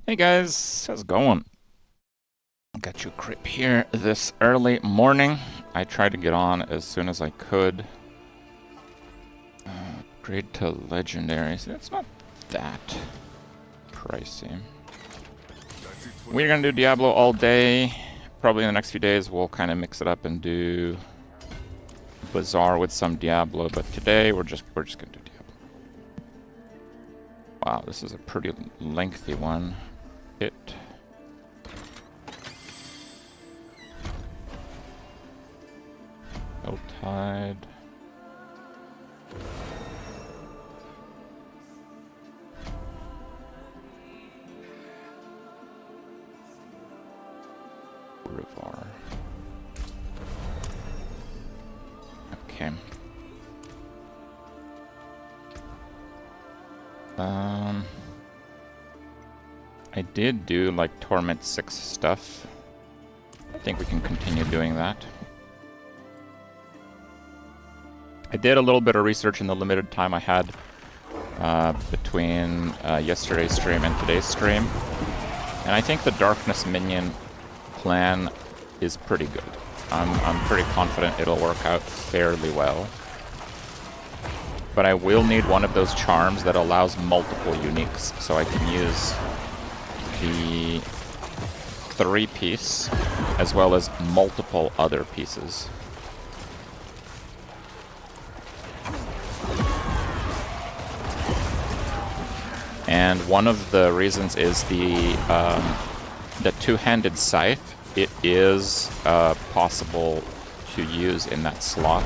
Hey guys, how's it going? Got you Kripp here this early morning. I tried to get on as soon as I could. Upgrade to legendary. See, that's not that pricey. We're gonna do Diablo all day. Probably in the next few days we'll kind of mix it up and do Bazaar with some Diablo, but today we're just gonna do Diablo. Wow, this is a pretty lengthy one. Tide. Rivar. Okay. I did do like Torment 6 stuff. I think we can continue doing that. I did a little bit of research in the limited time I had between yesterday's stream and today's stream. And I think the Darkness Minion plan is pretty good. I'm pretty confident it'll work out fairly well. But I will need one of those charms that allows multiple uniques, so I can use the 3-piece as well as multiple other pieces. And one of the reasons is the two-handed scythe. It is possible to use in that slot.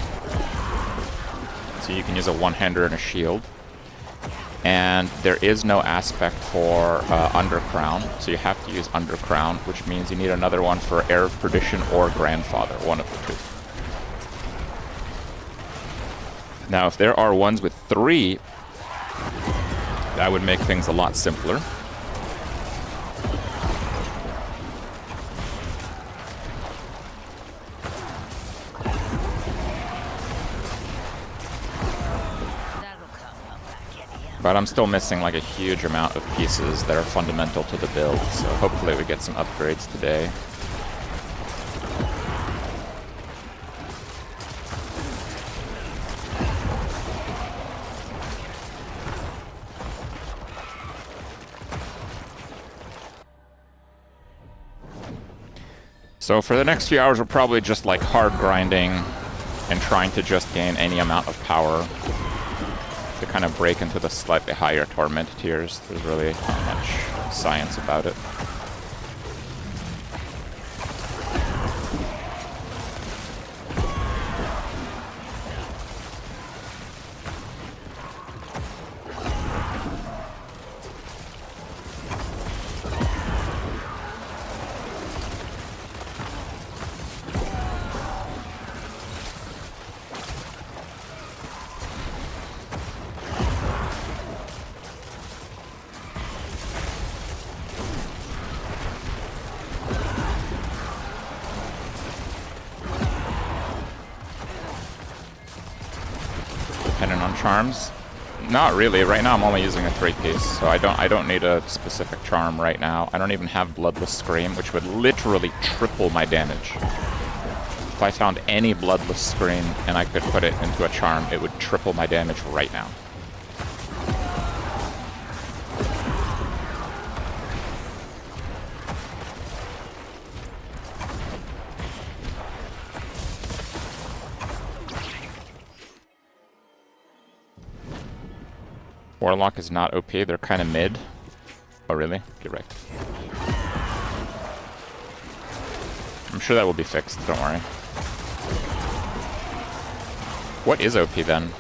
So you can use a one-hander and a shield. And there is no aspect for Undercrown, so you have to use Undercrown, which means you need another one for Heir of Perdition or Grandfather, one of the two. Now, if there are ones with 3, that would make things a lot simpler. But I'm still missing like a huge amount of pieces that are fundamental to the build, so hopefully we get some upgrades today. So for the next few hours, we're probably just like hard grinding and trying to just gain any amount of power to kind of break into the slightly higher torment tiers. There's really not much science about it. Depending on charms? Not really. Right now I'm only using a 3-piece, so I don't need a specific charm right now. I don't even have Bloodless Scream, which would literally triple my damage. If I found any Bloodless Scream and I could put it into a charm, it would triple my damage right now. Warlock is not OP, they're kind of mid. Oh really? Get wrecked. I'm sure that will be fixed, don't worry. What is OP then?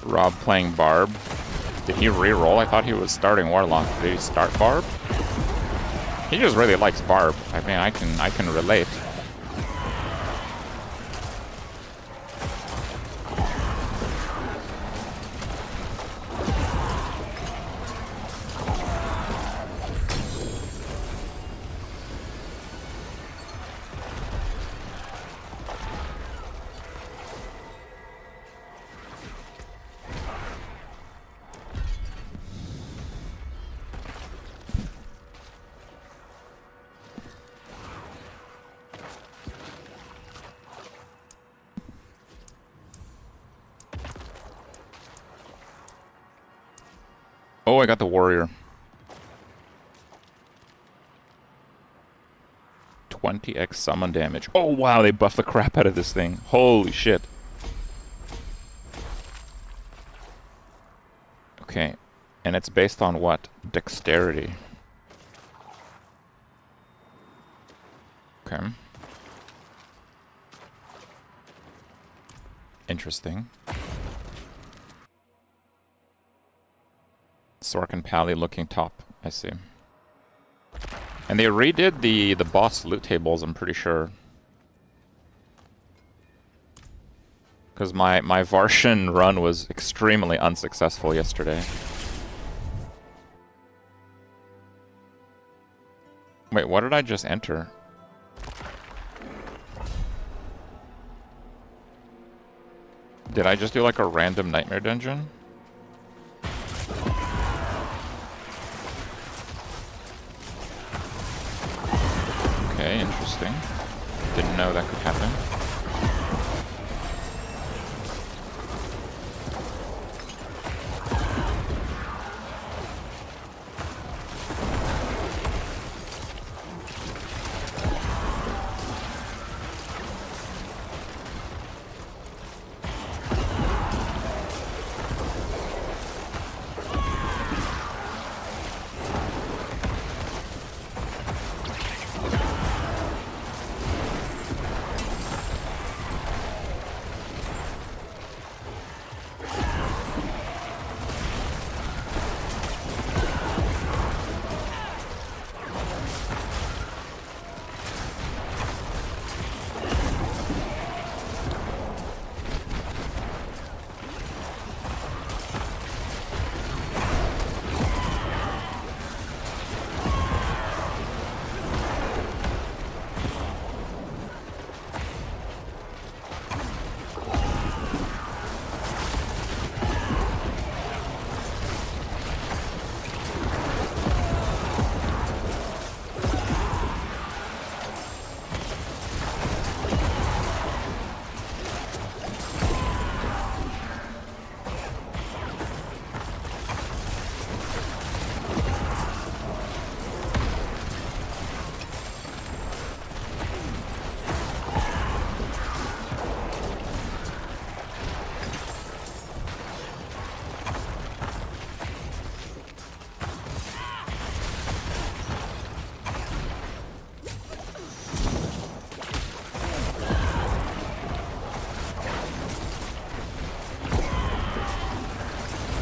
Rob playing Barb. Did he re-roll? I thought he was starting Warlock. Did he start Barb? He just really likes Barb. I mean, I can relate. Oh, I got the warrior. 20x summon damage. Oh, wow, they buffed the crap out of this thing. Holy shit. Okay, and it's based on what? Dexterity. Okay. Interesting. Sork and Pally looking top, I see. And they redid the boss loot tables, I'm pretty sure. Because my Varshan run was extremely unsuccessful yesterday. Wait, what did I just enter? Did I just do like a random nightmare dungeon? Okay, interesting. Didn't know that could happen.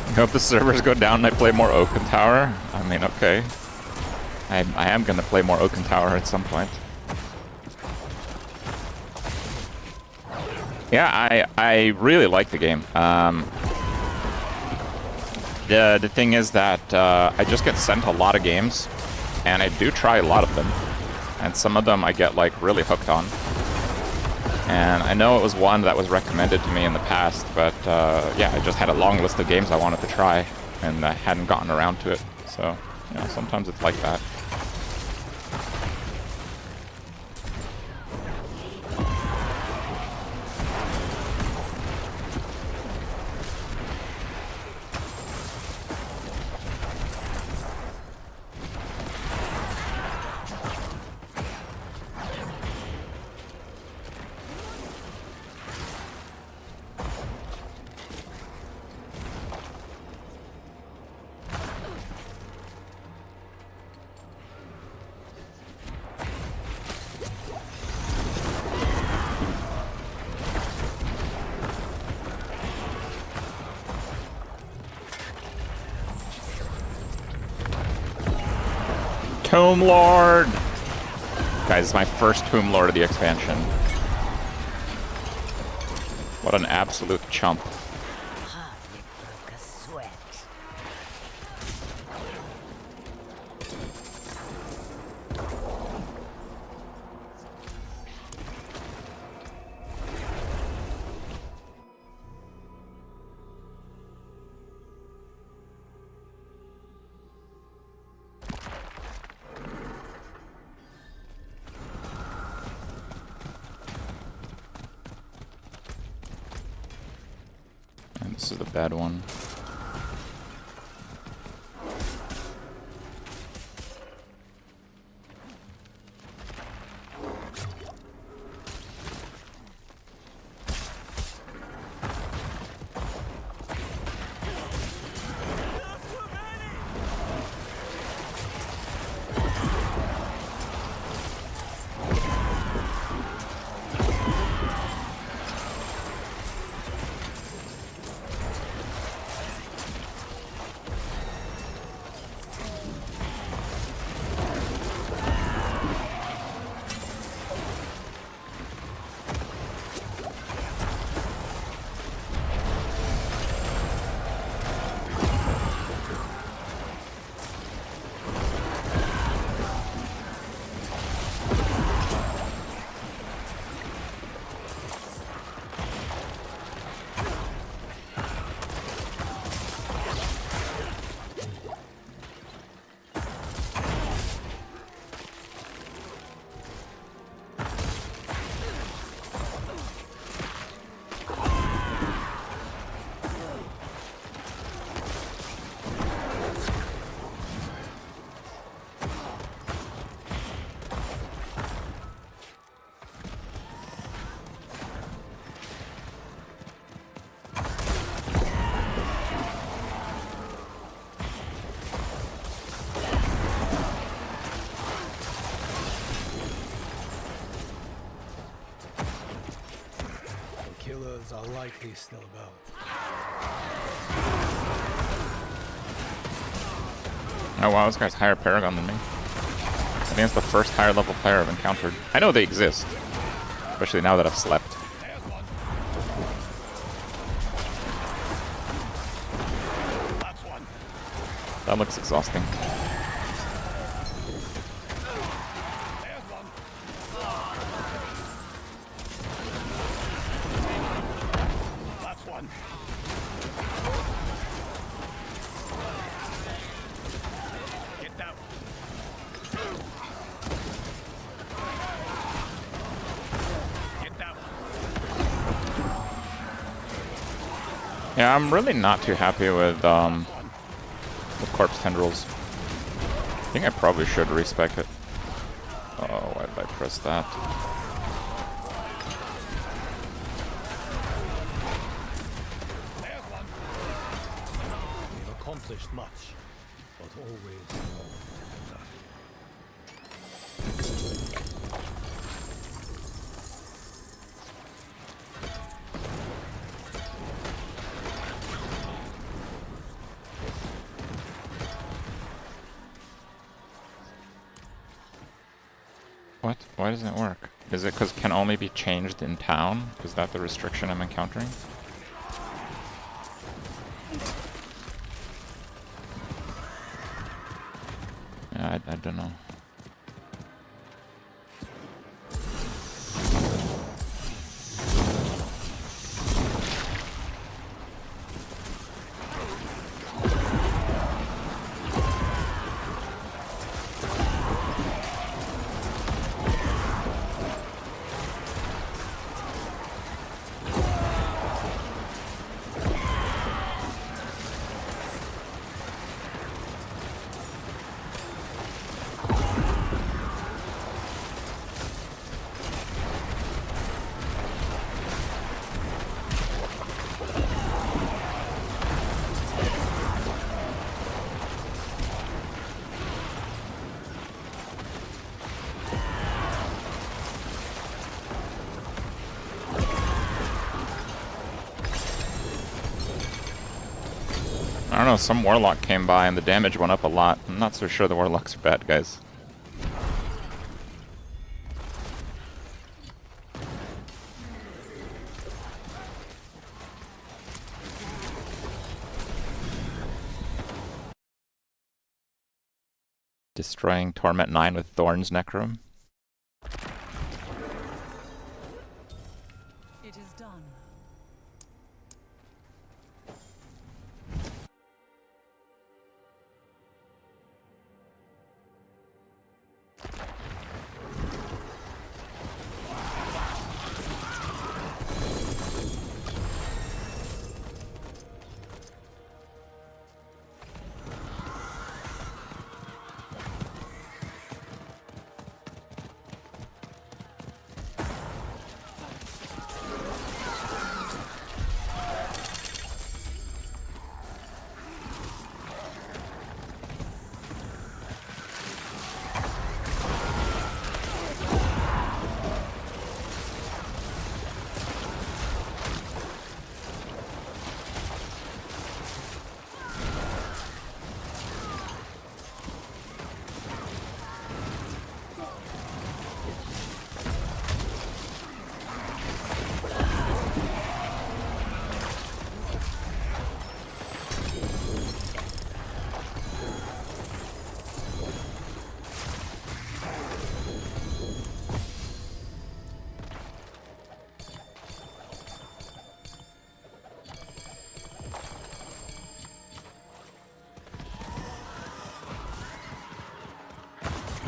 I hope the servers go down and I play more Oaken Tower. I mean, okay. I am gonna play more Oaken Tower at some point. Yeah, I really like the game. The thing is that I just get sent a lot of games, and I do try a lot of them. And some of them I get like really hooked on. And I know it was one that was recommended to me in the past, but yeah, I just had a long list of games I wanted to try, and I hadn't gotten around to it. So, you know, sometimes it's like that. Tomb Lord! Guys, it's my first Tomb Lord of the expansion. What an absolute chump. This is the bad one. Goblins are likely still about. Oh wow, this guy's higher paragon than me. I think it's the first higher level player I've encountered. I know they exist, especially now that I've slept. That looks exhausting. Yeah, I'm really not too happy with corpse tendrils. I think I probably should respec it. Oh, why did I press that? We've accomplished much, but always done. What? Why doesn't it work? Is it because it can only be changed in town? Is that the restriction I'm encountering? Yeah, I don't know. I don't know, some warlock came by and the damage went up a lot. I'm not so sure the warlocks are bad guys. Destroying Torment 9 with Thorns NECRO. It is done.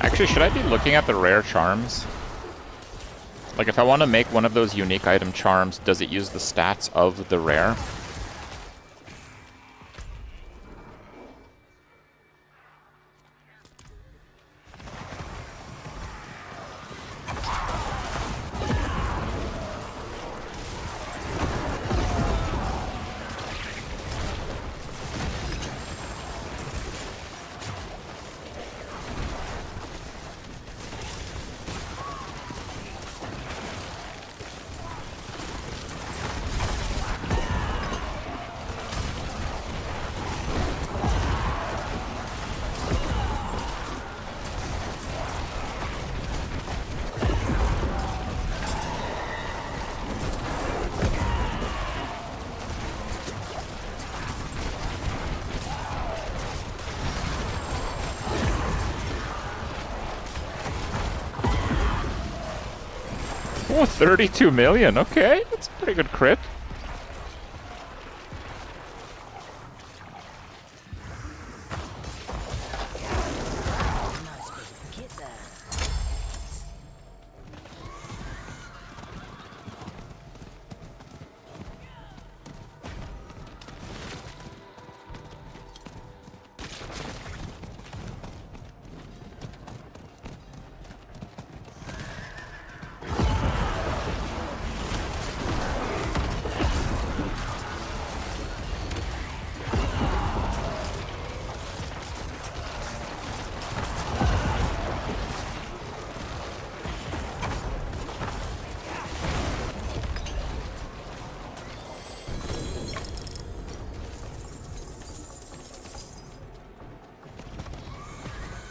Actually, should I be looking at the rare charms? Like, if I want to make one of those unique item charms, does it use the stats of the rare? Oh, 32 million. Okay, that's a pretty good crit.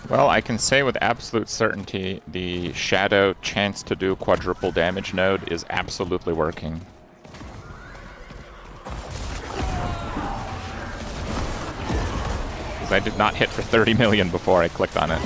Well, I can say with absolute certainty the Shadow chance to do quadruple damage node is absolutely working. Because I did not hit for 30 million before I clicked on it.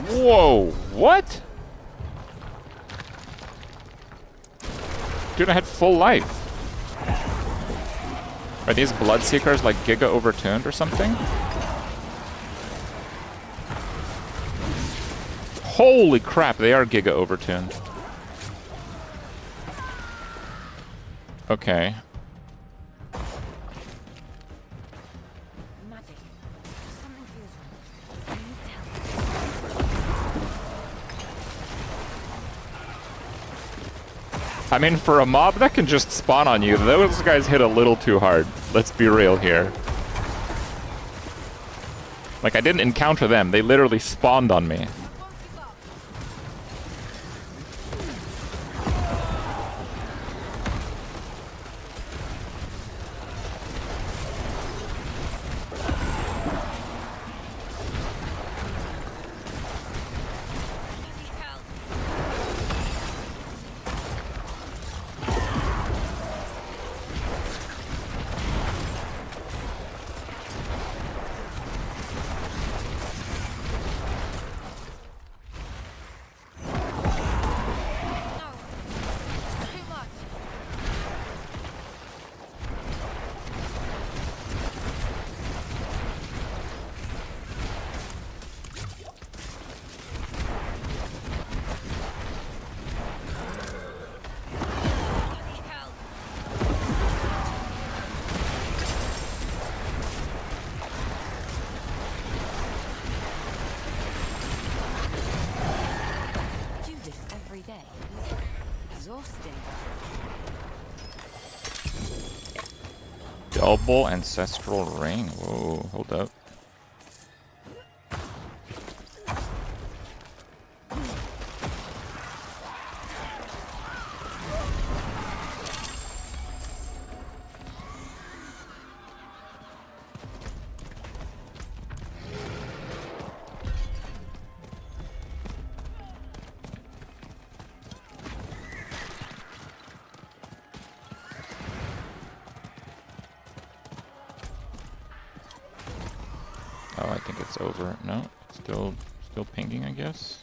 Whoa, what? Dude, I had full life. Are these Bloodseekers like Giga overtuned or something? Holy crap, they are Giga overtuned. Okay. I mean, for a mob that can just spawn on you, those guys hit a little too hard. Let's be real here. Like, I didn't encounter them. They literally spawned on me. Double Ancestral Ring. Whoa, hold up. Oh, I think it's over. No, still pinging, I guess.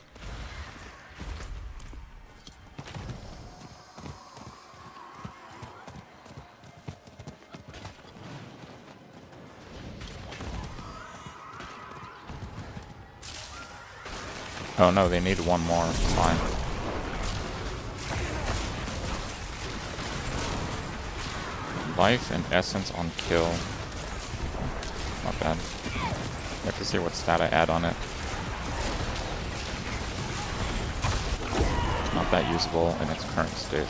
Oh no, they need one more. It's fine. Life and essence on kill. Not bad. I have to see what stat I add on it. Not that usable in its current state.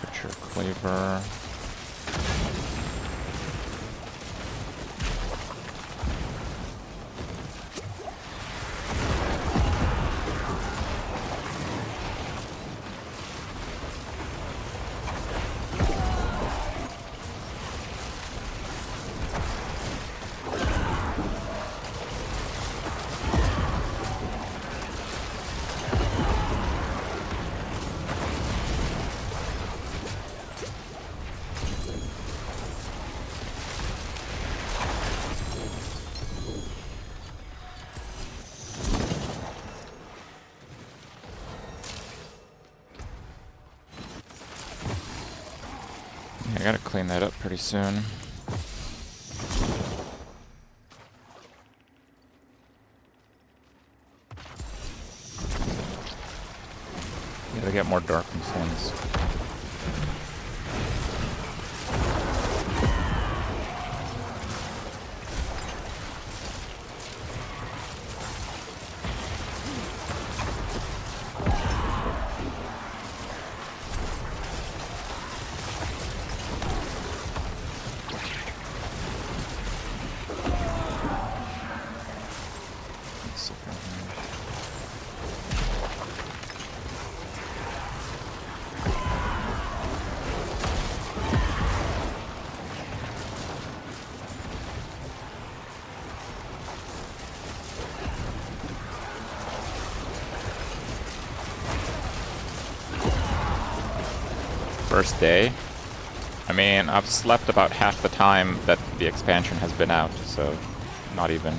Butcher Cleaver. gotta clean that up pretty soon. Gotta get more darkness ones. First day. I mean, I've slept about half the time that the expansion has been out, so not even.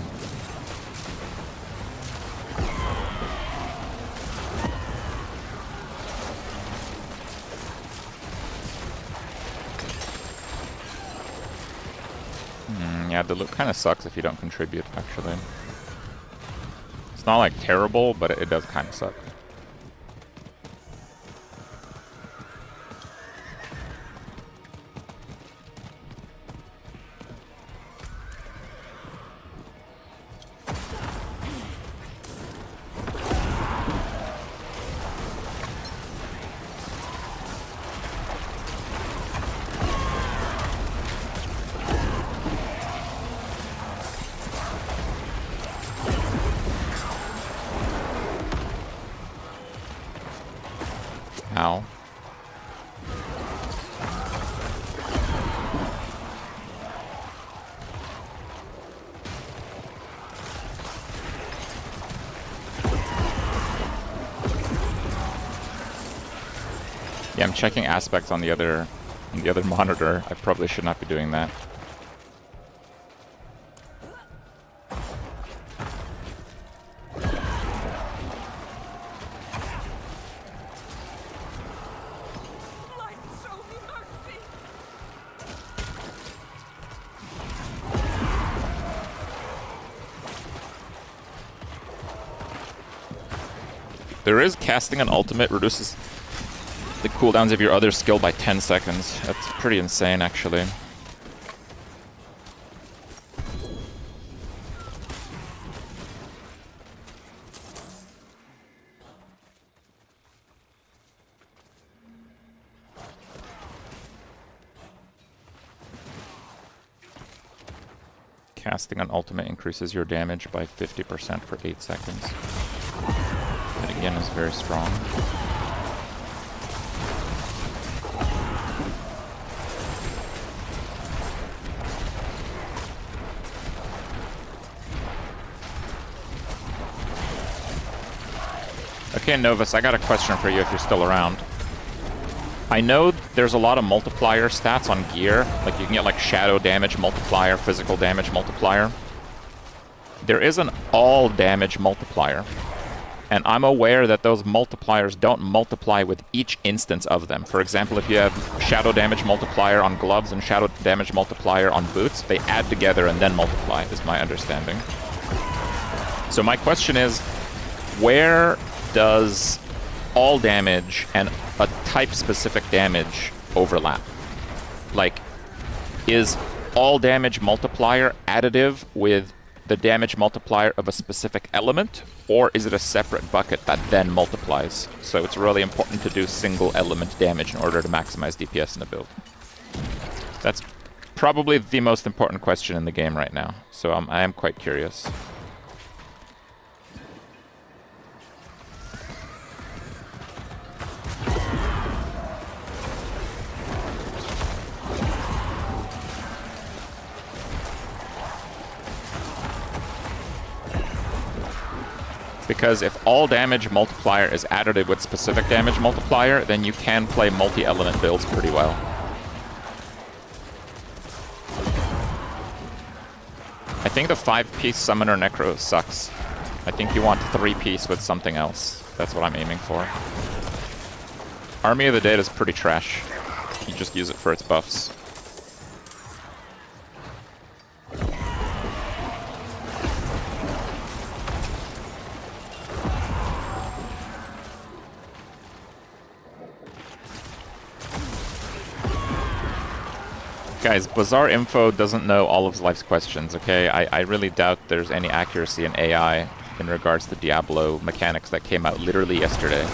Yeah, the loot kind of sucks if you don't contribute, actually. It's not like terrible, but it does kind of suck. Ow. Yeah, I'm checking aspects on the other monitor. I probably should not be doing that. There is casting an ultimate reduces the cooldowns of your other skill by 10 seconds. That's pretty insane, actually. Casting an ultimate increases your damage by 50% for 8 seconds. That again is very strong. Okay, Novus, I got a question for you if you're still around. I know there's a lot of multiplier stats on gear. Like, you can get, like, shadow damage multiplier, physical damage multiplier. There is an all damage multiplier. And I'm aware that those multipliers don't multiply with each instance of them. For example, if you have shadow damage multiplier on gloves and shadow damage multiplier on boots, they add together and then multiply, is my understanding. So my question is, where does all damage and a type-specific damage overlap? Like, is all damage multiplier additive with the damage multiplier of a specific element, or is it a separate bucket that then multiplies? So it's really important to do single element damage in order to maximize DPS in a build. That's probably the most important question in the game right now, so I am quite curious. Because if all damage multiplier is additive with specific damage multiplier, then you can play multi-element builds pretty well. I think the 5-piece Summoner Necro sucks. I think you want 3-piece with something else. That's what I'm aiming for. Army of the Dead is pretty trash. You just use it for its buffs. Guys, Bazaar info doesn't know all of life's questions, okay? I really doubt there's any accuracy in AI in regards to Diablo mechanics that came out literally yesterday.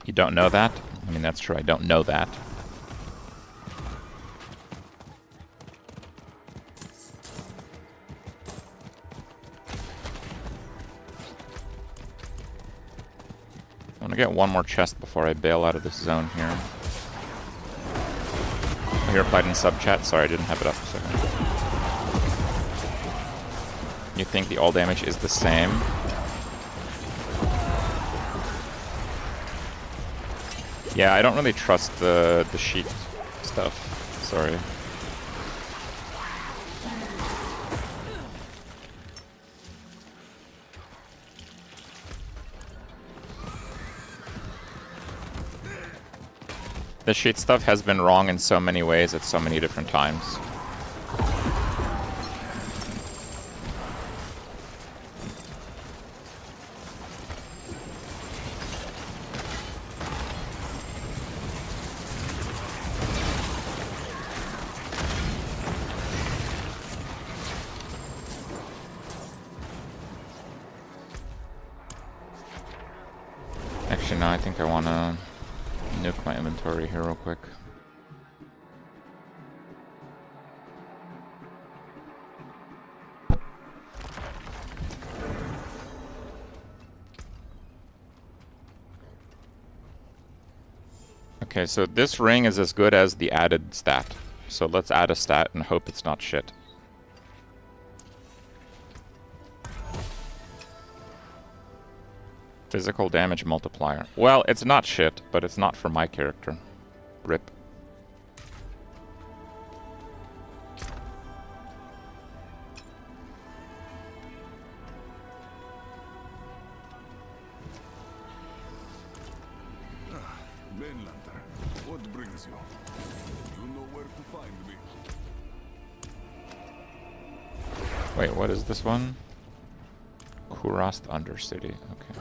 You don't know that? I mean, that's true, I don't know that. I'm gonna get one more chest before I bail out of this zone here. You replied in sub chat. Sorry, I didn't have it up a second. You think the all damage is the same? Yeah, I don't really trust the sheet stuff. Sorry. The sheet stuff has been wrong in so many ways at so many different times. Actually, no, I think I want to nuke my inventory here real quick. Okay, so this ring is as good as the added stat. So let's add a stat and hope it's not shit. Physical damage multiplier. Well, it's not shit, but it's not for my character. RIP. Mainlander, what brings you? You know where to find me. Wait, what is this one? Kurast Undercity. Okay.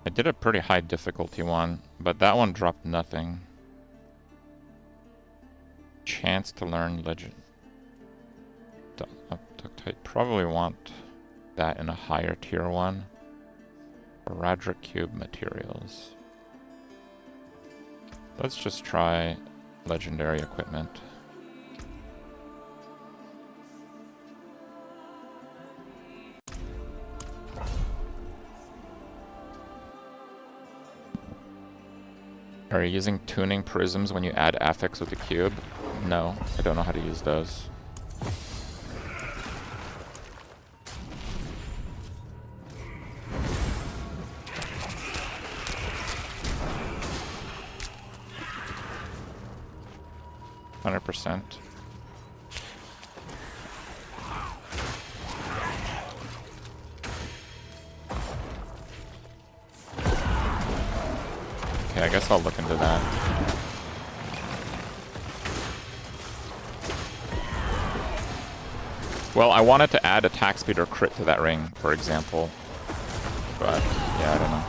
I did a pretty high difficulty one, but that one dropped nothing. Chance to learn legend. I probably want that in a higher tier one. Radric Cube materials. Let's just try legendary equipment. Are you using tuning prisms when you add affix with the cube? No, I don't know how to use those. %. Okay, I guess I'll look into that. Well, I wanted to add attack speed or crit to that ring, for example. But, yeah, I don't know.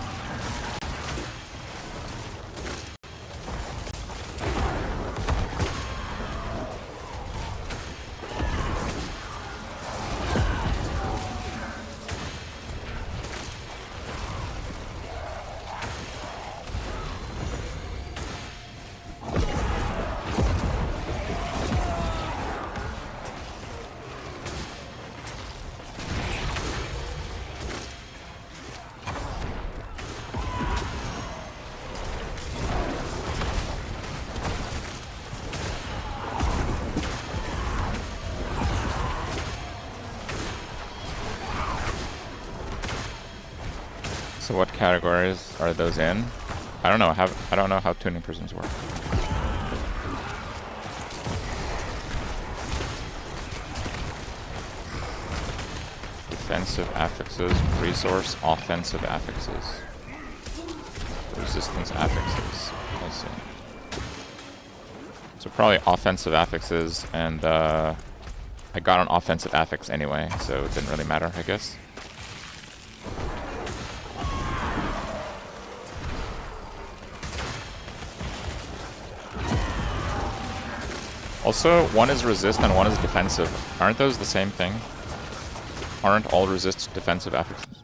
So what categories are those in? I don't know. I don't know how tuning prisms work. defensive affixes, resource offensive affixes, resistance affixes. I see. So probably offensive affixes, and I got an offensive affix anyway, so it didn't really matter, I guess. Also, one is resist and one is defensive. Aren't those the same thing? Aren't all resists defensive affixes?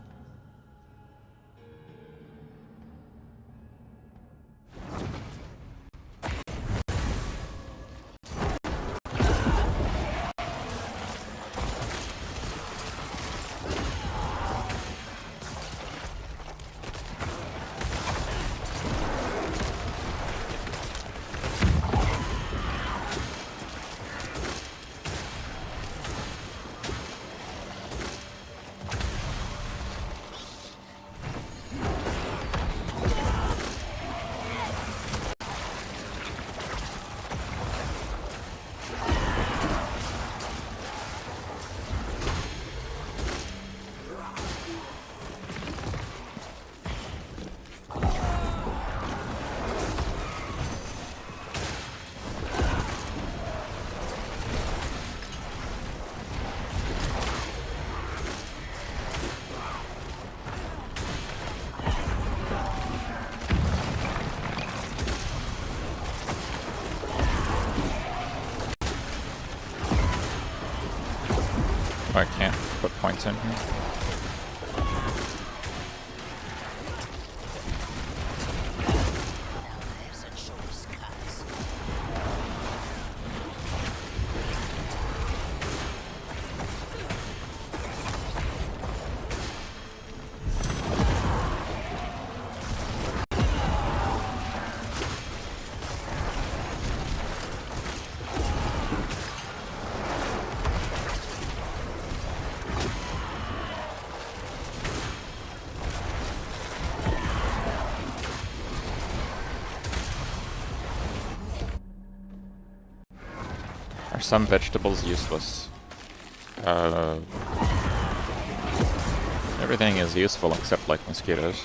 I can't put points in here. Are some vegetables useless? Everything is useful except like mosquitoes.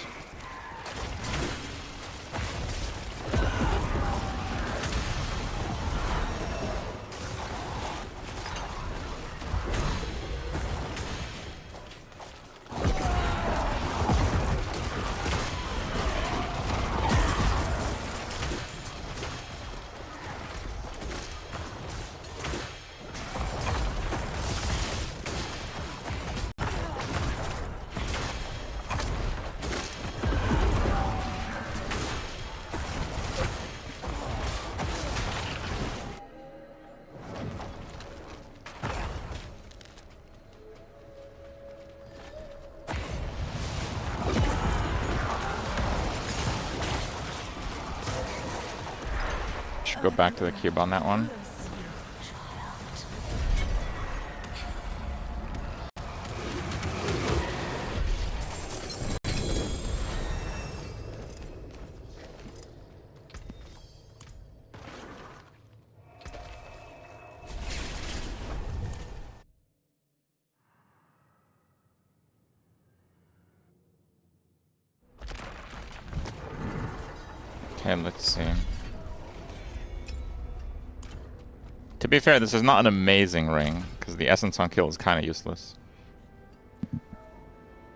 Go back to the cube on that one. Okay, let's see. To be fair, this is not an amazing ring, because the essence on kill is kind of useless.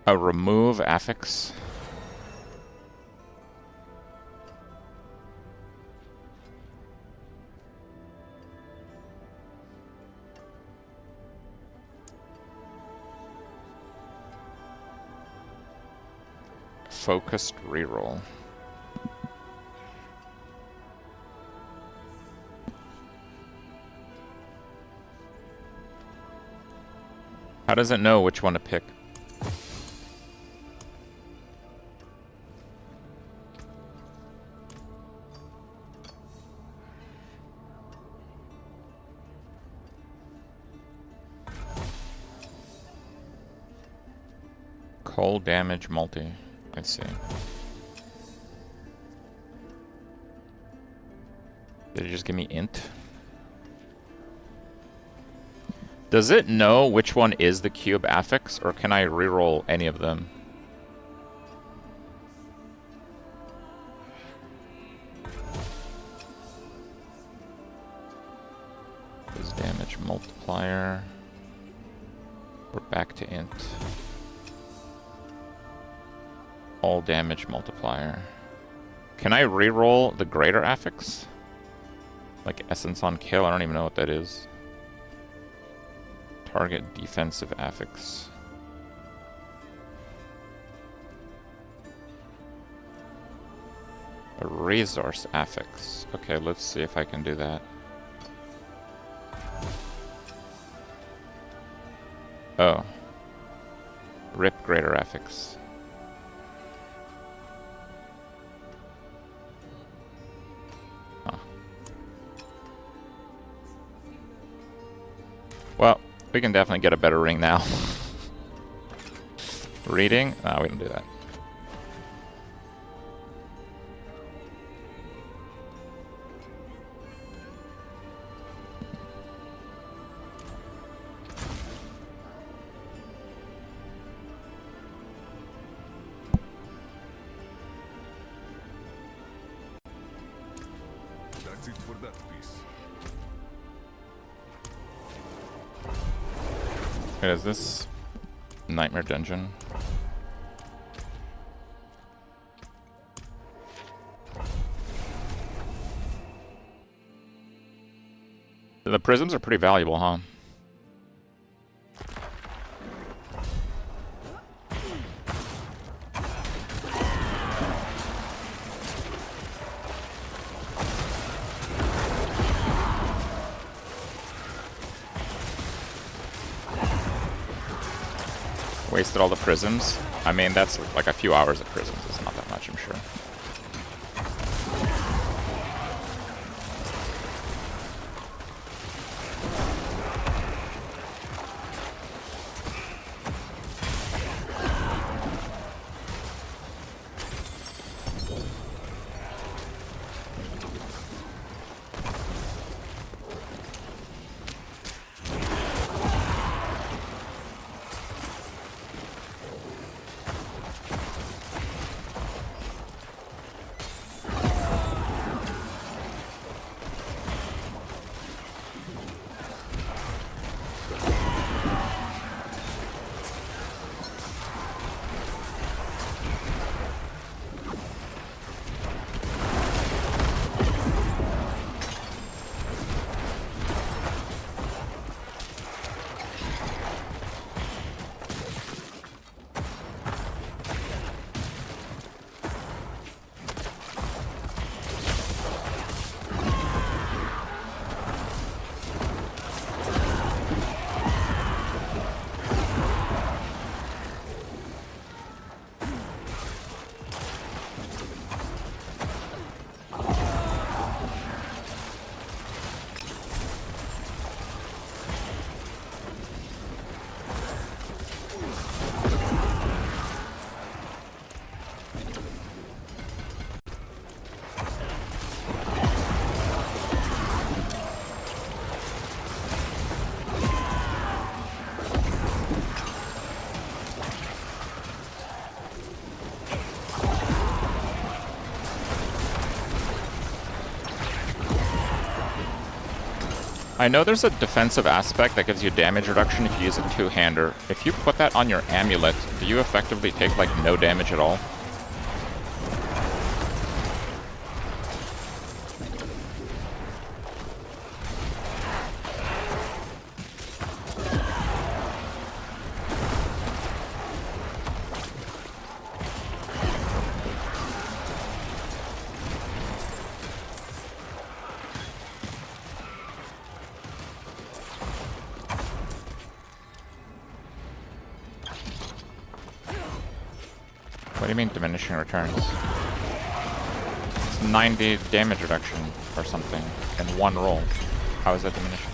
A remove affix. Focused reroll. How does it know which one to pick? Cold damage multi. Let's see. Did it just give me int? Does it know which one is the cube affix, or can I reroll any of them? This damage multiplier. We're back to int. All damage multiplier. Can I reroll the greater affix? Like essence on kill? I don't even know what that is. Target defensive affix. A resource affix. Okay, let's see if I can do that. Oh. Rip greater affix. Huh. Well, we can definitely get a better ring now. Reading? No, we don't do that. That's it for that piece. Wait, is this Nightmare Dungeon? The prisms are pretty valuable, huh? Wasted all the prisms. I mean, that's like a few hours of prisms. It's not that much, I'm sure. I know there's a defensive aspect that gives you damage reduction if you use a two-hander. If you put that on your amulet, do you effectively take like no damage at all? What do you mean diminishing returns? It's 90 damage reduction or something in one roll. How is that diminishing?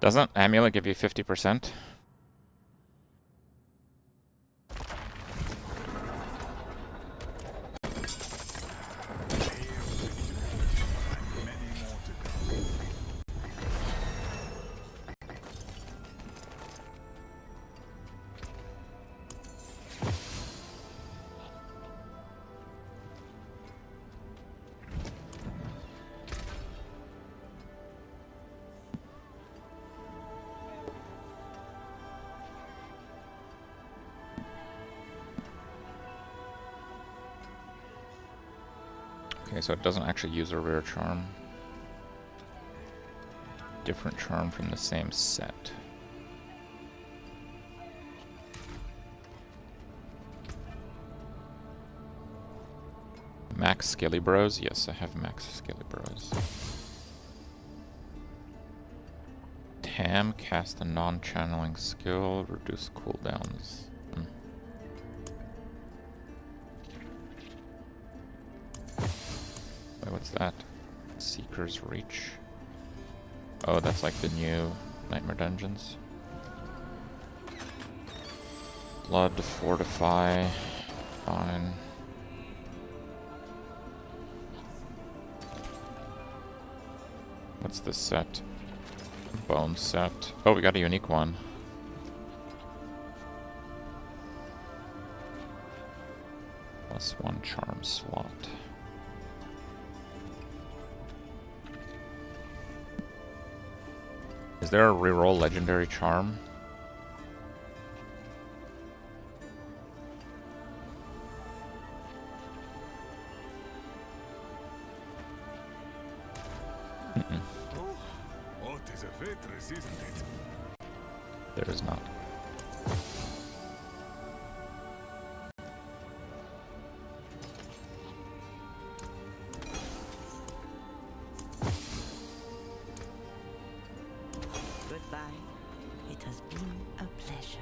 Doesn't Amulet give you 50%? Okay, so it doesn't actually use a rare charm. Different charm from the same set. Max Skilly Bros? Yes, I have Max Skilly Bros. Tam, cast a non-channeling skill, reduce cooldowns. Wait, what's that? Seeker's Reach. Oh, that's like the new Nightmare Dungeons. Blood, Fortify. Fine. What's this set? Bone set. Oh, we got a unique one. +1 charm slot. Is there a reroll legendary charm? What is a Vetris, isn't it? There is not. Goodbye. It has been a pleasure.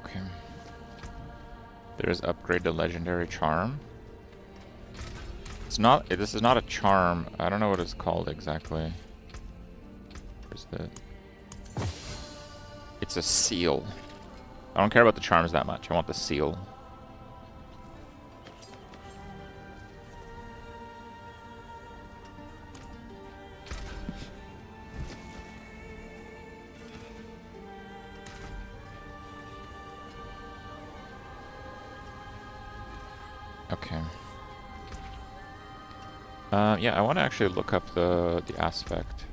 Okay. There's upgrade to legendary charm. It's not. This is not a charm. I don't know what it's called exactly. Where's the? It's a seal. I don't care about the charms that much. I want the seal. Okay. Yeah, I want to actually look up the aspect.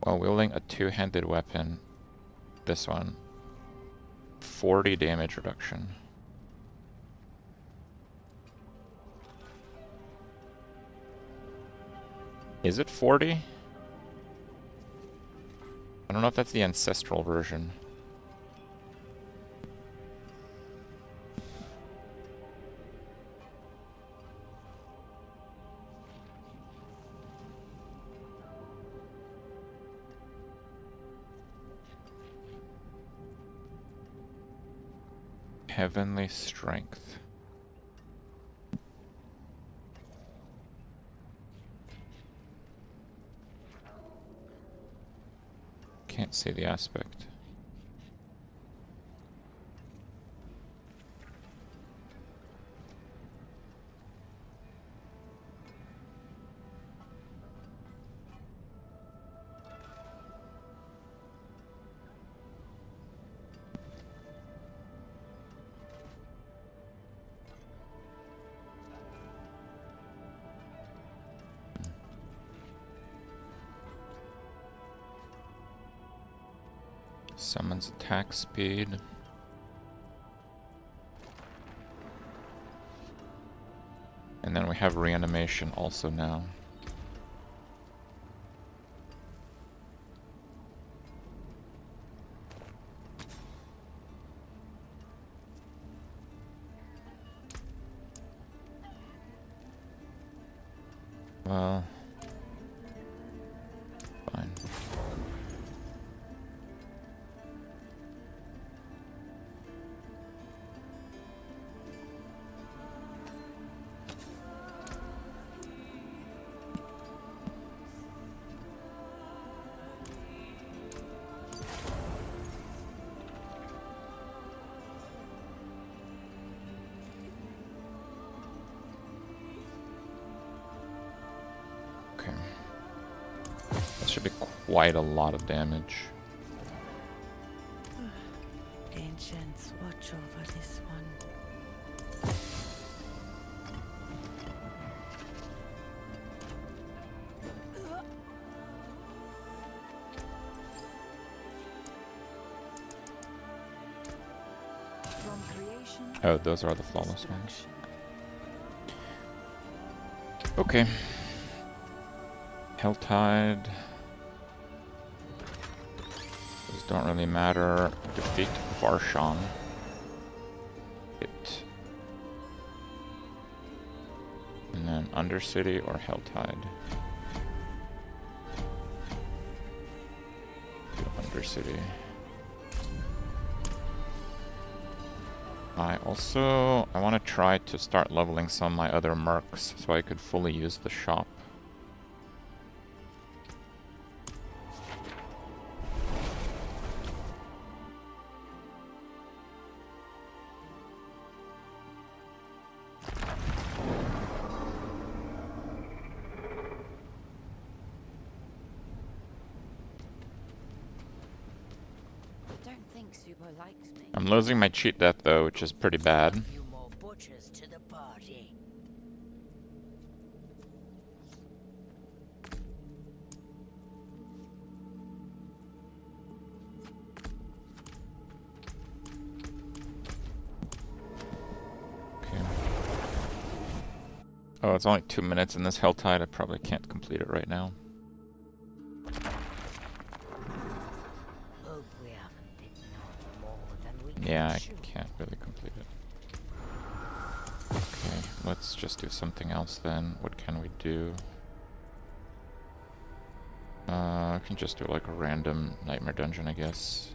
While wielding a two-handed weapon, this one, 40 damage reduction. Is it 40? I don't know if that's the ancestral version. Heavenly Strength. Can't see the aspect. Summons attack speed. And then we have reanimation also now. Well, fine. should be quite a lot of damage. Ancients, watch over this one. From creation Oh, those are the flawless ones. destruction. Okay. Helltide. Those don't really matter. Defeat Varshan. It. And then Undercity or Helltide. Do Undercity. I want to try to start leveling some of my other mercs so I could fully use the shop. Don't think Super likes me. I'm losing my cheat death though, which is pretty bad. A few more butchers to the party. Okay. Oh, it's only 2 minutes in this Helltide. I probably can't complete it right now. Hope we haven't bitten off more than we can Yeah, I chew. can't really complete it. Okay, let's just do something else then. What can we do? I can just do like a random nightmare dungeon, I guess.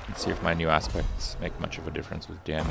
Let's see if my new aspects make much of a difference with damage.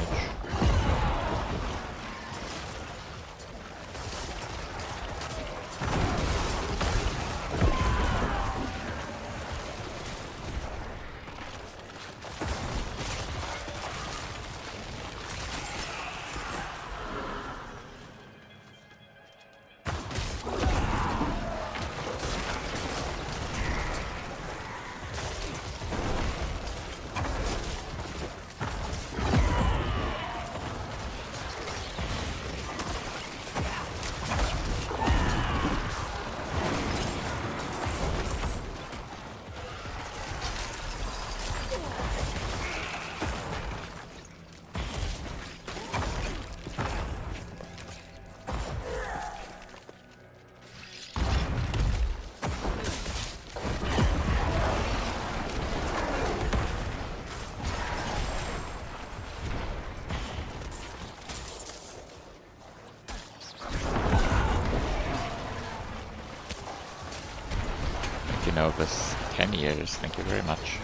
Novus, 10 years, thank you very much.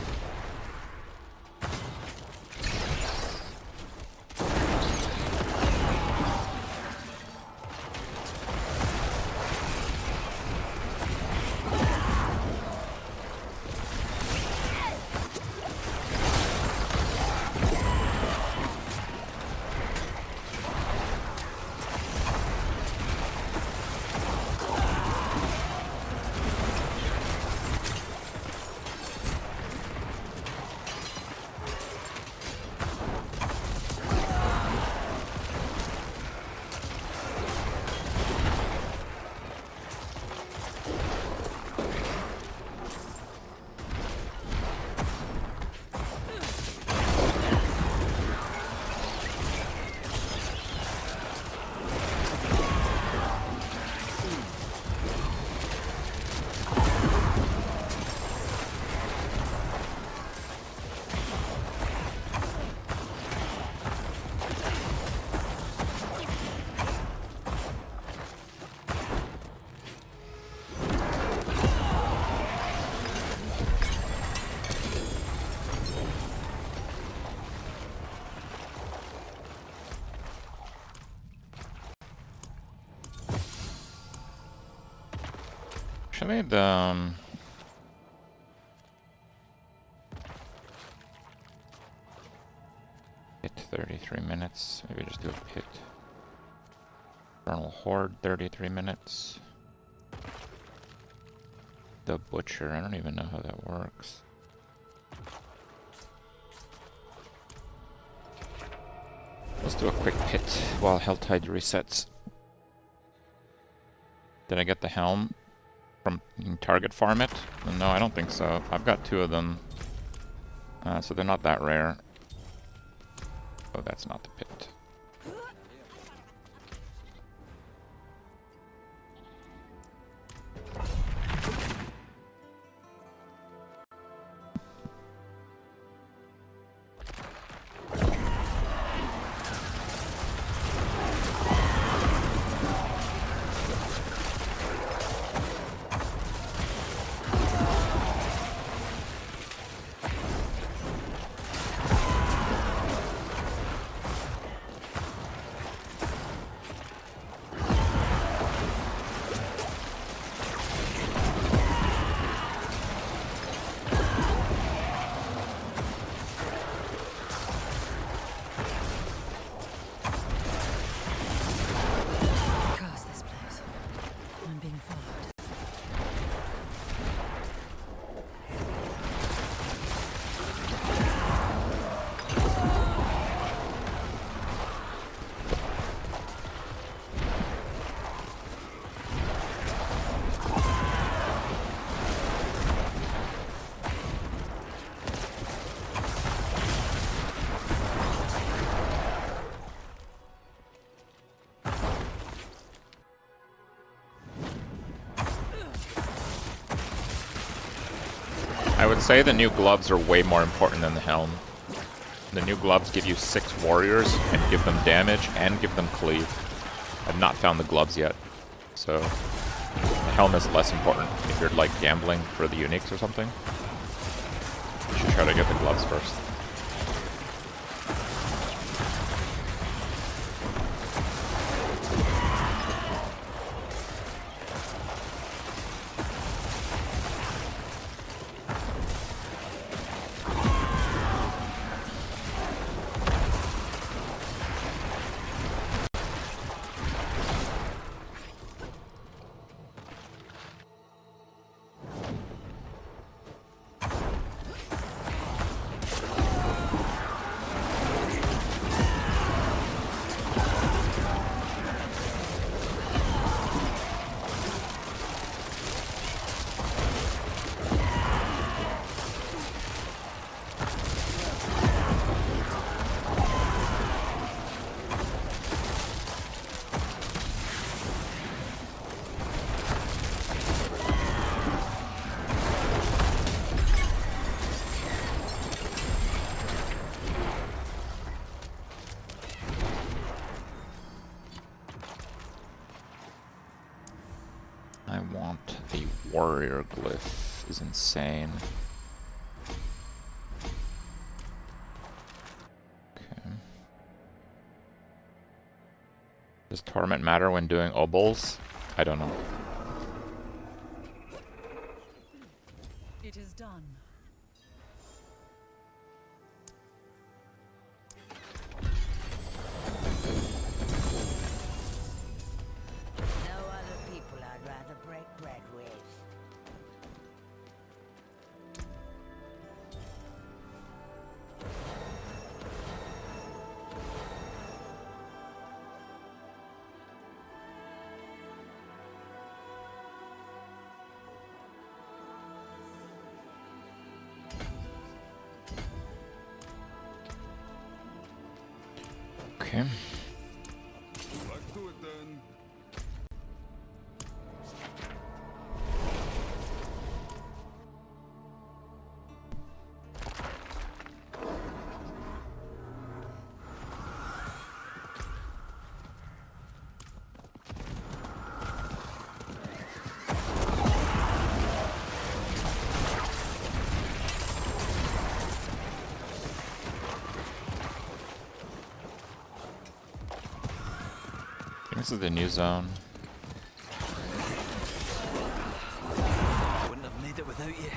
Actually, 33 minutes. Maybe just do a pit. Infernal Horde, 33 minutes. The Butcher, I don't even know how that works. Let's do a quick pit while Helltide resets. Did I get the helm from target farm it? No, I don't think so. I've got 2 of them. So they're not that rare. Oh, that's not the pit. Curse this place. I'm being followed. I would say the new gloves are way more important than the helm. The new gloves give you 6 warriors and give them damage and give them cleave. I've not found the gloves yet, so the helm is less important. If you're like gambling for the uniques or something, you should try to get the gloves first. I want the warrior glyph. Is insane. Okay. Does torment matter when doing obols? I don't know. It is done. No other people I'd rather break bread with. Okay. Back to it then. This is the new zone. Wouldn't have made it without you.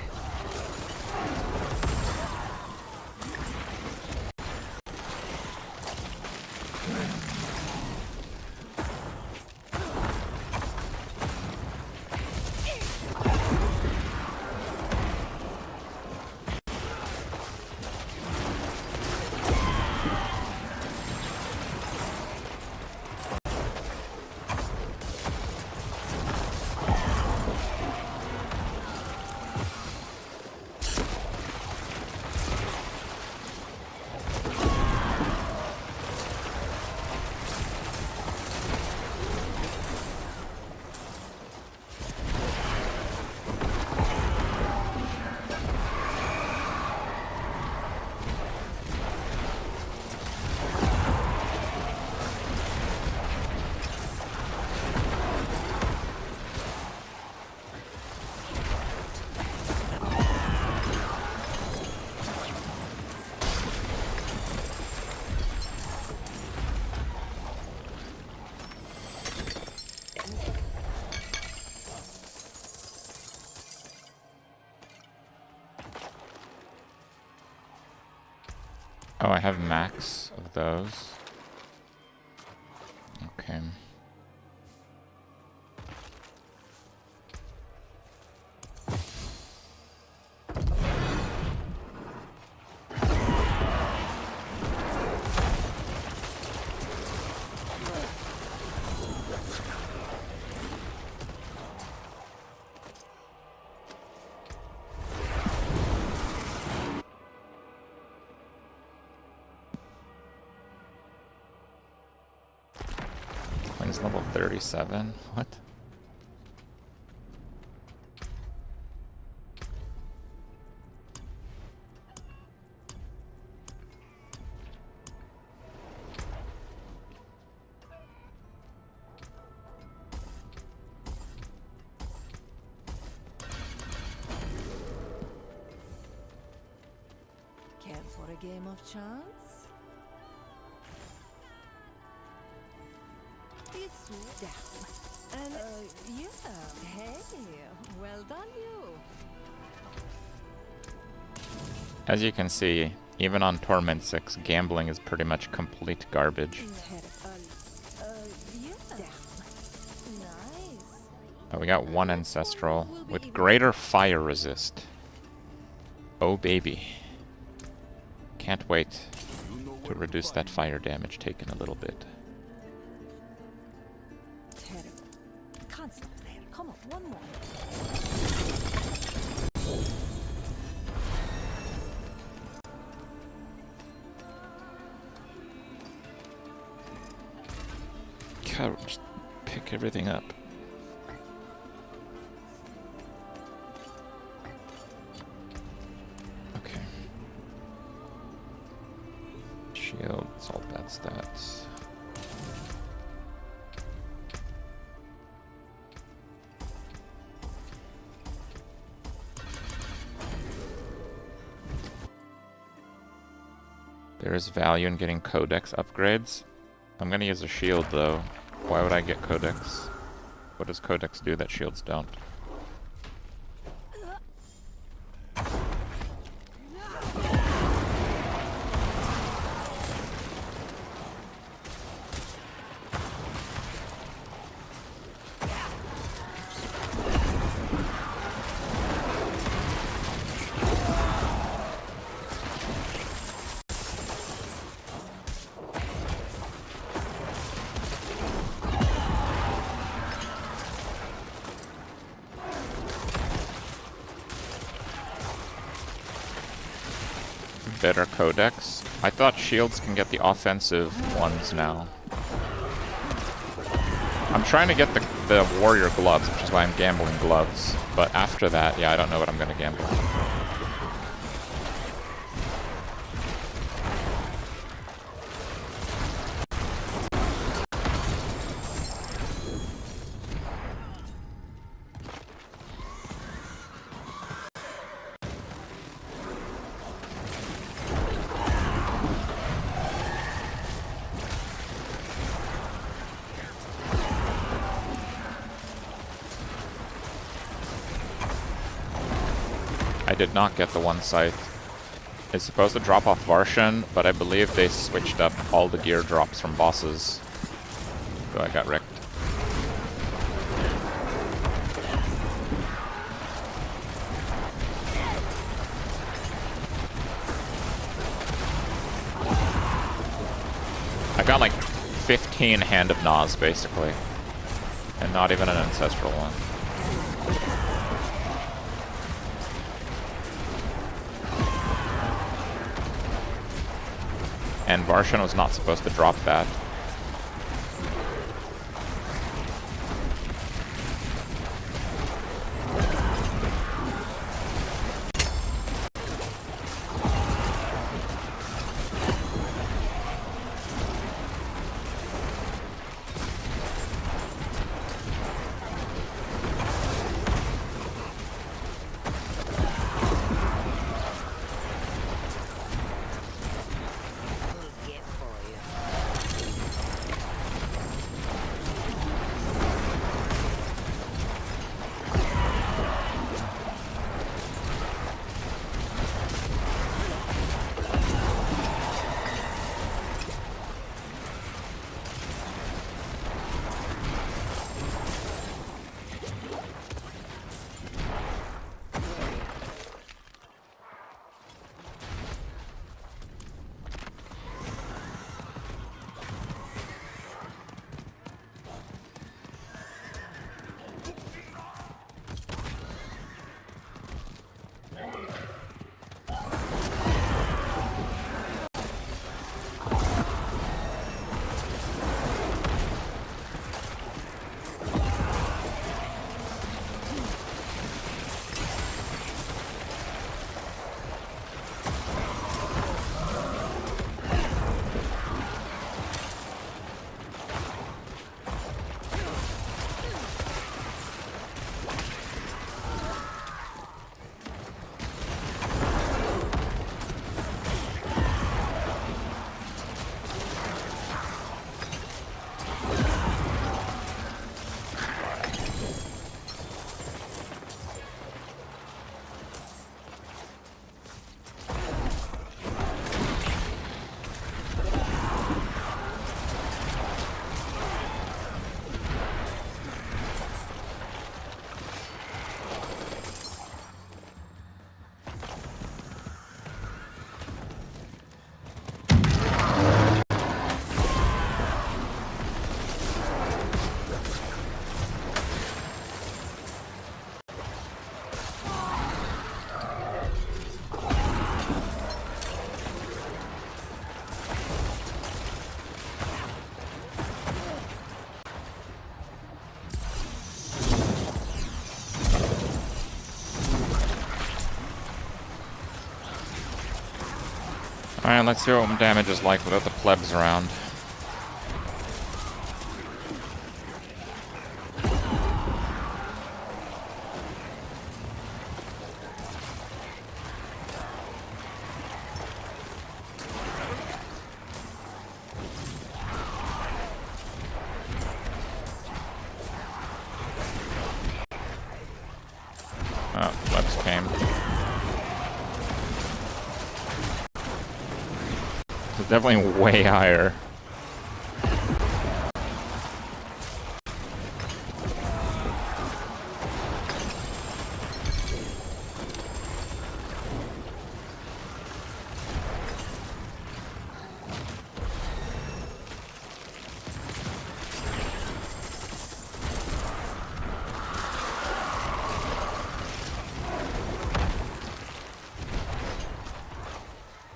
Oh, I have max of those. Okay. Queen's level 37. What? Care for a game of chance? This down. And yeah. Hey, well done you. As you can see, even on Torment 6, gambling is pretty much complete garbage. Yeah. Nice. Oh, we got one Ancestral with greater fire resist. Oh baby. Can't wait to reduce that fire damage taken a little bit. Terrible. Can't stop there. Come on, one more. God, just pick everything up. Okay. Shield, it's all bad stats. There is value in getting codex upgrades. I'm gonna use a shield though. Why would I get codex? What does codex do that shields don't? Better codex. I thought shields can get the offensive ones now. I'm trying to get the warrior gloves, which is why I'm gambling gloves. But after that, yeah, I don't know what I'm gonna gamble. I did not get the one scythe. It's supposed to drop off Varshan, but I believe they switched up all the gear drops from bosses. So I got wrecked. I got like 15 Hand of Nas basically. And not even an ancestral one. And Varshan was not supposed to drop that. Alright, let's see what damage is like without the plebs around. Oh, plebs came. It's definitely way higher.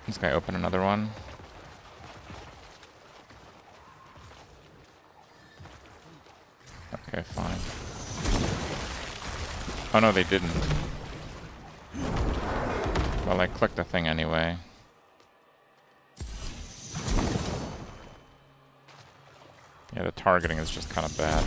This guy open another one. Okay, fine. Oh no, they didn't. Well, I clicked the thing anyway. Yeah, the targeting is just kind of bad.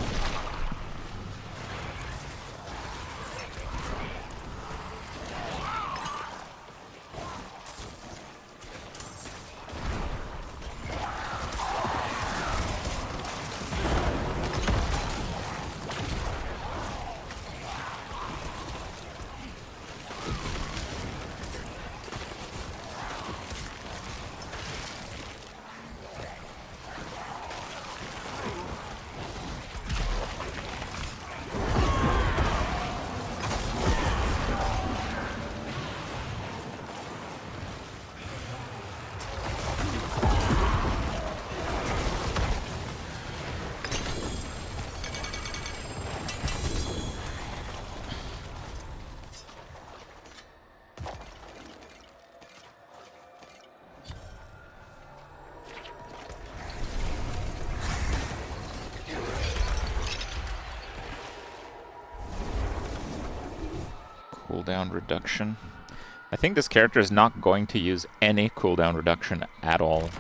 Cooldown reduction. I think this character is not going to use any cooldown reduction at all.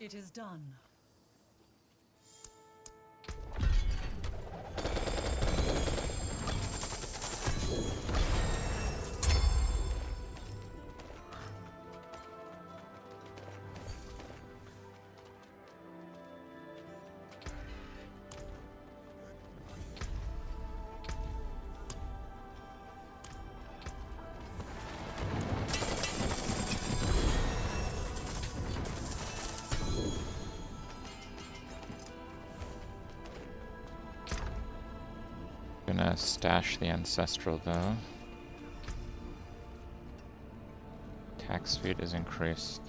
It is done. Gonna stash the ancestral though. Attack speed is increased.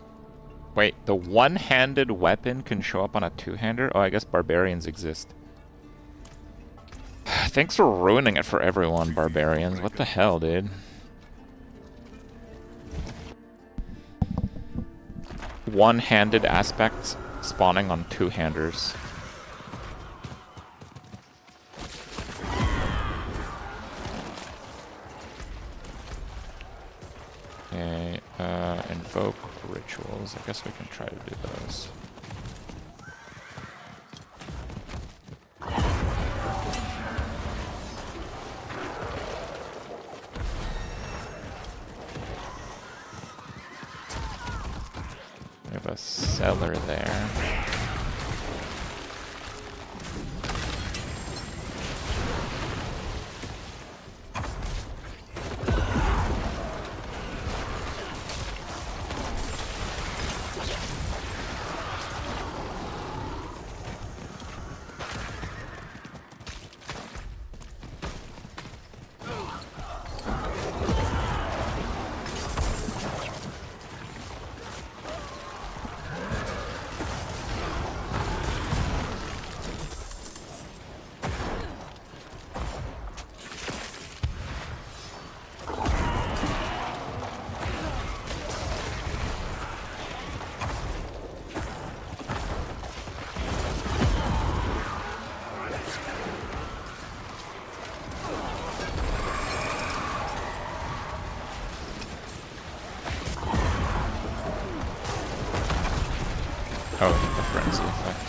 Wait, the one-handed weapon can show up on a two-hander? Oh, I guess barbarians exist. Thanks for ruining it for everyone, barbarians. What the hell, dude? One-handed aspects spawning on two-handers. Okay, invoke rituals. I guess we can try to do those. We have a cellar there. Oh, the frenzy effect.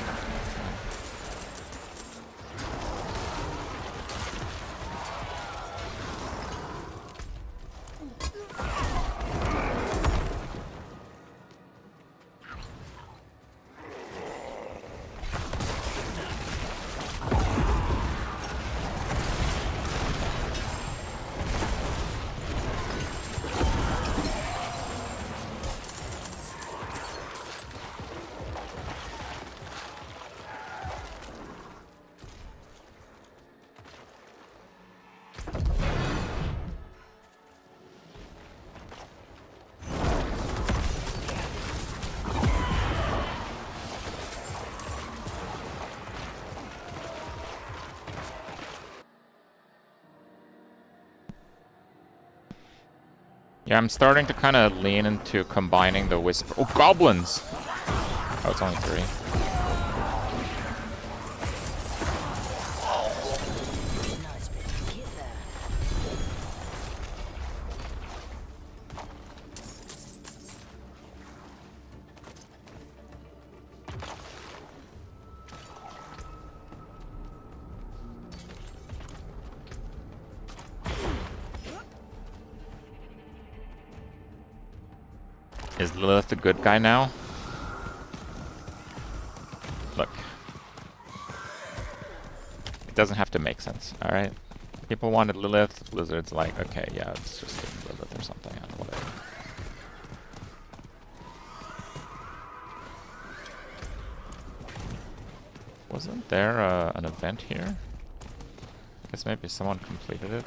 Yeah, I'm starting to kind of lean into combining the whisper. Oh, goblins! Oh, it's only 3. Is Lilith the good guy now? Look. It doesn't have to make sense, alright? People wanted Lilith, Blizzard's like, okay, yeah, it's just Lilith or something, whatever. Wasn't there an event here? I guess maybe someone completed it.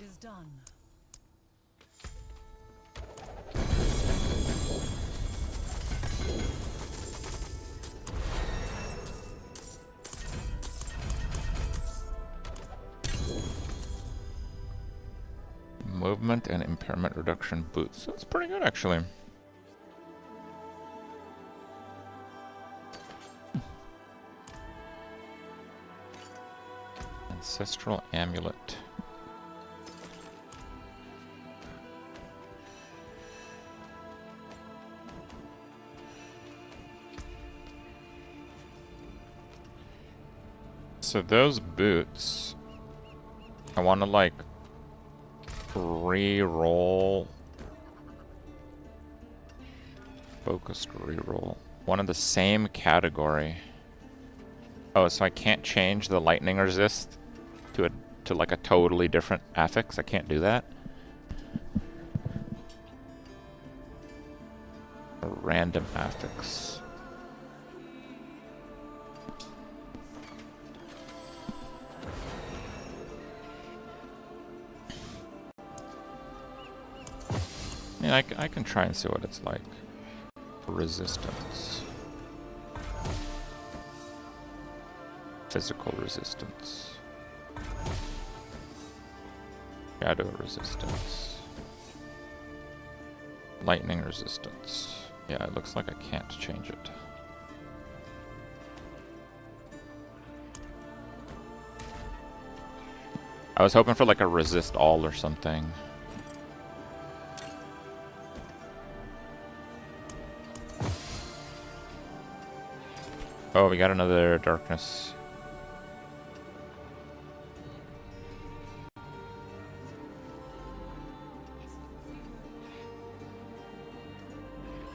is done. Movement and impairment reduction boots. That's pretty good, actually. Ancestral amulet. So those boots, I want to like re-roll, focused re-roll, one of the same category. Oh, so I can't change the lightning resist to like a totally different affix? I can't do that? A random affix. Yeah, I can try and see what it's like. Resistance. Physical resistance. Shadow resistance. Lightning resistance. Yeah, it looks like I can't change it. I was hoping for like a resist all or something. Oh, we got another darkness.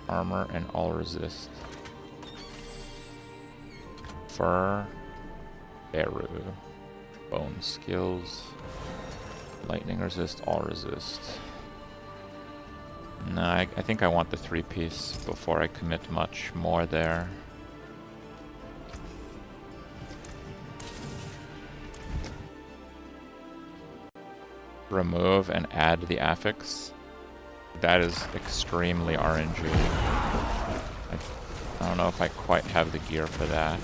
Armor and all resist. Fur. Arrow. Bone skills. Lightning resist, all resist. No, I think I want the 3-piece before I commit much more there. Remove and add the affix. That is extremely RNG. I don't know if I quite have the gear for that.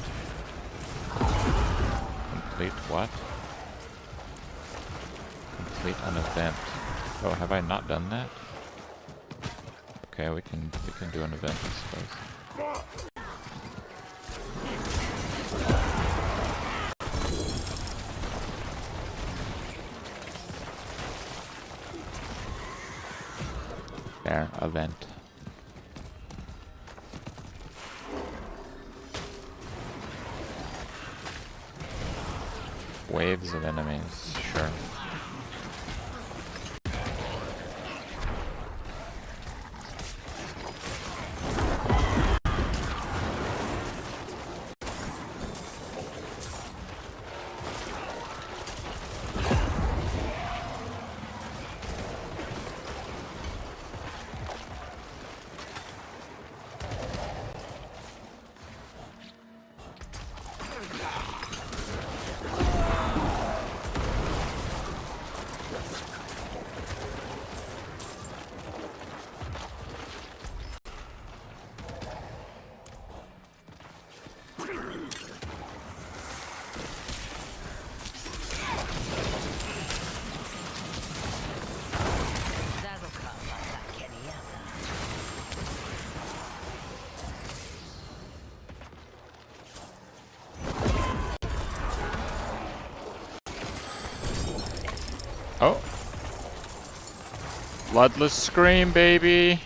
Complete what? Complete an event. Oh, have I not done that? Okay, we can do an event, I suppose. There, event. Waves of enemies, sure. Oh. Bloodless scream, baby.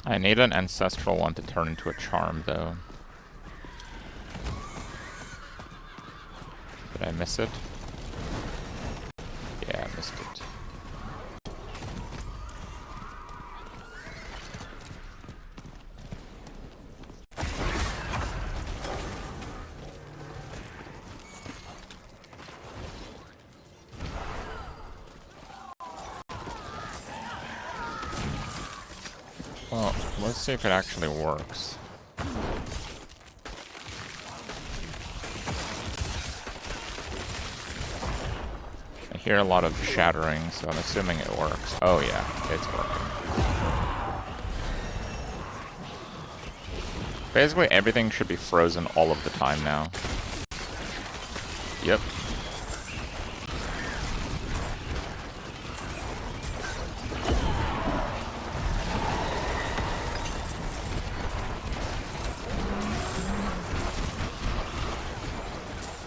I need an ancestral one to turn into a charm, though. Did I miss it? Yeah, I missed it. let's see if it actually works. I hear a lot of shattering, so I'm assuming it works. Oh yeah, it's working. Basically everything should be frozen all of the time now. Yep.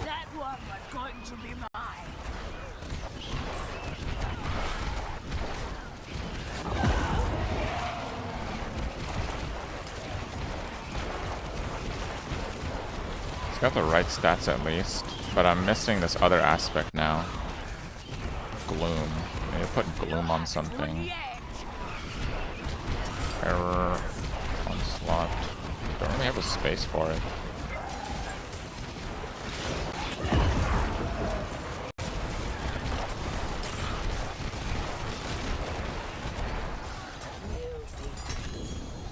That one was going to be mine. It's got the right stats at least, but I'm missing this other aspect now. Gloom. Maybe put gloom on something. Error. Onslaught. Don't really have a space for it.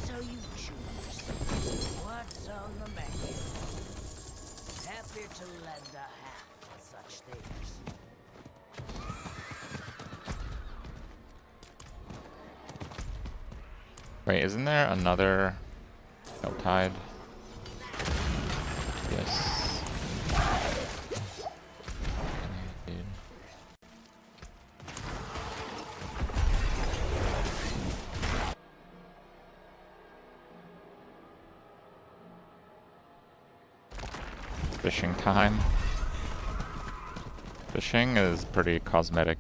So you choose. What's on the menu? Happy to lend a hand for such things. Wait, isn't there another Helltide? Yes. Dude. Fishing time. Fishing is pretty cosmetic.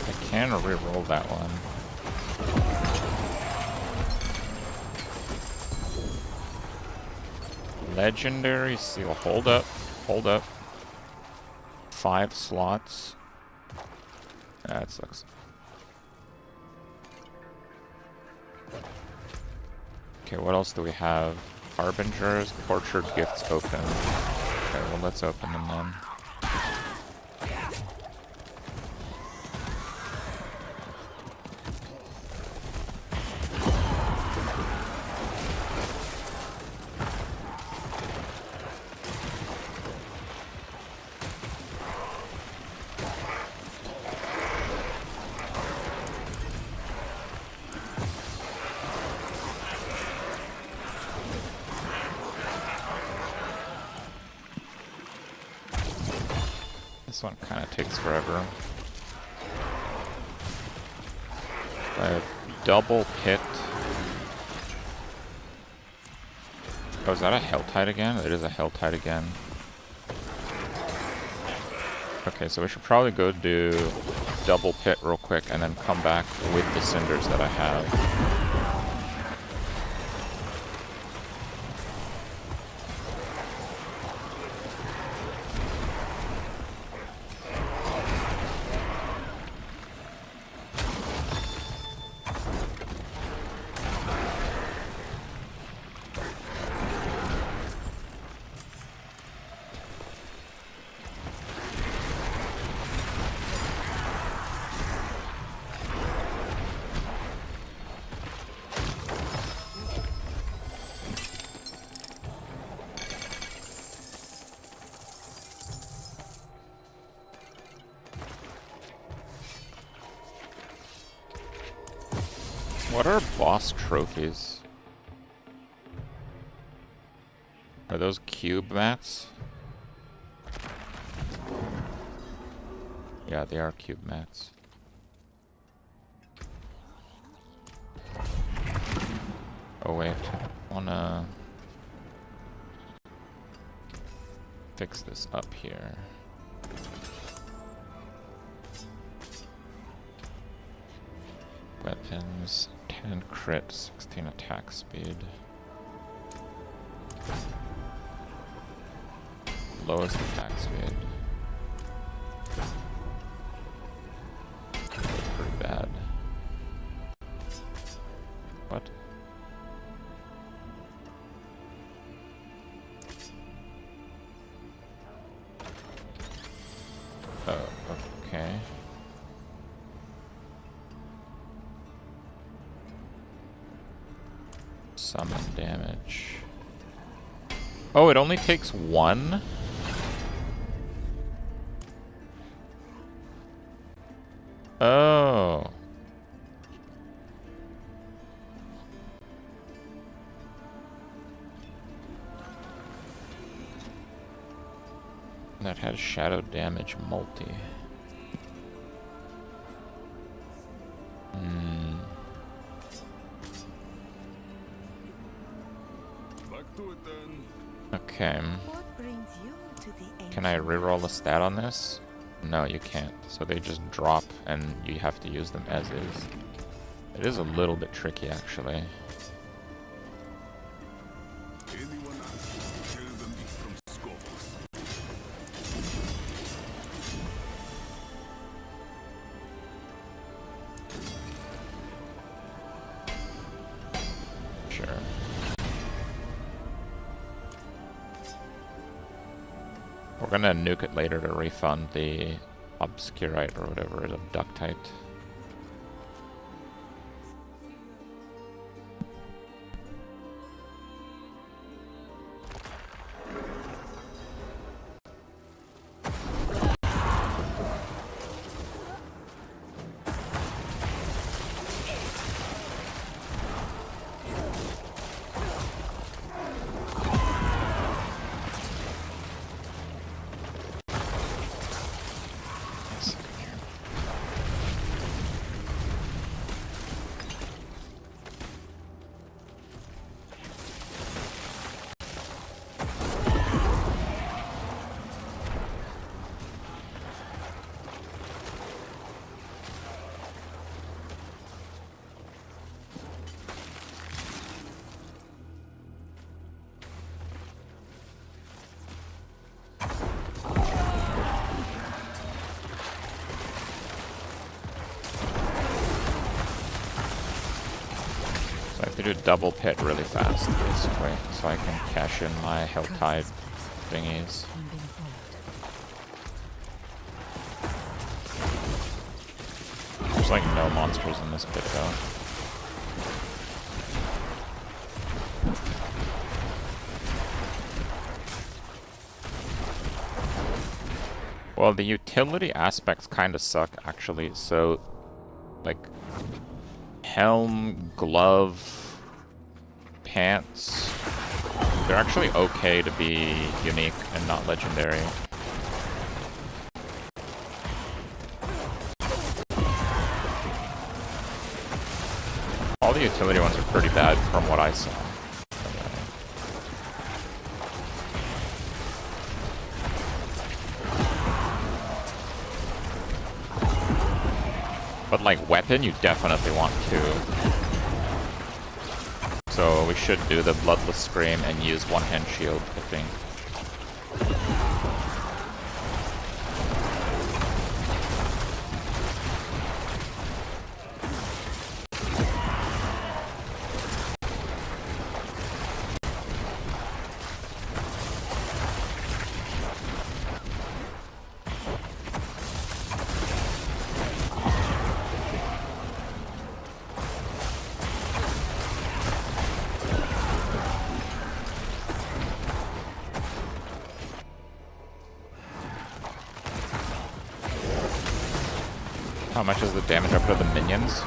I can re-roll that one. Legendary seal. Hold up. Hold up. 5 slots. That sucks. Okay, what else do we have? Harbingers, tortured gifts open. Okay, well let's open them then. This one kind of takes forever. I have double pit. Oh, is that a Helltide again? It is a Helltide again. Okay, so we should probably go do double pit real quick and then come back with the cinders that I have. What are boss trophies? Are those cube mats? Yeah, they are cube mats. Oh wait, I wanna fix this up here. Weapons, 10 crit, 16 attack speed. Lowest attack speed. Pretty bad. What? Oh, okay. Summon damage. Oh, it only takes one? Oh. That has shadow damage multi. Back to it then. Okay. What brings you to the Can I reroll a stat on this? No, you can't. So they just drop and you have to use them as is. It is a little bit tricky actually. Anyone asks, tell them it's from Scopus. Sure. We're gonna nuke it later to refund the obscurite or whatever it is, abductite. So I have to do double pit really fast, basically, so I can cash in my health tide thingies. There's like no monsters in this bit though. Well, the utility aspects kind of suck, actually. So, like, helm, glove, pants, they're actually okay to be unique and not legendary. All the utility ones are pretty bad from what I saw. But like weapon, you definitely want to. So we should do the Bloodless Scream and use one-hand shield, I think. How much is the damage up to the minions?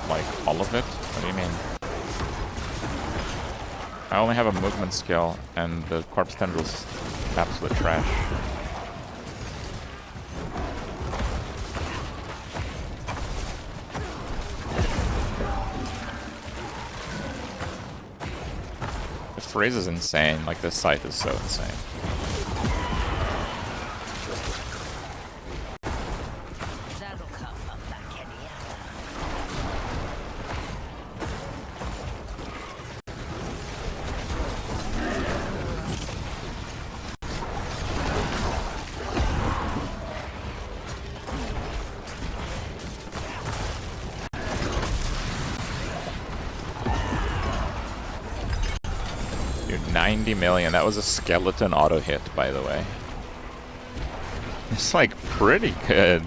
Like, all of it? What do you mean? I only have a movement skill, and the corpse tendril's absolute trash. The freeze is insane. Like, this scythe is so insane. That'll come back any other. Dude, 90 million. That was a skeleton auto hit, by the way. It's like pretty good.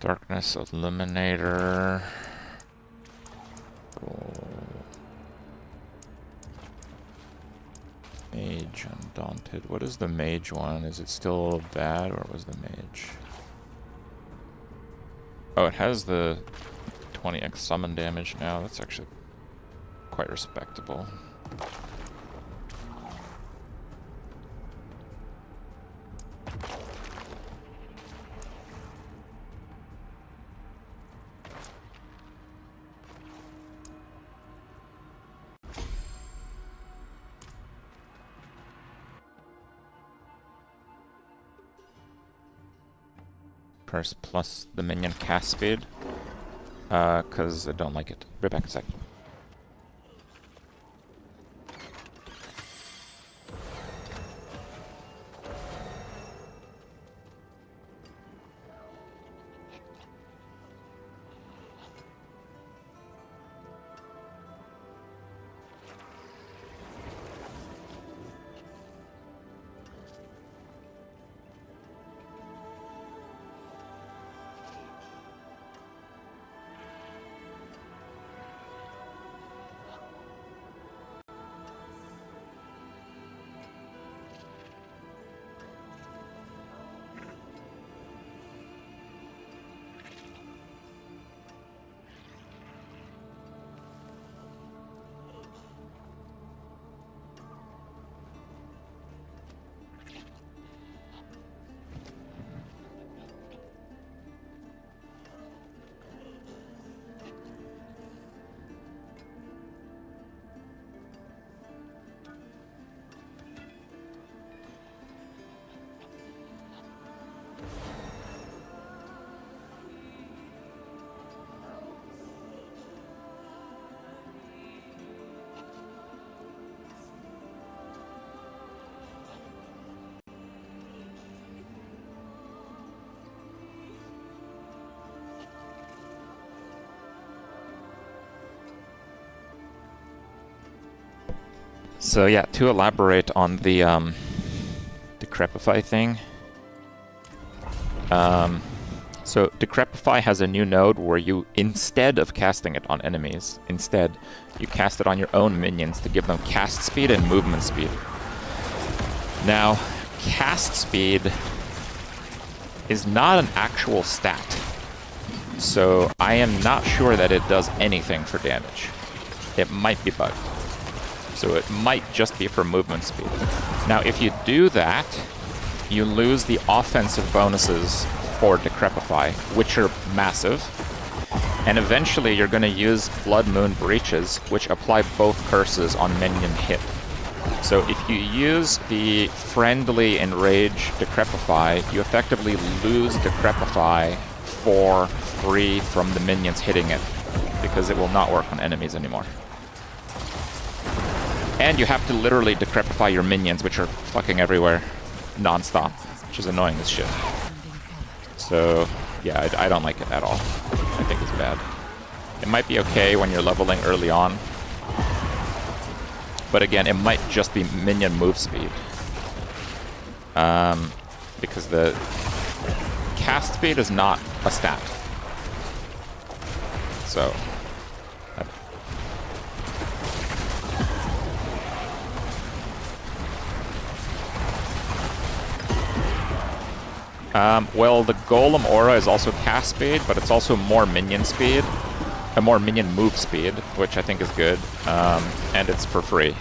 Darkness Illuminator. Mage Undaunted. What is the mage one? Is it still bad, or was the mage? Oh, it has the 20x summon damage now. That's actually quite respectable. Press plus the minion cast speed, because I don't like it. Be back in a sec. So yeah, to elaborate on the Decrepify thing. So Decrepify has a new node where you, instead of casting it on enemies, instead you cast it on your own minions to give them cast speed and movement speed. Now, cast speed is not an actual stat, so I am not sure that it does anything for damage. It might be bugged. So it might just be for movement speed. Now, if you do that, you lose the offensive bonuses for Decrepify, which are massive. And eventually you're going to use Blood Moon Breaches, which apply both curses on minion hit. So if you use the friendly Enrage Decrepify, you effectively lose Decrepify for free from the minions hitting it, because it will not work on enemies anymore. And you have to literally Decrepify your minions, which are fucking everywhere, non-stop, which is annoying as shit. So, yeah, I don't like it at all. I think it's bad. It might be okay when you're leveling early on, but again, it might just be minion move speed. Because the cast speed is not a stat. So... Well, the Golem Aura is also cast speed, but it's also more minion speed, more minion move speed, which I think is good, and it's for free.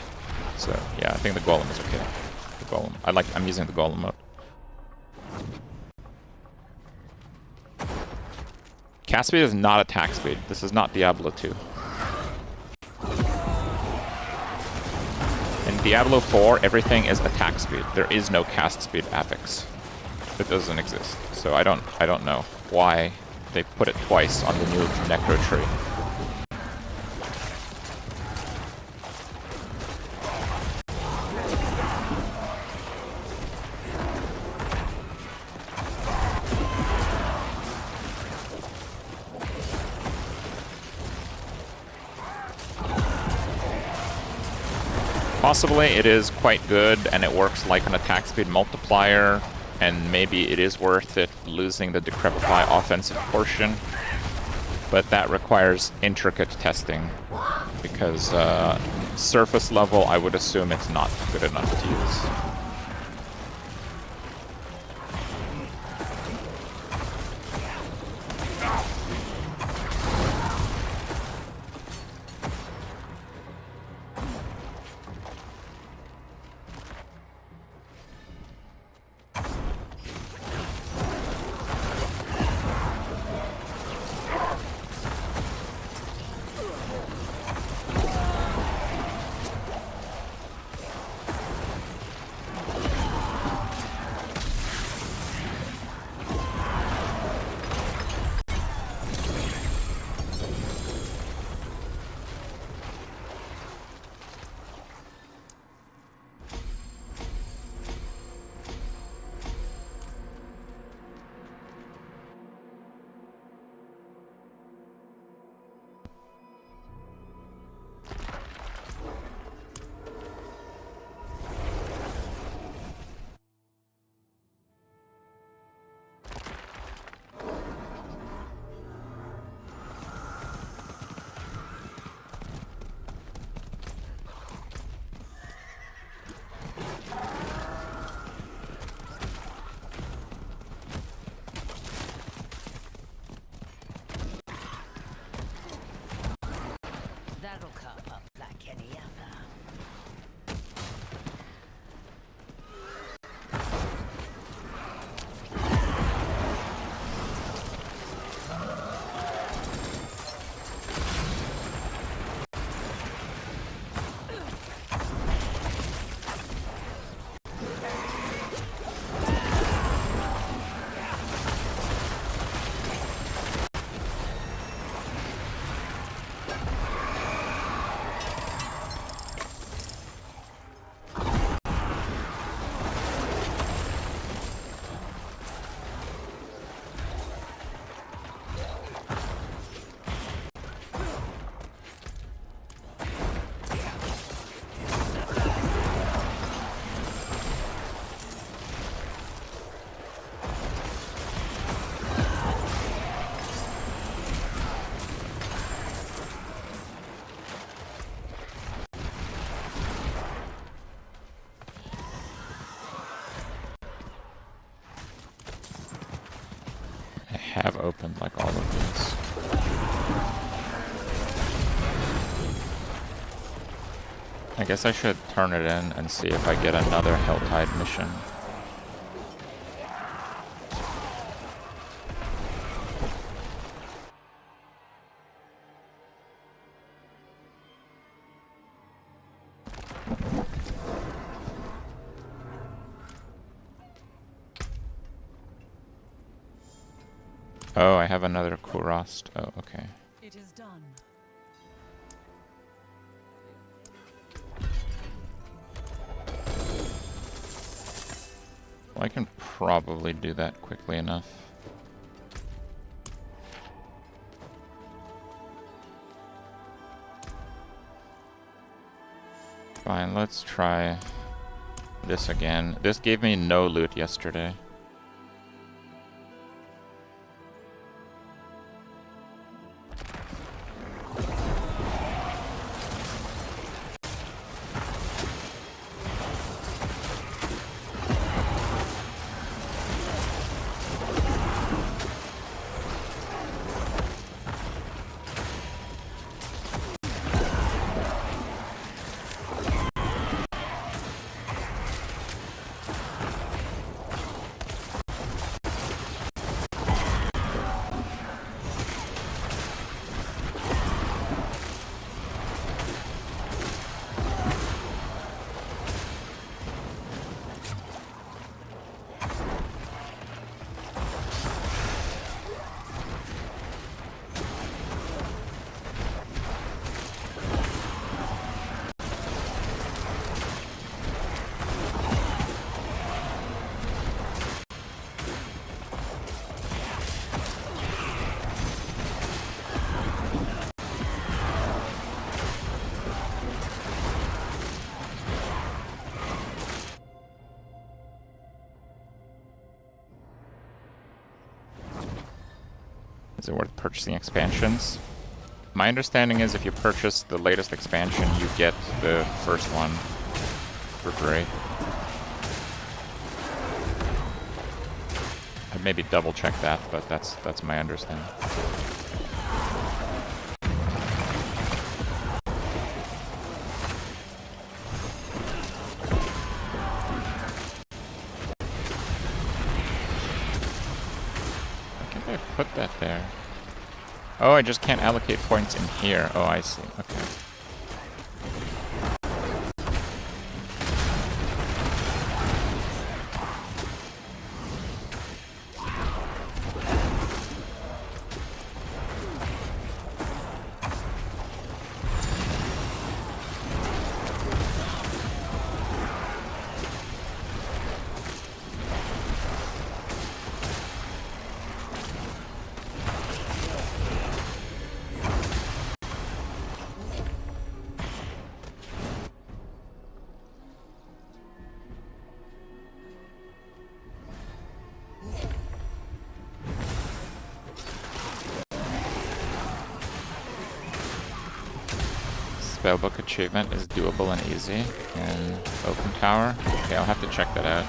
So yeah, I think the Golem is okay. The Golem, I'm using the Golem mode. Cast speed is not attack speed. This is not Diablo 2. In Diablo 4, everything is attack speed. There is no cast speed affix. It doesn't exist. So I don't know why they put it twice on the new Necro tree. Possibly it is quite good and it works like an attack speed multiplier, and maybe it is worth it losing the Decrepify offensive portion, but that requires intricate testing because surface level I would assume it's not good enough to use. That'll come up like any other. Have opened like all of these. I guess I should turn it in and see if I get another Helltide mission. Oh, I have another Kurast. Oh, okay. It is done. Well, I can probably do that quickly enough. Fine, let's try this again. This gave me no loot yesterday. Is it worth purchasing expansions? My understanding is if you purchase the latest expansion, you get the first one for free. I'd maybe double check that, but that's my understanding. I put that there. Oh, I just can't allocate points in here. Oh, I see. Okay. Spellbook achievement is doable and easy in Open Tower. Okay, I'll have to check that out.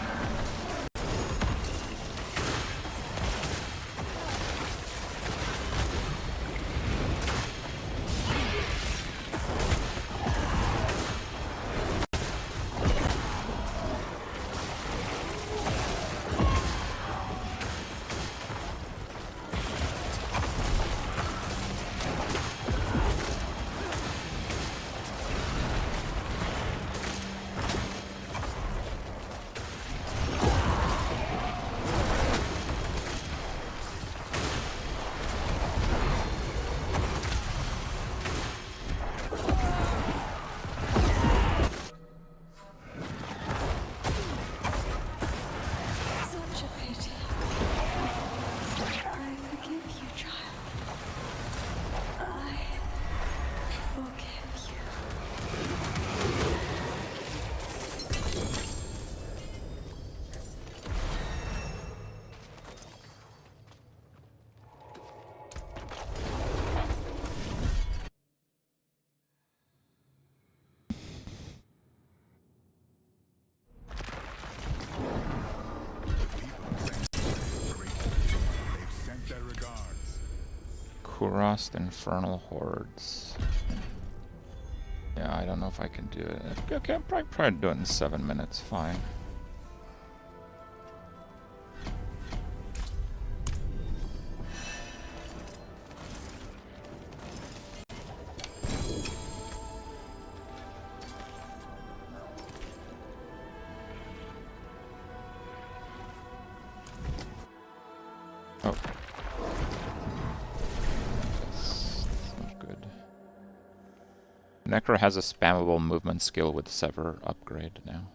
Such a pity. I forgive you, child. I forgive you. They've sent their regards. Kurost Infernal Hordes. Yeah, I don't know if I can do it. Okay, I'll probably do it in 7 minutes. Fine. Oh. That's not good. Necro has a spammable movement skill with Sever upgrade now.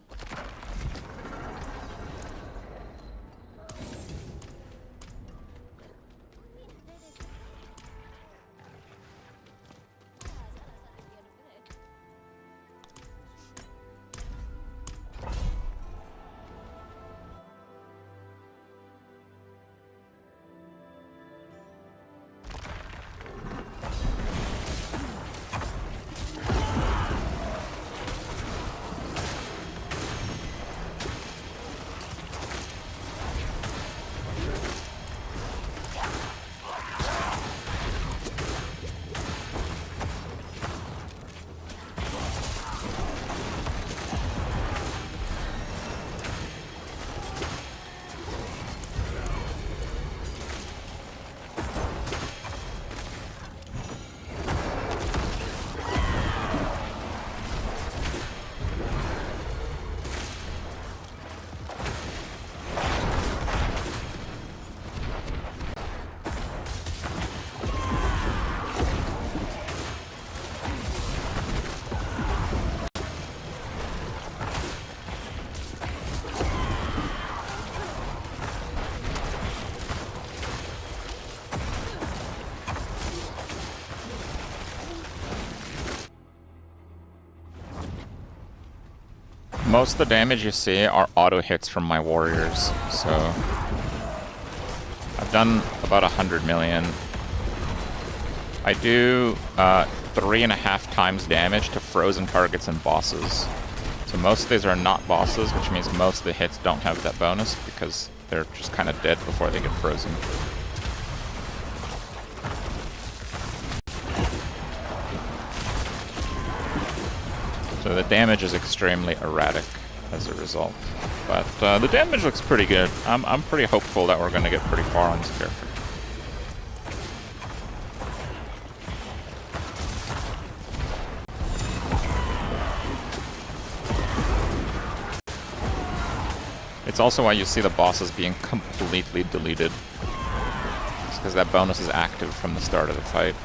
Most of the damage you see are auto hits from my warriors, so I've done about 100 million I do 3.5 times damage to frozen targets and bosses. So most of these are not bosses, which means most of the hits don't have that bonus because they're just kind of dead before they get frozen. So the damage is extremely erratic as a result. But the damage looks pretty good. I'm pretty hopeful that we're going to get pretty far on this character. It's also why you see the bosses being completely deleted. It's because that bonus is active from the start of the fight.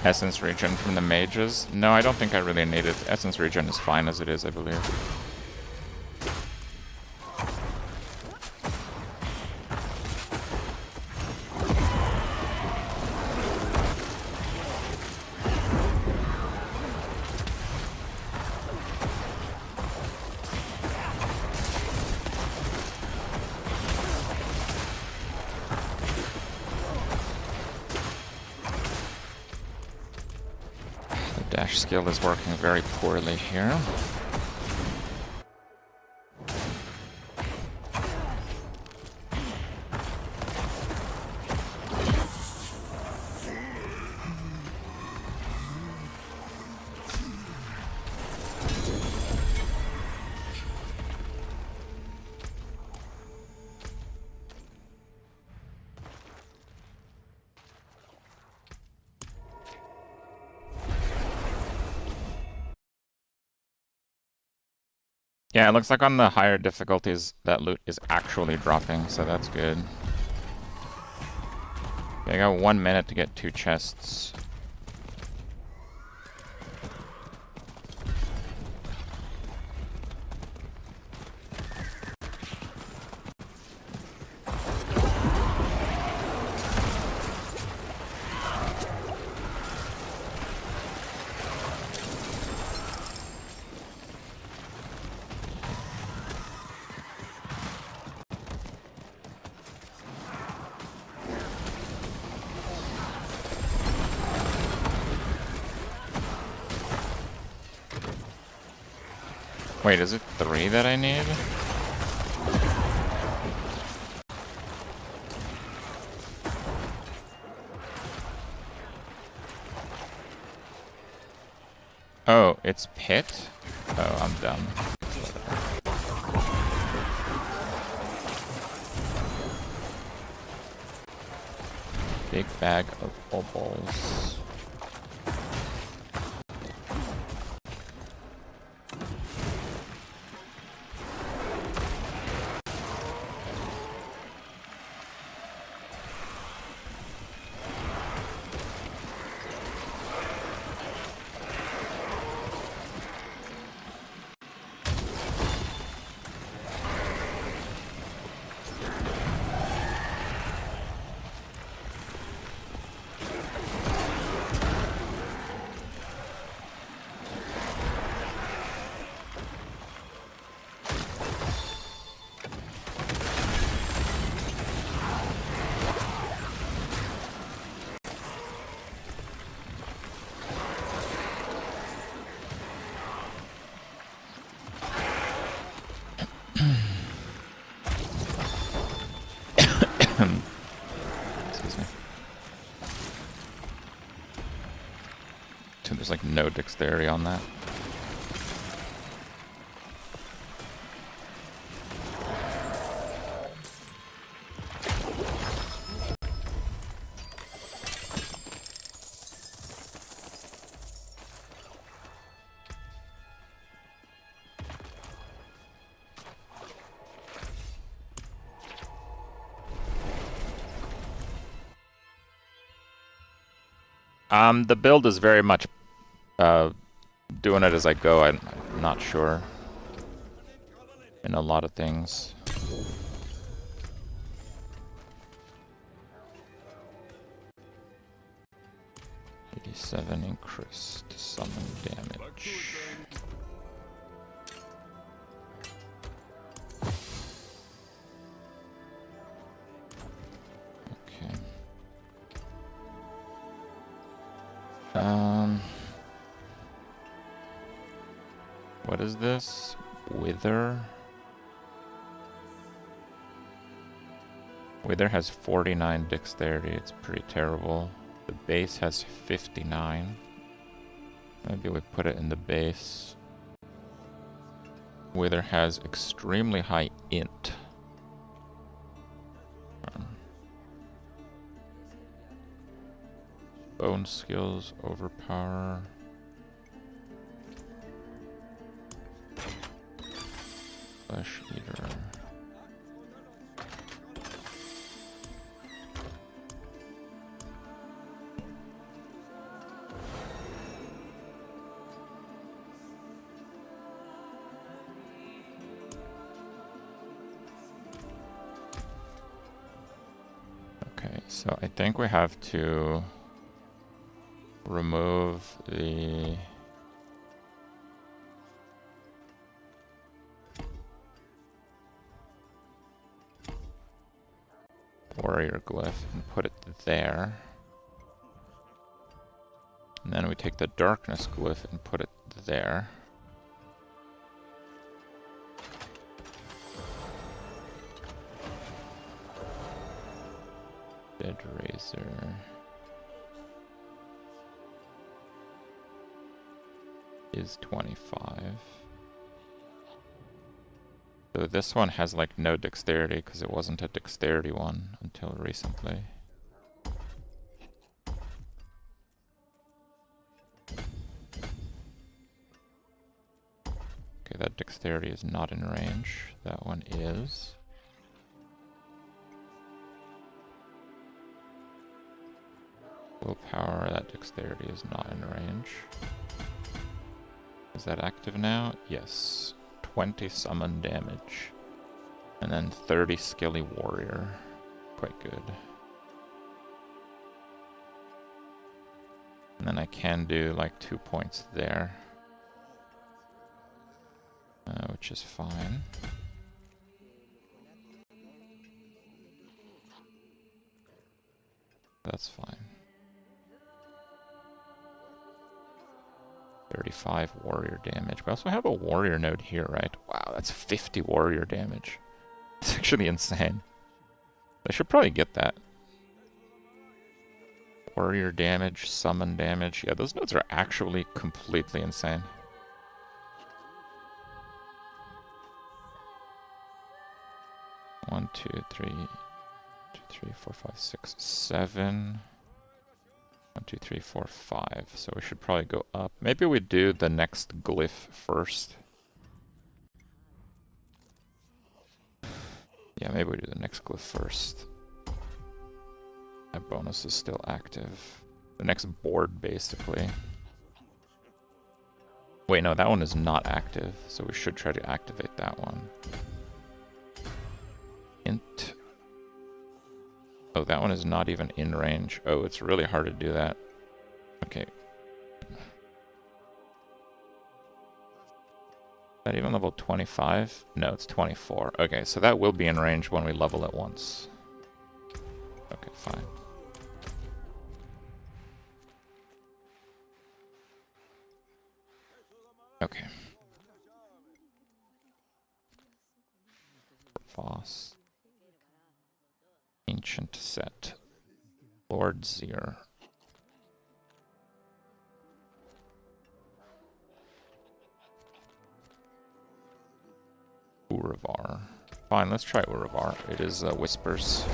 Essence regen from the mages? No, I don't think I really need it. Essence regen is fine as it is, I believe. Dash skill is working very poorly here. Yeah, it looks like on the higher difficulties that loot is actually dropping, so that's good. Okay, I got 1 minute to get 2 chests. Wait, is it 3 that I need? Oh, it's pit? Oh, I'm dumb. Big bag of bubbles. Excuse me. Dude, there's like no dexterity on that. The build is very much doing it as I go. I'm not sure in a lot of things. $87 increased summon damage. Okay. What is this? Wither? Wither has 49 dexterity, it's pretty terrible. The base has 59. Maybe we put it in the base. Wither has extremely high int. Bone skills, overpower. Flesh eater. Okay, so I think we have to remove the warrior glyph and put it there. And then we take the darkness glyph and put it there. Dead Razor is 25. So this one has like no dexterity because it wasn't a dexterity one until recently. Okay, that dexterity is not in range. That one is. Willpower, that dexterity is not in range. Is that active now? Yes. 20 summon damage. And then 30 skilly warrior. Quite good. And then I can do like 2 points there. Which is fine. That's fine. 35 warrior damage. We also have a warrior node here, right? Wow, that's 50 warrior damage. It's actually insane. I should probably get that. Warrior damage, summon damage. Yeah, those nodes are actually completely insane. One, two, three, 4, 5, 6, 7. 1, 2, 3, 4, 5. So we should probably go up. Maybe we do the next glyph first. Yeah, maybe we do the next glyph first. That bonus is still active. The next board, basically. Wait, no, that one is not active, so we should try to activate that one. Int. Oh, that one is not even in range. Oh, it's really hard to do that. Okay. Is that even level 25? No, it's 24. Okay, so that will be in range when we level it once. Okay, fine. Okay. Voss. Ancient set. Lord Zir. Uravar. Fine, let's try Uravar. It is Whispers.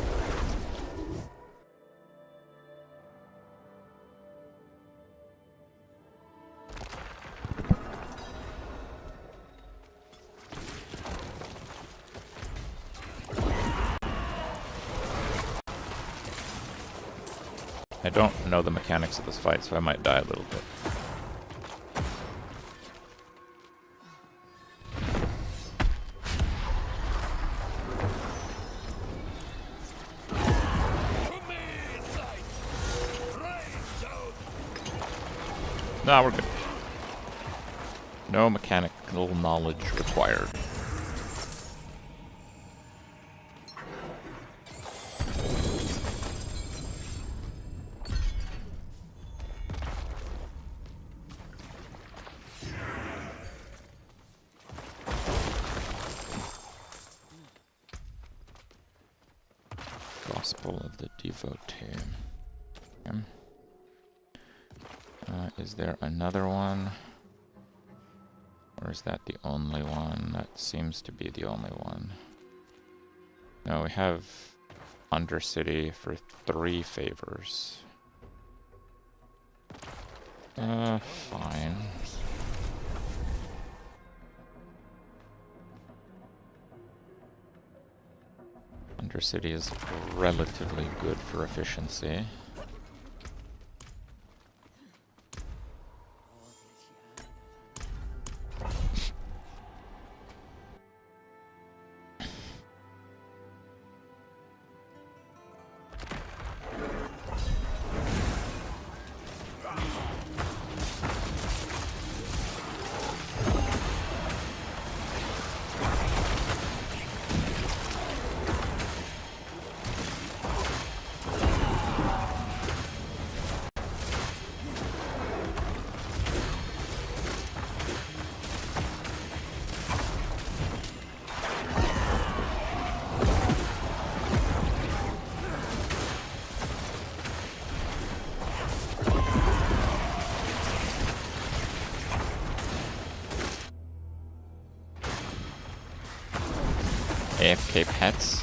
I don't know the mechanics of this fight, so I might die a little bit. No, we're good. No mechanical knowledge required. Gospel of the Devotee. Is there another one? Or is that the only one? That seems to be the only one. No, we have Undercity for 3 favors. Fine. Undercity is relatively good for efficiency. AFK pets?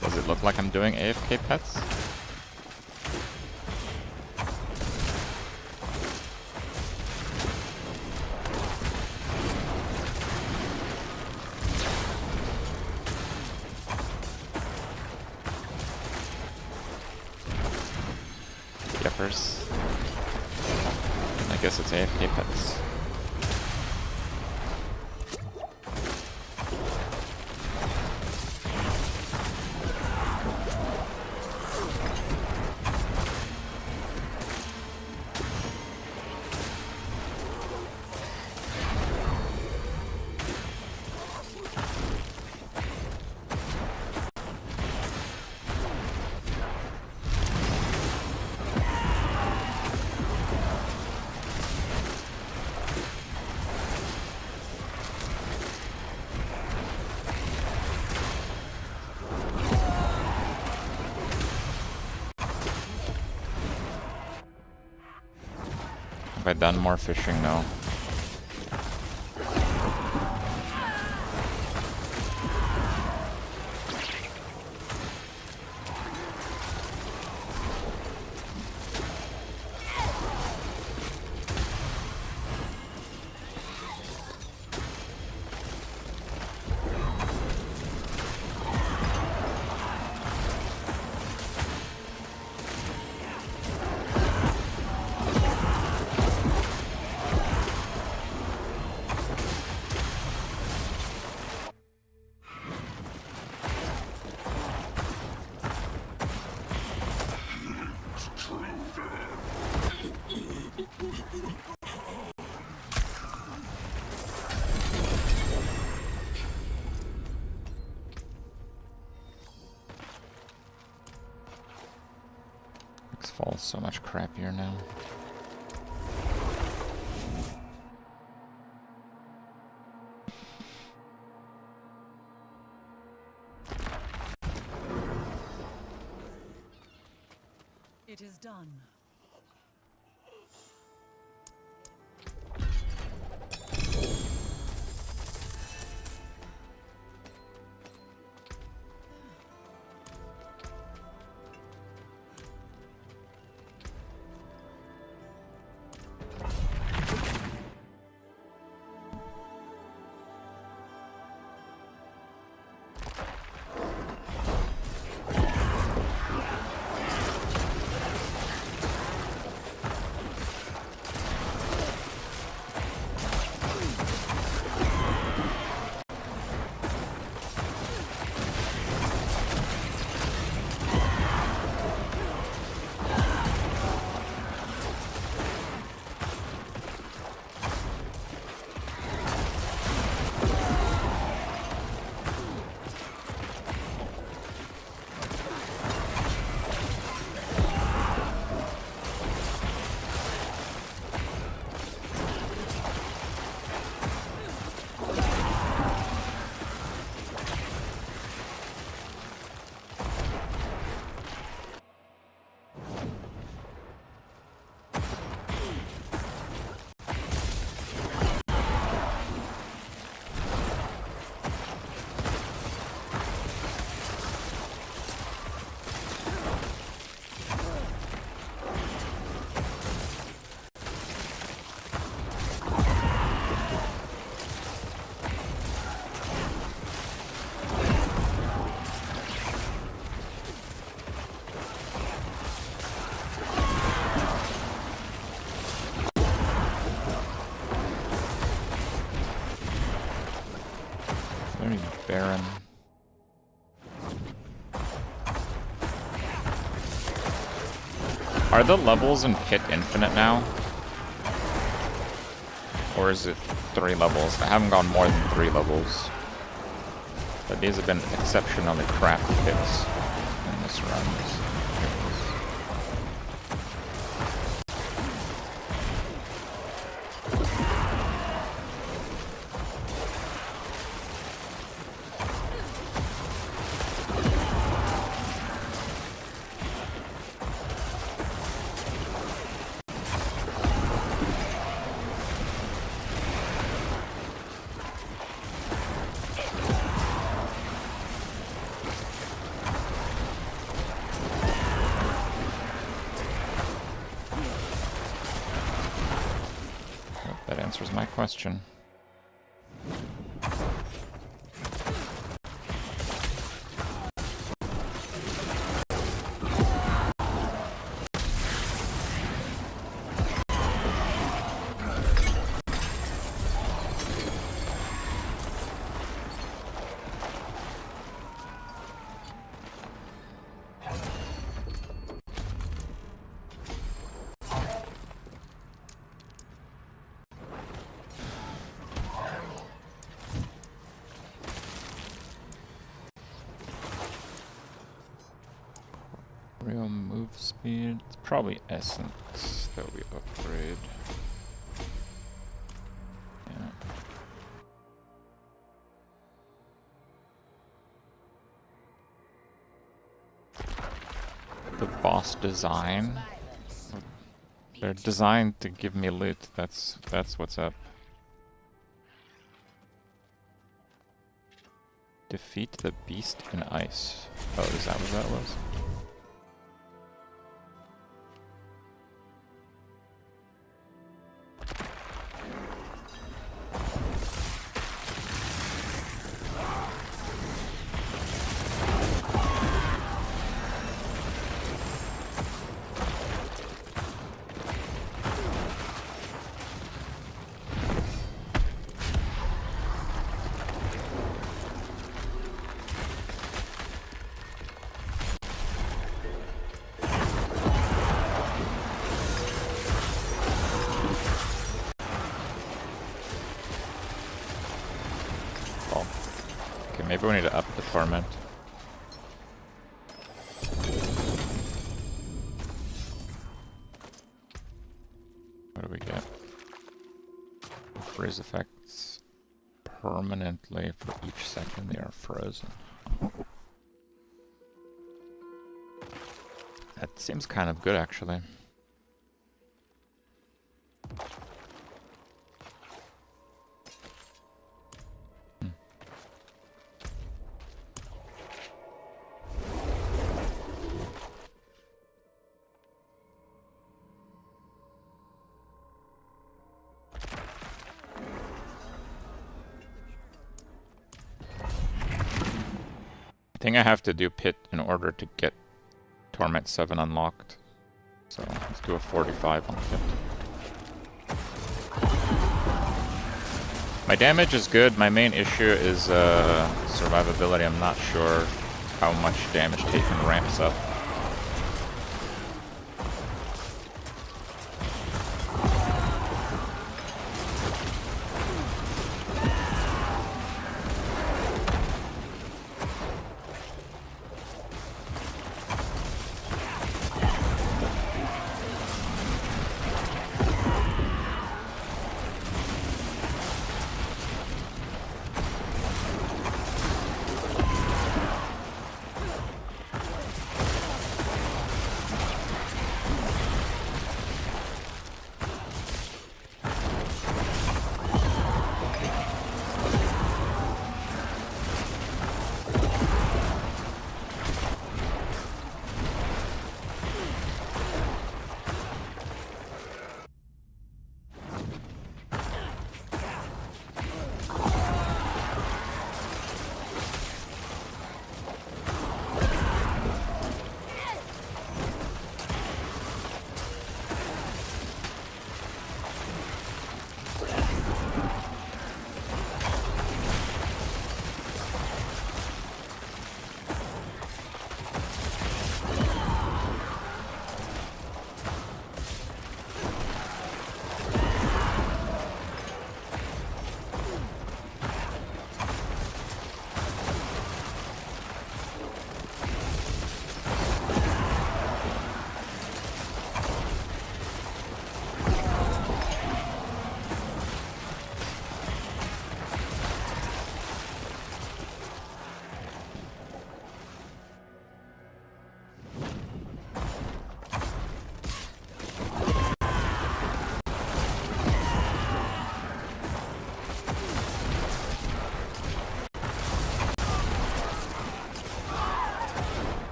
Does it look like I'm doing AFK pets? Yuppers. I guess it's AFK pets. Have I done more fishing? No. Fall's so much crappier now. It is done. Are the levels in Pit infinite now? Or is it 3 levels? I haven't gone more than 3 levels. But these have been exceptionally crap pits in this run. That answers my question. Real move speed. It's probably essence that we upgrade. Yeah. The boss design. They're designed to give me loot. That's what's up. Defeat the beast in ice. Oh, is that what that was? Maybe we need to up the torment. What do we get? Freeze effects permanently for each second they are frozen. That seems kind of good, actually. I think I have to do Pit in order to get Torment 7 unlocked. So let's do a 45 on Pit. My damage is good. My main issue is survivability. I'm not sure how much damage taken ramps up.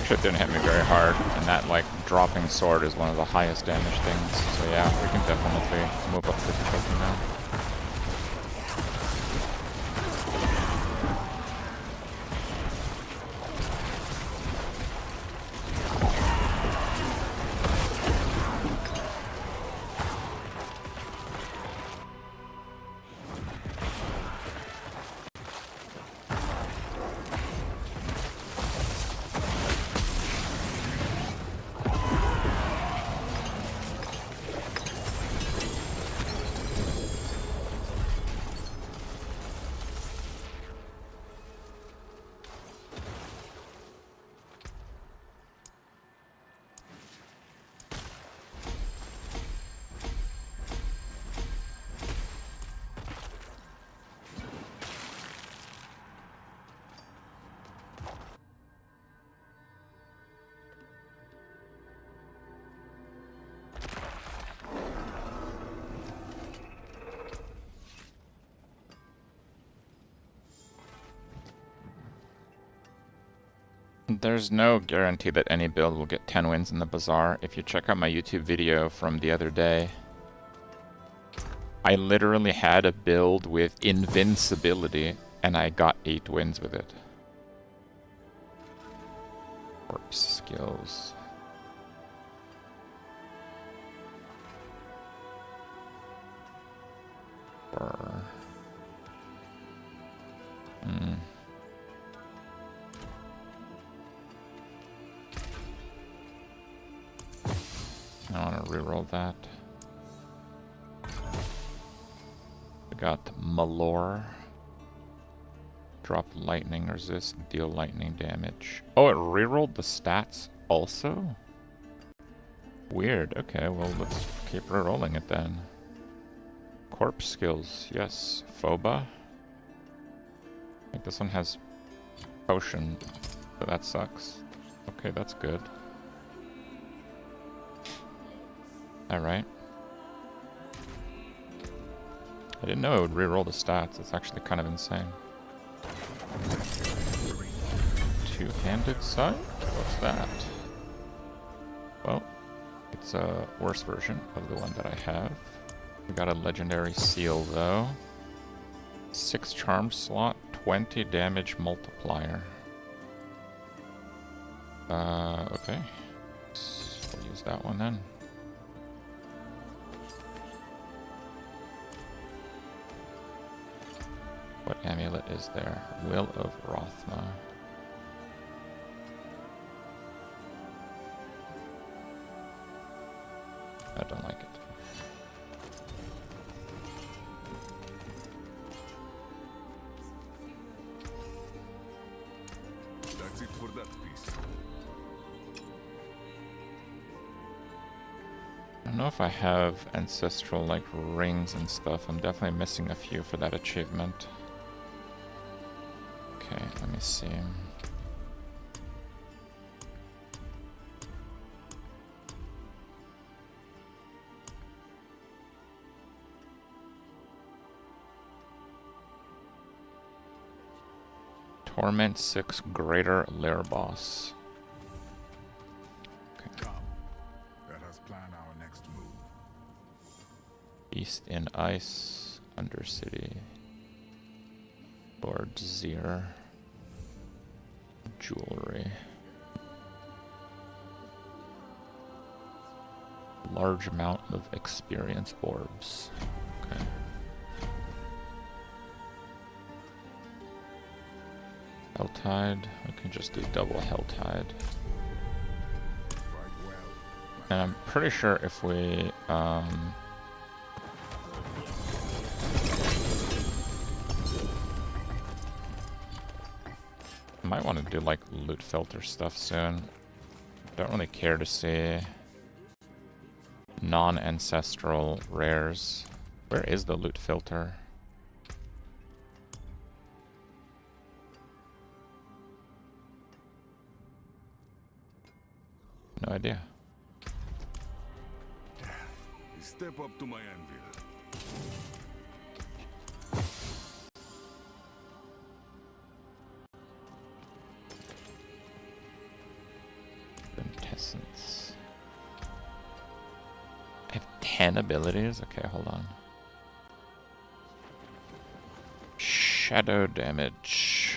actually didn't hit me very hard, and that like dropping sword is one of the highest damage things. So yeah, we can definitely move up difficulty now. There's no guarantee that any build will get 10 wins in the Bazaar. If you check out my YouTube video from the other day, I literally had a build with invincibility, and I got 8 wins with it. Corpse skills. I want to reroll that. We got Malor. Drop lightning resist, deal lightning damage. Oh, it rerolled the stats also? Weird. Okay, well, let's keep rerolling it then. Corpse skills, yes. Phoba. I think this one has potion, but that sucks. Okay, that's good. Alright. I didn't know it would reroll the stats. It's actually kind of insane. Two-handed sight? What's that? Well, it's a worse version of the one that I have. We got a legendary seal though. 6 charm slot, 20 damage multiplier. Okay. We'll use that one then. What amulet is there? Will of Rothma. I don't like it. That's it for that piece. I don't know if I have ancestral like rings and stuff. I'm definitely missing a few for that achievement. Okay, let me see. Torment 6 Greater Lair Boss. Okay. Come. Let us plan our next move. Beast in Ice, Undercity. Lord Zir. Jewelry. Large amount of experience orbs. Okay. Helltide. We can just do double Helltide. And I'm pretty sure if we might want to do like loot filter stuff soon. Don't really care to see non-ancestral rares. Where is the loot filter? No idea. Step up to my anvil. have 10 abilities? Okay, hold on. Shadow damage.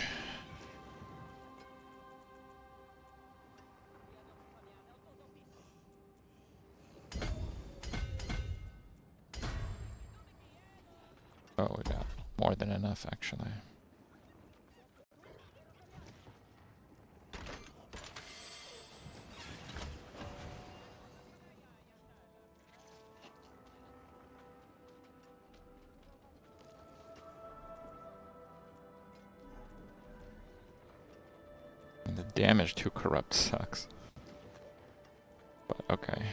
Oh, we got more than enough, actually. And the damage to corrupt sucks. But okay.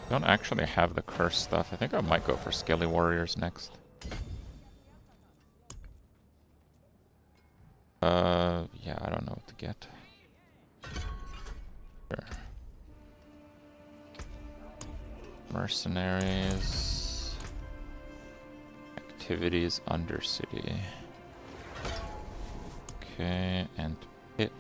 Don't actually have the curse stuff. I think I might go for Skelly Warriors next. Yeah, I don't know what to get. Sure. Mercenaries. Activities Undercity. Okay, and Pit.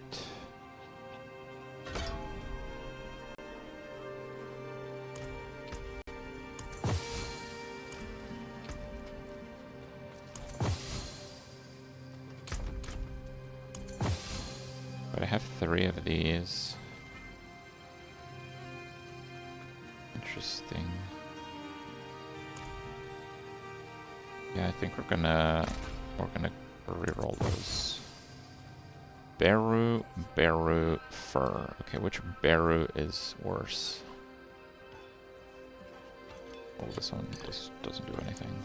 But I have 3 of these. Interesting. Yeah, I think we're gonna reroll those. Beru, Beru, Fur. Okay, which Beru is worse? Oh, this one just doesn't do anything.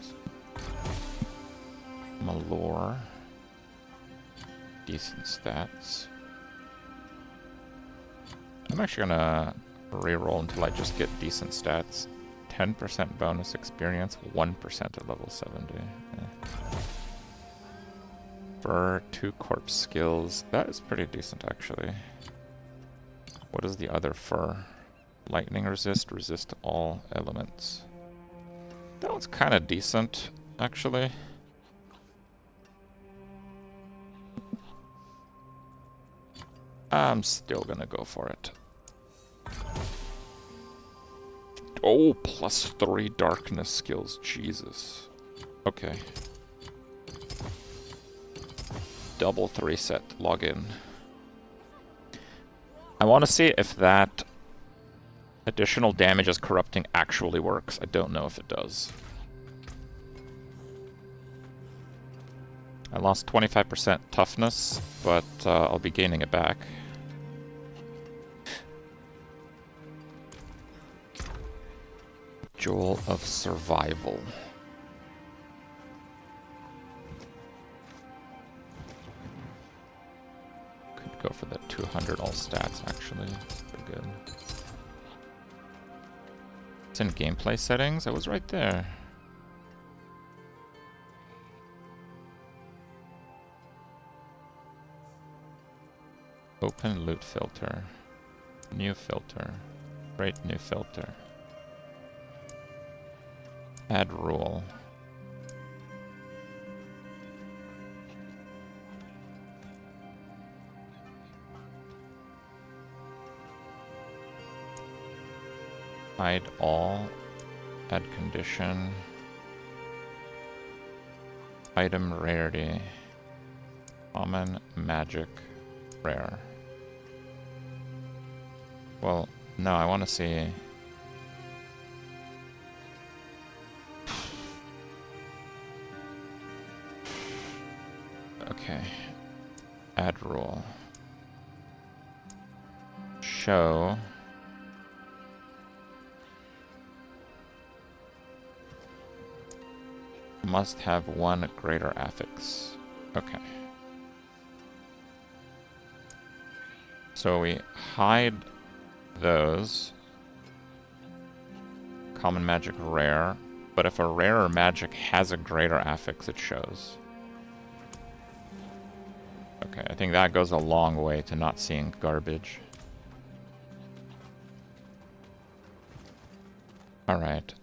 Malore. Decent stats. I'm actually gonna reroll until I just get decent stats. 10% bonus experience, 1% at level 70. Yeah. For 2 corpse skills, that is pretty decent actually. What is the other fur? Lightning resist, resist all elements. That one's kind of decent actually. I'm still gonna go for it. Oh, +3 darkness skills. Jesus. Okay. Double 3 set. Log in. I want to see if that additional damage as corrupting actually works. I don't know if it does. I lost 25% toughness, but I'll be gaining it back. Jewel of Survival. Could go for the 200 all stats, actually. Pretty good. It's in gameplay settings. I was right there. Open loot filter. New filter. Create new filter. Add rule. Hide all. Add condition. Item rarity. Common, magic, rare. Well, no, I want to see. Okay. Add rule. Show. Must have 1 greater affix. Okay. So we hide those. common magic rare, but if a rarer magic has a greater affix, it shows. Okay, I think that goes a long way to not seeing garbage. Alright,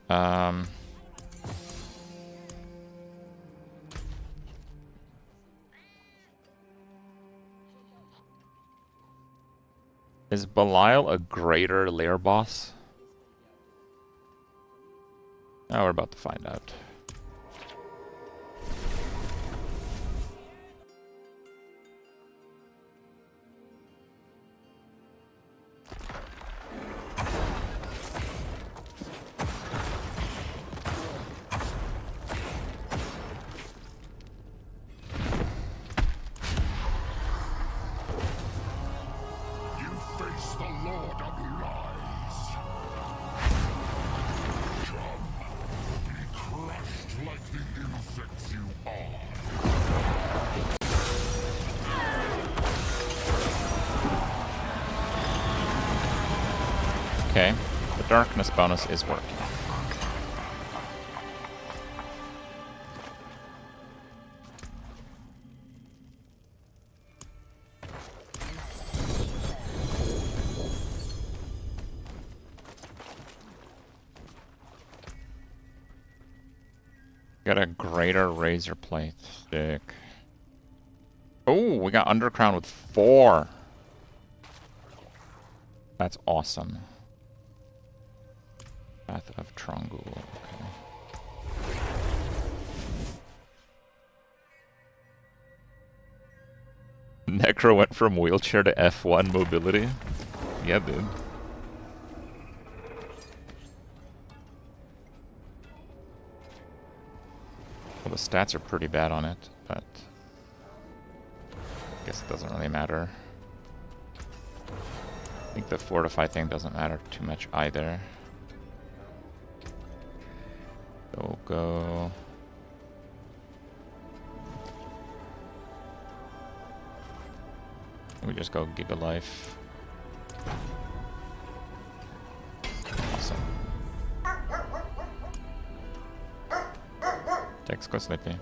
is Belial a greater lair boss? Now we're about to find out. Okay, the darkness bonus is working. Got a greater razor plate stick. Oh, we got Undercrown with 4. That's awesome. Path of Trongul, okay. Necro went from wheelchair to F1 mobility? Yeah, dude. Well, the stats are pretty bad on it, but I guess it doesn't really matter. I think the fortify thing doesn't matter too much either. So we'll go... We just go Giga Life. Awesome. Tex, go sleepy.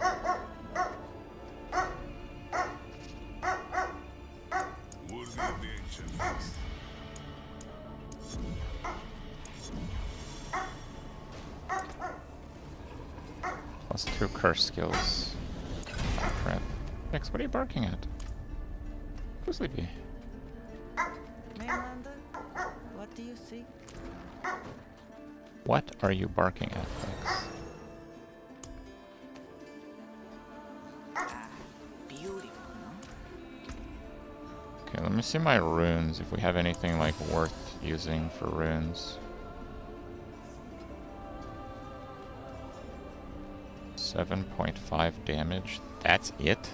Plus 2 curse skills. Crap. Tex, what are you barking at? Go sleepy. Mainlander, what do you see? What are you barking at, Tex? Beautiful, no? Okay, let me see my runes, if we have anything like worth using for runes. 7.5 damage. That's it?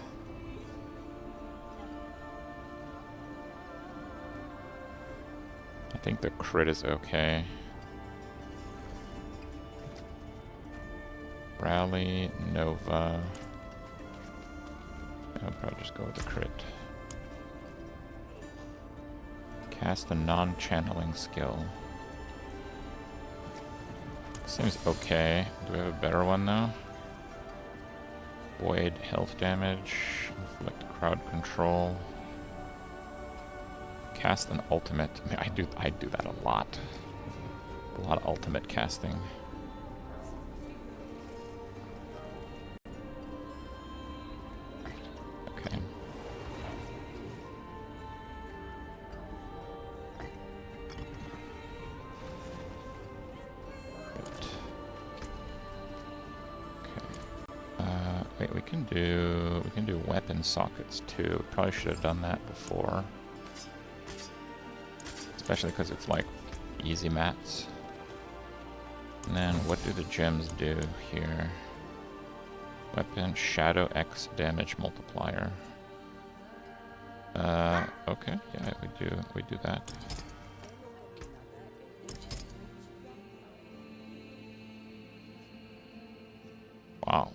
I think the crit is okay. Rally, Nova. I'll probably just go with the crit. Cast a non-channeling skill. Seems okay. Do we have a better one now? Void health damage. Inflict crowd control. Cast an ultimate. I mean, I do that a lot. A lot of ultimate casting. Okay. Wait, we can do weapon sockets too. Probably should have done that before. Especially because it's like easy mats. And then what do the gems do here? Weapon, Shadow X damage multiplier. Okay, yeah, we do that. Wow.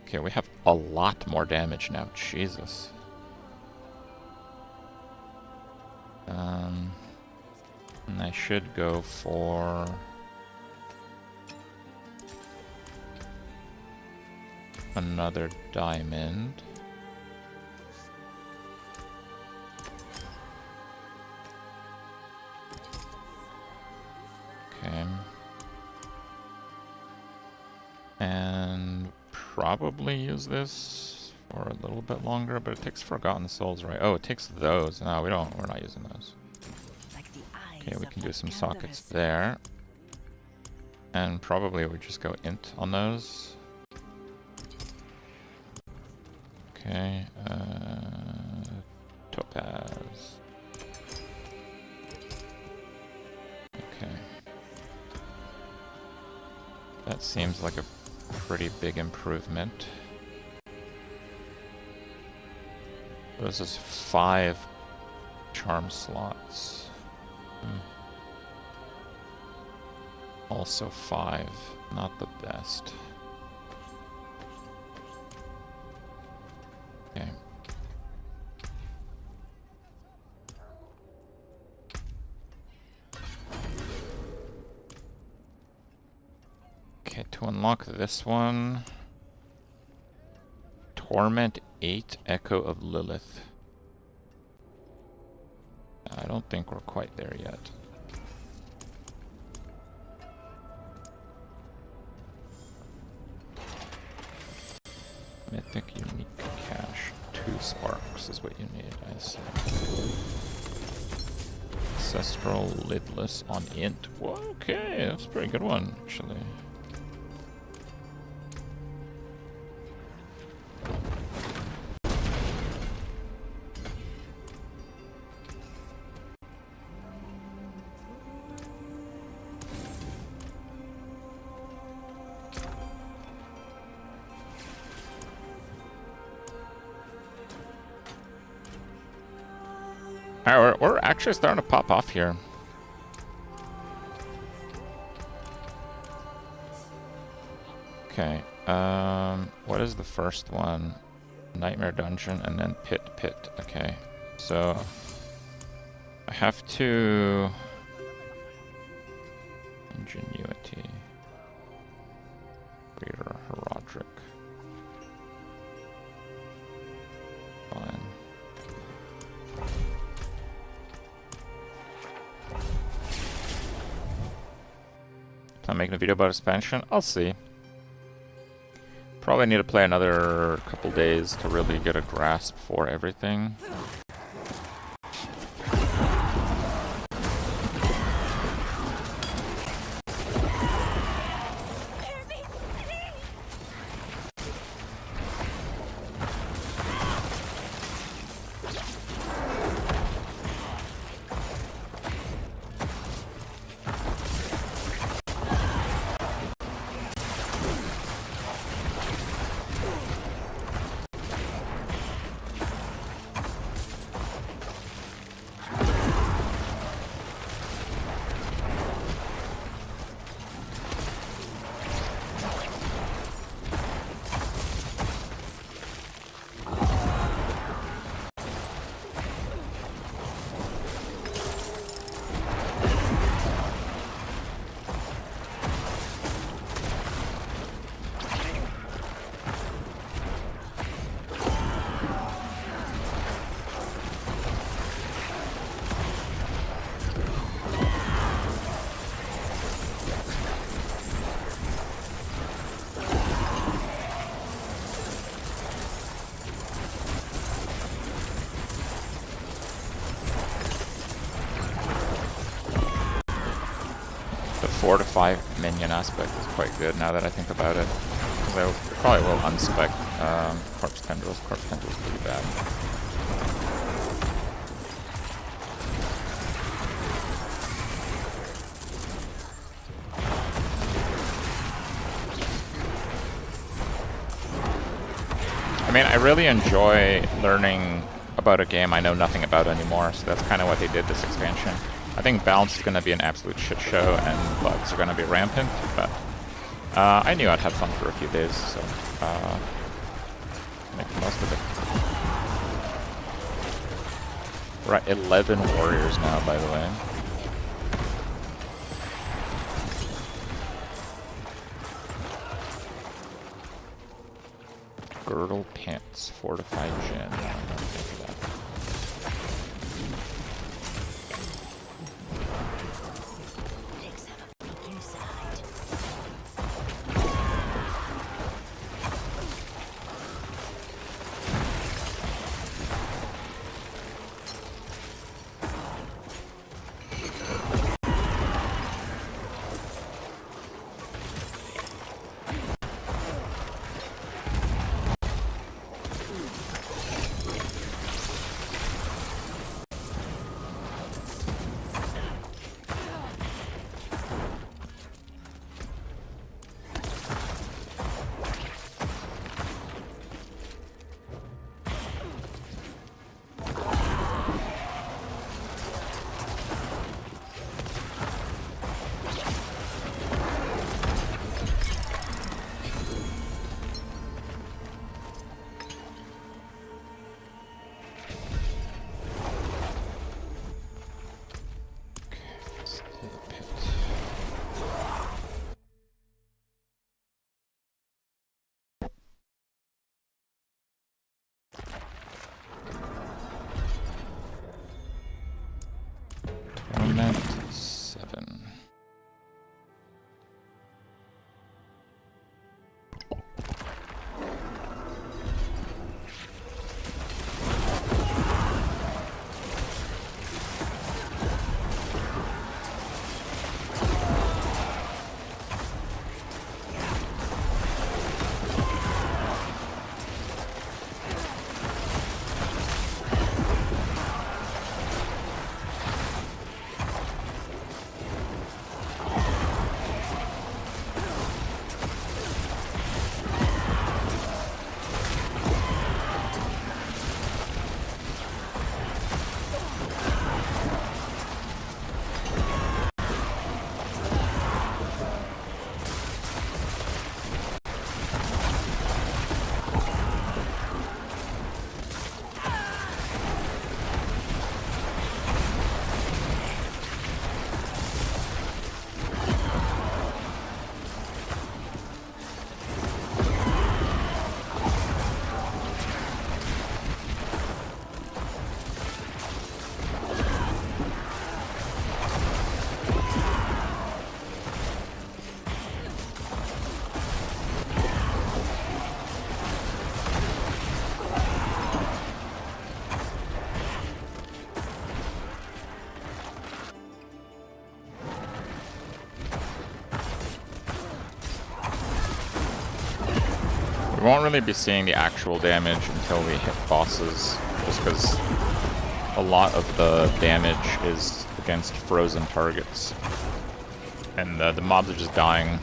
Okay, we have a lot more damage now, Jesus. And I should go for another diamond. Okay. And probably use this for a little bit longer, but it takes Forgotten Souls, right? Oh, it takes those. No, we're not using those. Okay, we can do some sockets there. And probably we just go int on those. Okay, topaz. Okay. That seems like a pretty big improvement. This is 5 charm slots. Also 5, not the best. Okay. Okay, to unlock this one, Torment 8, Echo of Lilith. I don't think we're quite there yet. Mythic Unique Cache. 2 sparks is what you need, I see. Ancestral Lidless on int. Whoa, okay, that's a pretty good one, actually. Alright, we're actually starting to pop off here. Okay, what is the first one? Nightmare Dungeon and then Pit. Okay, so I have to... Ingenuity. Reader Herodric. Fine. I'm making a video about expansion. I'll see. Probably need to play another couple days to really get a grasp for everything. The 4 to 5 minion aspect is quite good now that I think about it. Because I probably will unspec Corpse Tendrils. Corpse Tendrils is pretty bad. I mean, I really enjoy learning about a game I know nothing about anymore, so that's kind of what they did this expansion. I think balance is going to be an absolute shit show, and bugs are going to be rampant, but I knew I'd have fun for a few days, so make the most of it. We're at 11 warriors now, by the way. Girdle pants, fortified gin. Let's have a peek inside. Torment 7. We won't really be seeing the actual damage until we hit bosses, just because a lot of the damage is against frozen targets. And the mobs are just dying,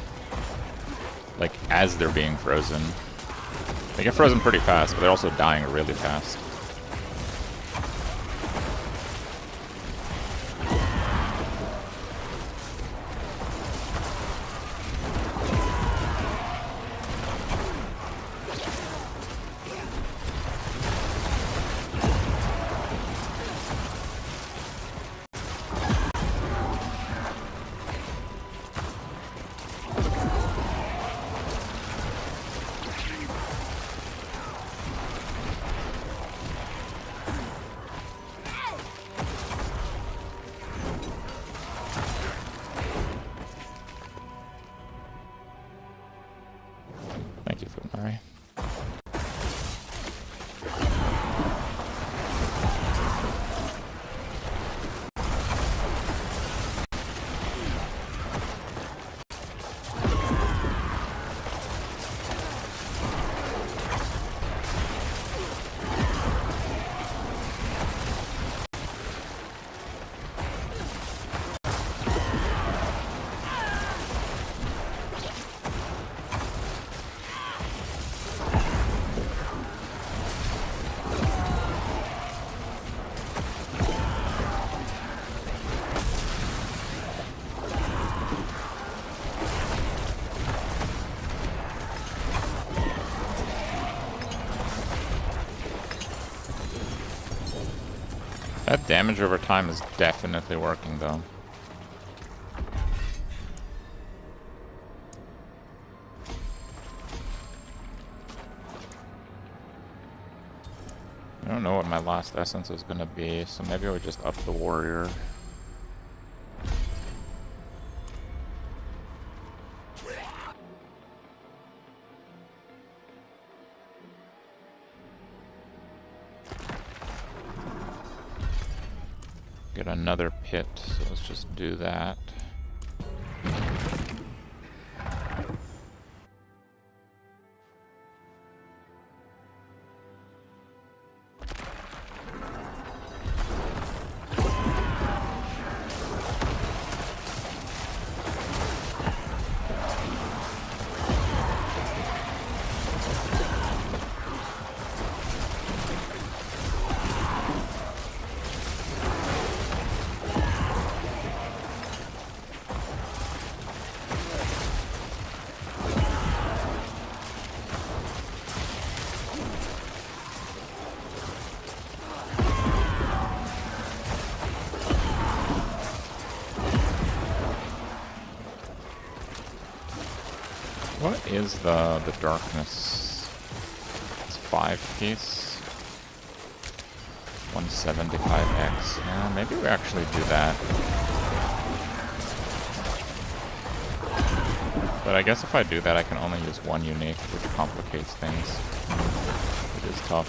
like, as they're being frozen. They get frozen pretty fast, but they're also dying really fast. Thank you, Funari. That damage over time is definitely working, though. don't know what my last essence is gonna be, so maybe I'll just up the warrior. Get another pit, so let's just do that. What is the darkness? It's 5 piece. 175x. Yeah, maybe we actually do that. But I guess if I do that, I can only use one unique, which complicates things. It is tough.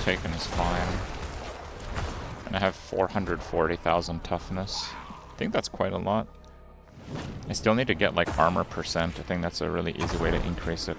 Taken is fine. And I have 440,000 toughness. I think that's quite a lot. I still need to get like armor percent. I think that's a really easy way to increase it.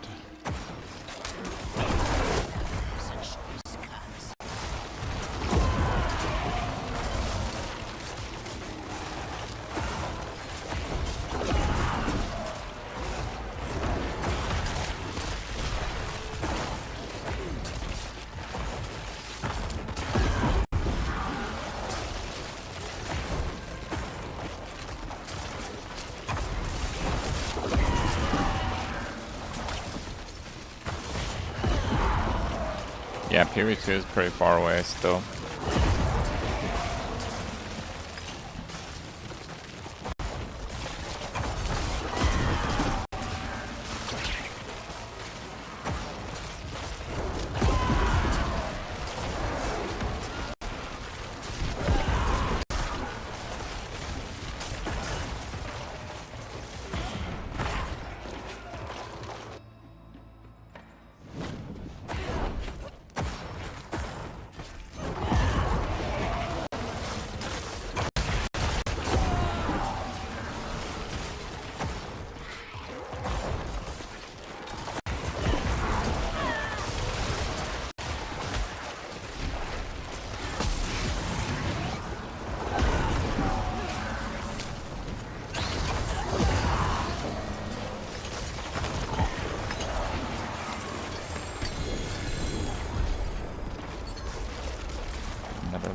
Yeah, PV2 is pretty far away still.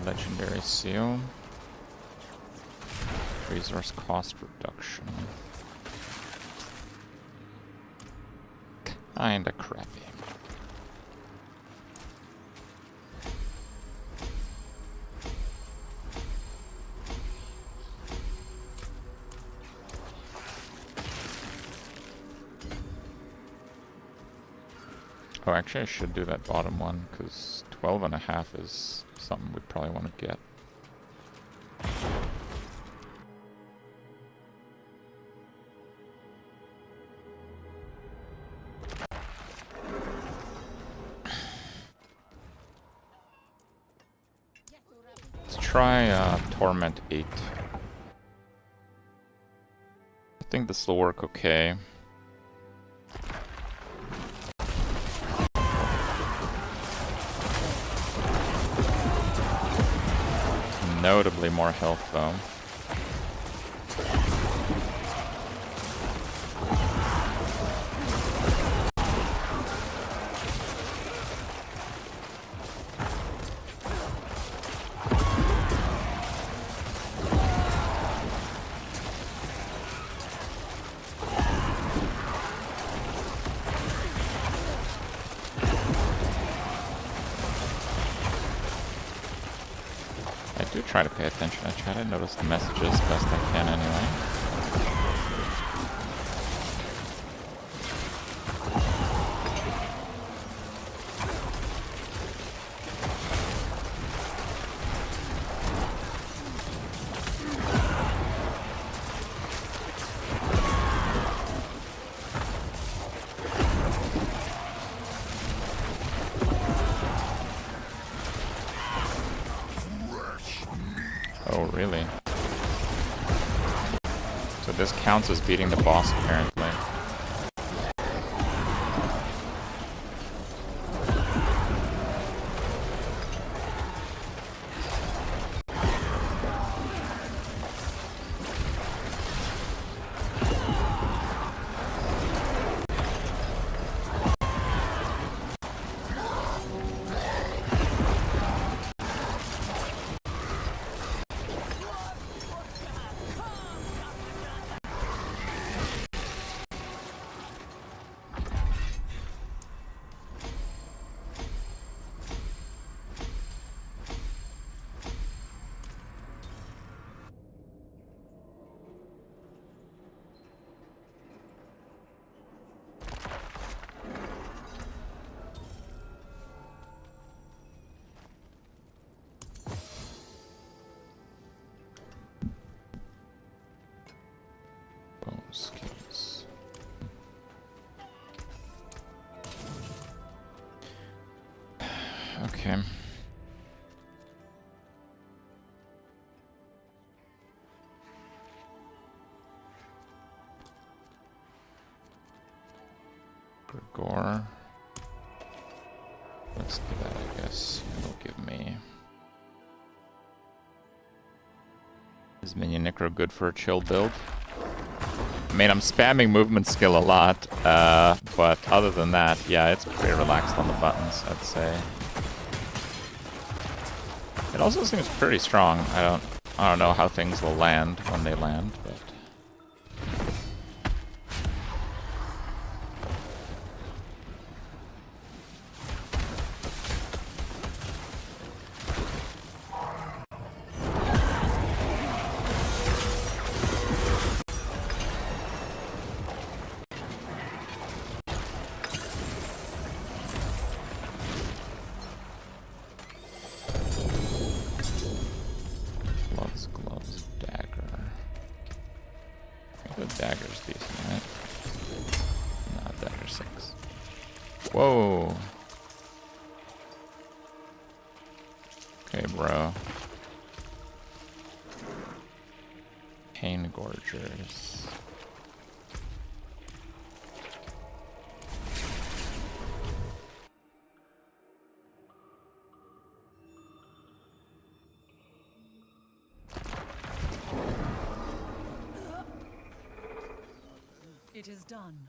Legendary seal. Resource cost reduction. Kinda crappy. Oh, actually I should do that bottom one, because 12.5 is something we probably want to get. Let's try Torment 8. I think this will work okay. Notably more health though. Try to pay attention. I try to notice the messages best I can anyway. Oh, really? So this counts as beating the boss, apparently. Skills. Okay. Gregor. Let's do that, I guess. It'll give me. Is Minion NECRO good for a chill build? I mean, I'm spamming movement skill a lot, but other than that, yeah, it's pretty relaxed on the buttons, I'd say. It also seems pretty strong. I don't know how things will land when they land, but gloves, dagger. I think the dagger's decent, right? No, dagger 6. Whoa. Okay, bro. Pain Gorgers. It is done.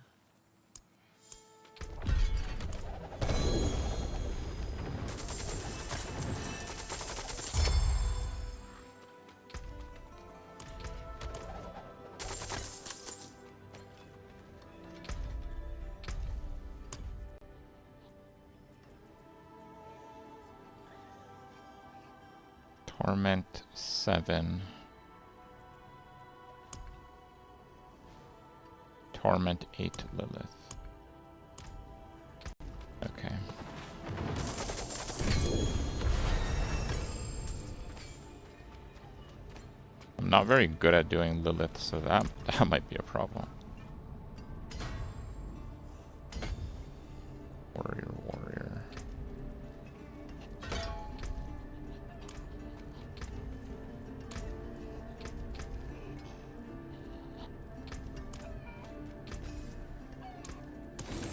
Torment 7. Torment 8 Lilith. Okay. I'm not very good at doing Lilith, so that might be a problem. Warrior, warrior.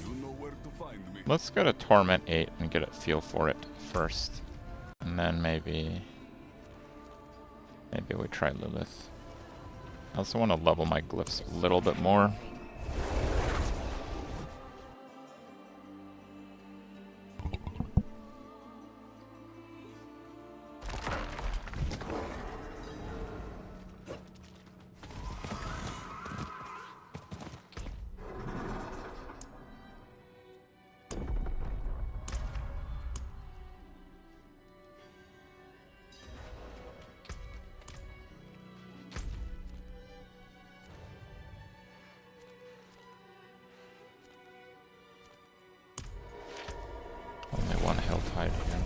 You know where to find me. Let's go to Torment 8 and get a feel for it first. And then maybe we try Lilith. I also want to level my glyphs a little bit more. Only one hill tide here.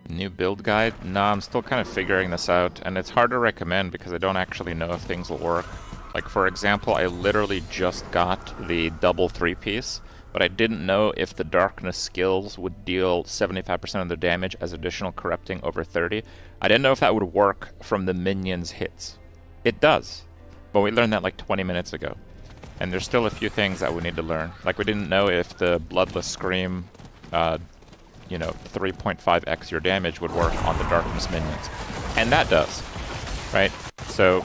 New build guide? No, I'm still kind of figuring this out, and it's hard to recommend because I don't actually know if things will work. Like, for example, I literally just got the double 3-piece, but I didn't know if the darkness skills would deal 75% of the damage as additional corrupting over 30. I didn't know if that would work from the minions' hits. It does, but we learned that like 20 minutes ago. And there's still a few things that we need to learn. Like, we didn't know if the Bloodless Scream, you know, 3.5x your damage would work on the Darkness minions. And that does, right? So,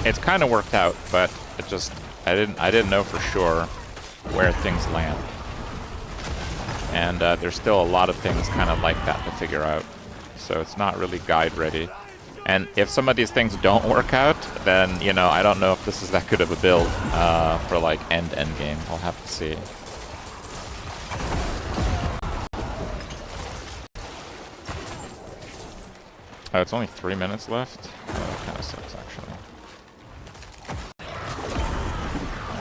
it's kind of worked out, but it just, I didn't know for sure where things land. And there's still a lot of things kind of like that to figure out. So it's not really guide ready. And if some of these things don't work out, then, you know, I don't know if this is that good of a build for, like, endgame. I'll have to see. Oh, it's only 3 minutes left? Oh, that kind of sucks, actually. I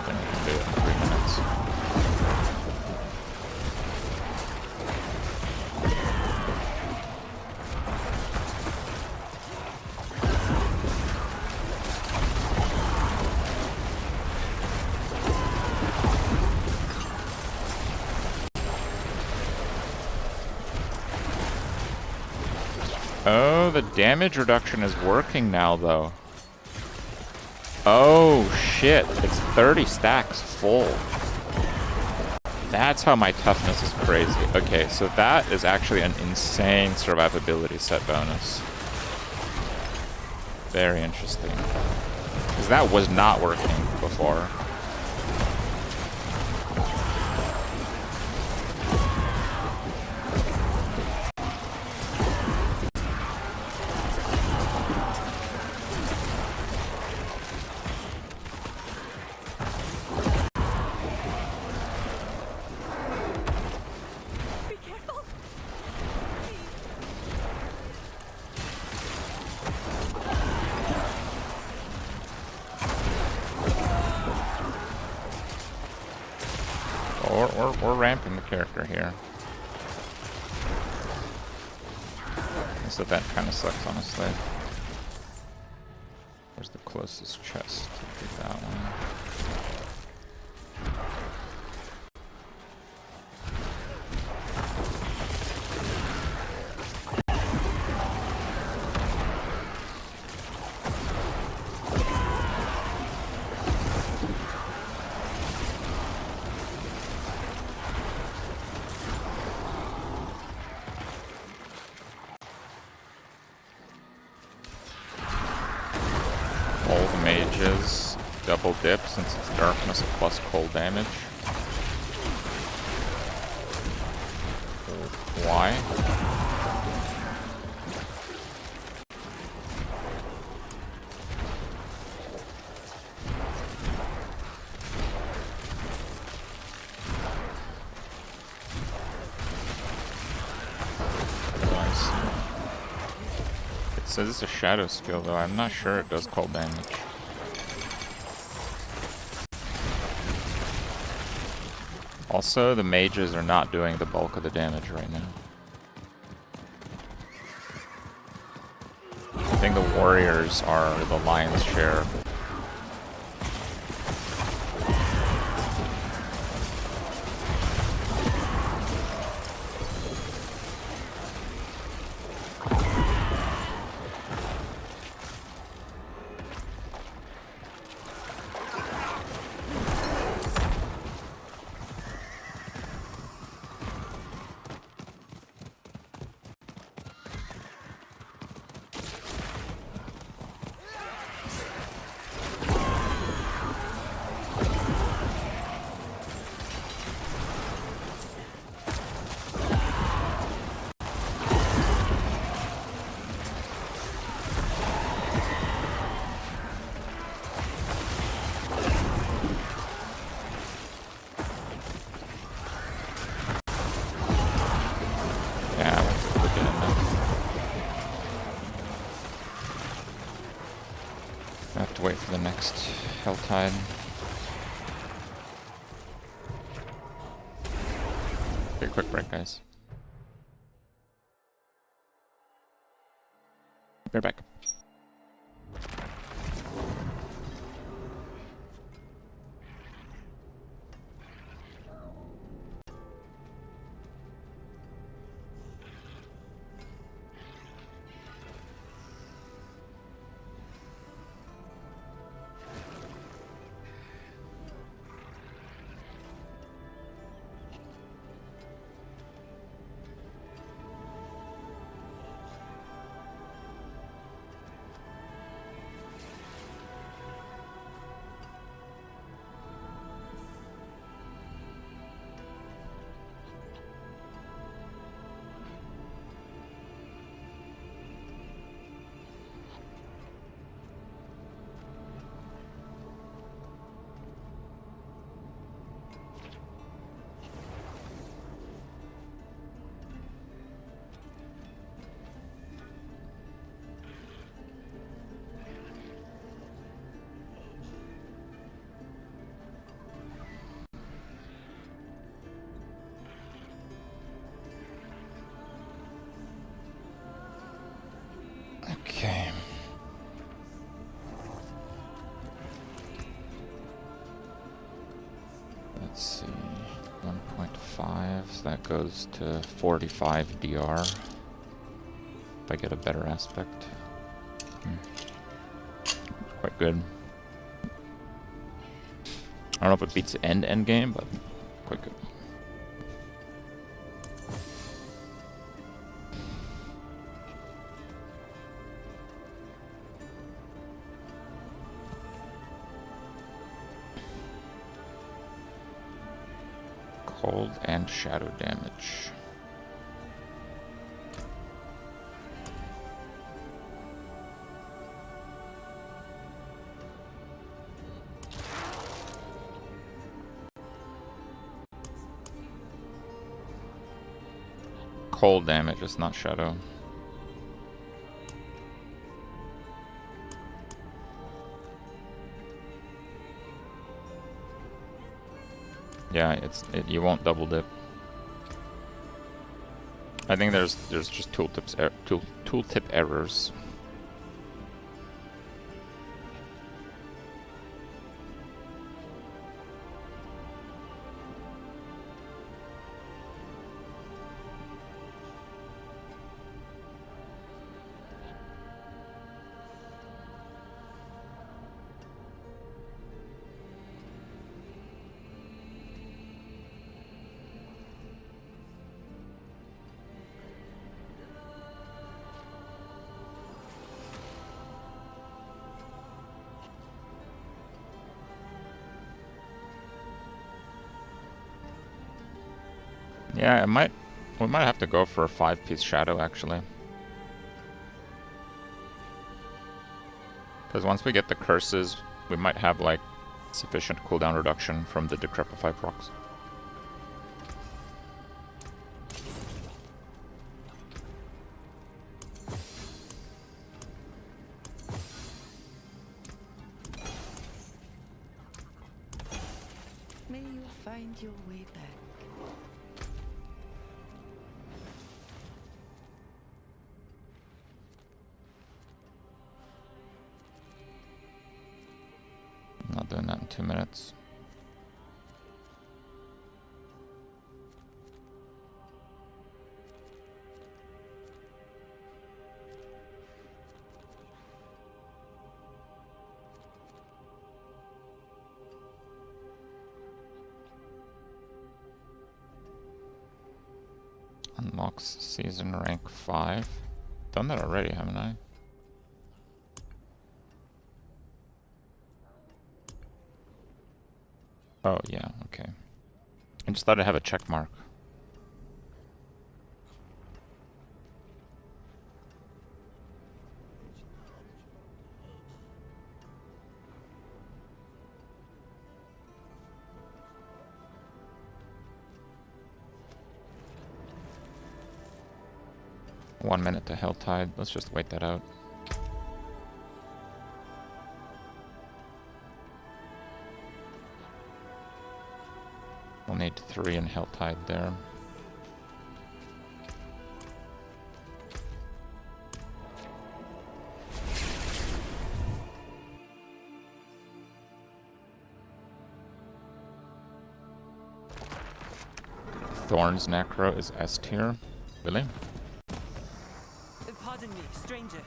think we can do it in 3 minutes. Oh, the damage reduction is working now, though. Oh, shit. It's 30 stacks full. That's how my toughness is crazy. Okay, so that is actually an insane survivability set bonus. Very interesting. Because that was not working before. We're ramping the character here. So that kind of sucks, honestly. Where's the closest chest? Take that one. All the mages double dip since it's darkness plus cold damage. Why? It says it's a shadow skill, though. I'm not sure it does cold damage. Also, the mages are not doing the bulk of the damage right now. warriors are the lion's share. Wait for the next Helltide. Take a quick break, guys. Be right back. Okay. Let's see. 1.5, so that goes to 45 DR. If I get a better aspect. Quite good. I don't know if it beats Endgame, but quite good. Cold and shadow damage. Cold damage, it's not shadow. Yeah, you won't double dip. I think there's just tooltip errors. Yeah, we might have to go for a 5-piece shadow actually. Because once we get the curses, we might have like sufficient cooldown reduction from the Decrepify procs. May you find your way back. 2 minutes. Unlocks season rank 5. Done that already, haven't I? Oh, yeah, okay. I just thought I'd have a check mark. One minute to Helltide. Let's just wait that out. We'll need 3 in Helltide there. Thorn's Necro is S tier. Really? Pardon me, stranger.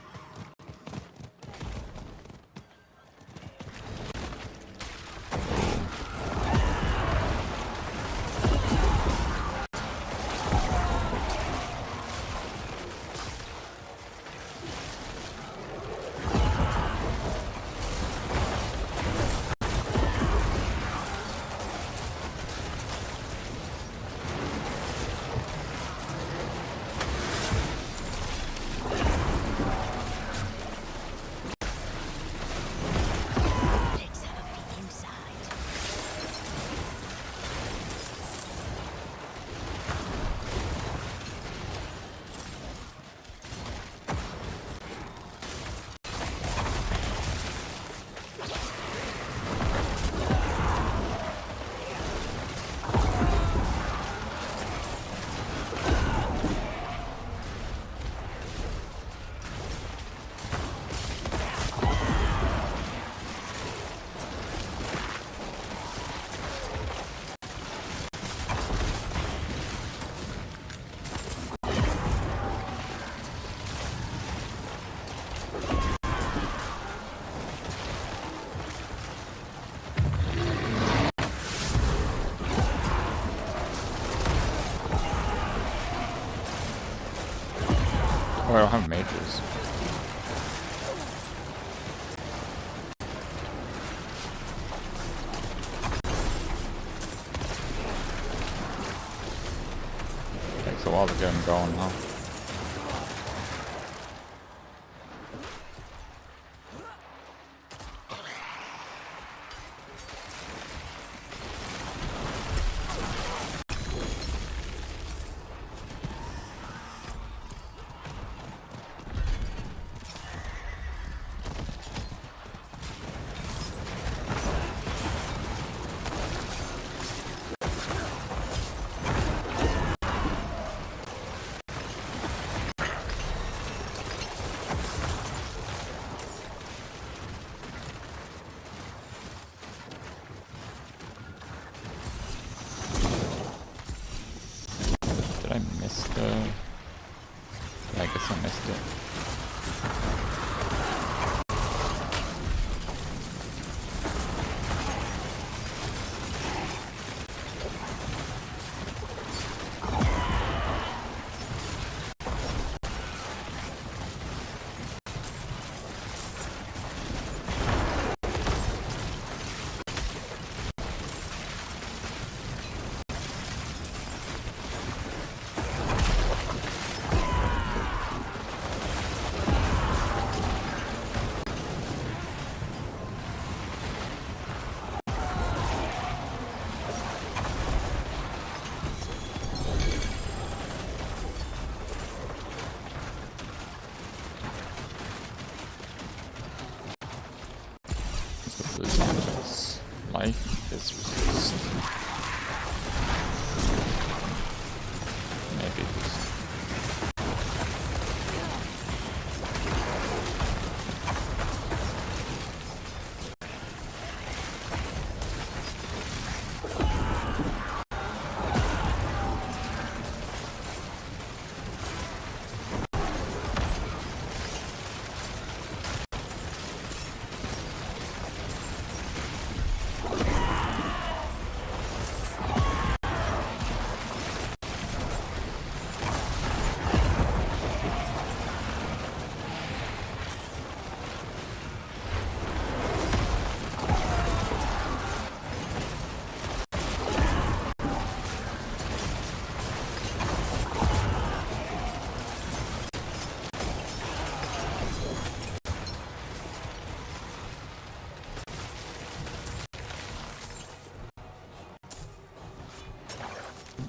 Oh, I don't have mages. Takes a while to get him going, huh? I missed the... Yeah, I guess I missed it.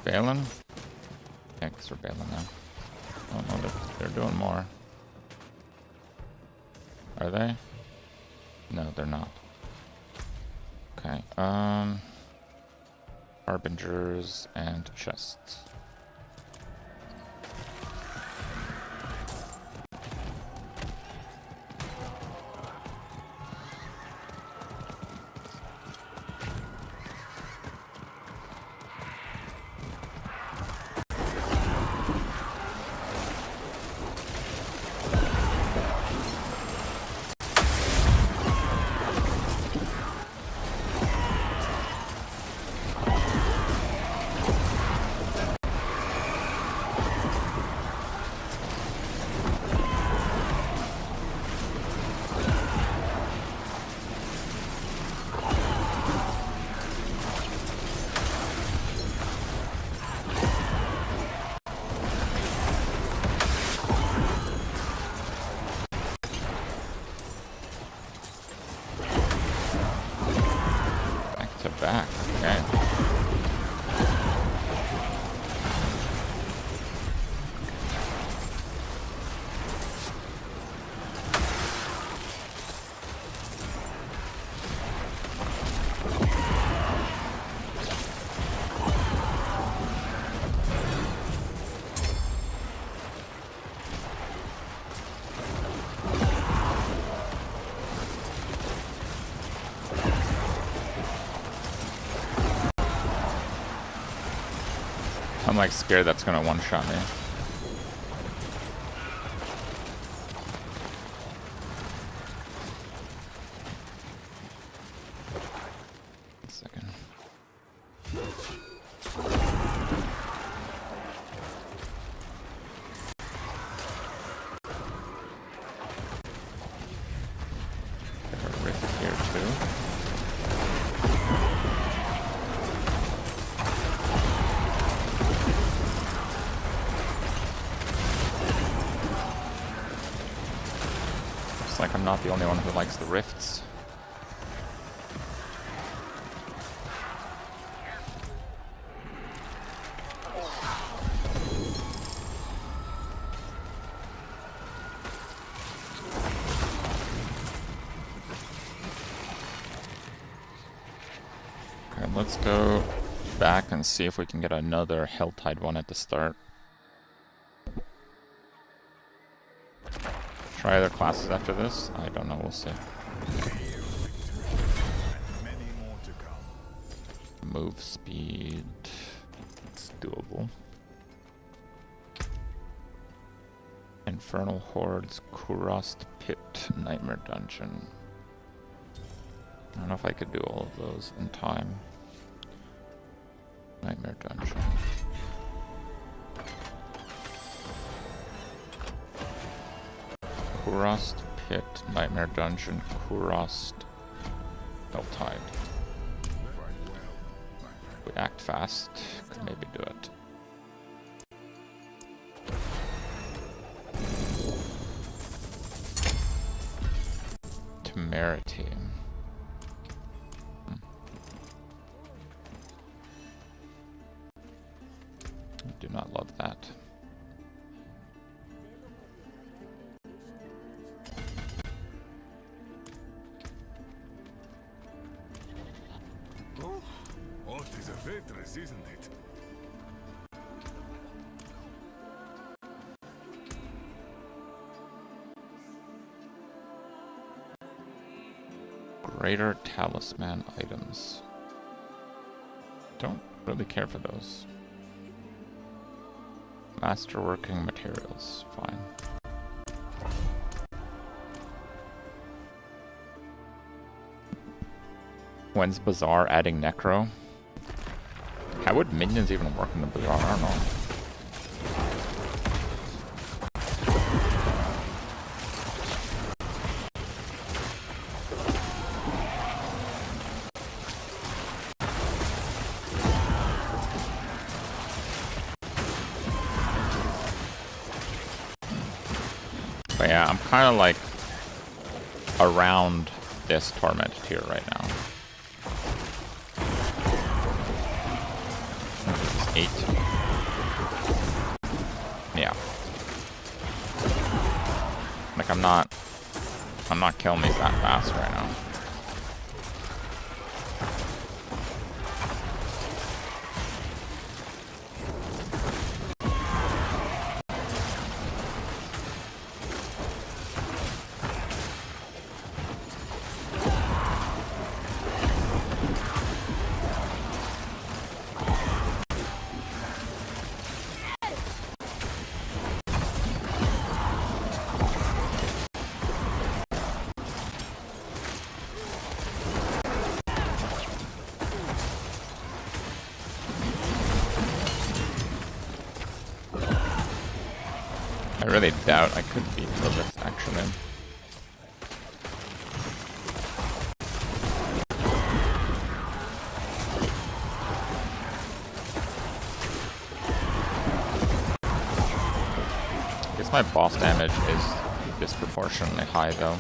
Balin? Yeah, because we're Balin now. Oh no, they're doing more. Are they? No, they're not. Okay, Harbingers and chests. Back, okay. I'm like scared that's gonna one-shot me. A second. Get a rift here too. Looks like I'm not the only one who likes the rifts. Okay, let's go back and see if we can get another Helltide one at the start. Try other classes after this? I don't know, we'll see. Move speed. It's doable. Infernal Hordes, Kurost Pit, Nightmare Dungeon. I don't know if I could do all of those in time. Nightmare Dungeon. Kurost Pit, Nightmare Dungeon, Kurost, Helltide. If we act fast, could maybe do it. Temerity. Do not love that. Oh, what is a Vetris, isn't it? Greater Talisman items. Don't really care for those. Masterworking materials, fine. When's Bazaar adding Necro? How would minions even work in the Bazaar? I don't know. But yeah, I'm kind of like around this torment tier right now. This is 8. Yeah. Like I'm not killing these that fast right now. I really doubt I could beat Lilith, actually. I guess my boss damage is disproportionately high, though.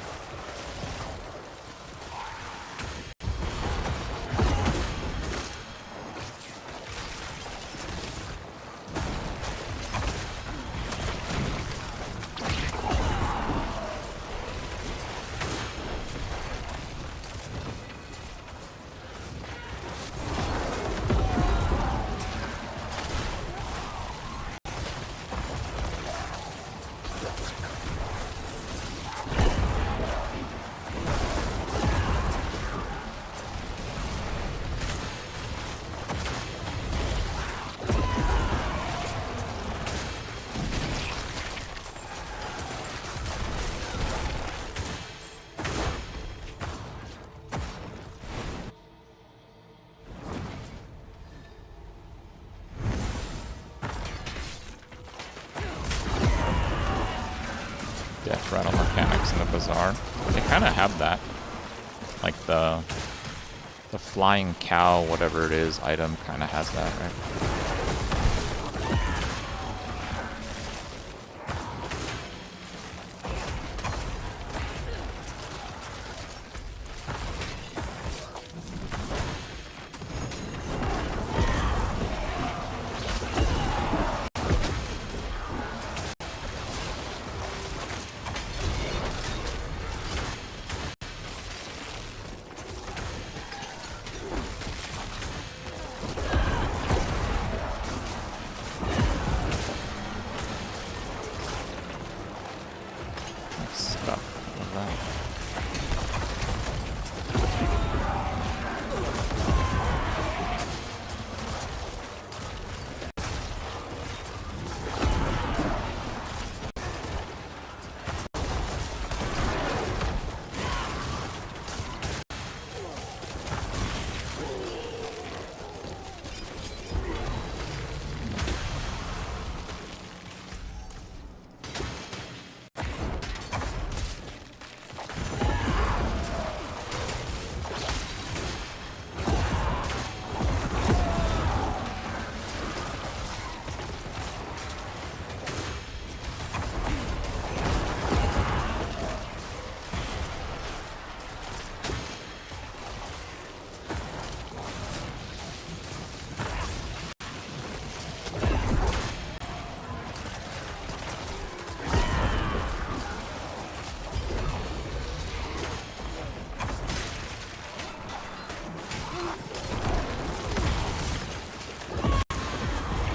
Death rattle mechanics in the Bazaar. They kind of have that. Like the flying cow, whatever it is, item kind of has that, right?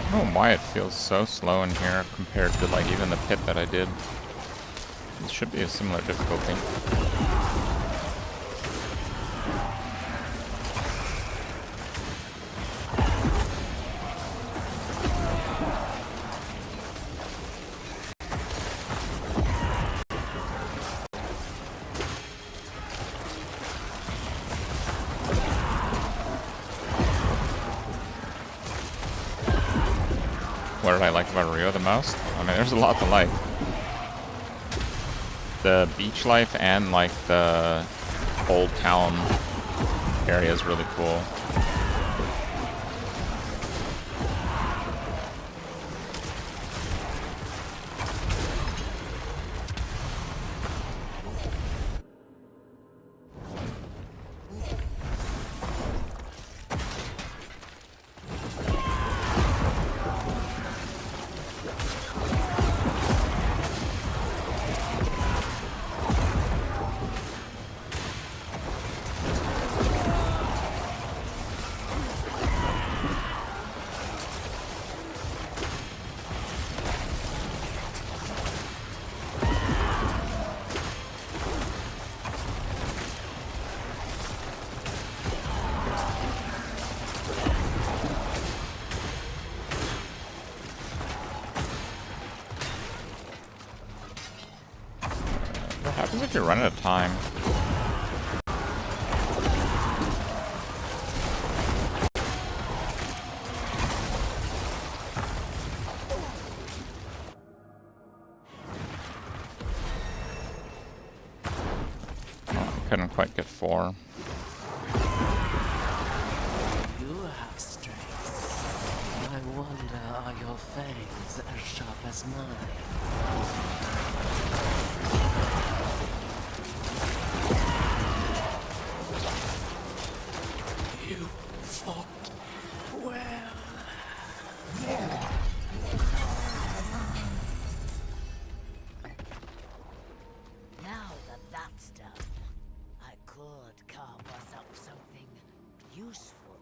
I don't know why it feels so slow in here compared to like even the pit that I did. It should be a similar difficulty. What did I like about Rio the most? I mean, there's a lot to like. The beach life and like the old town area is really cool. happens if you run out of time? Oh, I couldn't quite get 4. You have strength. I wonder, are your fangs as sharp as mine? You fought well. Now that that's done, I could carve us up something useful.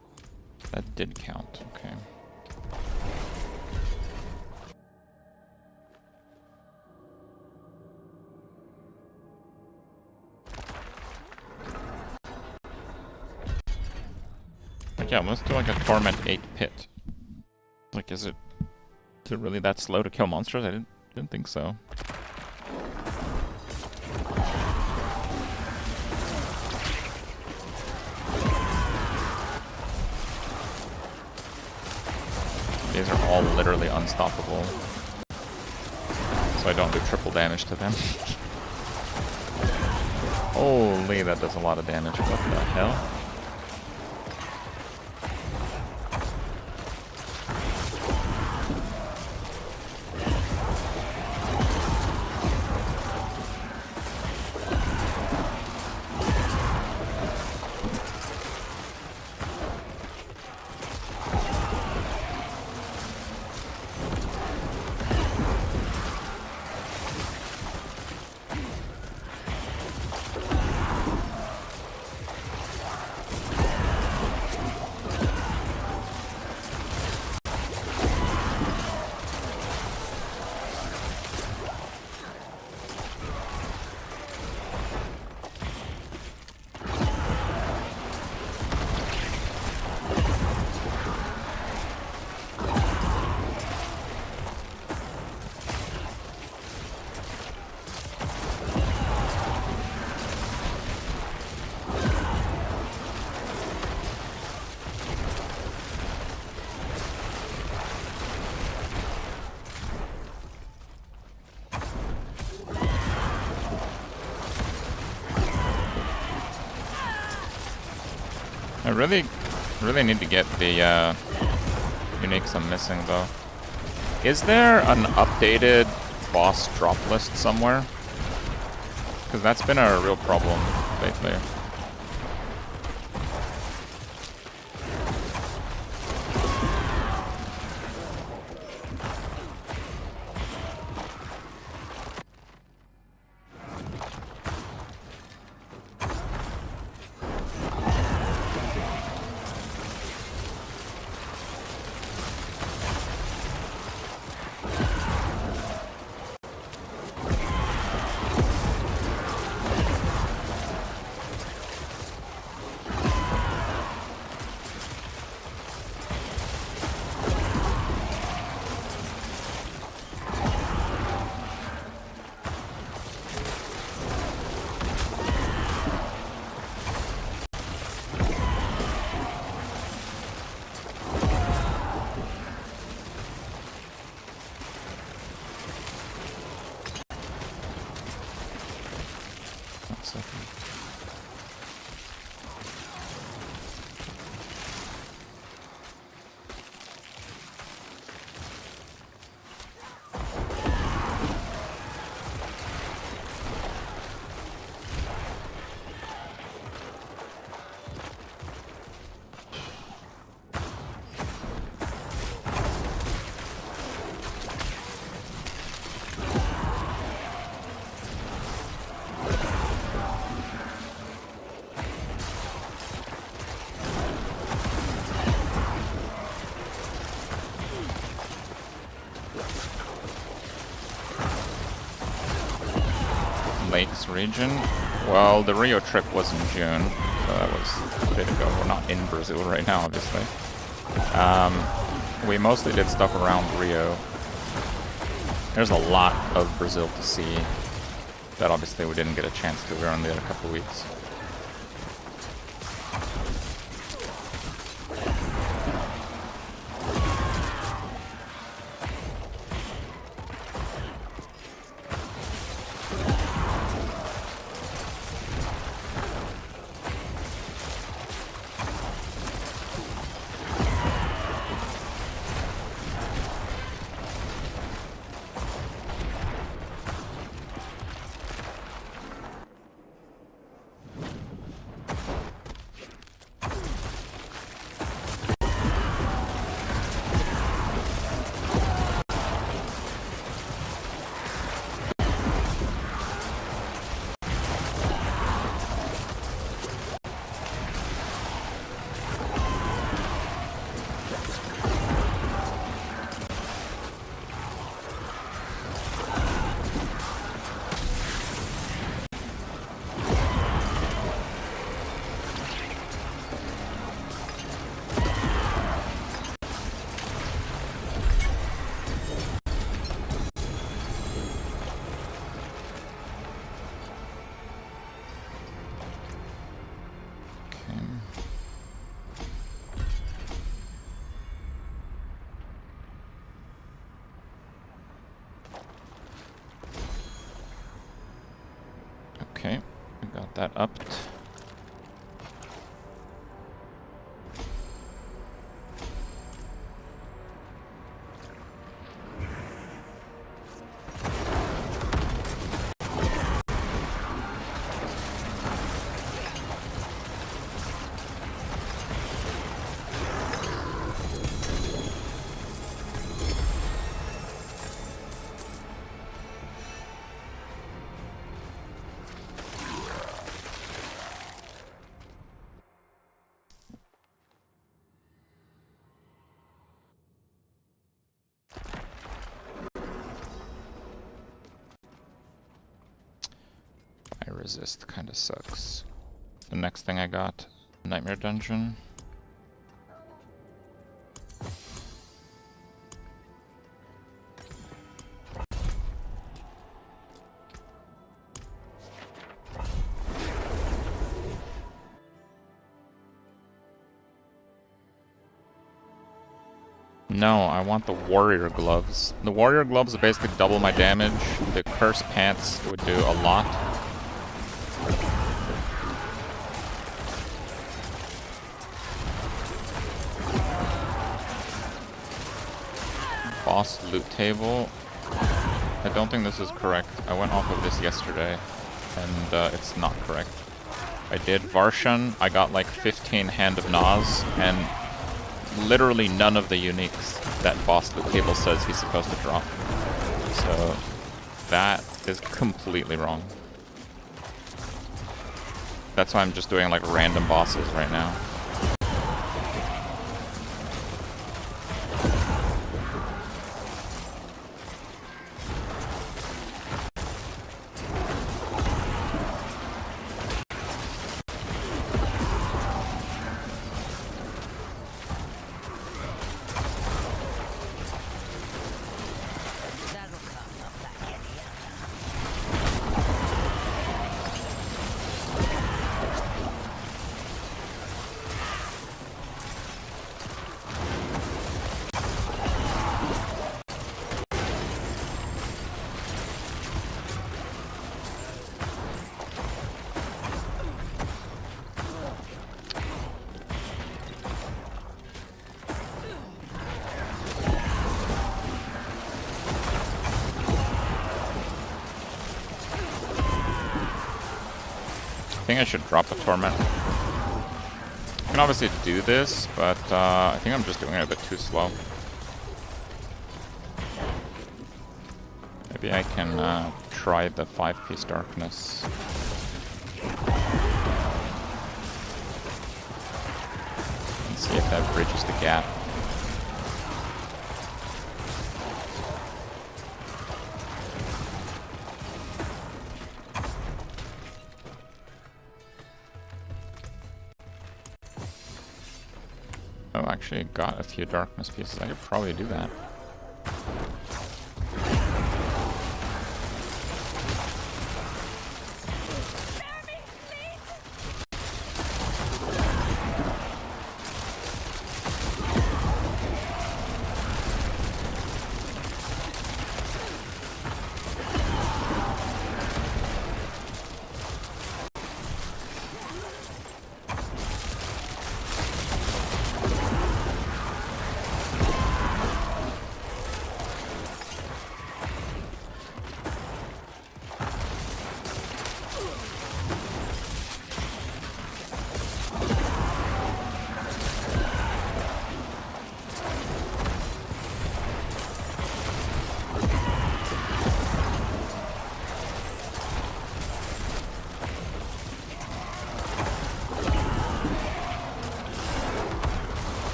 That did count, okay. Yeah, let's do like a Torment 8 pit. Like, is it really that slow to kill monsters? I didn't think so. These are all literally unstoppable. So I don't do triple damage to them. Holy, that does a lot of damage. What the hell? I really need to get the uniques I'm missing though. Is there an updated boss drop list somewhere? Because that's been a real problem lately. Lakes region. Well, the Rio trip was in June, so that was a bit ago. We're not in Brazil right now, obviously. We mostly did stuff around Rio. There's a lot of Brazil to see. That obviously we didn't get a chance to. We were only there a couple weeks. Okay, we got that upped. Resist kind of sucks. The next thing I got, Nightmare Dungeon. No, I want the warrior gloves. The warrior gloves basically double my damage. The curse pants would do a lot. Boss loot table. I don't think this is correct. I went off of this yesterday, and it's not correct. I did Varshan, I got like 15 Hand of Naz, and literally none of the uniques that boss loot table says he's supposed to drop. So that is completely wrong. That's why I'm just doing like random bosses right now. I think I should drop the Torment. I can obviously do this, but I think I'm just doing it a bit too slow. Maybe I can try the 5-piece Darkness. And see if that bridges the gap. Oh, actually got a few Darkness pieces. I could probably do that.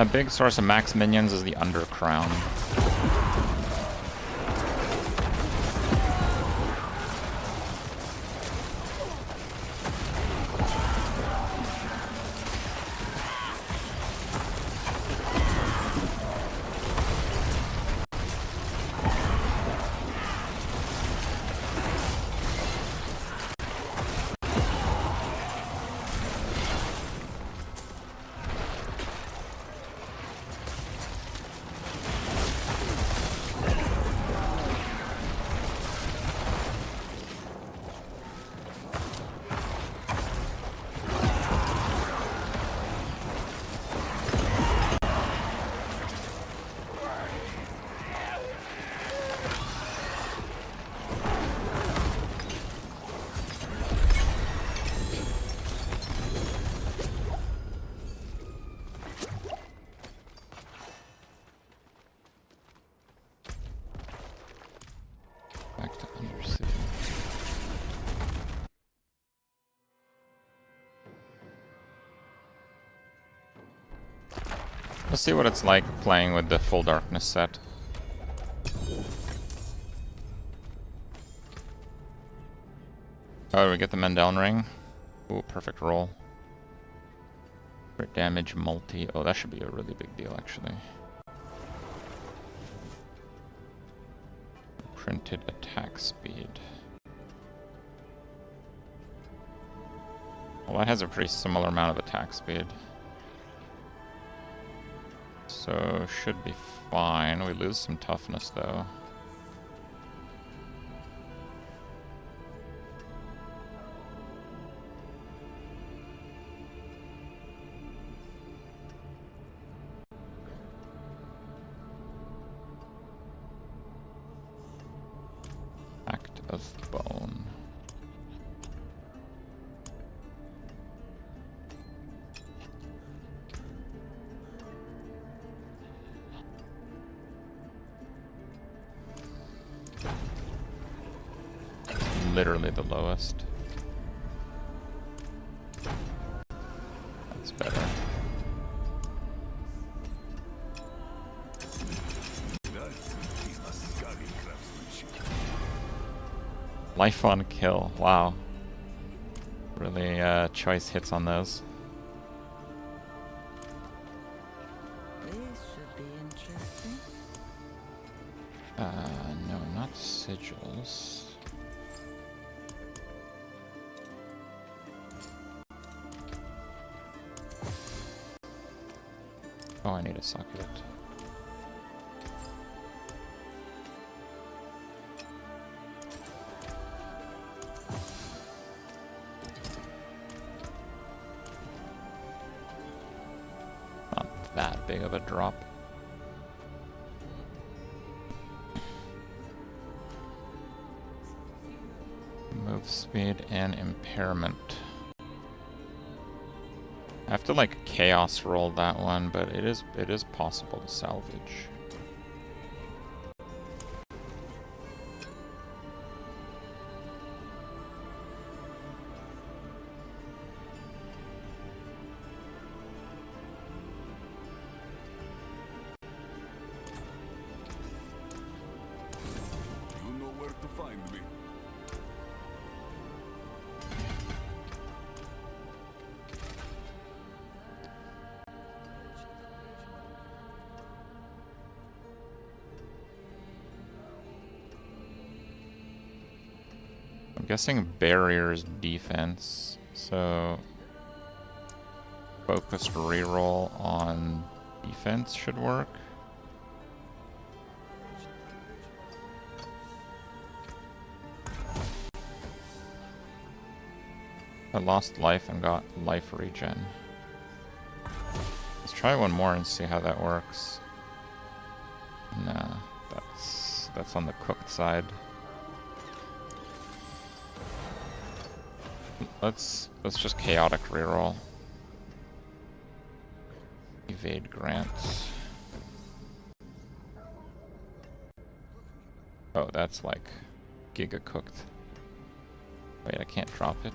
A big source of max minions is the Undercrown. Back to Undercity. Let's see what it's like playing with the full darkness set. Oh, we get the Mendeln ring. Ooh, perfect roll. Crit damage multi. Oh, that should be a really big deal, actually. Printed attack speed. Well, that has a pretty similar amount of attack speed. So, should be fine. We lose some toughness, though. Act of Bone. Literally the lowest. That's better. Life on kill. Wow. Really choice hits on those. This should be interesting. No, not sigils. Oh, I need a succulent. Not that big of a drop. Move speed and impairment. I have to like chaos roll that one, but it is possible to salvage. You know where to find me. I'm guessing barriers defense, so focused reroll on defense should work. I lost life and got life regen. Let's try one more and see how that works. Nah, that's on the cooked side. Let's just chaotic reroll. Evade grants. Oh, that's like giga cooked. Wait, I can't drop it.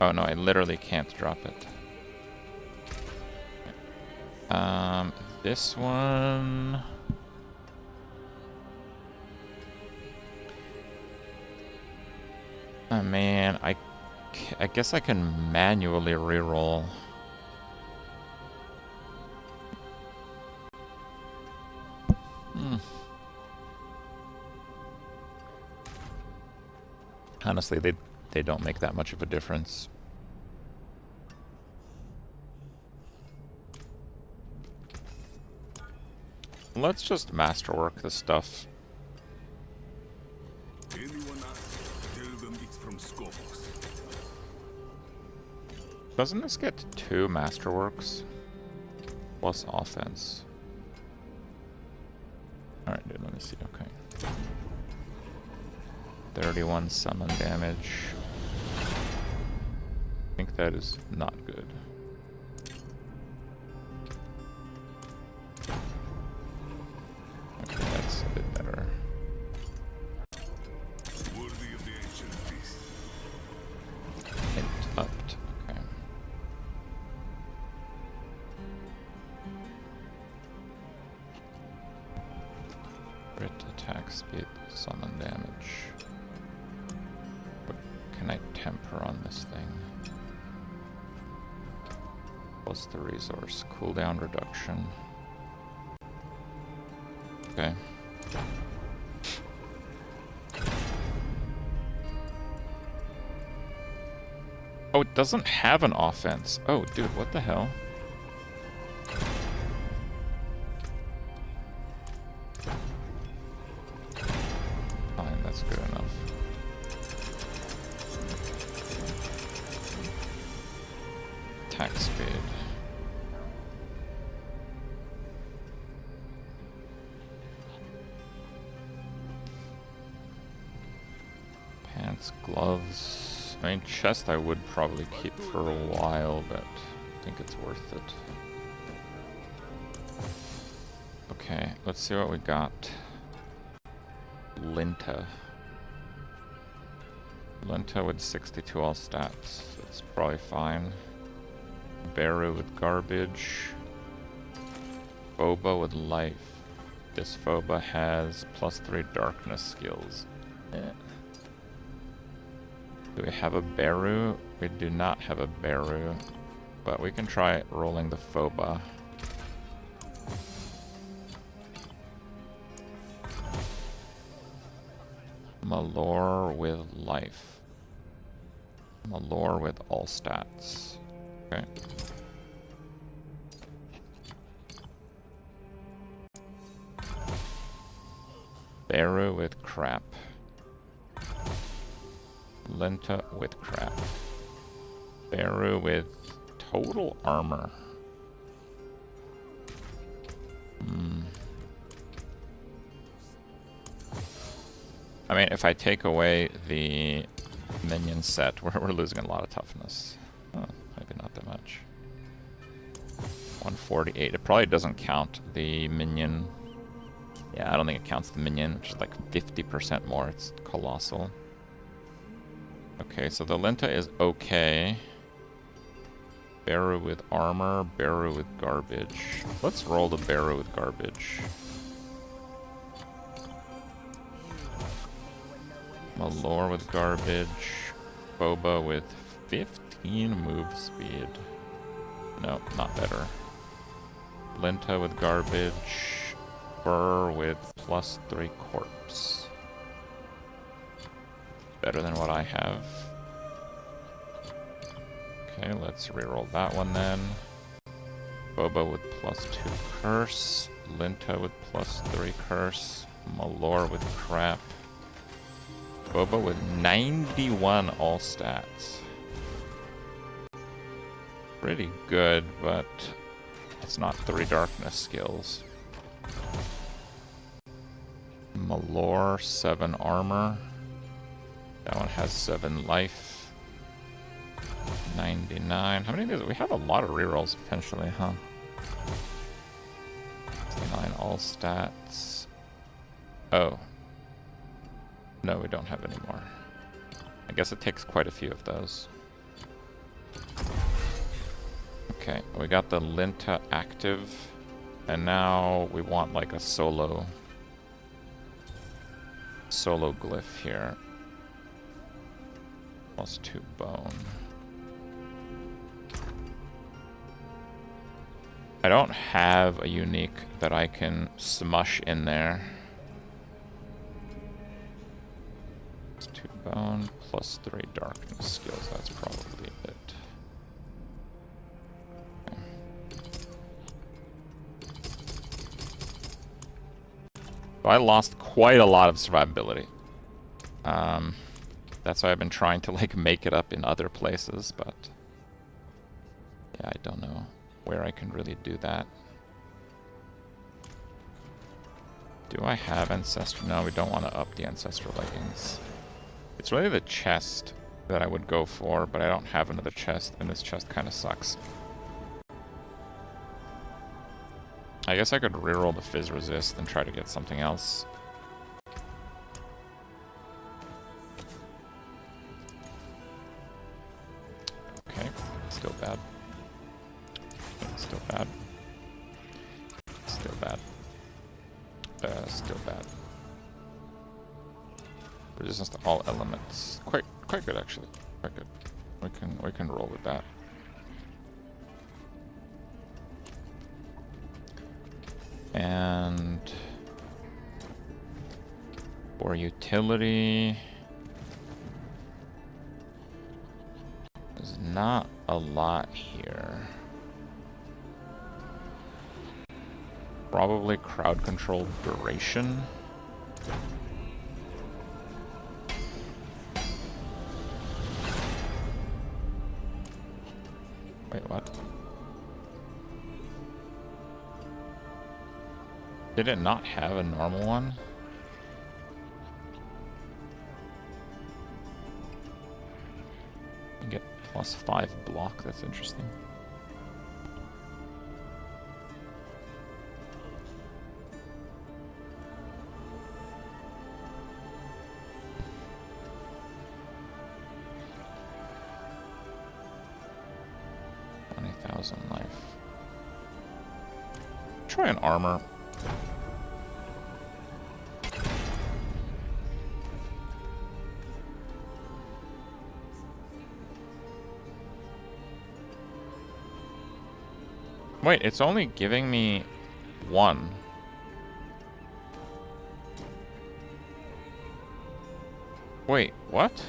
Oh no, I literally can't drop it. This one... Oh man, I guess I can manually reroll. Honestly, they don't make that much of a difference. Let's just masterwork this stuff. Anyone ask, tell them it's from Scopus. Doesn't this get 2 masterworks? Plus offense. Alright, dude, let me see. Okay. 31 summon damage. I think that is not good. Okay, that's a bit better. Worthy of the ancient feast. Hint upped. Okay. Crit attack speed, summon damage. What can I temper on this thing? Plus the resource. Cooldown reduction. Okay. Oh, it doesn't have an offense. Oh, dude, what the hell? Fine, that's good enough. Attack speed. Pants, gloves. I mean, chest I would probably keep for a while, but I think it's worth it. Okay, let's see what we got. Linta. Linta with 62 all stats. That's probably fine. Beru with garbage. Phoba with life. This Phoba has +3 darkness skills. Do we have a Beru? We do not have a Beru, but we can try rolling the Phoba. Malor with life. Malor with all stats. Okay. Beru with crap. Linta with crap. Beru with total armor. I mean, if I take away the minion set, we're losing a lot of toughness. Oh, maybe not that much. 148. It probably doesn't count the minion. Yeah, I don't think it counts the minion, which is like 50% more. It's colossal. Okay, so the Linta is okay. Beru with armor, Beru with garbage. Let's roll the Beru with garbage. Malor with garbage. Phoba with 15 move speed. No, not better. Linta with garbage. Burr with +3 corpse. Better than what I have. Okay, let's reroll that one then. Phoba with +2 curse. Linta with +3 curse. Malor with crap. Phoba with 91 all stats. Pretty good, but it's not 3 darkness skills. Malor, 7 armor. That one has 7 life. 99. How many of these? We have a lot of rerolls potentially, huh? 69 all stats. Oh. No, we don't have any more. I guess it takes quite a few of those. Okay, we got the Linta active, and now we want like a solo glyph here. +2 bone. I don't have a unique that I can smush in there. +2 bone, +3 darkness skills, that's probably it. Okay. So I lost quite a lot of survivability. That's why I've been trying to like make it up in other places, but yeah, I don't know where I can really do that. Do I have Ancestral? No, we don't want to up the Ancestral leggings. It's really the chest that I would go for, but I don't have another chest, and this chest kind of sucks. I guess I could reroll the Fizz Resist and try to get something else. Okay, still bad. Still bad. Still bad. Still bad. Resistance to all elements. Quite good actually. Quite good. We can roll with that. And for utility, there's not a lot here. Probably crowd control duration. Wait, what? Did it not have a normal one? You get +5 block, that's interesting. Life. Try an armor. Wait, it's only giving me 1. Wait, what?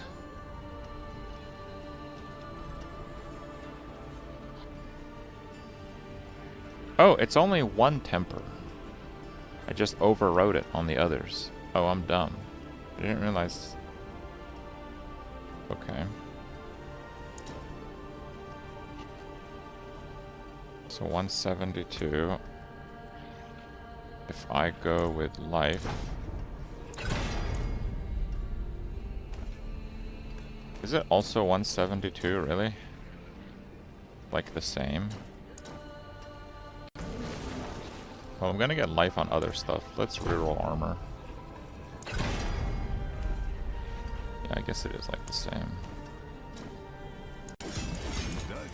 Oh, it's only 1 temper. I just overrode it on the others. Oh, I'm dumb. I didn't realize. Okay. So 172. If I go with life. Is it also 172, really? Like the same? Well, I'm gonna get life on other stuff. Let's reroll armor. Yeah, I guess it is like the same. That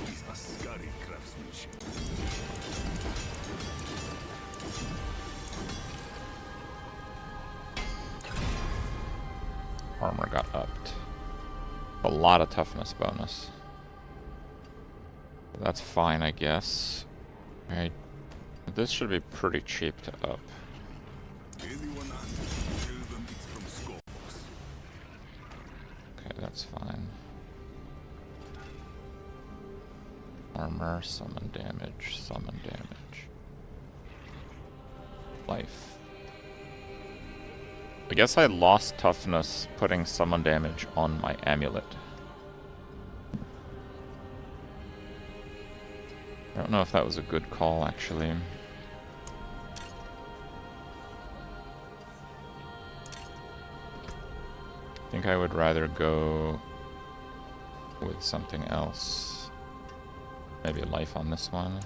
is a scary craftsmanship. Armor got upped. A lot of toughness bonus. That's fine, I guess. Alright. This should be pretty cheap to up. Anyone else, tell them it's from scopes. Okay, that's fine. Armor, summon damage, summon damage. Life. I guess I lost toughness putting summon damage on my amulet. I don't know if that was a good call, actually. I think I would rather go with something else. Maybe life on this one.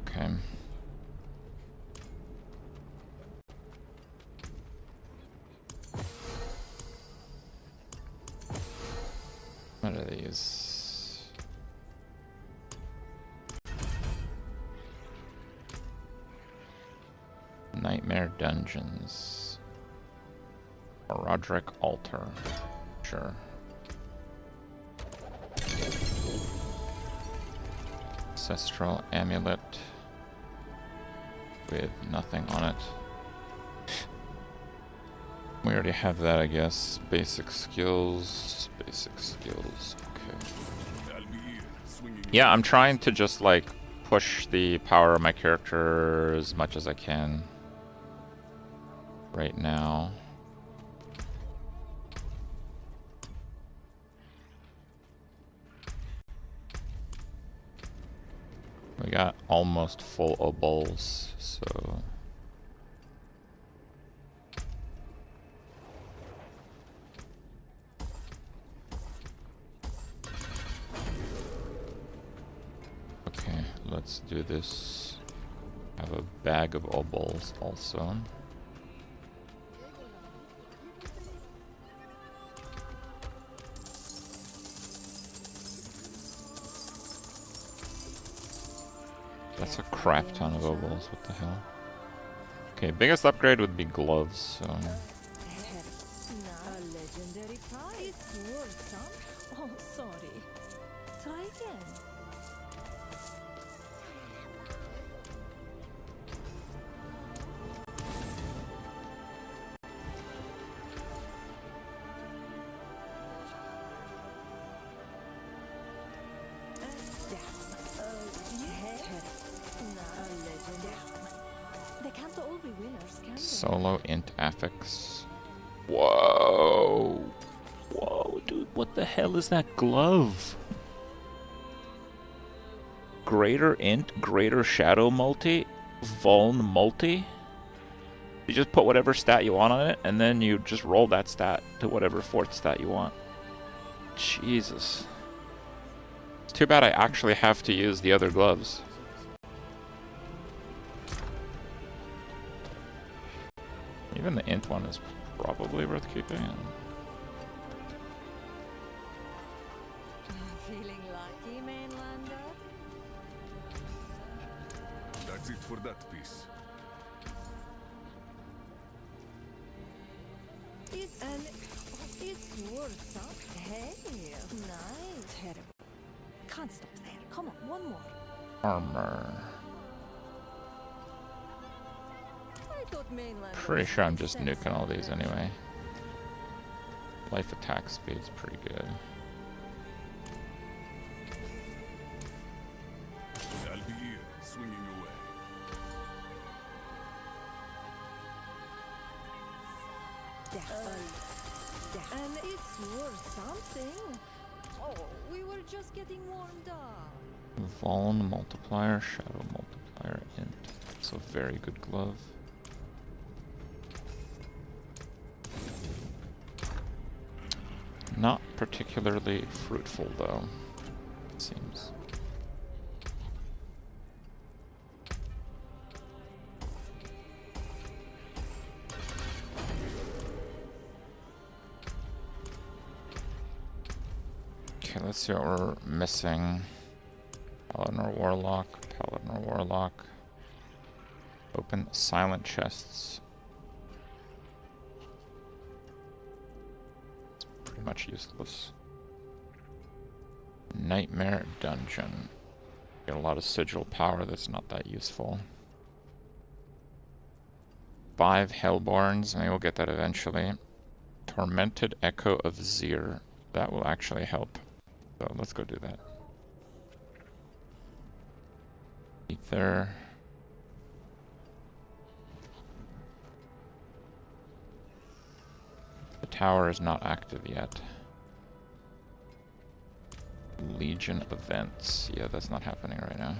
Okay. these. Nightmare Dungeons. Or Roderick Altar. Sure. Ancestral Amulet. With nothing on it. We already have that, I guess. Basic skills. Basic skills. Okay. I'll be here, swinging. Yeah, I'm trying to just, like, push the power of my character as much as I can right now. We got almost full obols, so... Okay, let's do this. Have a bag of obols also. That's a crap ton of obols, what the hell. Okay, biggest upgrade would be gloves, so... A legendary prize. It's worth some. Oh, sorry. Try again. They can't all be winners, can they? Solo int affix. Whoa! Whoa, dude, what the hell is that glove? Greater int, greater shadow multi, vuln multi? You just put whatever stat you want on it, and then you just roll that stat to whatever fourth stat you want. Jesus. It's too bad I actually have to use the other gloves. Even the int one is probably worth keeping. Feeling lucky, mainlander? That's it for that piece. It's worth some. Hey, nice. Terrible. Can't stop there. Come on, one more. Armor. I thought mainlander. Pretty sure I'm just nuking all these anyway. Life attack speed's pretty good. I'll be here, swinging away. And it's worth something. Oh, we were just getting warmed up. Vuln multiplier, shadow multiplier, int. It's a very good glove. Not particularly fruitful though, it seems. Okay, let's see what we're missing. Paladin or Warlock, Paladin or Warlock. Open silent chests. It's pretty much useless. Nightmare Dungeon. Get a lot of sigil power that's not that useful. 5 Hellborns, maybe we'll get that eventually. Tormented Echo of Zir. That will actually help. So let's go do that. Ether. The tower is not active yet. Legion events. Yeah, that's not happening right now.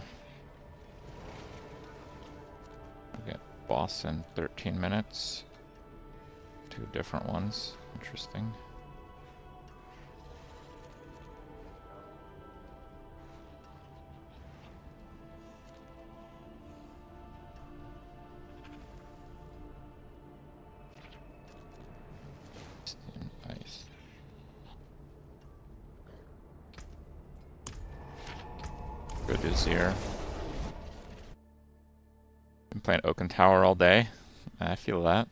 We get boss in 13 minutes. 2 different ones. Interesting. Steam ice. good Uzier. Been playing Oaken Tower all day. I feel that.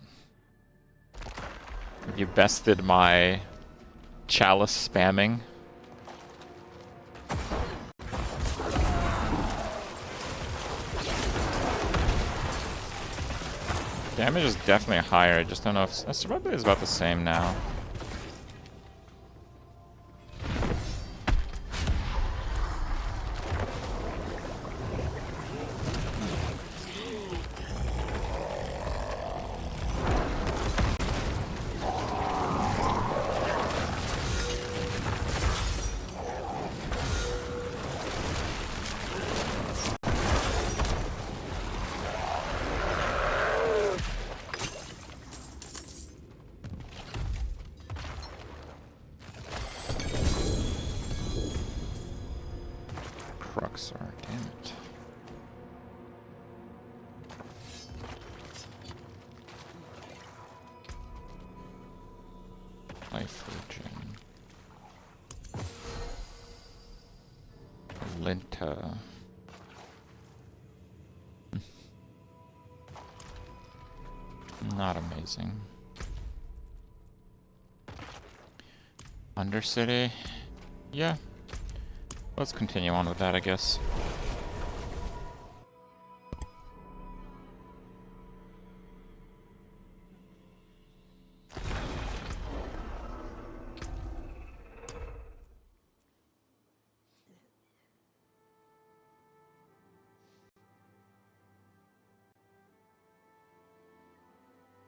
Have you bested my chalice spamming? Damage is definitely higher, I just don't know if... Survivability is about the same now. Cruxar, damn it. Life-Regen. Linta. Not amazing. Undercity? Yeah. Let's continue on with that, I guess.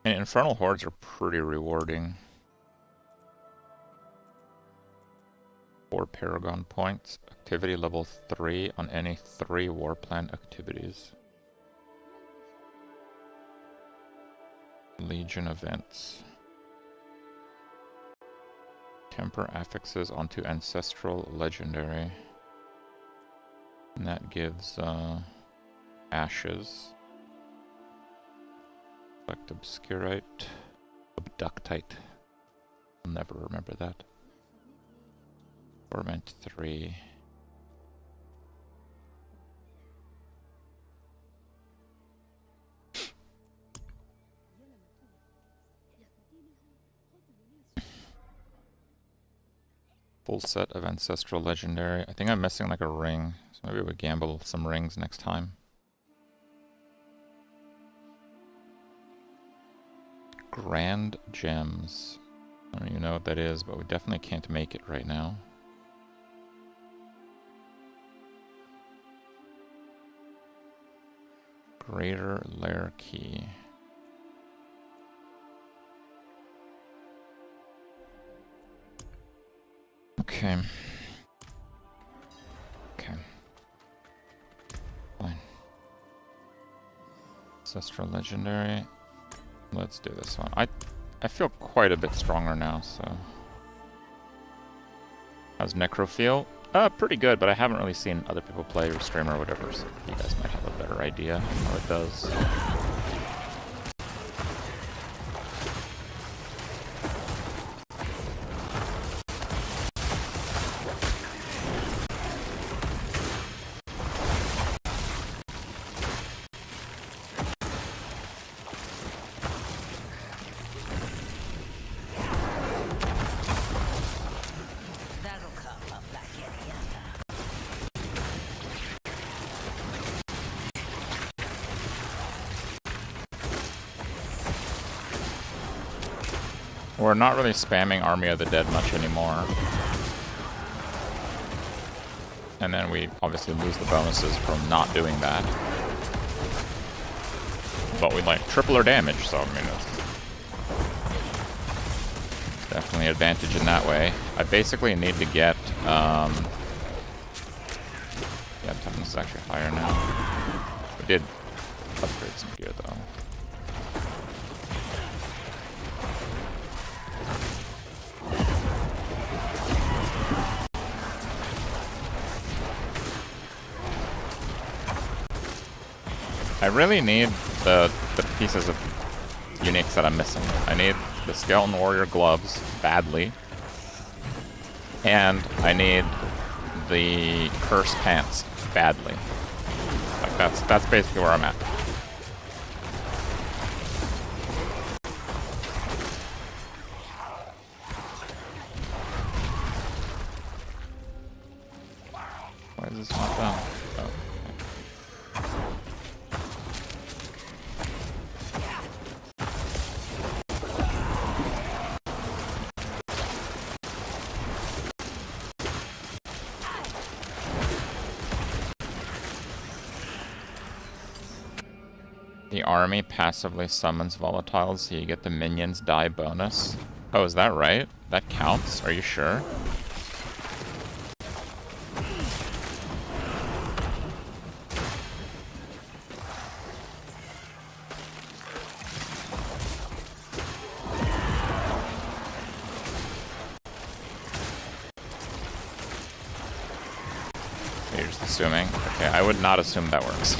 And Infernal Hordes are pretty rewarding. 4 Paragon points. Activity level 3 on any 3 war plan activities. Legion events. Temper affixes onto Ancestral Legendary. And that gives Ashes. Select Obscurite. Abductite. I'll never remember that. Torment 3. Full set of Ancestral Legendary. I think I'm missing like a ring, so maybe we gamble some rings next time. Grand Gems. I don't even know what that is, but we definitely can't make it right now. Greater Lair Key. Okay. Okay. Fine. Ancestral Legendary. Let's do this one. I feel quite a bit stronger now, so... How's NECRO feel? Pretty good, but I haven't really seen other people play or stream or whatever, so you guys might have a better idea how it does. We're not really spamming Army of the Dead much anymore. And then we obviously lose the bonuses from not doing that. But we like triple our damage, so I mean it's definitely an advantage in that way. I basically need to get yeah, toughness is actually higher now. We did upgrade some gear though. I really need the pieces of uniques that I'm missing. I need the Skeleton Warrior gloves badly. And I need the Curse pants badly. Like that's basically where I'm at. Why is this not done? Oh. The army passively summons volatiles, so you get the minions die bonus. Oh, is that right? That counts? Are you sure? You're just assuming? Okay, I would not assume that works.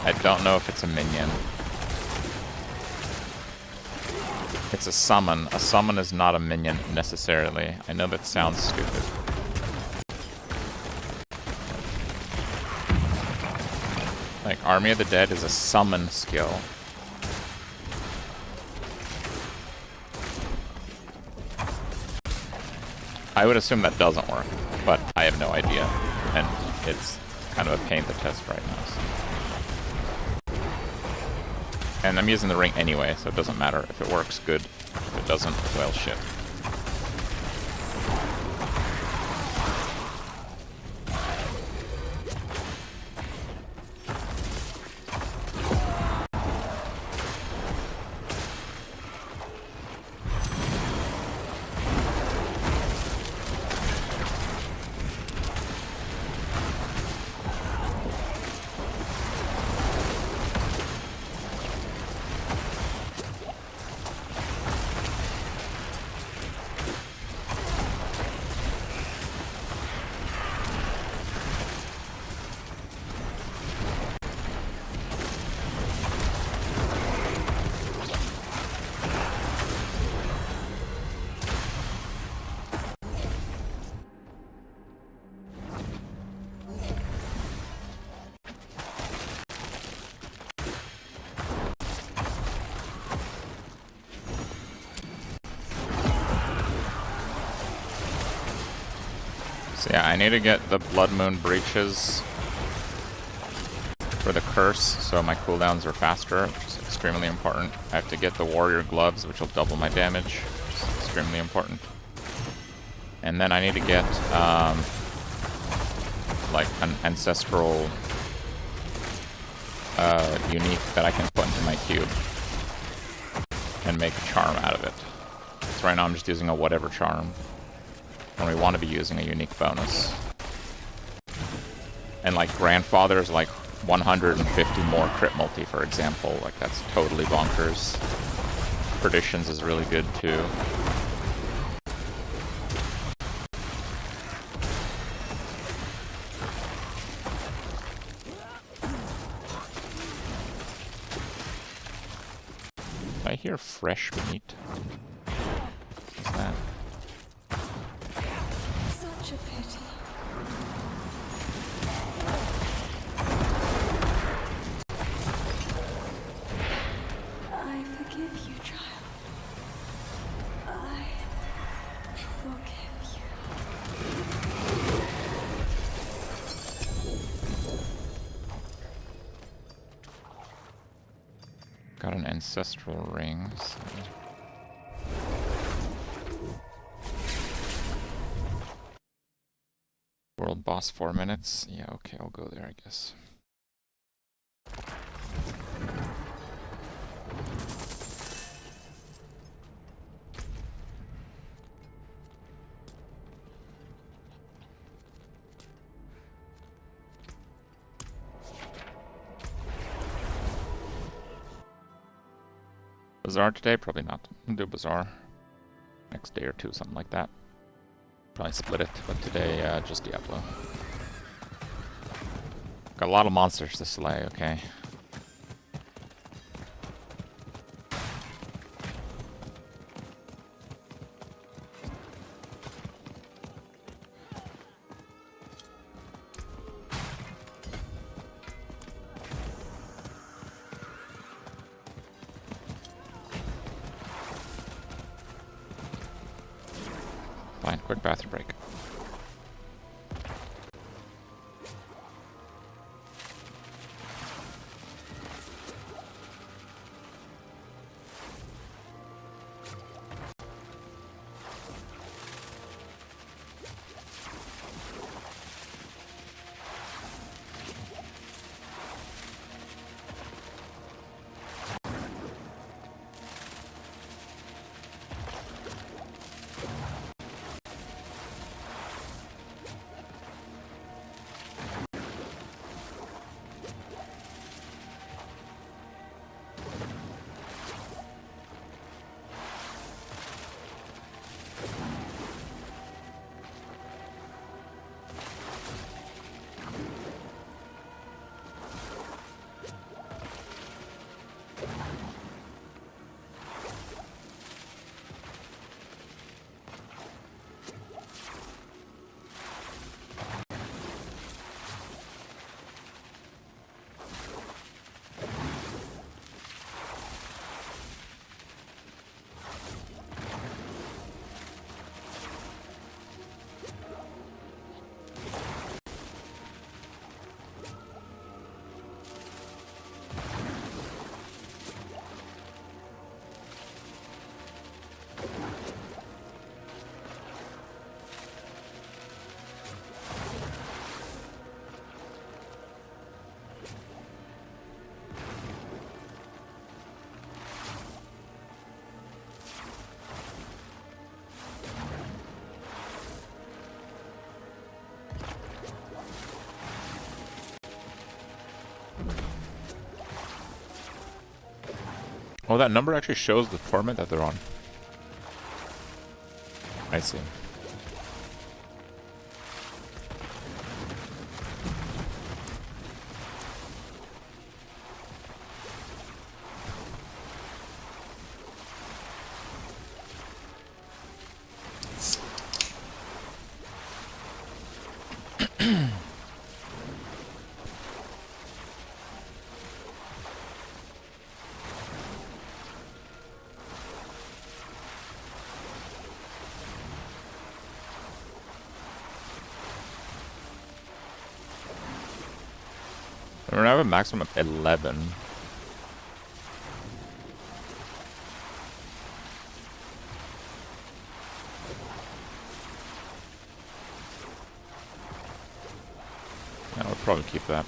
I don't know if it's a minion. It's a summon. A summon is not a minion necessarily. I know that sounds stupid. Like, Army of the Dead is a summon skill. I would assume that doesn't work, but I have no idea. And it's kind of a pain to test right now. So. And I'm using the ring anyway, so it doesn't matter. If it works, good. If it doesn't, well, shit. So yeah, I need to get the Blood Moon Breaches for the curse, so my cooldowns are faster, which is extremely important. I have to get the Warrior Gloves, which will double my damage, which is extremely important. And then I need to get, like, an Ancestral unique that I can put into my cube and make a charm out of it. So right now I'm just using a whatever charm. And we want to be using a unique bonus. And like Grandfather is like 150 more crit multi, for example. Like that's totally bonkers. Perditions is really good too. I hear fresh meat. What's that? Such a pity. I forgive you, child. I forgive you. Got an ancestral ring. So. World boss 4 minutes. Yeah, okay, I'll go there, I guess. Bazaar today? Probably not. We'll do Bazaar next day or two, something like that. Probably split it, but today just Diablo. Got a lot of monsters to slay, okay. quick bathroom break. Oh, that number actually shows the torment that they're on. I see. We're gonna have a maximum of 11. Yeah, we'll probably keep that.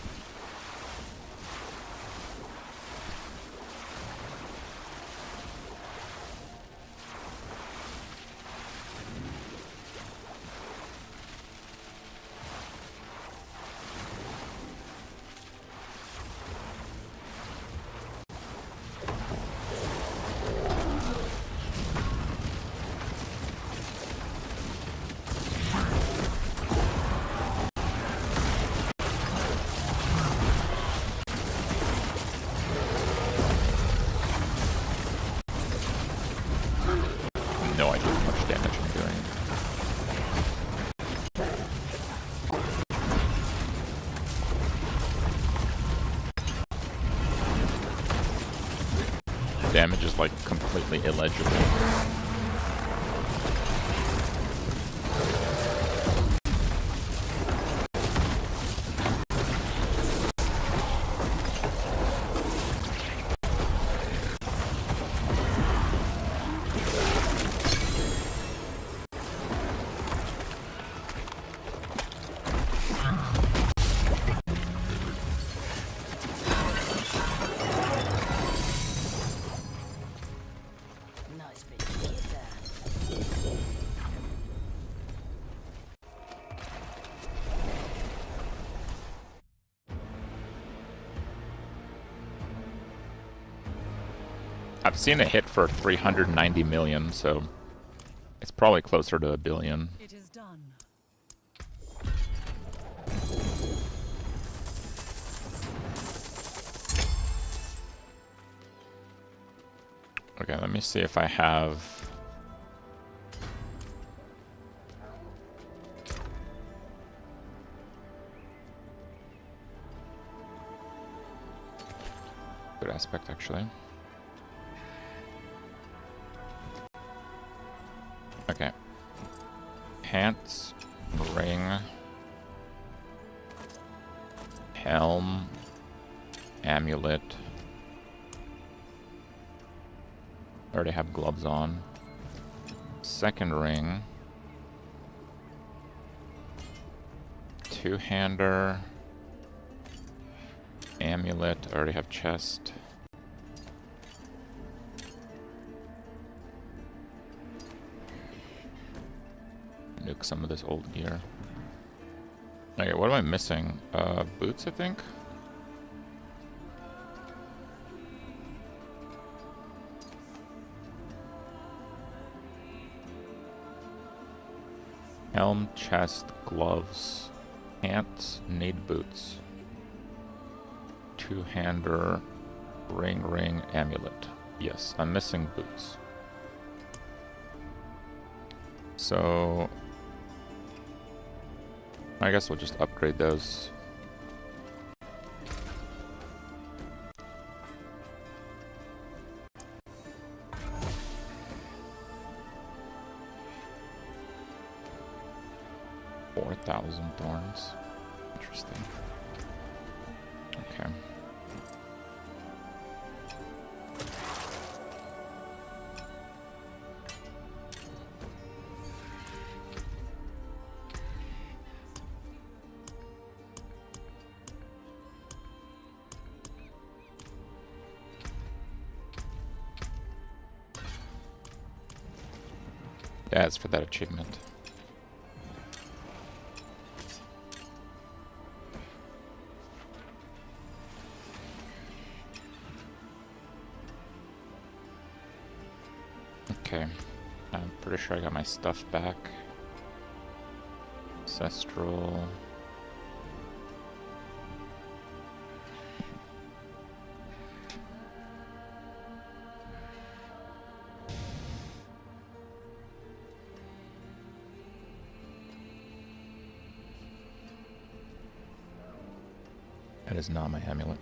No idea how much damage I'm doing. Damage is like completely illegible. Nice bit of kit there. I've seen it hit for 390 million, so it's probably closer to 1 billion. It is done. Okay, let me see if I have... Good aspect, actually. Okay. Pants, ring, helm, amulet. Already have gloves on. Second ring. Two-hander. Amulet, already have chest. Nuke some of this old gear. Okay, what am I missing? Boots, I think? Helm, chest, gloves. Pants, need boots. Two-hander, ring, amulet. Yes, I'm missing boots. So I guess we'll just upgrade those. $4,000 thorns. Interesting. Okay. Yeah, it's for that achievement. Okay, I'm pretty sure I got my stuff back. Ancestral. That is not my amulet.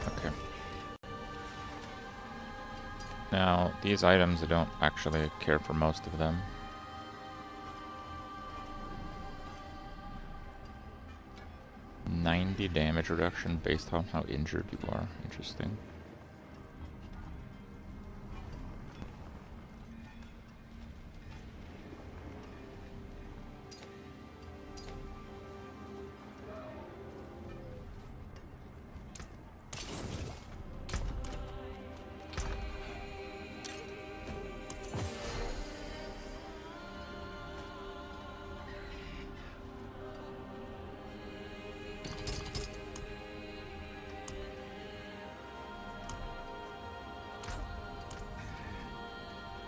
Okay. Now, these items, I don't actually care for most of them. Damage reduction based on how injured you are. Interesting.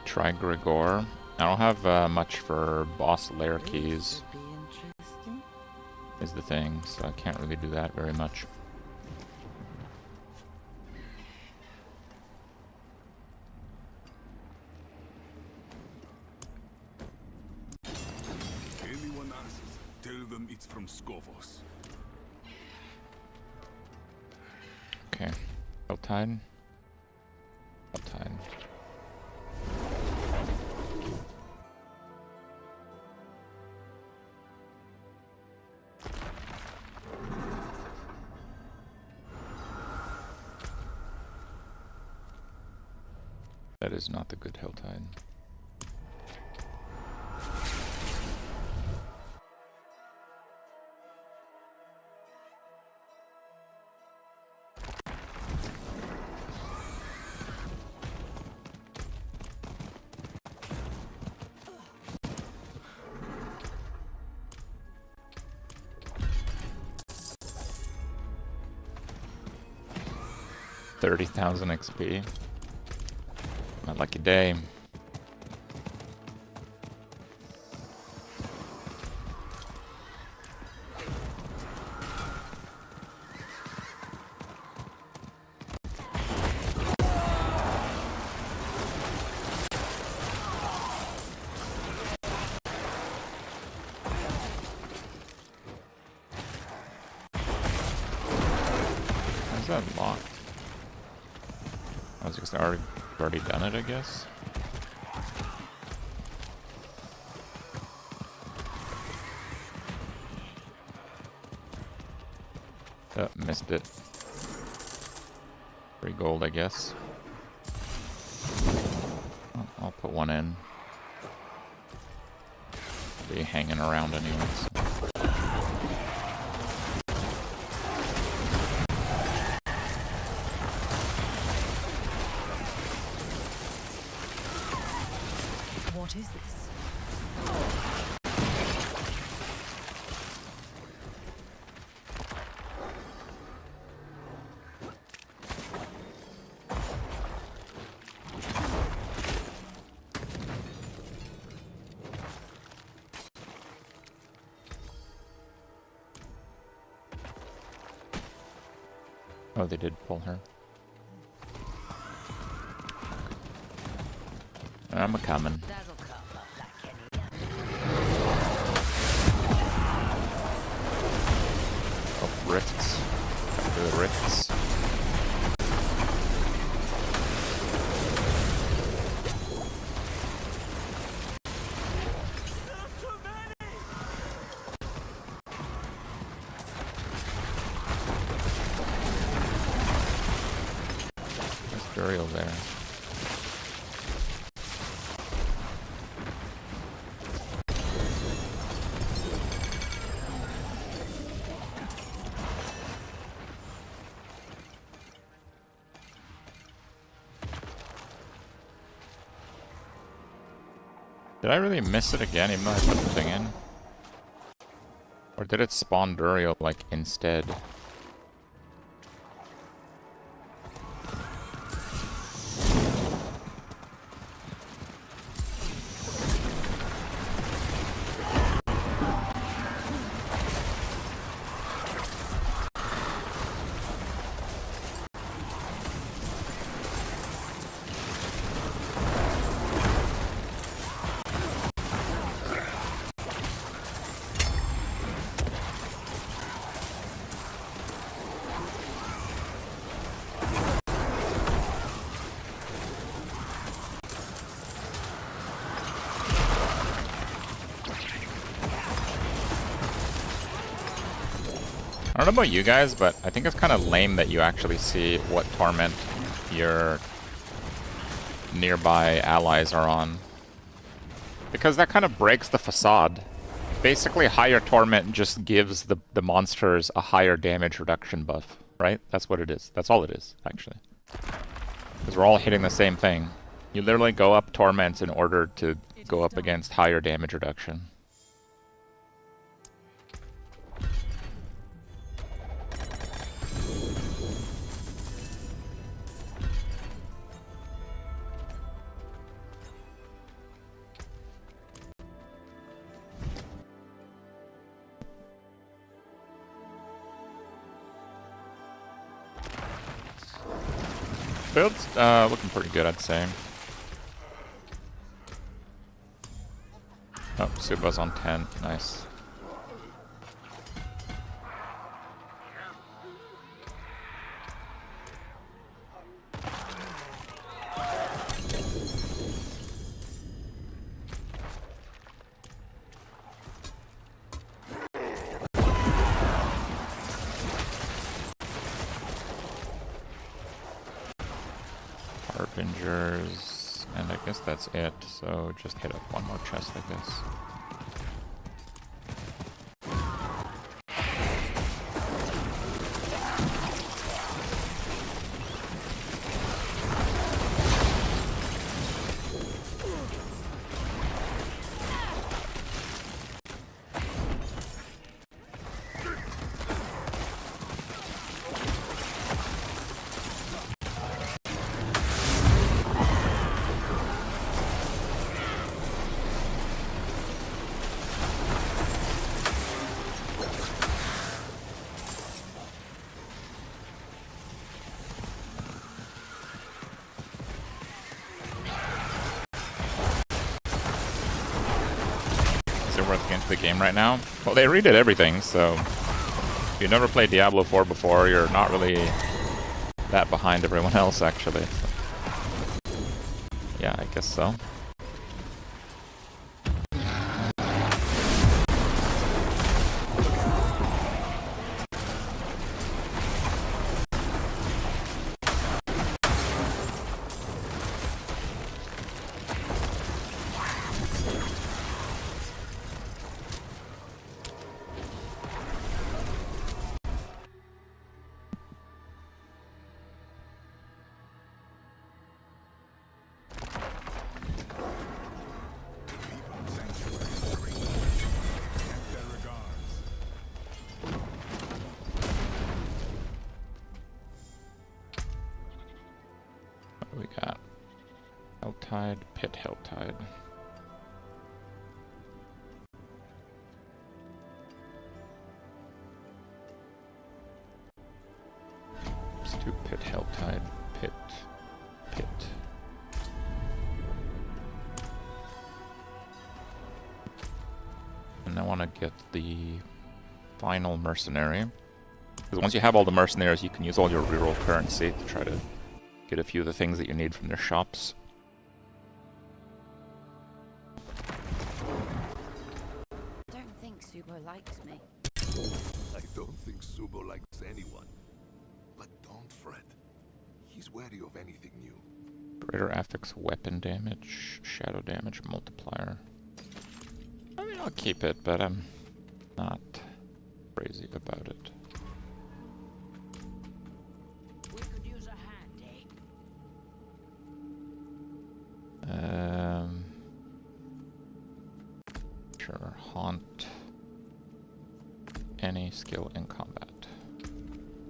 Try Grigor. I don't have much for boss lair keys, is the thing, so I can't really do that very much. Anyone asks, tell them it's from Skovos. Okay. Helltide. Helltide. That is not the good Helltide. $30,000 XP. My lucky day. that locked? I was just already done it, I guess. Oh, missed it. 3 gold, I guess. I'll put one in. Be hanging around anyways. What is this? Oh, they did pull her. I'm a-coming. That'll come up like any Oh, rifts. Back to the rifts. There's Burial there. Did I really miss it again, even though I put the thing in? Or did it spawn Duriel, like, instead? I don't know about you guys, but I think it's kind of lame that you actually see what torment your nearby allies are on. Because that kind of breaks the facade. Basically, higher torment just gives the monsters a higher damage reduction buff, right? That's what it is. That's all it is, actually. Because we're all hitting the same thing. You literally go up torments in order to go up against higher damage reduction. Build's looking pretty good, I'd say. Oh, Suba's on 10. Nice. Harbingers, and I guess that's it, so just hit up one more chest, I guess. Worth getting to the game right now. Well, they redid everything, so if you've never played Diablo 4 before, you're not really that behind everyone else, actually. So. Yeah, I guess so. What do we got? Helltide, Pit Helltide. Let's do Pit Helltide, Pit. And I want to get the final mercenary. Because once you have all the mercenaries, you can use all your reroll currency to try to get a few of the things that you need from their shops. Don't think Subo likes me. I don't think Subo likes anyone. But don't fret. He's wary of anything new. Greater affix weapon damage, shadow damage multiplier. I mean, I'll keep it, but I'm not crazy about it. We could use a hand, eh? Sure, haunt. Any skill in combat.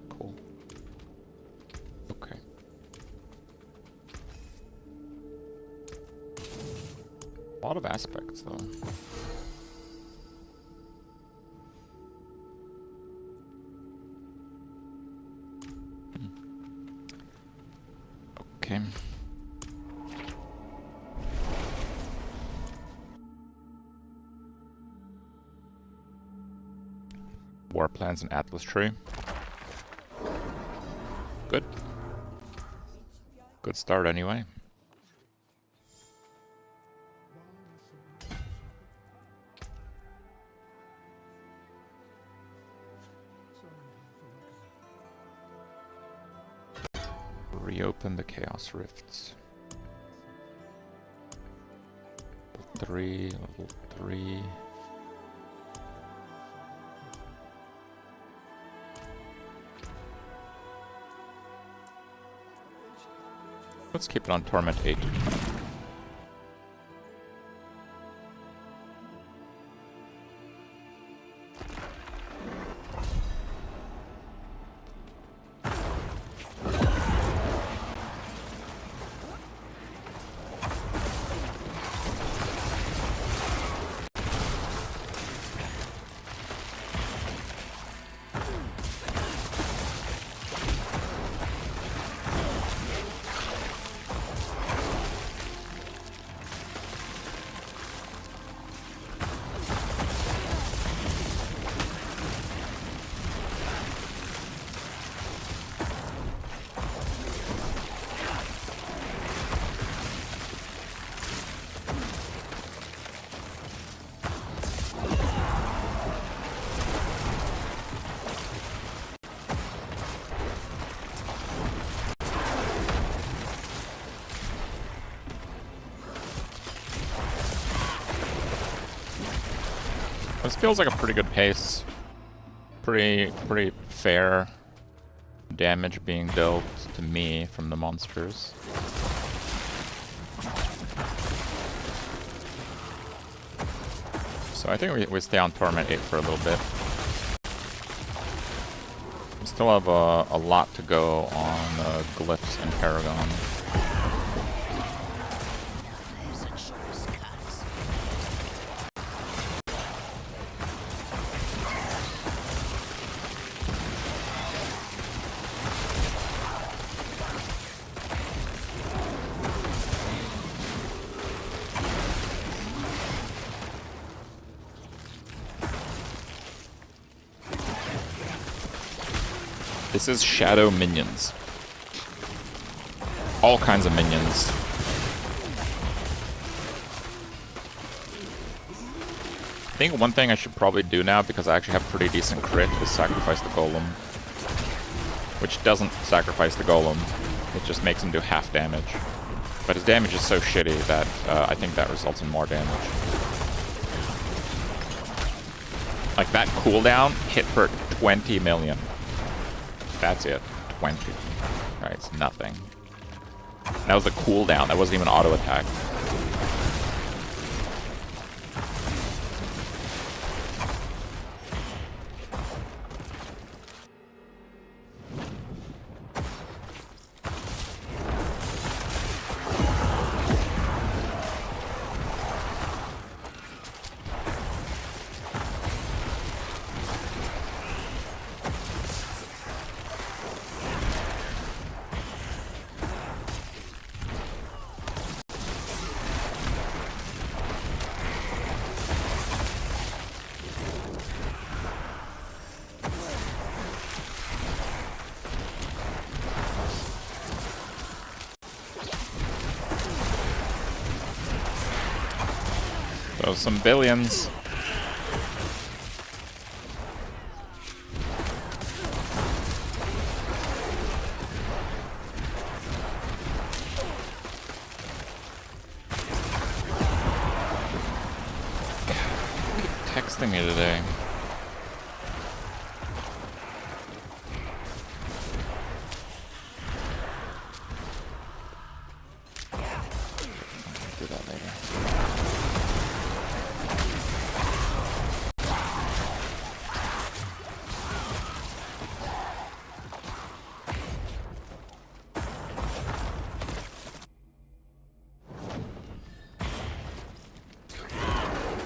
Cool. Okay. A lot of aspects, though. Okay. War plans and Atlas tree. Good. Good start anyway. Reopen the Chaos Rifts. Level 3. Let's keep it on Torment 8. This feels like a pretty good pace. Pretty fair damage being dealt to me from the monsters. So I think we stay on Torment 8 for a little bit. We still have a lot to go on glyphs and paragon. This is Shadow Minions. all kinds of minions. I think one thing I should probably do now, because I actually have pretty decent crit, is sacrifice the golem. Which doesn't sacrifice the golem, it just makes him do half damage. But his damage is so shitty that I think that results in more damage. Like that cooldown hit for 20 million. That's it. 20. Alright, it's nothing. That was the cooldown, that wasn't even auto attack. So some billions. Keep texting me today. Do that later.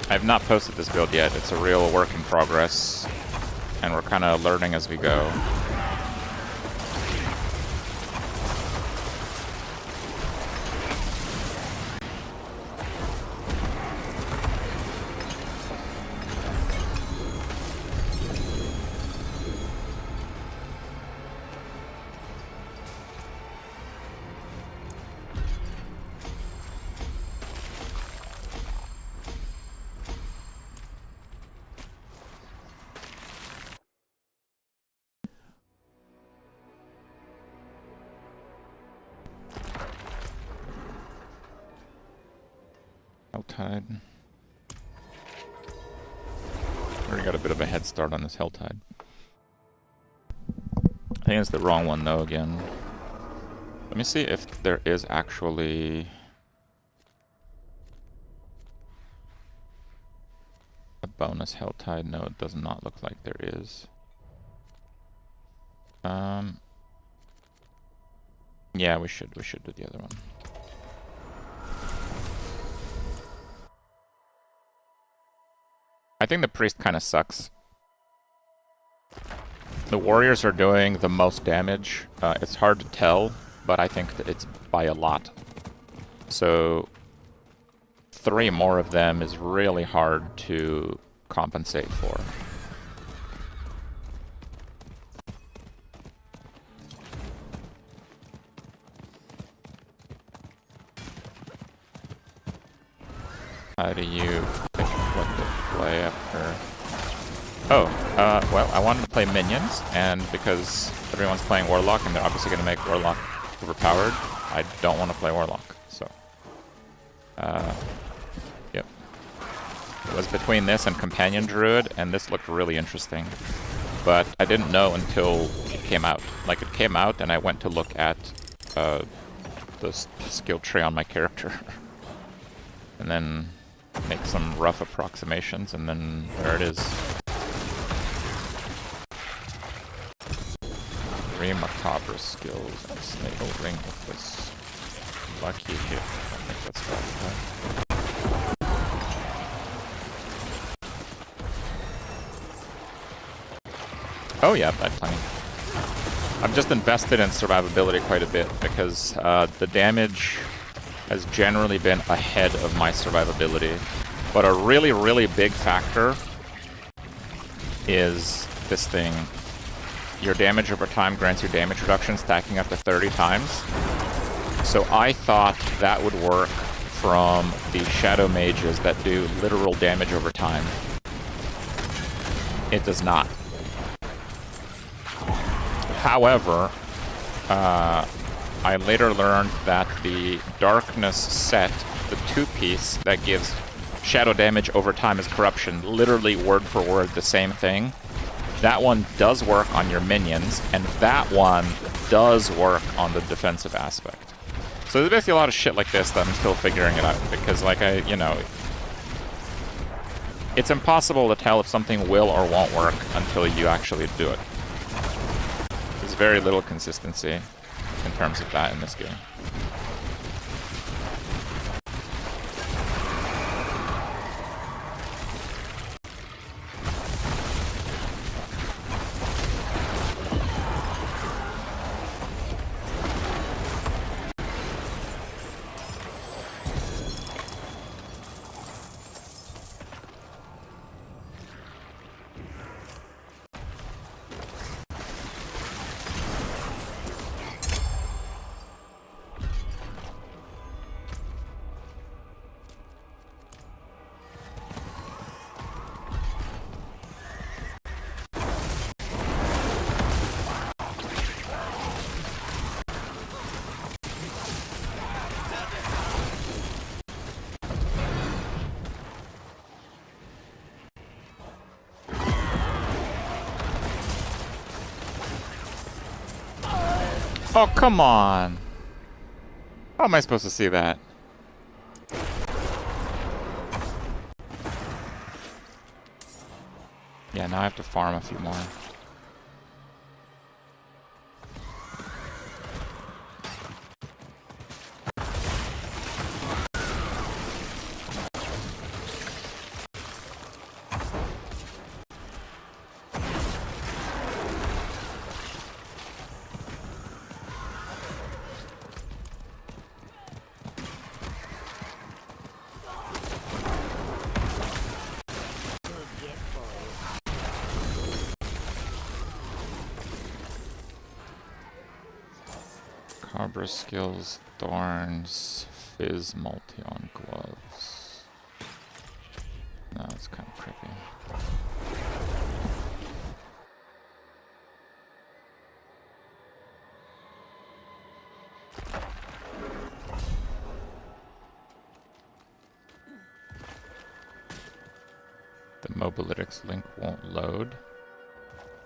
I have not posted this build yet. It's a real work in progress, and we're kind of learning as we go. Helltide. Already got a bit of a head start on this Helltide. I think it's the wrong one though again. Let me see if there is actually a bonus Helltide. No, it does not look like there is. Yeah, we should do the other one. I think the priest kind of sucks. The warriors are doing the most damage. It's hard to tell, but I think that it's by a lot. So 3 more of them is really hard to compensate for. How do you pick what to play after? Oh, well, I wanted to play Minions, and because everyone's playing Warlock, and they're obviously going to make Warlock overpowered, I don't want to play Warlock, so... yep. It was between this and Companion Druid, and this looked really interesting. But I didn't know until it came out. Like, it came out, and I went to look at the skill tree on my character. And then make some rough approximations, and then there it is. 3 macabre skills and Snaggle Ring with this lucky hit. I think that's right. Oh yeah, I've plenty. I've just invested in survivability quite a bit because the damage has generally been ahead of my survivability. But a really, really big factor is this thing. Your damage over time grants you damage reduction stacking up to 30 times. So I thought that would work from the Shadow Mages that do literal damage over time. It does not. However, I later learned that the Darkness set, the 2-piece that gives shadow damage over time as corruption, literally word for word the same thing. That one does work on your minions, and that one does work on the defensive aspect. So there's basically a lot of shit like this that I'm still figuring it out, because like it's impossible to tell if something will or won't work until you actually do it. There's very little consistency in terms of that in this game. Oh, come on! How am I supposed to see that? Yeah, now I have to farm a few more. Cabra skills, thorns, fizz multi on gloves. No, it's kind of creepy. The Mobalytics link won't load.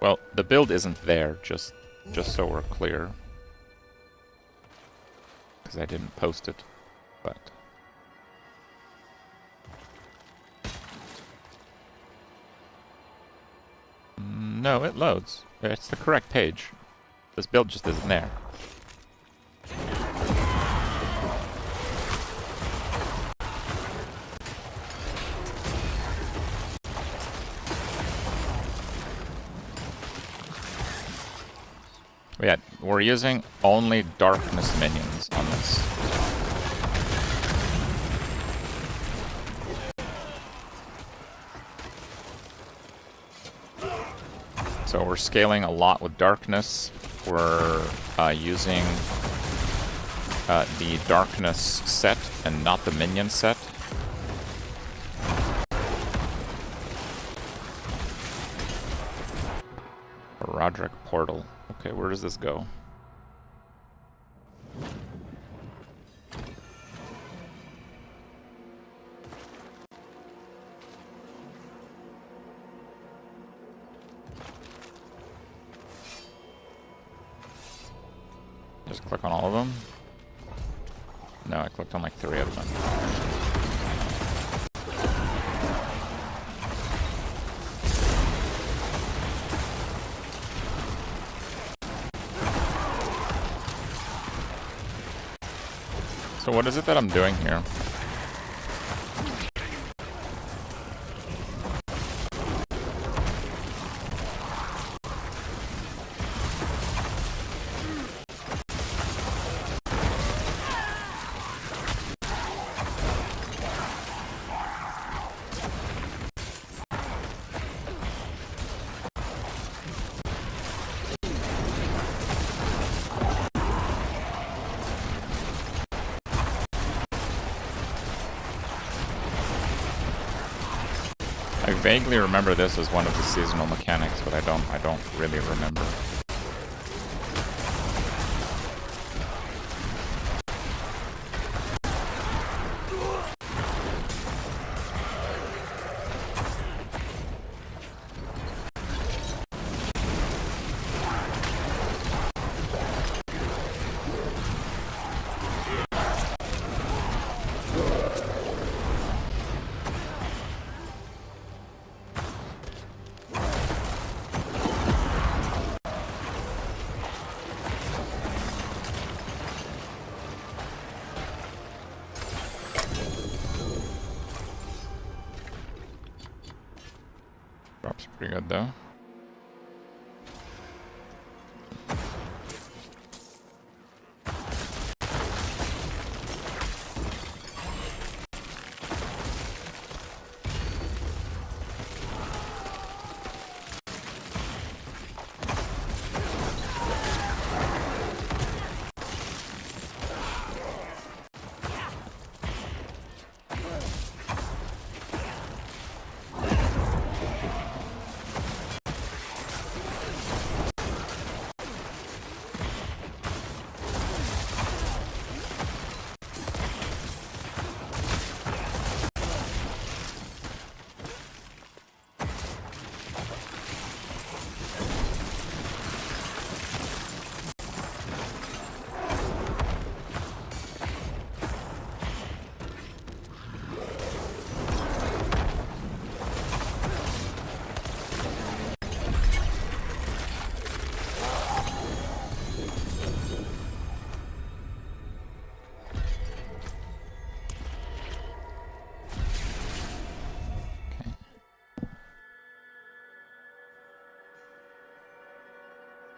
Well, the build isn't there, just so we're clear. Because I didn't post it, but... No, it loads. It's the correct page. This build just isn't there. Yeah, we're using only darkness minions on this. So we're scaling a lot with darkness. We're using the darkness set and not the minion set. Roderick Portal. Okay, where does this go? Just click on all of them? No, I clicked on like 3 of them. So what is it that I'm doing here? vaguely remember this as one of the seasonal mechanics, but I don't really remember. Drops pretty good though.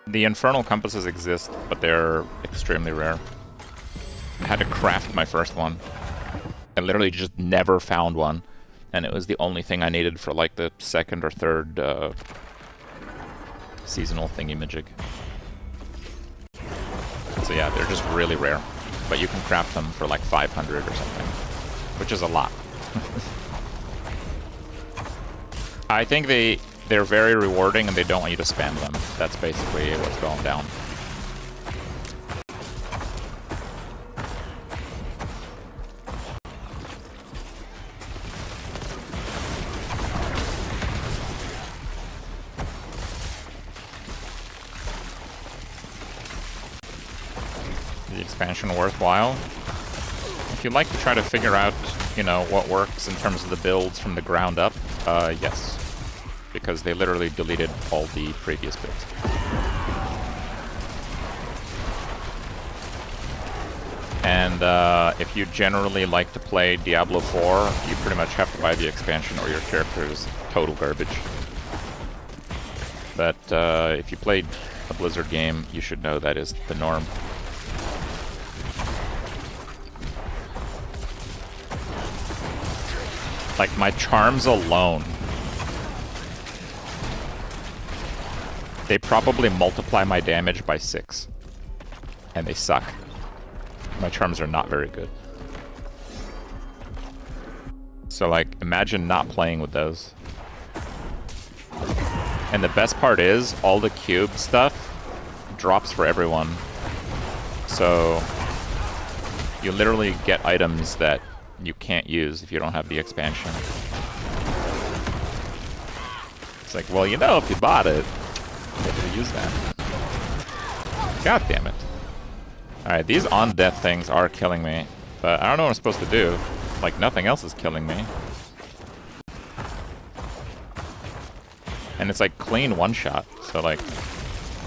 The infernal compasses exist, but they're extremely rare. I had to craft my first one. I literally just never found one, and it was the only thing I needed for like the second or third seasonal thingy-majig. So yeah, they're just really rare, but you can craft them for like 500 or something, which is a lot. I think they're very rewarding and they don't want you to spam them. That's basically what's going down. The expansion worthwhile? If you'd like to try to figure out, you know, what works in terms of the builds from the ground up, yes. Because they literally deleted all the previous builds. And if you generally like to play Diablo 4, you pretty much have to buy the expansion or your character is total garbage. But if you played a Blizzard game, you should know that is the norm. Like, my charms alone, they probably multiply my damage by 6. And they suck. My charms are not very good. So, like, imagine not playing with those. And the best part is, all the cube stuff drops for everyone. So, you literally get items that you can't use if you don't have the expansion. It's like, well, you know, if you bought it, you have to use that. God damn it. Alright, these on-death things are killing me, but I don't know what I'm supposed to do. Like, nothing else is killing me. And it's like clean one-shot, so like,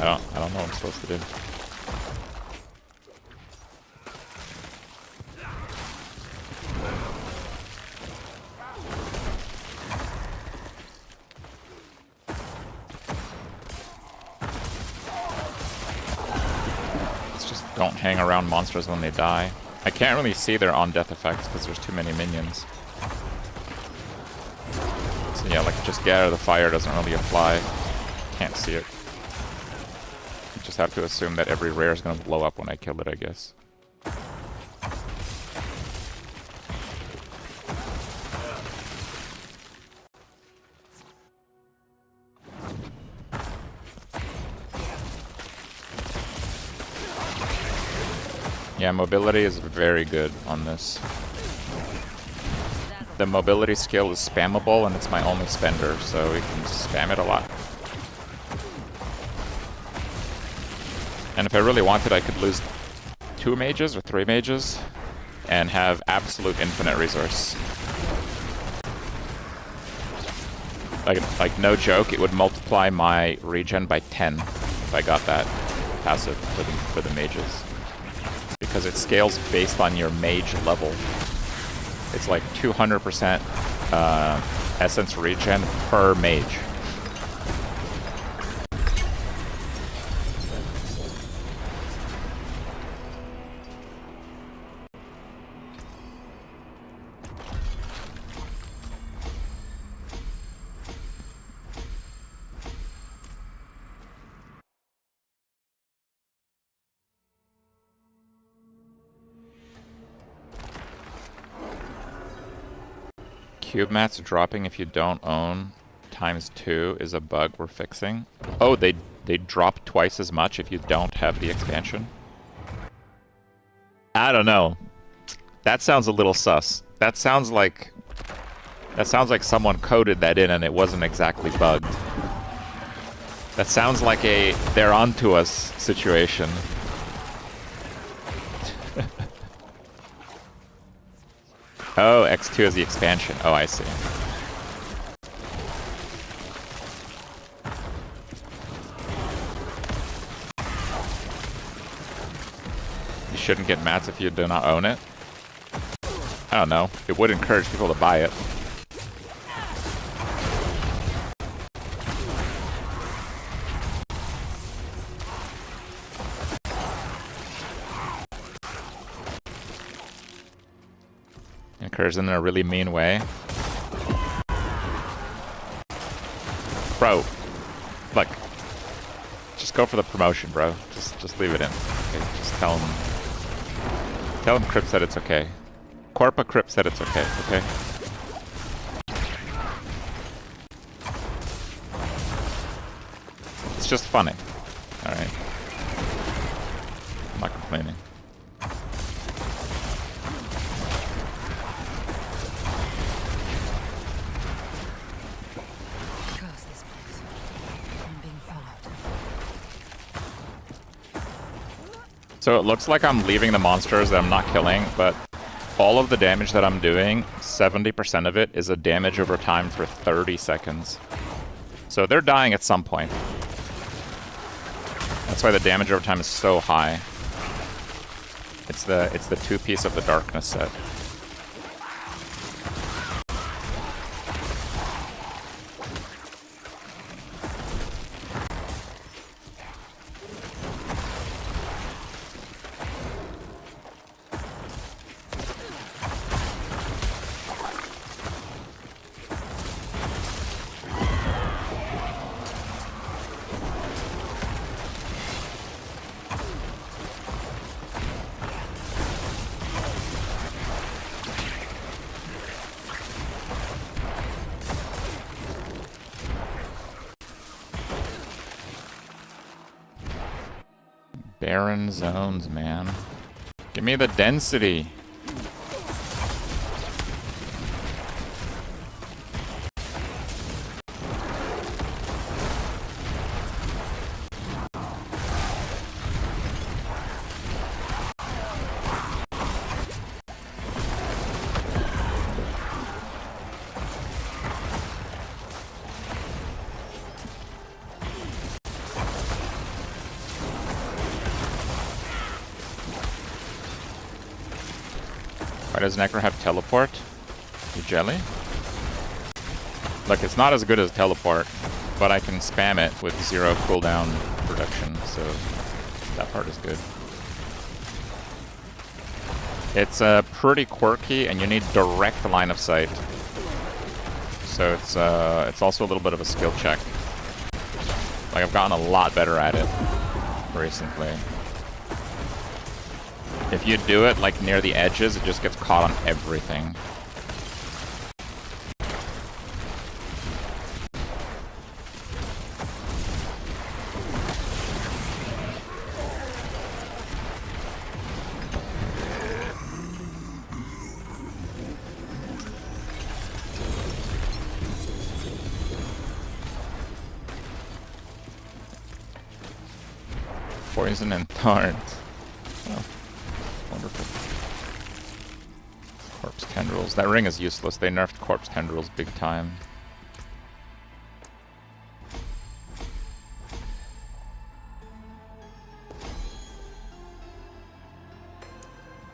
I don't know what I'm supposed to do. Don't hang around monsters when they die. I can't really see their on-death effects because there's too many minions. So yeah, like, just get out of the fire doesn't really apply. Can't see it. You just have to assume that every rare is going to blow up when I kill it, I guess. Yeah, mobility is very good on this. The mobility skill is spammable, and it's my only spender, so we can spam it a lot. And if I really wanted, I could lose 2 mages or 3 mages and have absolute infinite resource. Like no joke, it would multiply my regen by 10 if I got that passive for the mages. Because it scales based on your mage level. It's like 200% essence regen per mage. Cube mats dropping if you don't own ×2 is a bug we're fixing. Oh, they drop twice as much if you don't have the expansion? I don't know. That sounds a little sus. That sounds like someone coded that in and it wasn't exactly bugged. That sounds like a they're onto us situation. Oh, X2 is the expansion. Oh, I see. You shouldn't get mats if you do not own it. I don't know. It would encourage people to buy it. Encourage them in a really mean way. Bro, look. Just go for the promotion, bro. Just leave it in. Okay, just tell him Kripp said it's okay. Corpa Kripp said it's okay, okay? It's just funny. Alright. I'm not complaining. So it looks like I'm leaving the monsters that I'm not killing, but all of the damage that I'm doing, 70% of it is a damage over time for 30 seconds. So they're dying at some point. That's why the damage over time is so high. It's the 2-piece of the darkness set. Barren zones, man. Give me the density. Why does NECRO have teleport? You jelly? Look, it's not as good as teleport, but I can spam it with 0 cooldown reduction, so that part is good. It's pretty quirky, and you need direct line of sight. So it's also a little bit of a skill check. Like, I've gotten a lot better at it recently. If you do it, like, near the edges, it just gets caught on everything. Poison and thorns. Oh, wonderful. Corpse tendrils. That ring is useless. They nerfed corpse tendrils big time.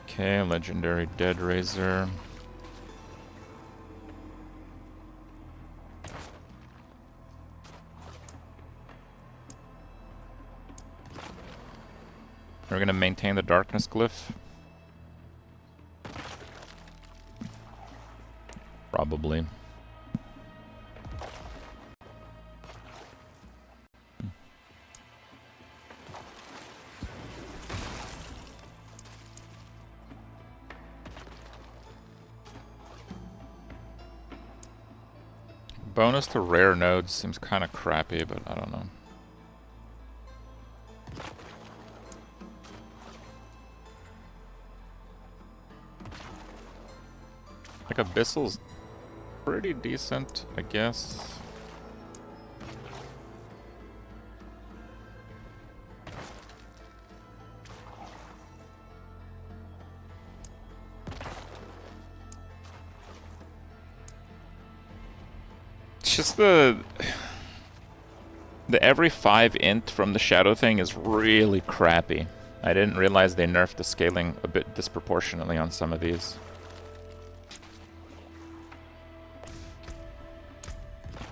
Okay, legendary Dead Razor. We're gonna maintain the darkness glyph. Probably. Bonus to rare nodes seems kind of crappy, but I don't know. Like Abyssal's pretty decent, I guess. It's just the every 5 int from the shadow thing is really crappy. I didn't realize they nerfed the scaling a bit disproportionately on some of these.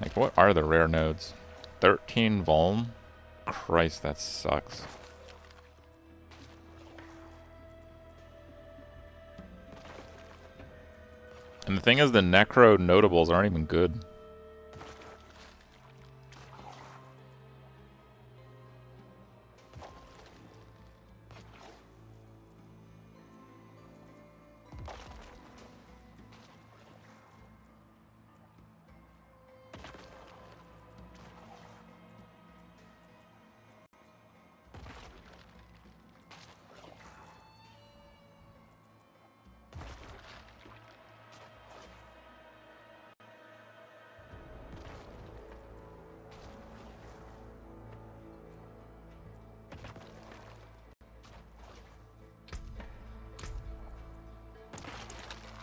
Like, what are the rare nodes? 13 Vuln? Christ, that sucks. And the thing is, the NECRO notables aren't even good.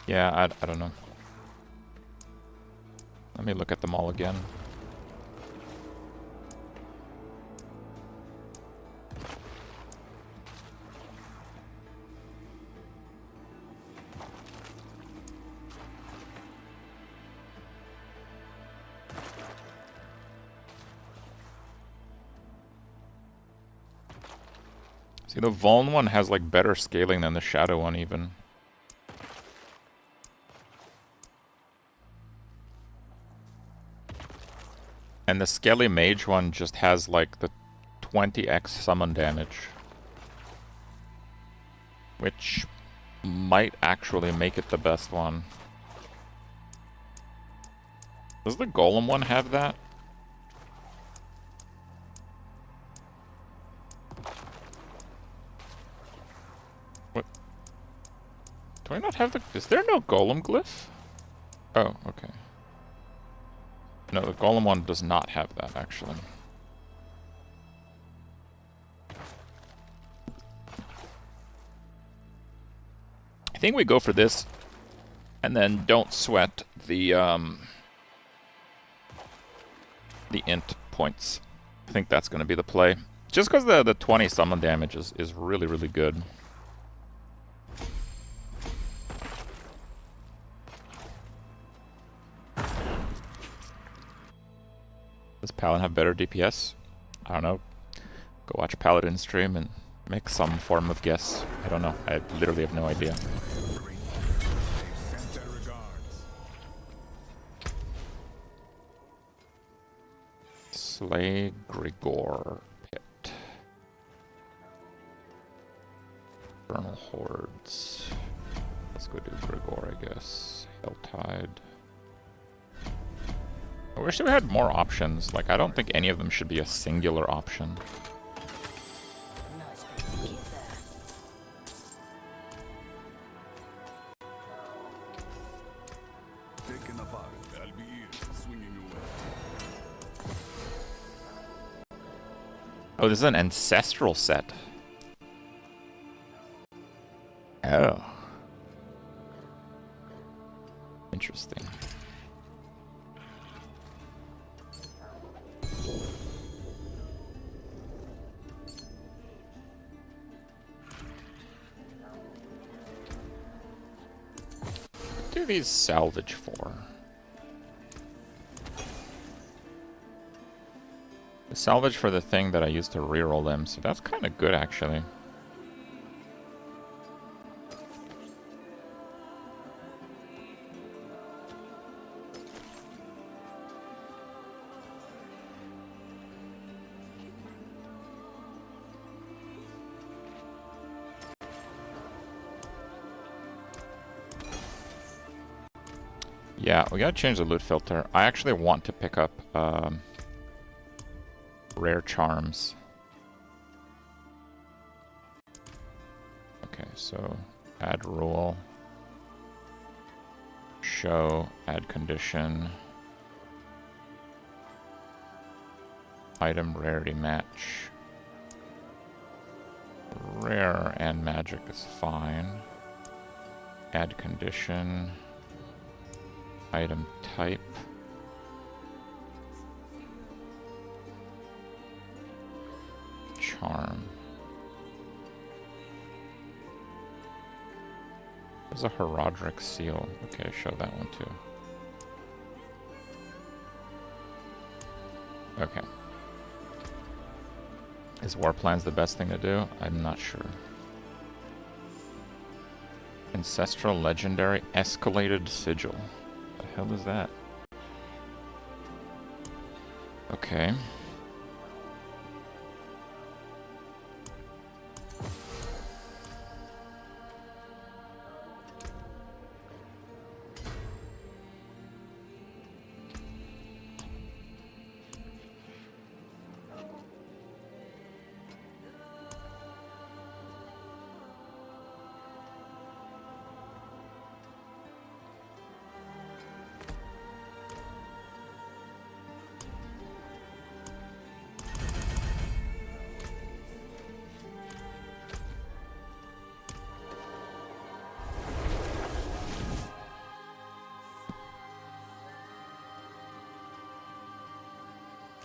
Yeah, I don't know. Let me look at them all again. See, the Vuln one has like better scaling than the Shadow one even. And the Skelly Mage one just has like the 20x summon damage. Which might actually make it the best one. Does the Golem one have that? What? Do I not have the... Is there no Golem glyph? Oh, okay. No, the Golem one does not have that, actually. I think we go for this, and then don't sweat the int points. I think that's going to be the play. Just because the 20 summon damage is really, really good. Does Paladin have better DPS? I don't know. Go watch Paladin stream and make some form of guess. I don't know. I literally have no idea. Slay Grigor Pit. Infernal Hordes. Let's go do Grigor, I guess. Helltide. I wish we had more options. Like, I don't think any of them should be a singular option. Oh, this is an ancestral set. Oh. Interesting. What do these salvage for? The salvage for the thing that I used to reroll them, so that's kind of good actually. Yeah, we gotta change the loot filter. I actually want to pick up rare charms. Okay, so add rule, show, add condition, item rarity match. Rare and magic is fine. Add condition. Item type. Charm. There's a Herodric seal. Okay, show that one too. Okay. Is War Plans the best thing to do? I'm not sure. Ancestral Legendary Escalated Sigil. The hell is that? Okay.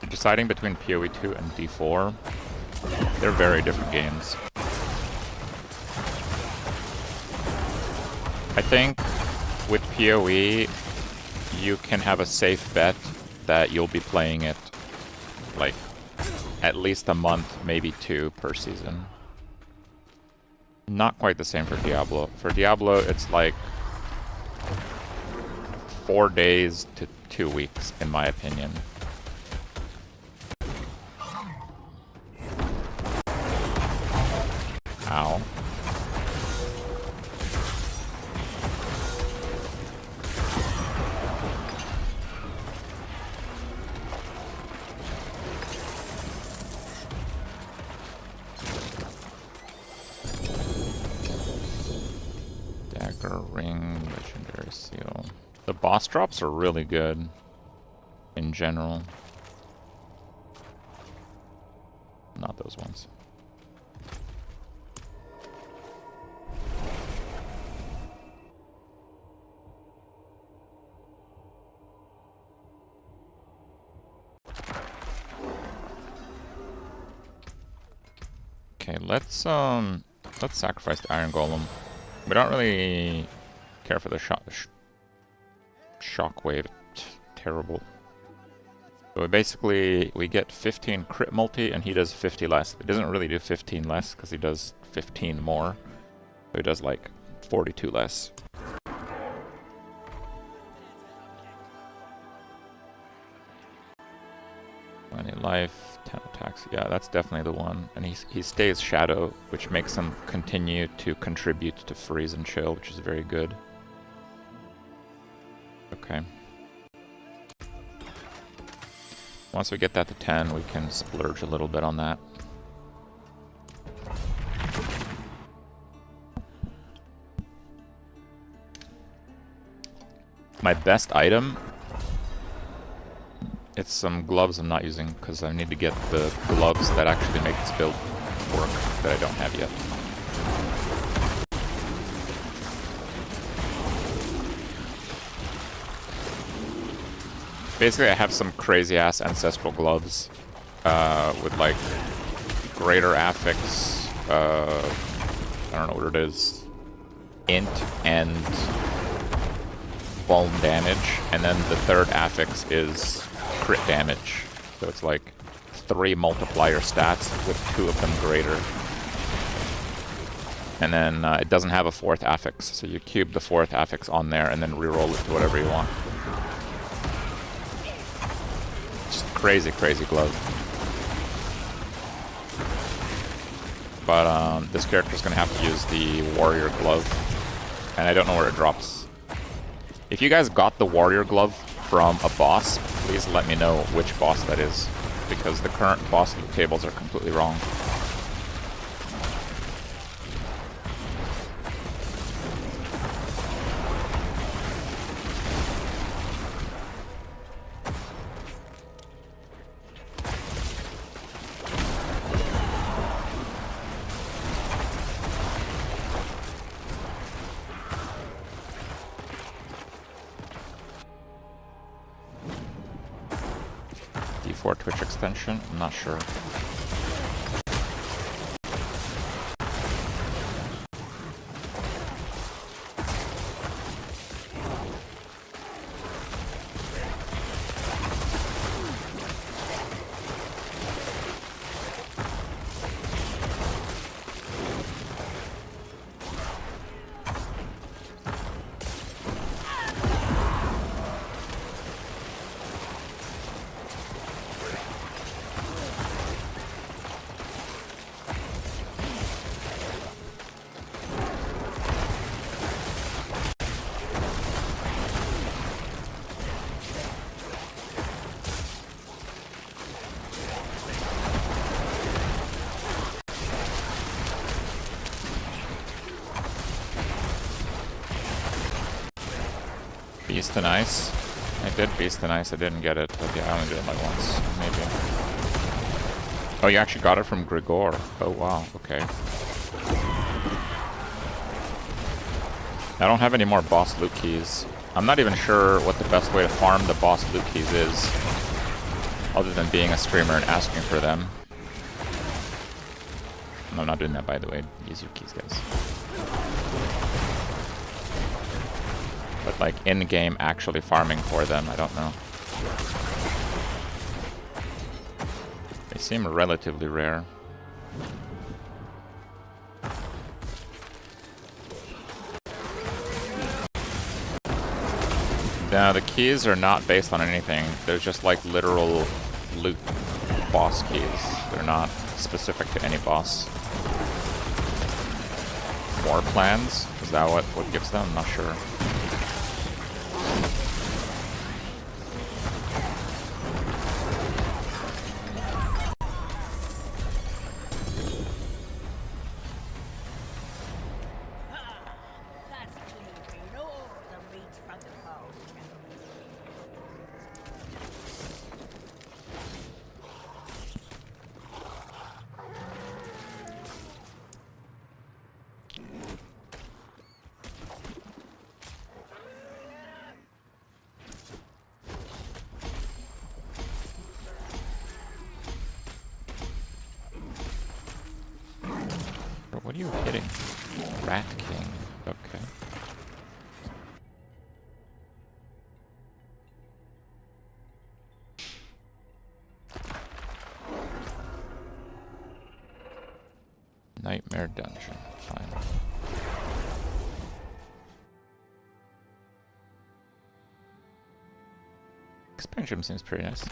Deciding between PoE 2 and D4, they're very different games. I think with PoE, you can have a safe bet that you'll be playing it like at least a month, maybe 2 per season. Not quite the same for Diablo. For Diablo, it's like 4 days to 2 weeks, in my opinion. Ow. Dagger, ring, legendary seal. The boss drops are really good in general. Not those ones. Okay, let's sacrifice the Iron Golem. We don't really care for the shockwave. Terrible. So basically, we get 15 crit multi, and he does 50 less. He doesn't really do 15 less, because he does 15 more. So he does like 42 less. 20 life, 10 attacks. Yeah, that's definitely the one. And he stays Shadow, which makes him continue to contribute to Freeze and Chill, which is very good. Okay. Once we get that to 10, we can splurge a little bit on that. My best item, it's some gloves I'm not using because I need to get the gloves that actually make this build work that I don't have yet. Basically, I have some crazy-ass ancestral gloves with, like, greater affix, I don't know what it is, int and vuln damage, and then the third affix is crit damage. So it's like 3 multiplier stats with 2 of them greater. And then it doesn't have a 4th affix, so you cube the 4th affix on there and then reroll it to whatever you want. Just crazy, crazy glove. But this character's gonna have to use the warrior glove, and I don't know where it drops. If you guys got the warrior glove from a boss, please let me know which boss that is, because the current boss loot tables are completely wrong. D4 Twitch extension? I'm not sure. Beast and Ice. I did Beast and Ice, I didn't get it, but yeah, I only did it like once, maybe. Oh, you actually got it from Grigor. Oh wow, okay. I don't have any more boss loot keys. I'm not even sure what the best way to farm the boss loot keys is, other than being a streamer and asking for them. No, I'm not doing that, by the way. Use your keys, guys. But like in-game actually farming for them, I don't know. They seem relatively rare. Now the keys are not based on anything. They're just like literal loot boss keys. They're not specific to any boss. More plans? Is that what gives them? I'm not sure. What are you hitting? Rat King. Okay. Nightmare Dungeon. Fine. Expansion seems pretty nice.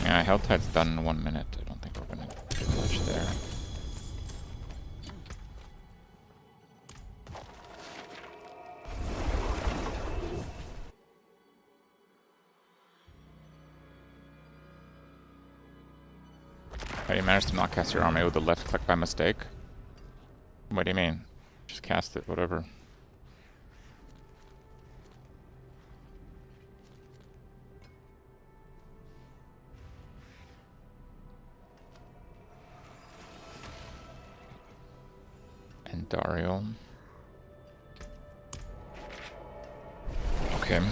Yeah, Hell Tide's done in 1 minute. I don't think we're gonna do much there. How do you manage to not cast your army with the left click by mistake? What do you mean? Just cast it, whatever. And Dario. Okay.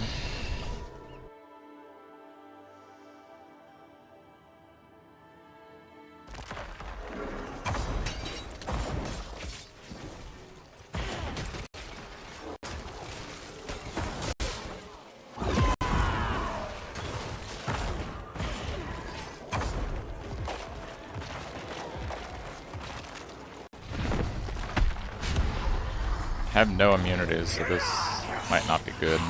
Have no immunities, so this might not be good.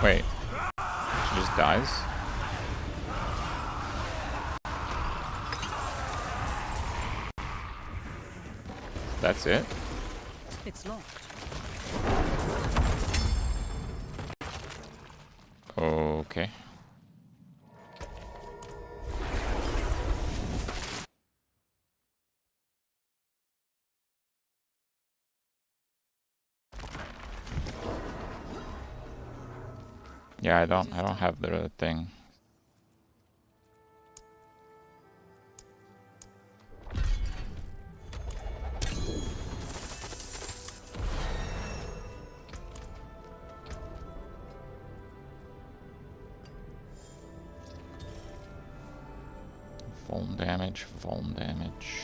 Wait, she just dies? That's it? It's locked. Okay. Yeah, I don't have the thing. Vuln damage, vuln damage.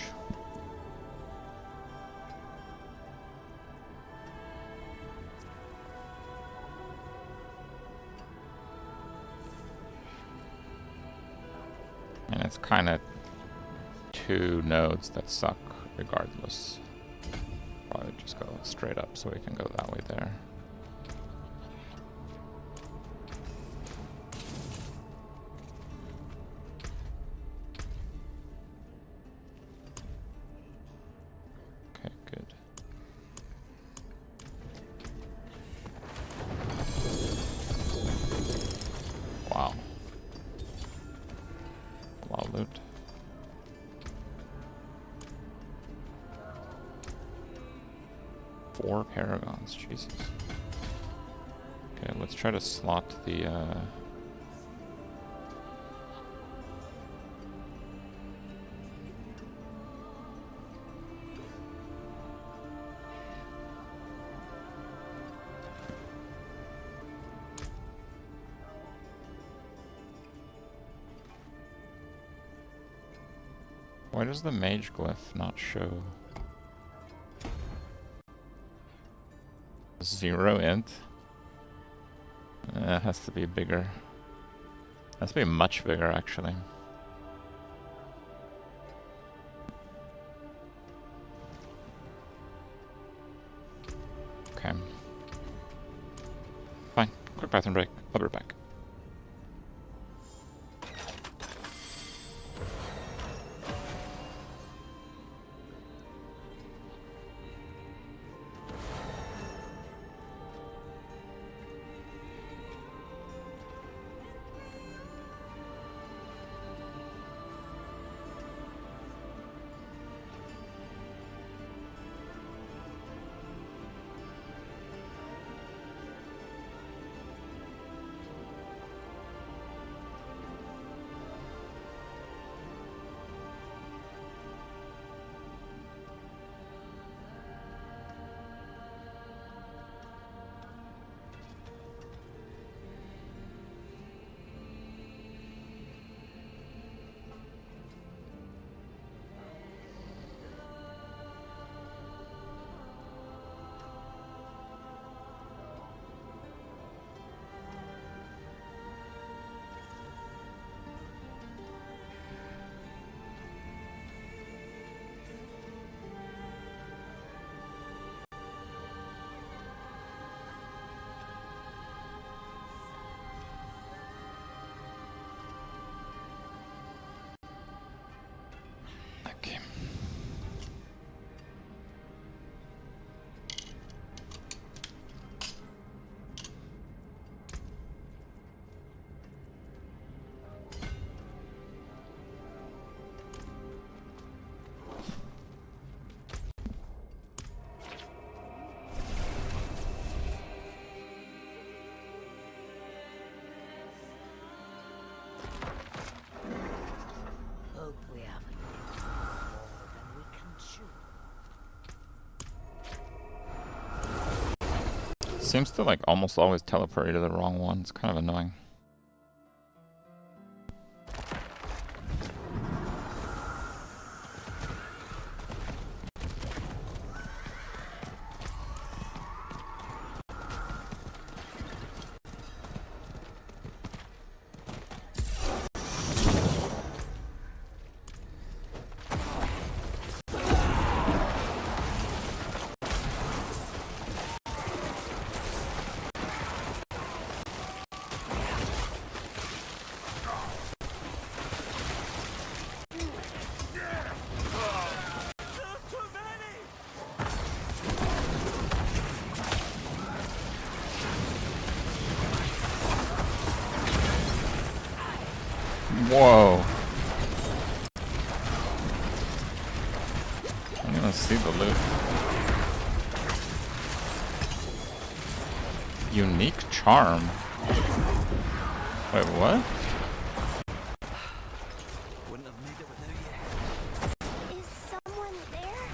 And it's kind of two nodes that suck regardless. Probably just go straight up so we can go that way there. Okay, good. Wow. A lot of loot. Four paragons, Jesus. Okay, let's try to slot the why does the mage glyph not show 0 int? It has to be bigger. Has to be much bigger, actually. Okay. Fine. Quick bathroom break. I'll be right back. seems to like almost always teleport you to the wrong one. It's kind of annoying. Whoa. I don't even see the loot. Unique charm. Wait, what? Wouldn't have made it without you. Is someone there?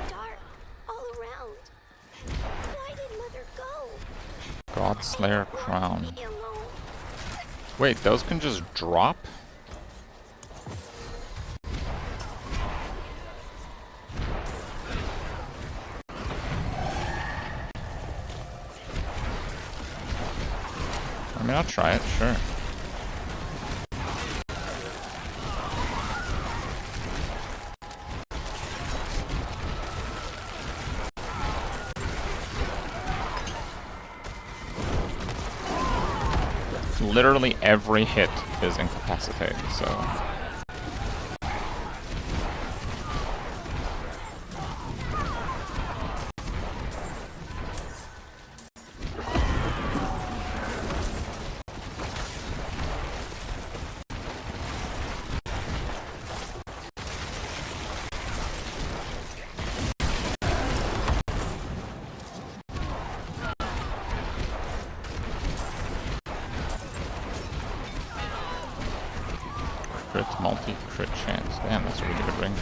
Dark all around. Why did Mother go? Godslayer crown. Leave me alone. Wait, those can just drop? I mean, I'll try it, sure. Literally every hit is incapacitating, so... Crit, multi-crit chance. Damn, that's a really good ring.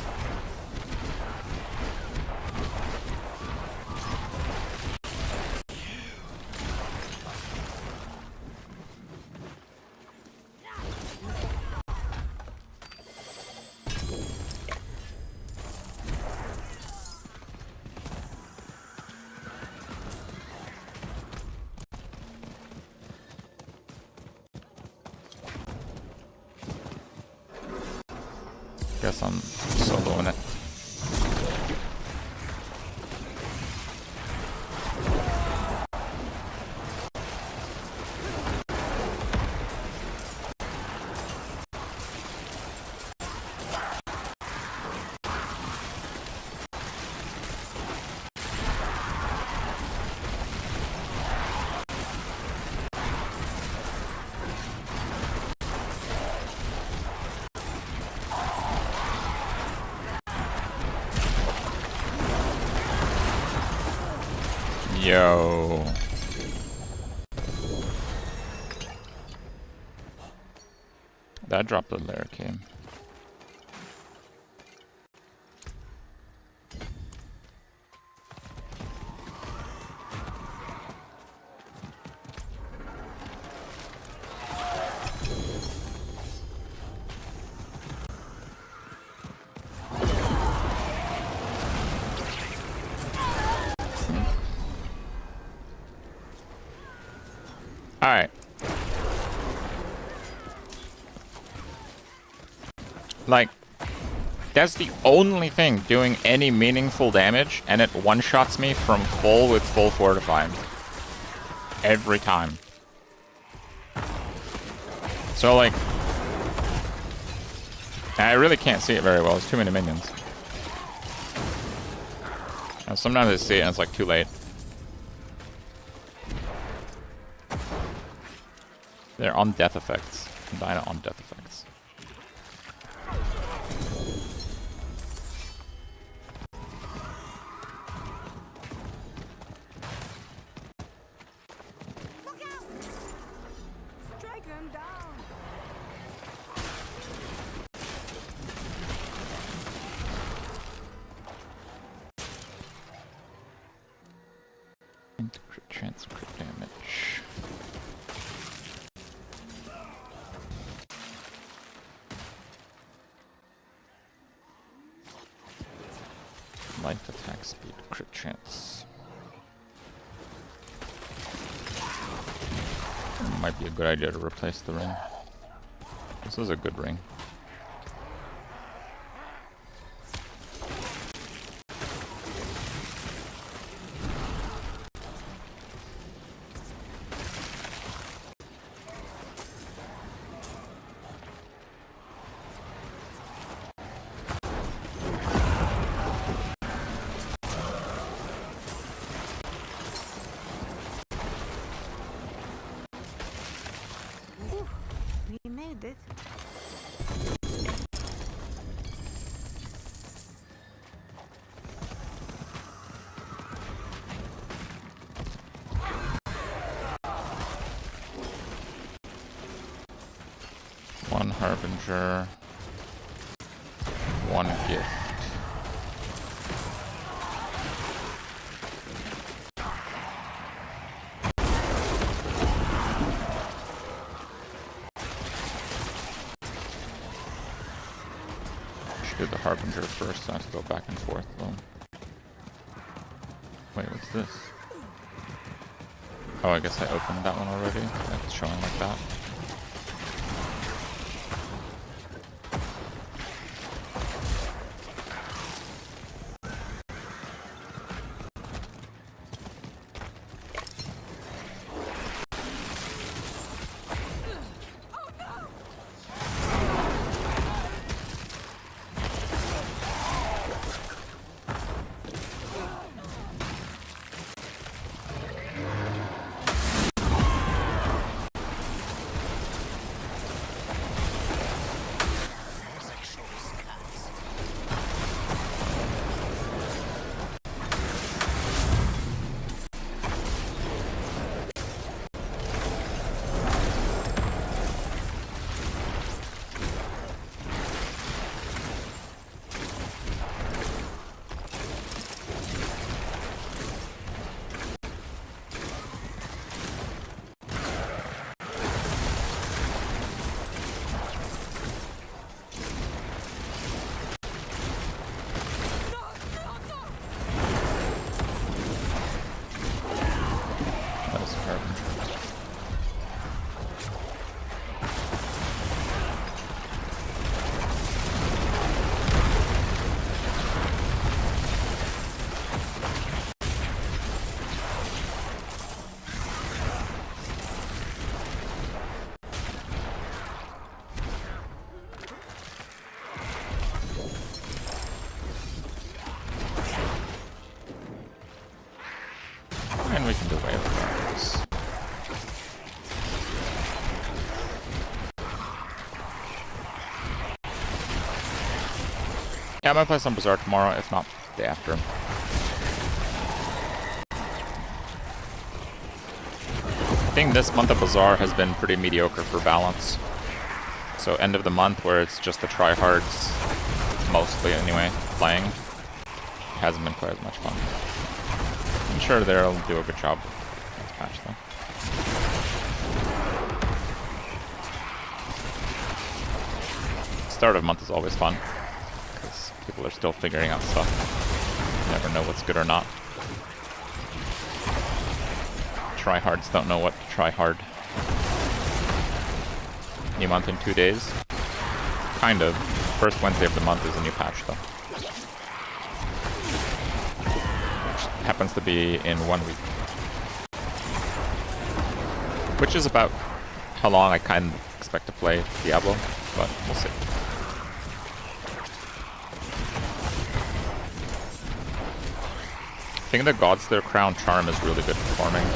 Guess I'm soloing it. Yo. That dropped the lair came. Alright. Like, that's the only thing doing any meaningful damage, and it one-shots me from full with full fortifying. Every time. So, like... I really can't see it very well, there's too many minions. And sometimes I see it and it's like too late. They're on death effects. Dino on death effects. Look out! Strike him down! Crit chance, crit damage. Life attack speed, crit chance. Might be a good idea to replace the ring. This is a good ring. We made it. One Harbinger, one gift. Should do the Harbinger first, so I have to go back and forth though. Wait, what's this? Oh, I guess I opened that one already. It's showing like that. And we can do away with this. Yeah, I might play some Bazaar tomorrow, if not the day after. I think this month of Bazaar has been pretty mediocre for balance. So end of the month, where it's just the tryhards, mostly anyway, playing, hasn't been quite as much fun. I'm sure they'll do a good job next patch though. Start of month is always fun, because people are still figuring out stuff. You never know what's good or not. Tryhards don't know what to try hard. New month in 2 days? Kind of. First Wednesday of the month is a new patch though. Happens to be in 1 week. Which is about how long I kind of expect to play Diablo, but we'll see. I think the Godslayer Crown Charm is really good performing.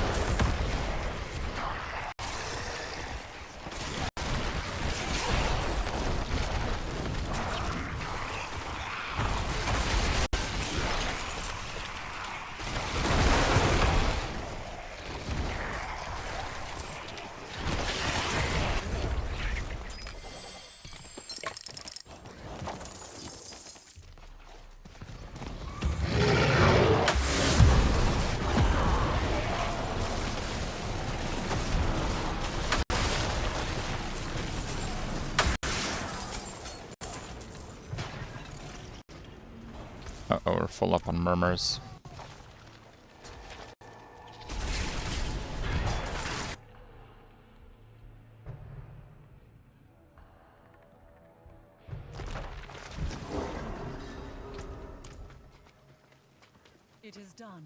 Uh-oh, we're full up on murmurs. It is done.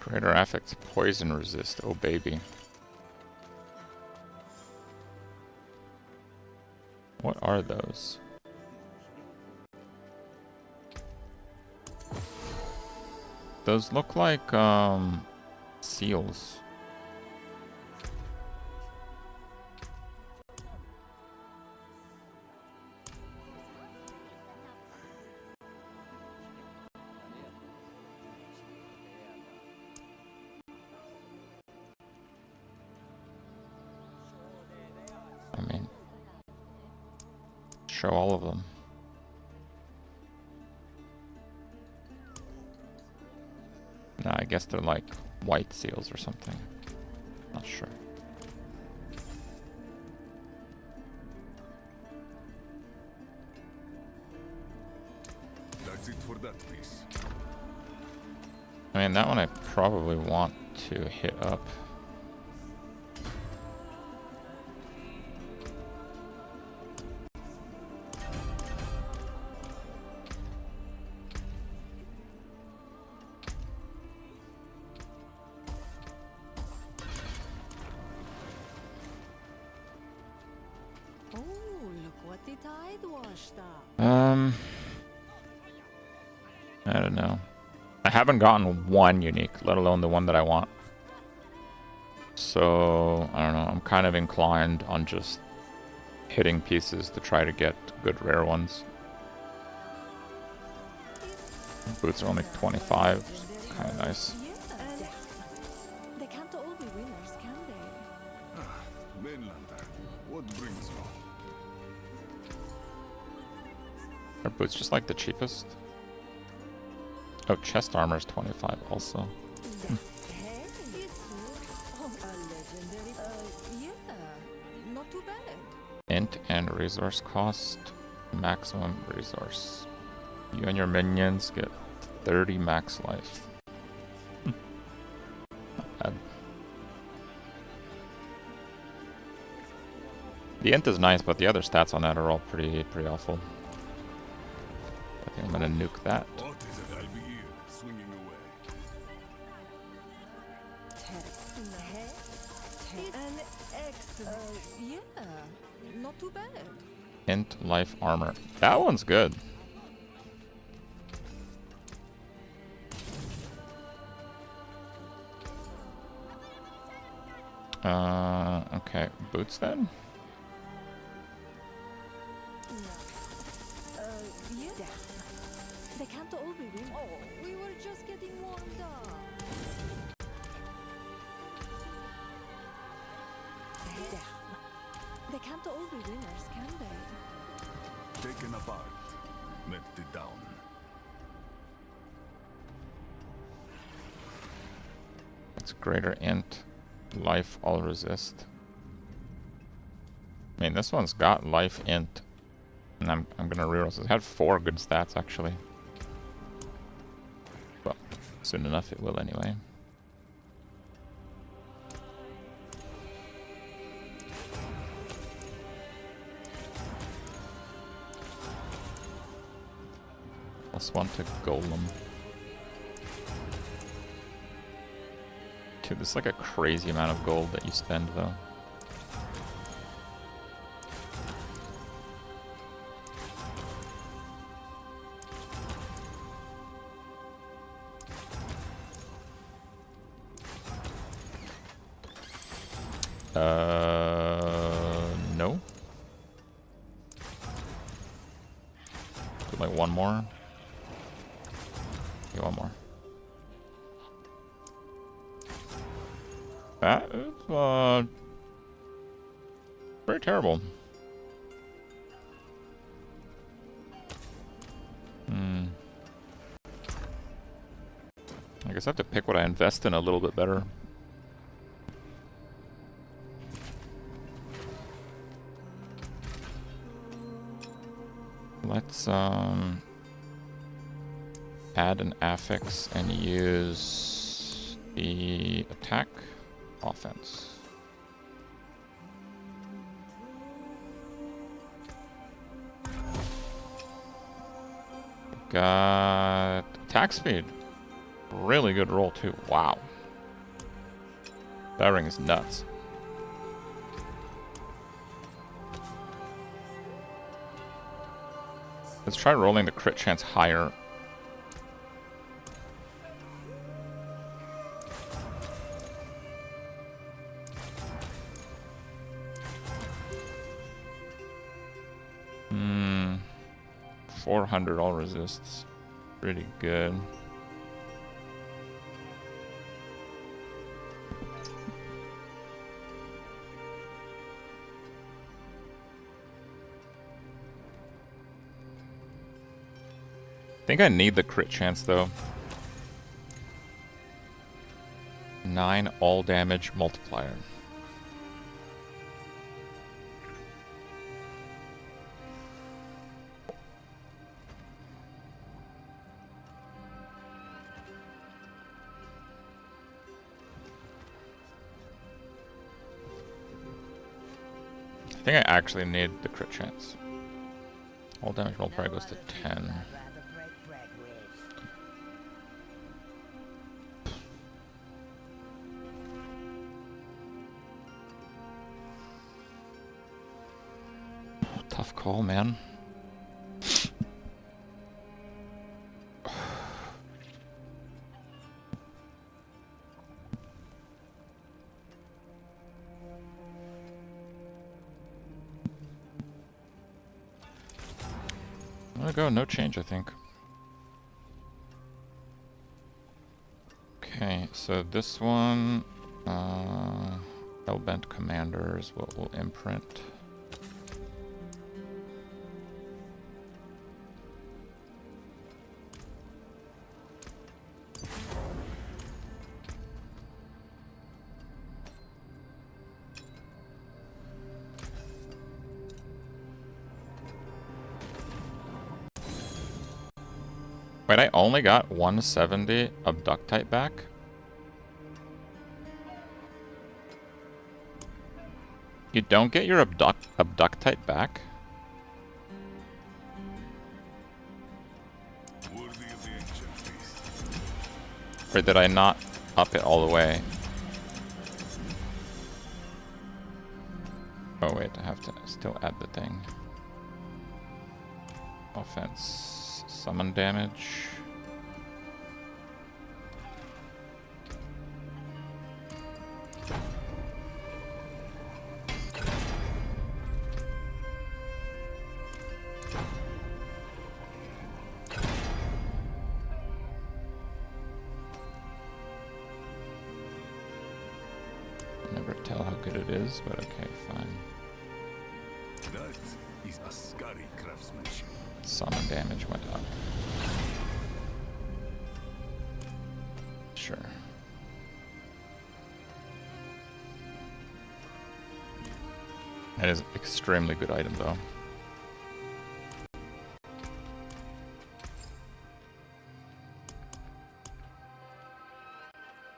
Greater affects poison resist. Oh baby. What are those? Those look like seals. I mean, show all of them. No, I guess they're like white seals or something. Not sure. That's it for that piece. I mean, that one I probably want to hit up. Oh, look what the tide washed up. I don't know. I haven't gotten one unique, let alone the one that I want. So, I don't know. I'm kind of inclined on just hitting pieces to try to get good rare ones. Boots are only 25. Kind of nice. Yeah. They can't all be winners, can they? Mainlander, what brings you? Are boots just like the cheapest? Oh, chest armor is 25 also. Hey, oh, a legendary. Yeah, not too bad. Int and resource cost. Maximum resource. You and your minions get 30 max life. Not bad. The int is nice, but the other stats on that are all pretty awful. I think I'm gonna nuke that. What is it? I'll be here, swinging away. An excellent. Yeah, not too bad. Int life armor. That one's good. Okay, boots then? Yeah. They can't all be winners. Oh, we were just getting warmed up. They can't all be winners, can they? Taken apart, melted down. It's greater int. Life all resist. I mean, this one's got life int. And I'm gonna reroll this. It had 4 good stats actually. Well, soon enough it will anyway. +1 to golem. Dude, this is like a crazy amount of gold that you spend though. No. Do like one more. Okay, one more. That is, very terrible. I guess I have to pick what I invest in a little bit better. Let's add an affix and use the attack offense. Got attack speed. Really good roll too. Wow. That ring is nuts. Let's try rolling the crit chance higher. Hmm. 400 all resists. Pretty good. I think I need the crit chance though. 9 all damage multiplier. I think I actually need the crit chance. All damage multiplier goes to 10. Tough call, man. I'm gonna go no change, I think. Okay, so this one, Hellbent Commander is what we'll imprint. Wait, I only got 170 Abductite back? You don't get your Abductite back? Or did I not up it all the way? Oh wait, I have to still add the thing. Offense. Summon damage. Never tell how good it is, but okay, fine. That is a scary craftsmanship. Summon damage went up. Sure. That is an extremely good item though.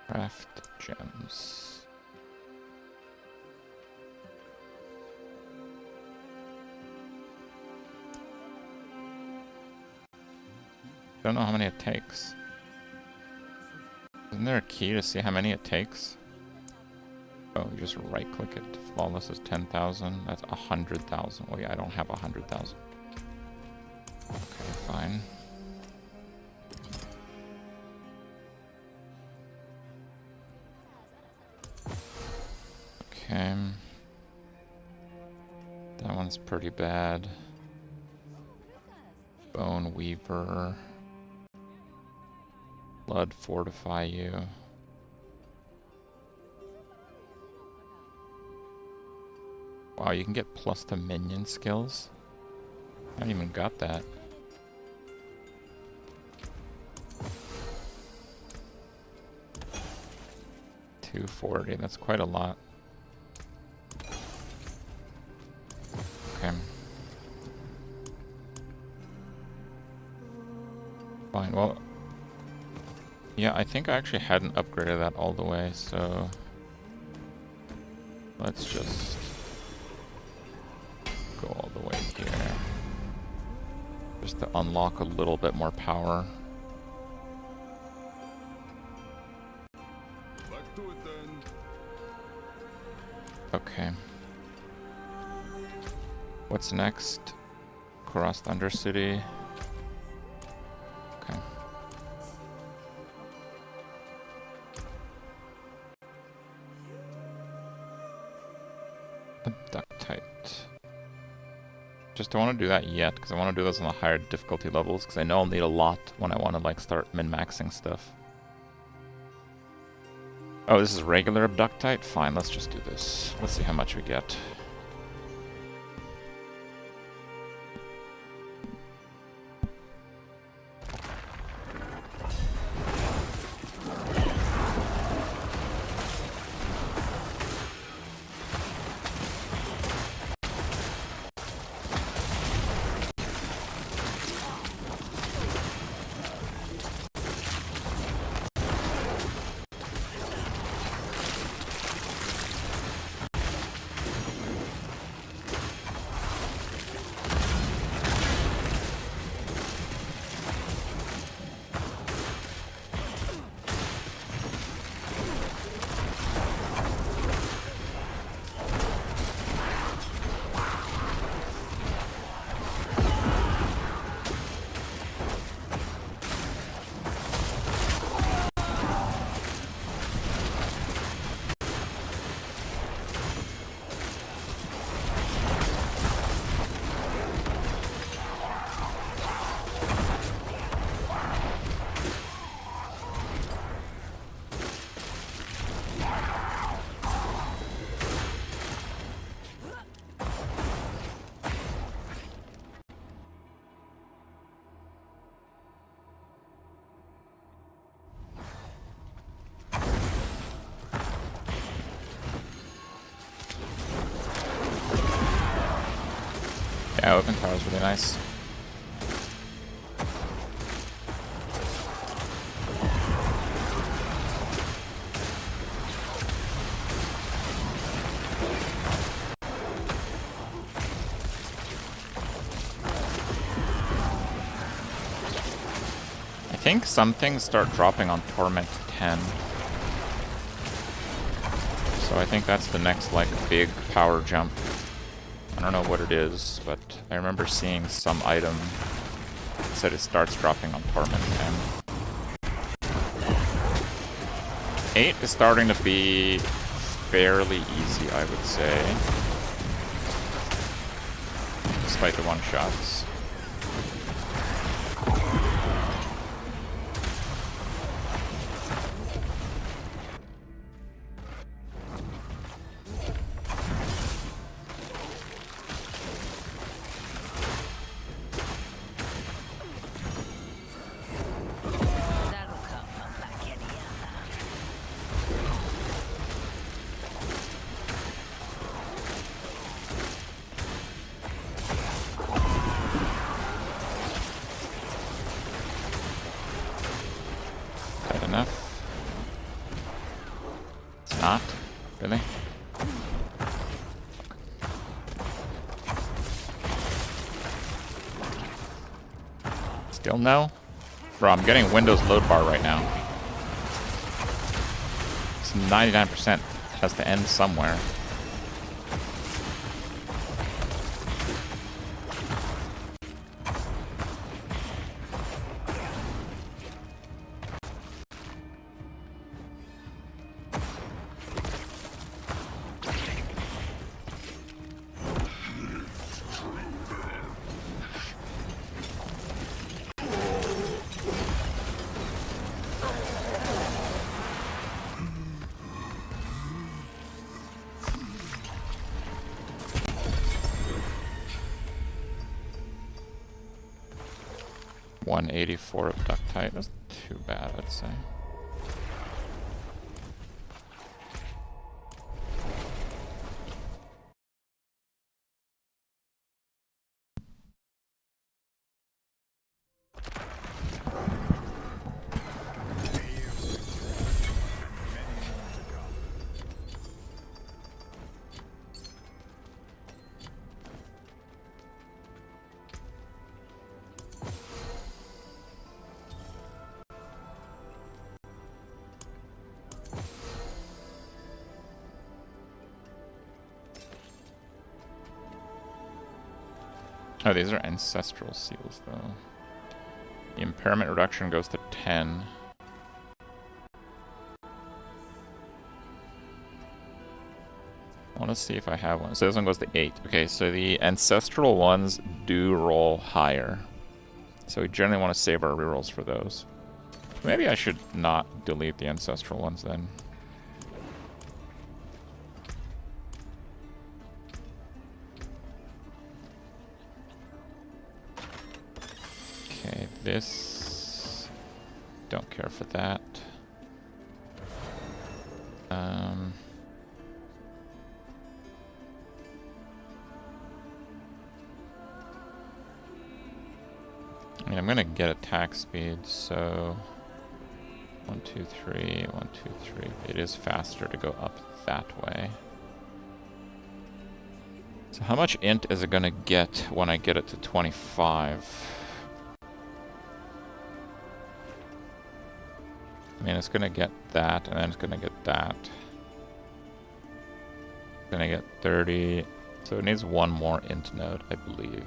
Craft gems. Don't know how many it takes. Isn't there a key to see how many it takes? Oh, you just right click it. Flawless is 10,000. That's 100,000. Well, yeah, I don't have 100,000. Okay, fine. Okay. That one's pretty bad. Bone Weaver. Blood Fortify you. Wow, you can get plus to minion skills? I haven't even got that. $240, that's quite a lot. Okay. well... Yeah, I think I actually hadn't upgraded that all the way, so... Let's just... go all the way here. Just to unlock a little bit more power. Back to it then. Okay. What's next? Cross the Undercity. Okay. Abductite. Just don't want to do that yet, because I want to do those on the higher difficulty levels, because I know I'll need a lot when I want to like start min-maxing stuff. Oh, this is regular Abductite? Fine, let's just do this. Let's see how much we get. Yeah, open tower is really nice. I think some things start dropping on Torment 10. So I think that's the next, like, big power jump. I don't know what it is, but I remember seeing some item that said it starts dropping on Torment 10. 8 is starting to be fairly easy, I would say. Despite the one-shots. Enough. It's not, really. Still no? Bro, I'm getting Windows load bar right now. It's 99% has to end somewhere. $184 of Ductite, that's too bad, I'd say. Oh, these are ancestral seals, though. The impairment reduction goes to 10. I want to see if I have one. So this one goes to 8. Okay, so the ancestral ones do roll higher. So we generally want to save our rerolls for those. Maybe I should not delete the ancestral ones then. Okay, this... Don't care for that. I mean, I'm gonna get attack speed, so 1, 2, 3, 1, 2, 3. It is faster to go up that way. So how much int is it gonna get when I get it to 25? I mean, it's gonna get that, and then it's gonna get that. It's gonna get 30, so it needs one more int node, I believe.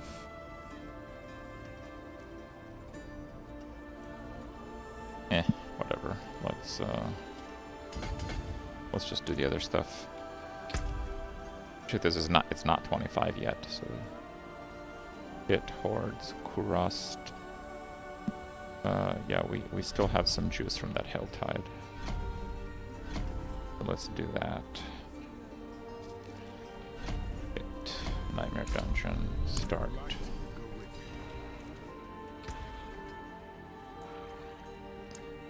Whatever. Let's just do the other stuff. Truth is, it's not 25 yet, so hit hordes, crust. Yeah, we still have some juice from that Hell Tide. So let's do that. Hit Nightmare Dungeon, start.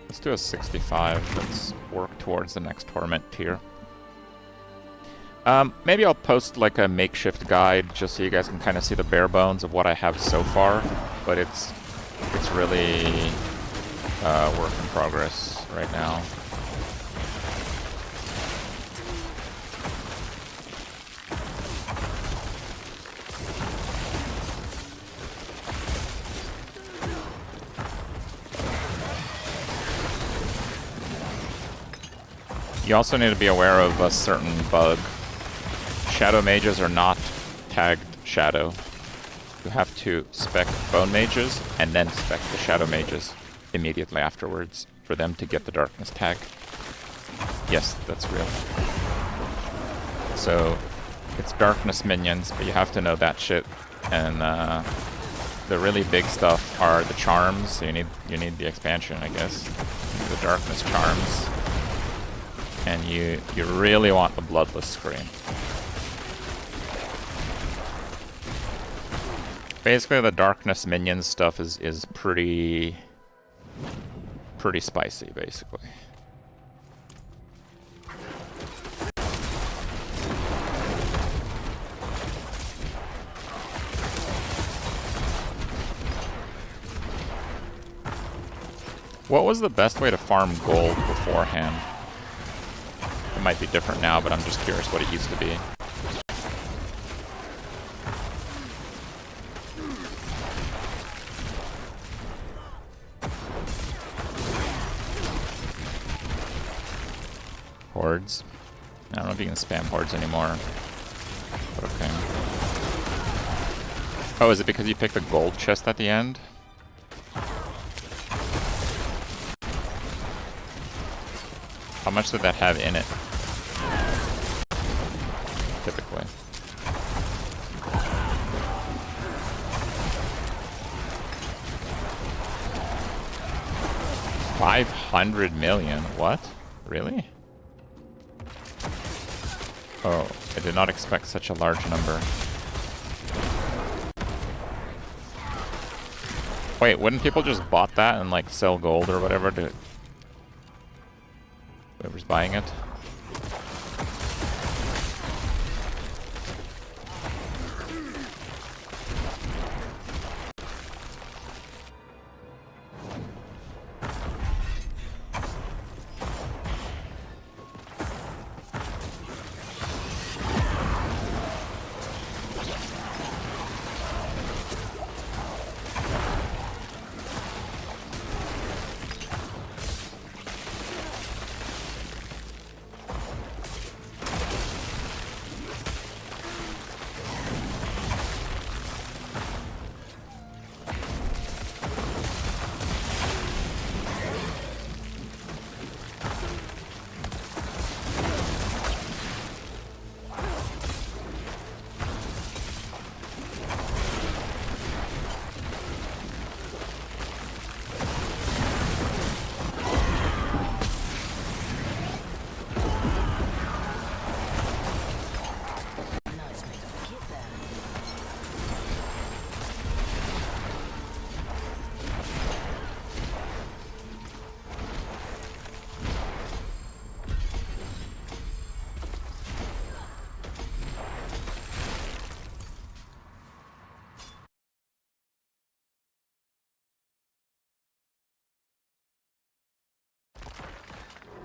Let's do a 65. Let's work towards the next torment tier. Maybe I'll post like a makeshift guide just so you guys can kind of see the bare bones of what I have so far. But it's really work in progress right now. You also need to be aware of a certain bug. Shadow mages are not tagged shadow. You have to spec bone mages and then spec the shadow mages immediately afterwards for them to get the darkness tag. Yes, that's real. So it's darkness minions, but you have to know that shit. And the really big stuff are the charms. So you need the expansion, I guess. The darkness charms. And you really want the bloodless screen. Basically, the darkness minions stuff is pretty spicy, basically. What was the best way to farm gold beforehand? It might be different now, but I'm just curious what it used to be. Hordes. I don't know if you can spam hordes anymore. But okay. Oh, is it because you picked the gold chest at the end? How much did that have in it? Typically. $500 million? What? Really? Oh, I did not expect such a large number. Wait, wouldn't people just bought that and like sell gold or whatever to whoever's buying it?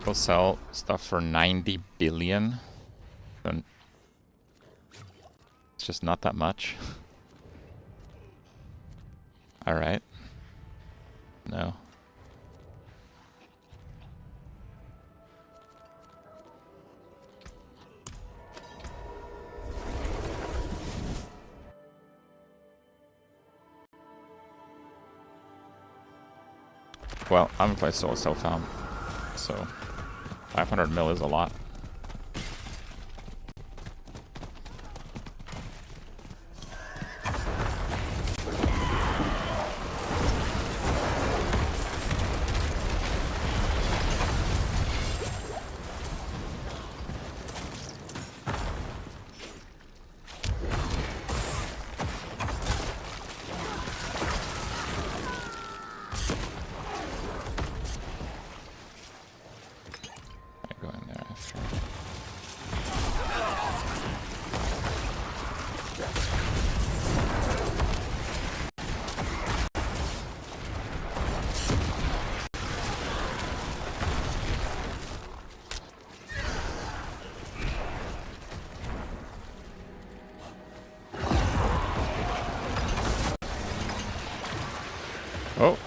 We'll sell stuff for 90 billion. Then it's just not that much. Alright. No. Well, I'm gonna play solo self-found, so 500 mil is a lot. Oh,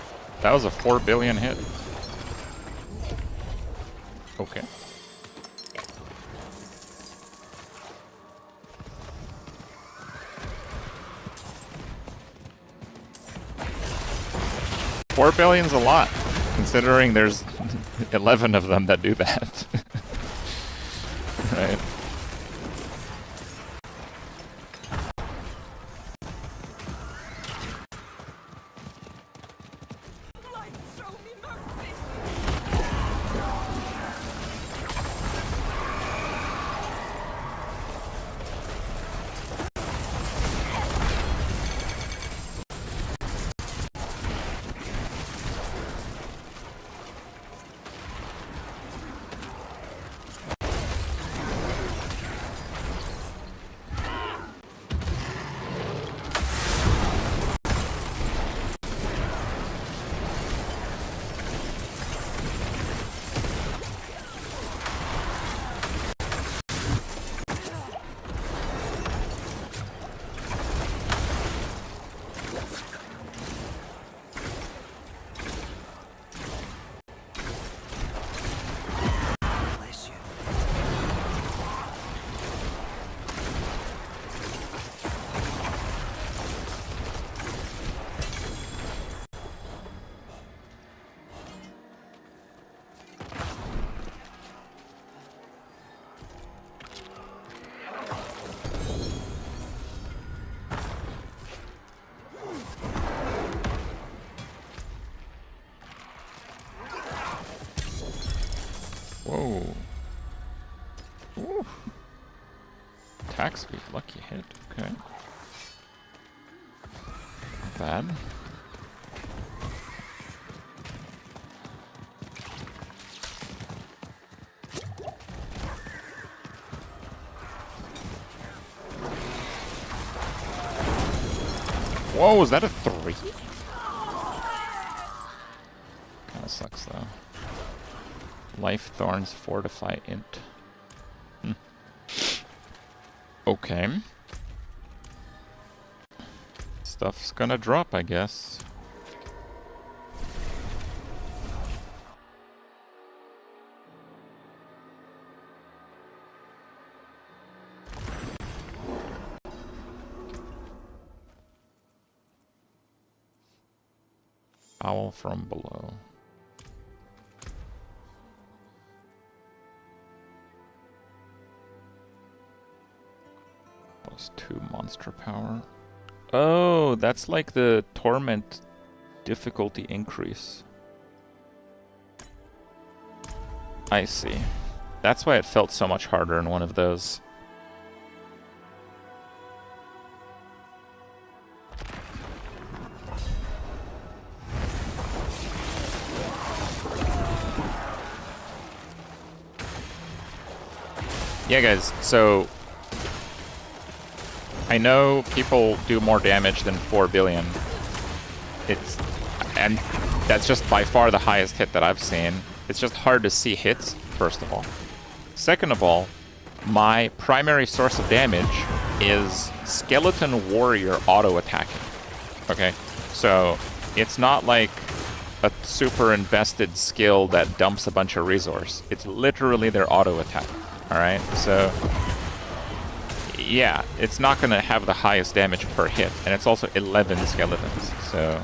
that was a 4 billion hit. Okay. $4 billion's a lot, considering there's 11 of them that do that. Right. Whoa. Ooh. Attack speed, lucky hit, okay. Not bad. Whoa, is that a 3? Kinda sucks though. Life Thorns Fortify Int. Okay. Stuff's gonna drop, I guess. Owl from below. +2 monster power. Oh, that's like the torment difficulty increase. I see. That's why it felt so much harder in one of those. Yeah, guys, so I know people do more damage than 4 billion. And that's just by far the highest hit that I've seen. It's just hard to see hits first of all. Second of all, my primary source of damage is Skeleton Warrior auto-attacking. Okay? So, it's not like a super invested skill that dumps a bunch of resource. It's literally their auto-attack. Alright? So, yeah, it's not going to have the highest damage per hit. And it's also 11 skeletons, so...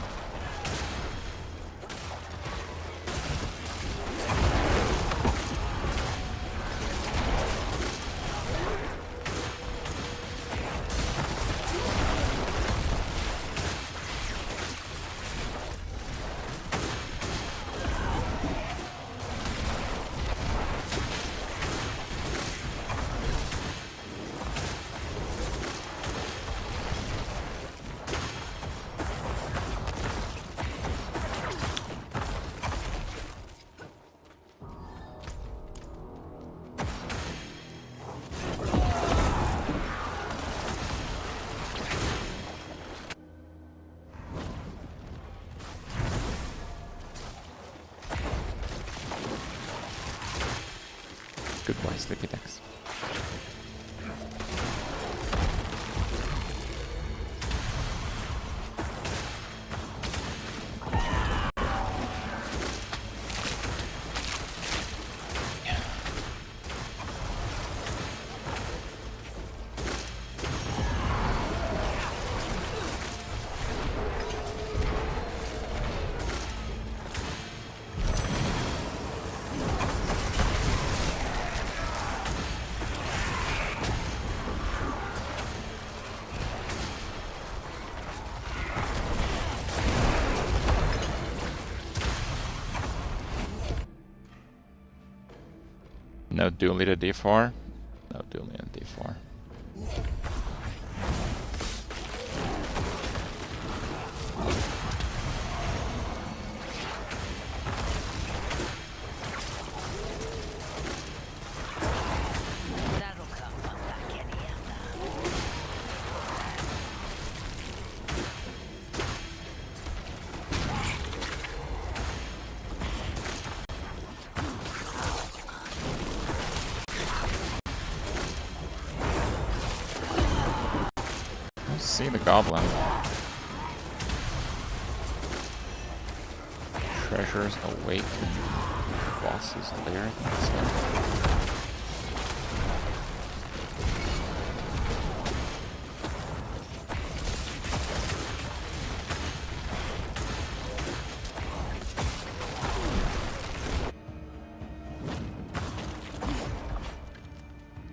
Good boy, Sleepy Dex. No dually to D4? No dually in D4. That'll come like any other. See the goblin. Treasures awake. Boss's lair.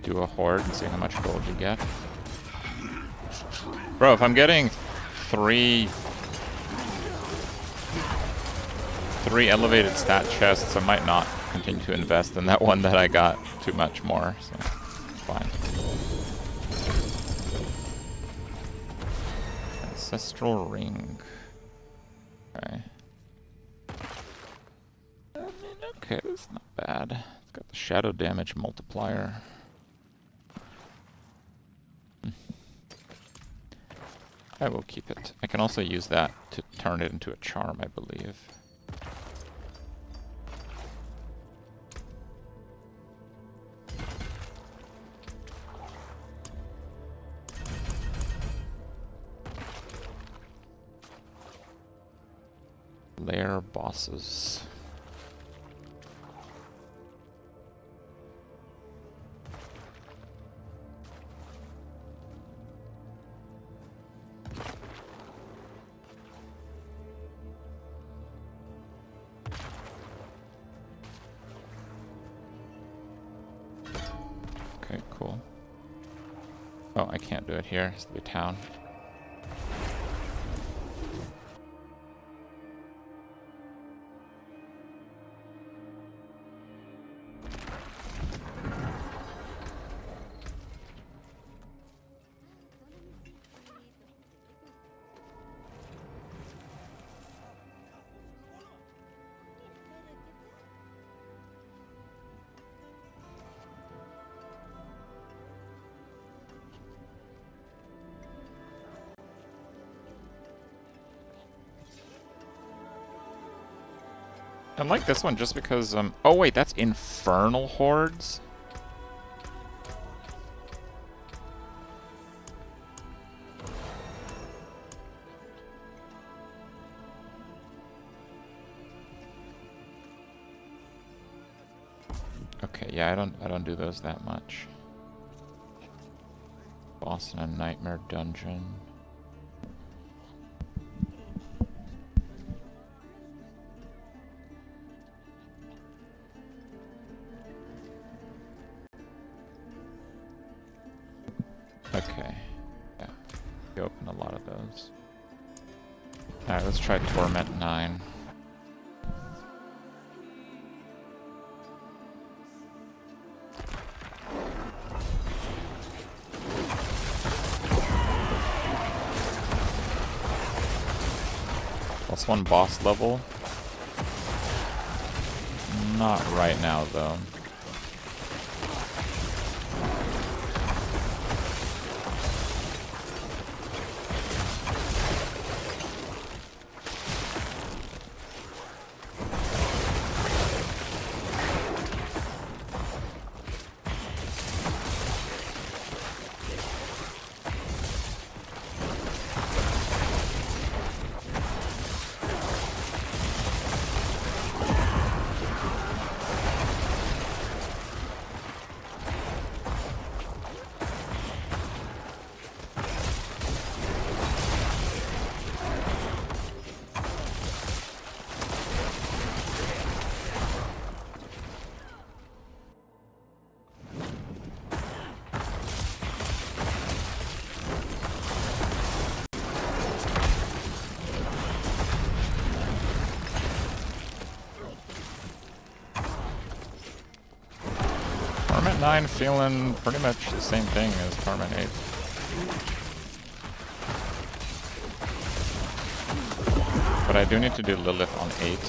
Do a horde and see how much gold you get. Bro, if I'm getting three elevated stat chests, I might not continue to invest in that one that I got too much more, so it's fine. Ancestral Ring. Okay. Okay, that's not bad. It's got the shadow damage multiplier. I will keep it. I can also use that to turn it into a charm, I believe. Lair bosses. Okay, cool. Oh, I can't do it here. It's the town. I like this one just because, oh wait, that's Infernal Hordes? Okay, yeah, I don't do those that much. Boss in a nightmare dungeon. Okay. Yeah. You open a lot of those. Alright, let's try Torment 9. Plus 1 boss level. Not right now, though. Torment 9 feeling pretty much the same thing as Torment 8. But I do need to do Lilith on 8,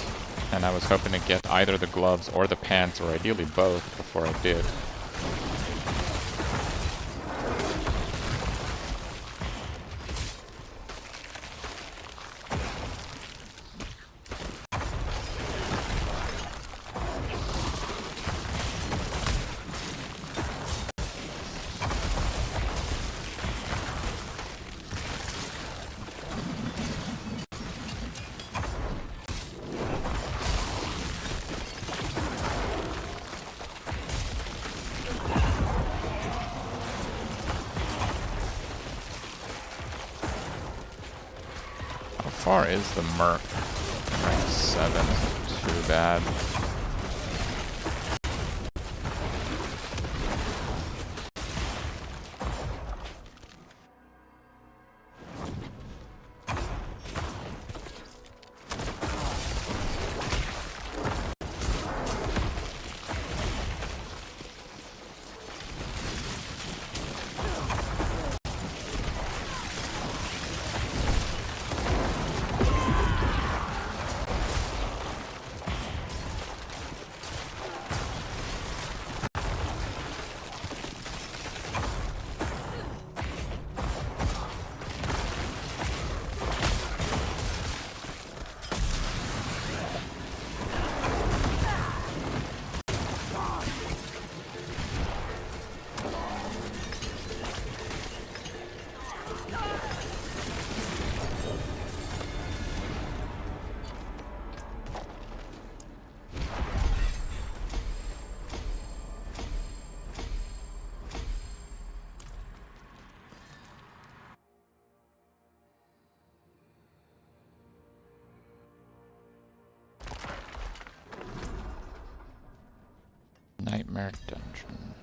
and I was hoping to get either the gloves or the pants, or ideally both, before I did. How far is the Merc? Rank 7 isn't too bad. Nightmare Dungeon.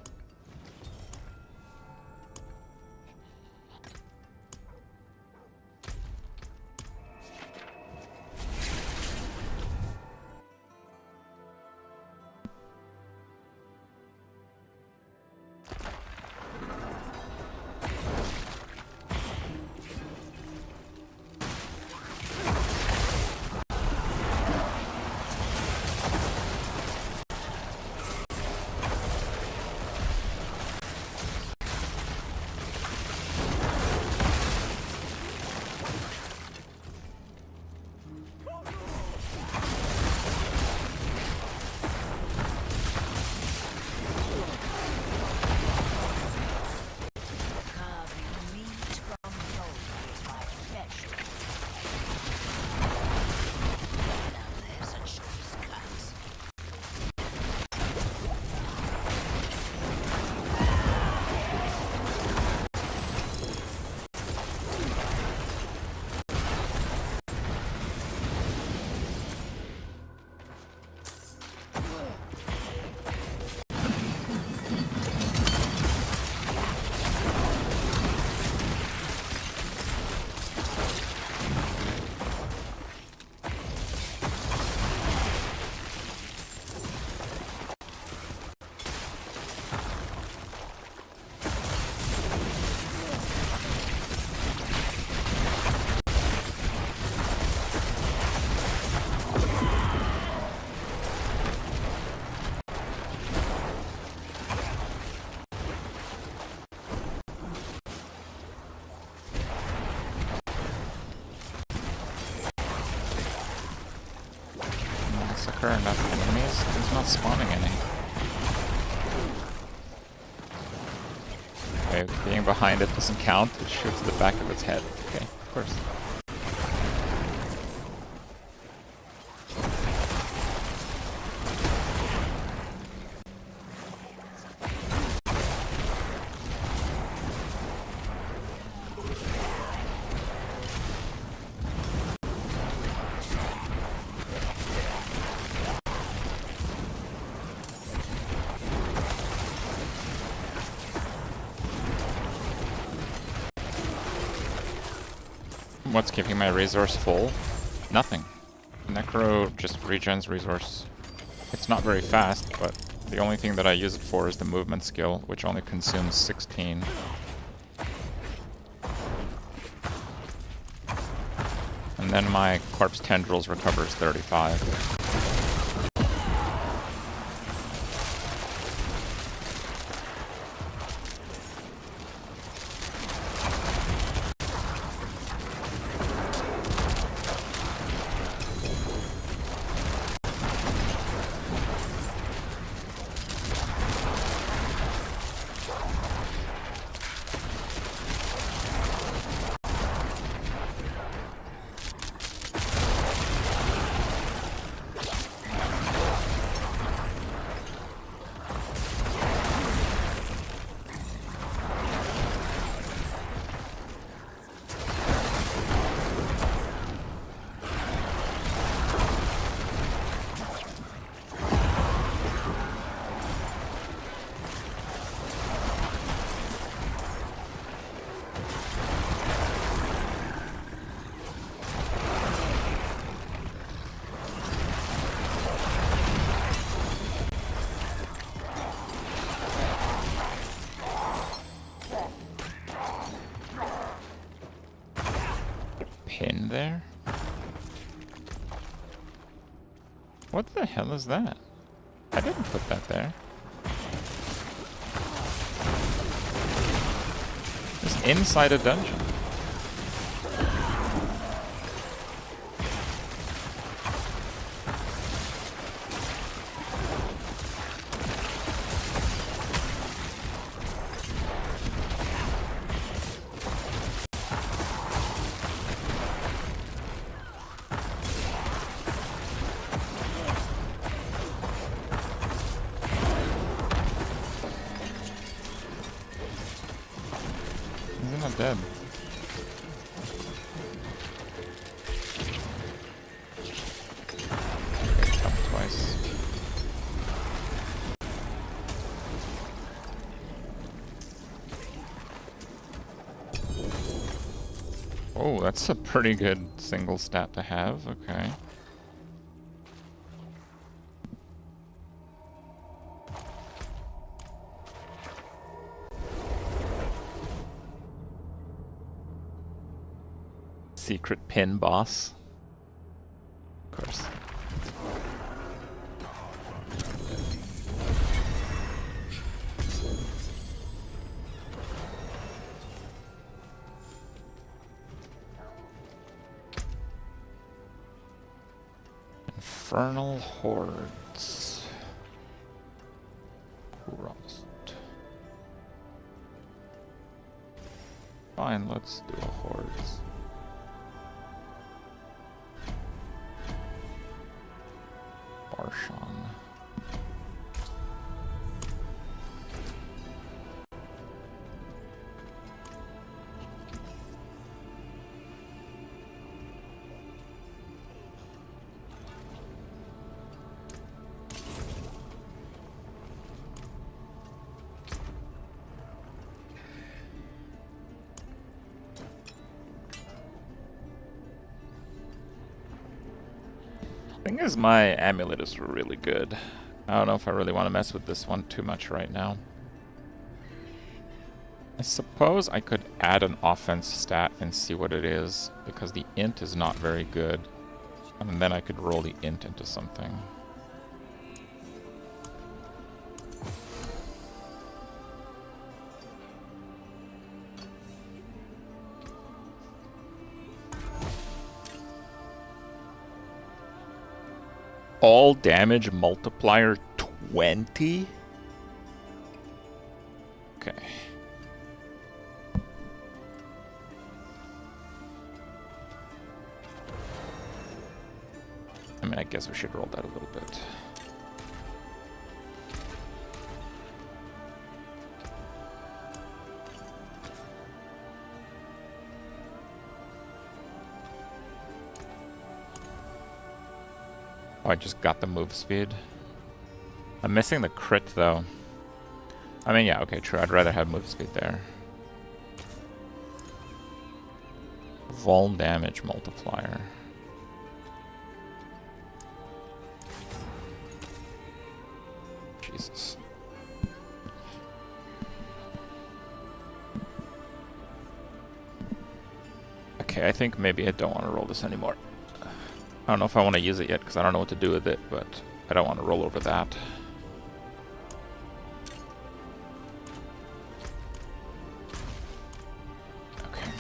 incur enough enemies? He's not spawning any. Okay, being behind it doesn't count. It shoots the back of its head. Okay, of course. What's keeping my resource full? Nothing. Necro just regens resource. It's not very fast, but the only thing that I use it for is the movement skill, which only consumes 16. And then my corpse tendrils recovers 35. Pin there? What the hell is that? I didn't put that there. It's inside a dungeon. He's not dead. Up twice. Oh, that's a pretty good single stat to have. Okay. Secret pin boss. Of course. Infernal hordes. Rust. Fine, let's do a hordes. Barshan. Thing is, my amulet is really good. I don't know if I really want to mess with this one too much right now. I suppose I could add an offense stat and see what it is, because the int is not very good. And then I could roll the int into something. all damage multiplier 20? Okay. I mean, I guess we should roll that a little bit. Oh, I just got the move speed. I'm missing the crit, though. I mean, yeah, okay, true. I'd rather have move speed there. Vol damage multiplier. Jesus. Okay, I think maybe I don't want to roll this anymore. I don't know if I want to use it yet because I don't know what to do with it, but I don't want to roll over that. Okay.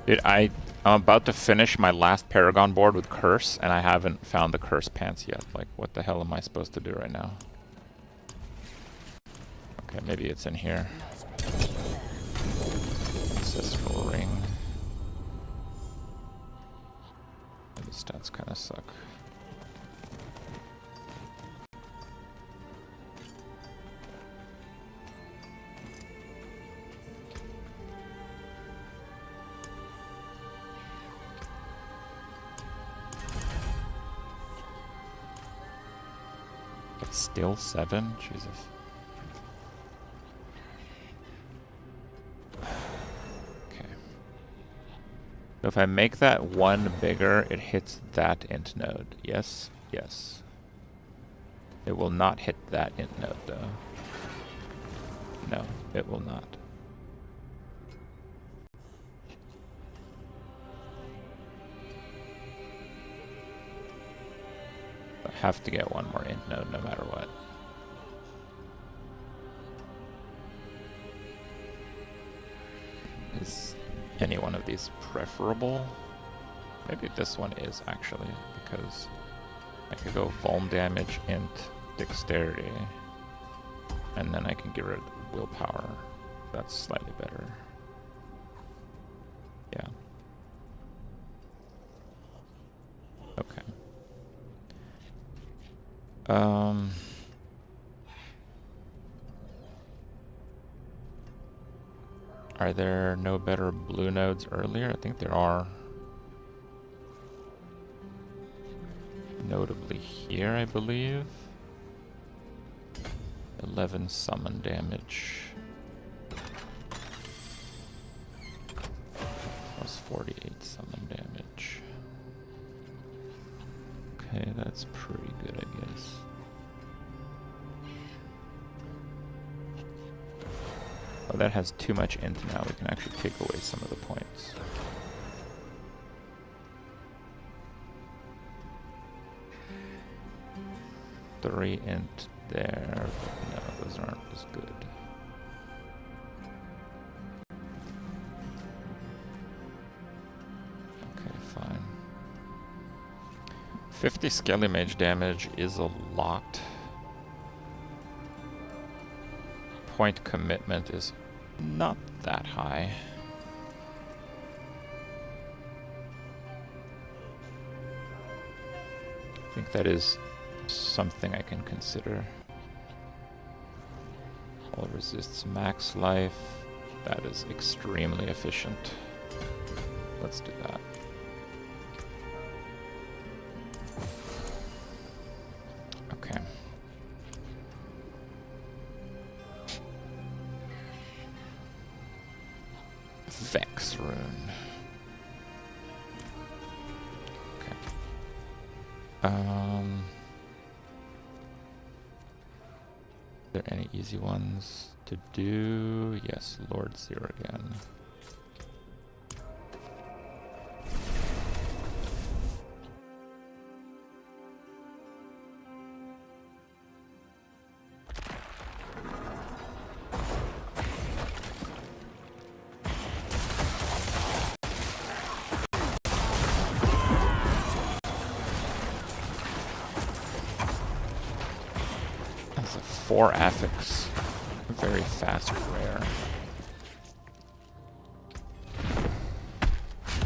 Dude, I'm about to finish my last Paragon board with Curse, and I haven't found the Curse pants yet. Like, what the hell am I supposed to do right now? Okay, maybe it's in here. Ancestral Ring. The stats kind of suck. It's still 7? Jesus. So if I make that one bigger, it hits that int node. Yes, yes. It will not hit that int node, though. No, it will not. I have to get one more int node no matter what. Is any one of these preferable? Maybe this one is actually, because I could go vuln damage, int, dexterity, and then I can get rid of willpower. That's slightly better. Yeah. Okay. Are there no better blue nodes earlier? I think there are. Notably here, I believe. 11 summon damage. Plus 48 summon damage. Okay, that's pretty good, I guess. Oh, that has too much int now. We can actually take away some of the points. Three int there, but no, those aren't as good. Okay, fine. 50 Skelly Mage damage is a lot. Point commitment is not that high. I think that is something I can consider. All resists max life. That is extremely efficient. Let's do that. Okay. Vex rune. Okay. Are there any easy ones to do? Yes, Lord Zero again. So 4 affix. Very fast rare.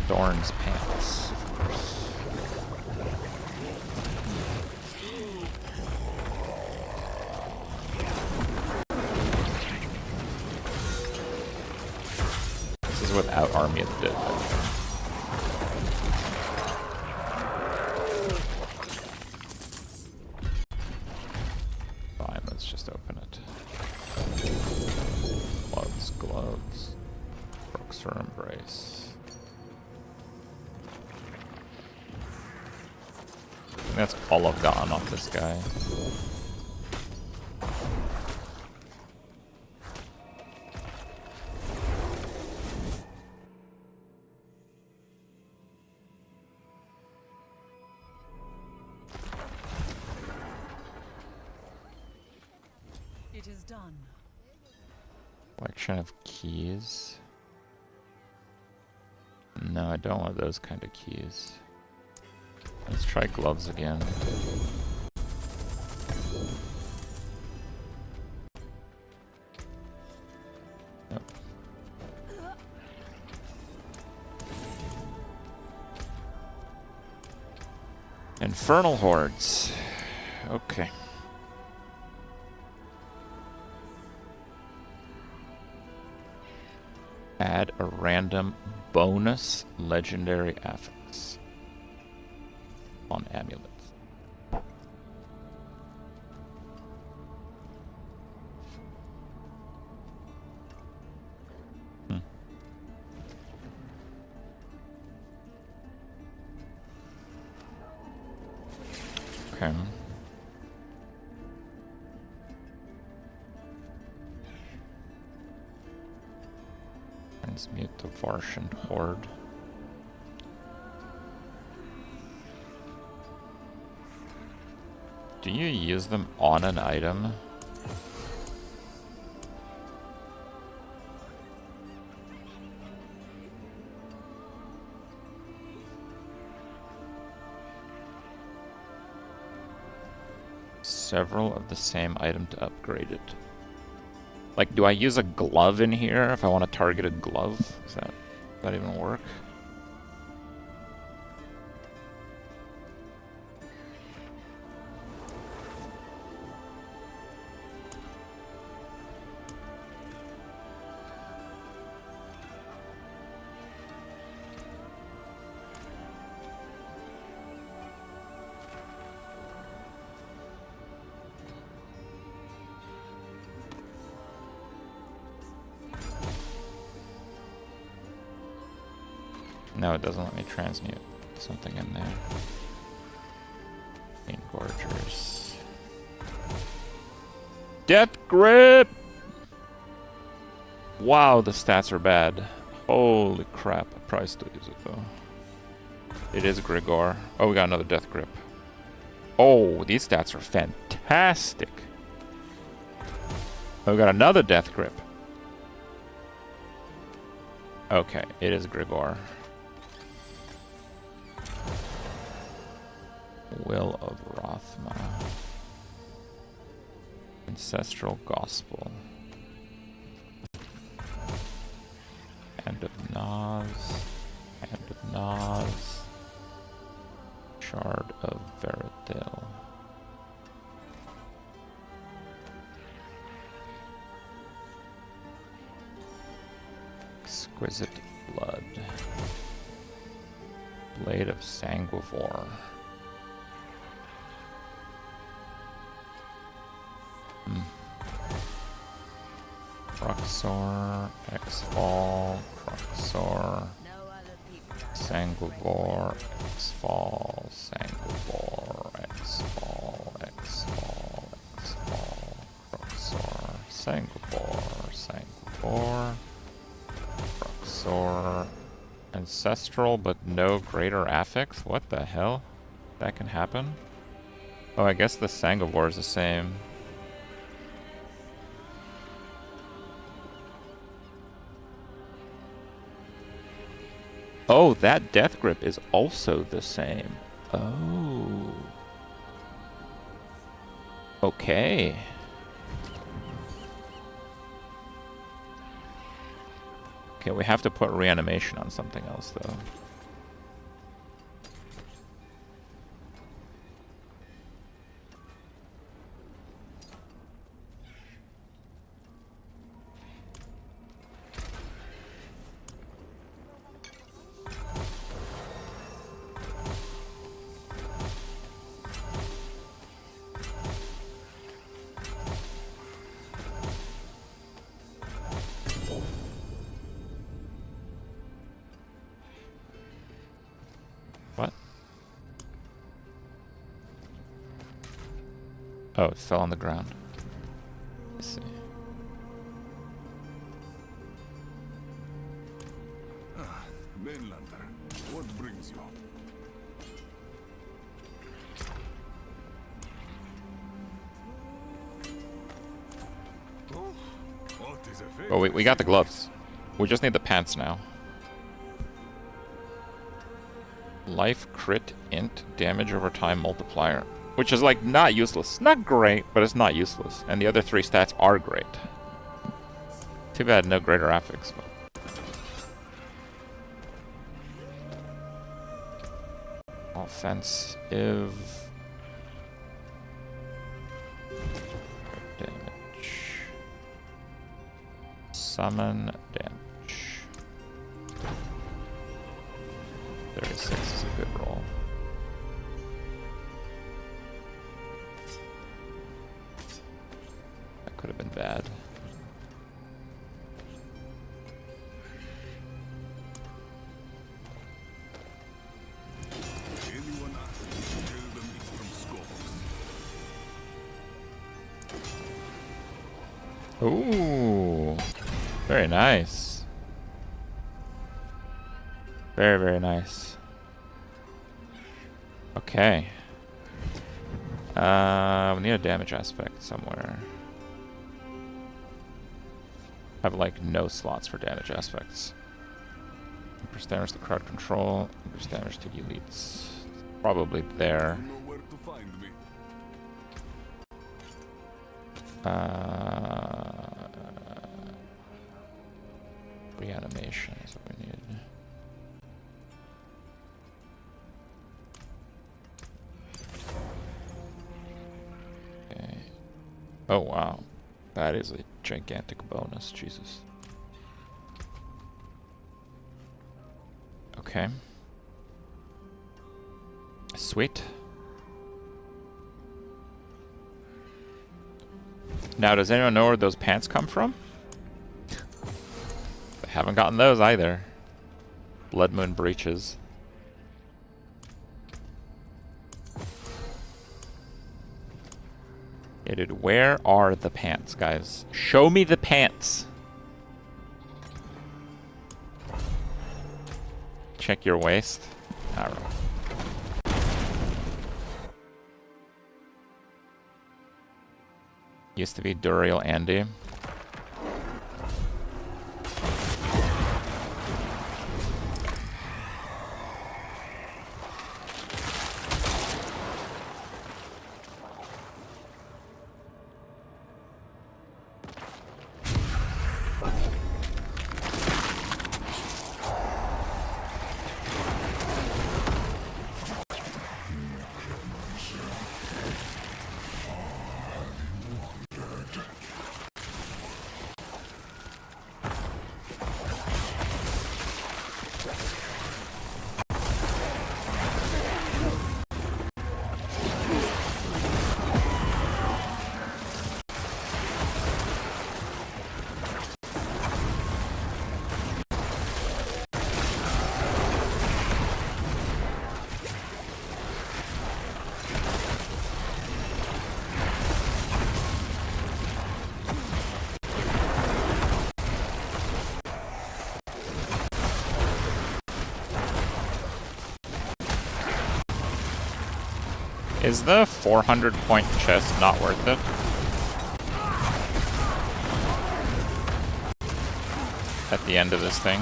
Dorn's pants, of course. This is without Army of the Dead. Fine, let's just open it. Gloves. Broxer Embrace. I think that's all I've gotten off this guy. It is done. Collection of keys. No, I don't want those kind of keys. Let's try gloves again. Nope. Infernal Hordes. Okay. Add a random bonus legendary affix on amulets. Okay. Transmute the Varshan Horde. Do you use them on an item? Several of the same item to upgrade it. Like, do I use a glove in here if I want a targeted glove? Does that even work? No, it doesn't let me transmute something in there. Engorgers. Death Grip! Wow, the stats are bad. Holy crap, I probably still use it though. It is Grigor. Oh, we got another Death Grip. Oh, these stats are fantastic. Oh, we got another Death Grip. Okay, it is Grigor. Will of Rothma. Ancestral Gospel. Hand of Naz. Hand of Naz. Shard of Veridil. Exquisite Blood. Blade of Sanguivore. Cruxor, X-Fall, Cruxor, Sanguivore, X-Fall, Sanguivore, X-Fall, X-Fall, X-Fall, Cruxor, Sanguivore, Sanguivore, Cruxor, Ancestral but no greater affix? What the hell? That can happen? Oh, I guess the Sanguivore is the same. Oh, that Death Grip is also the same. Oh. Okay. Okay, we have to put reanimation on something else, though. What? Oh, it fell on the ground. Let's see. Mainlander, what brings you? Oh, we got the gloves. We just need the pants now. Life, crit, int, damage over time multiplier. Which is like not useless. Not great, but it's not useless. And the other 3 stats are great. Too bad no greater affix. But... offensive. Damage. Summon damage. 36 is a good roll. That could have been bad. Anyone asks, tell them it's from Scopes. Ooh. Very nice. Very, very nice. Okay. We need a damage aspect somewhere. I have like no slots for damage aspects. Increase damage to crowd control, increase damage to elites. Probably there. You know where to find me. Reanimation is what we need. Okay. Oh wow. That is a gigantic bonus, Jesus. Okay. Sweet. Now, does anyone know where those pants come from? I haven't gotten those either. Blood Moon breeches. Yeah, dude, where are the pants, guys? Show me the pants. Check your waist. Alright. Used to be Duriel Andy. Is the 400 point chest not worth it? At the end of this thing?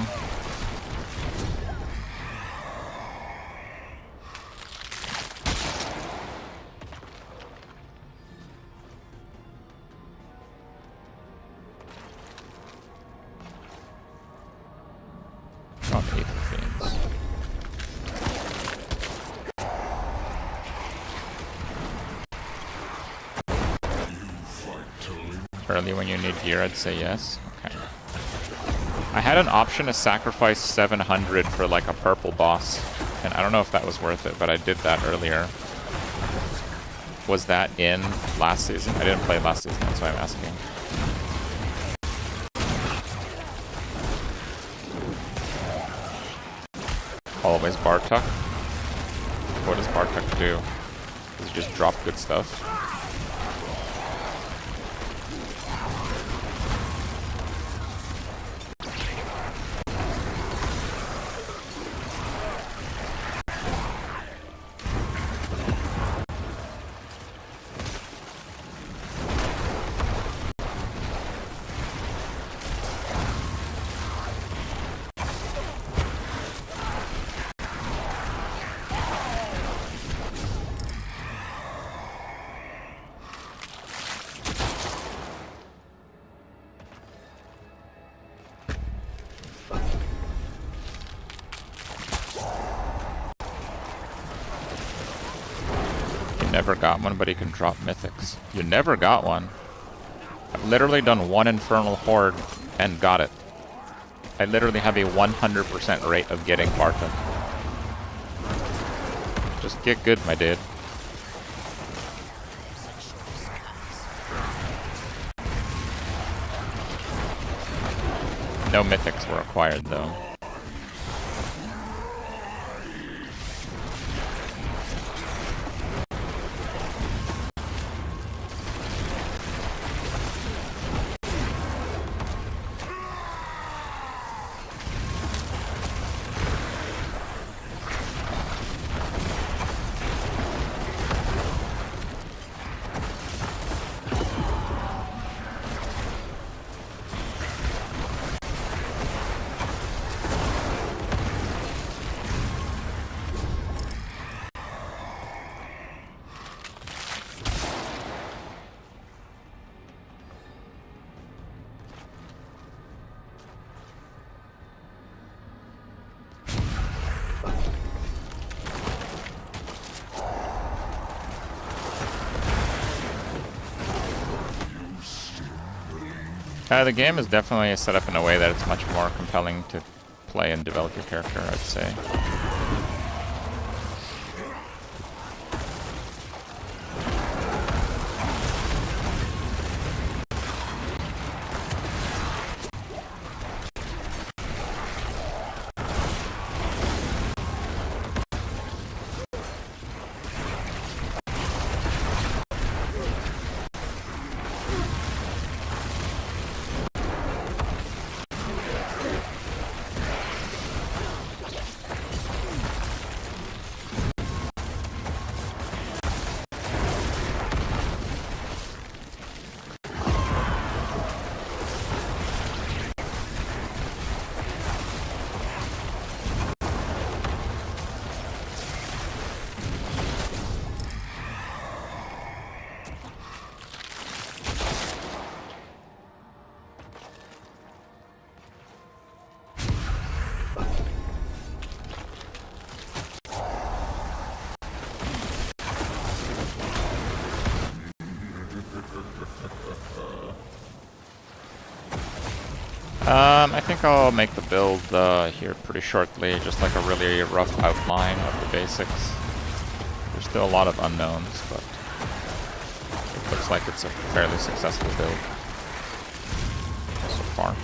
Early when you need gear, I'd say yes. Okay. I had an option to sacrifice 700 for like a purple boss, and I don't know if that was worth it, but I did that earlier. Was that in last season? I didn't play last season, that's why I'm asking. Always Bartok. What does Bartok do? Does he just drop good stuff? Never got one, but he can drop mythics. You never got one. I've literally done one Infernal Horde and got it. I literally have a 100% rate of getting Bartok. Just get good, my dude. No mythics were acquired, though. The game is definitely set up in a way that it's much more compelling to play and develop your character, I'd say. I think I'll make the build here pretty shortly, just like a really rough outline of the basics. There's still a lot of unknowns, but it looks like it's a fairly successful build so far.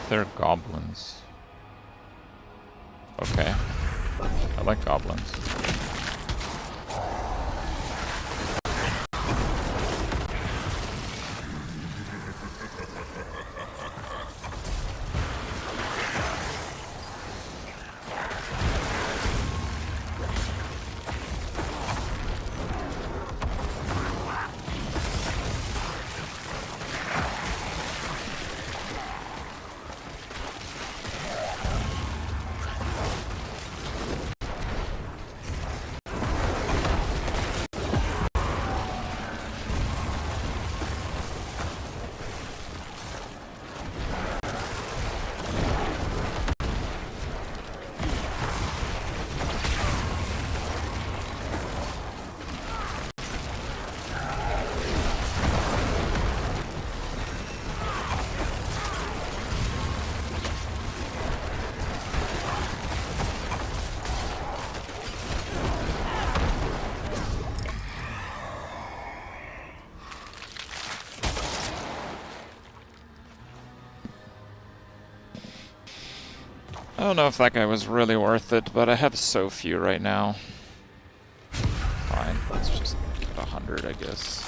They're goblins. Okay. I like goblins. I don't know if that guy was really worth it, but I have so few right now. Fine, let's just get 100, I guess.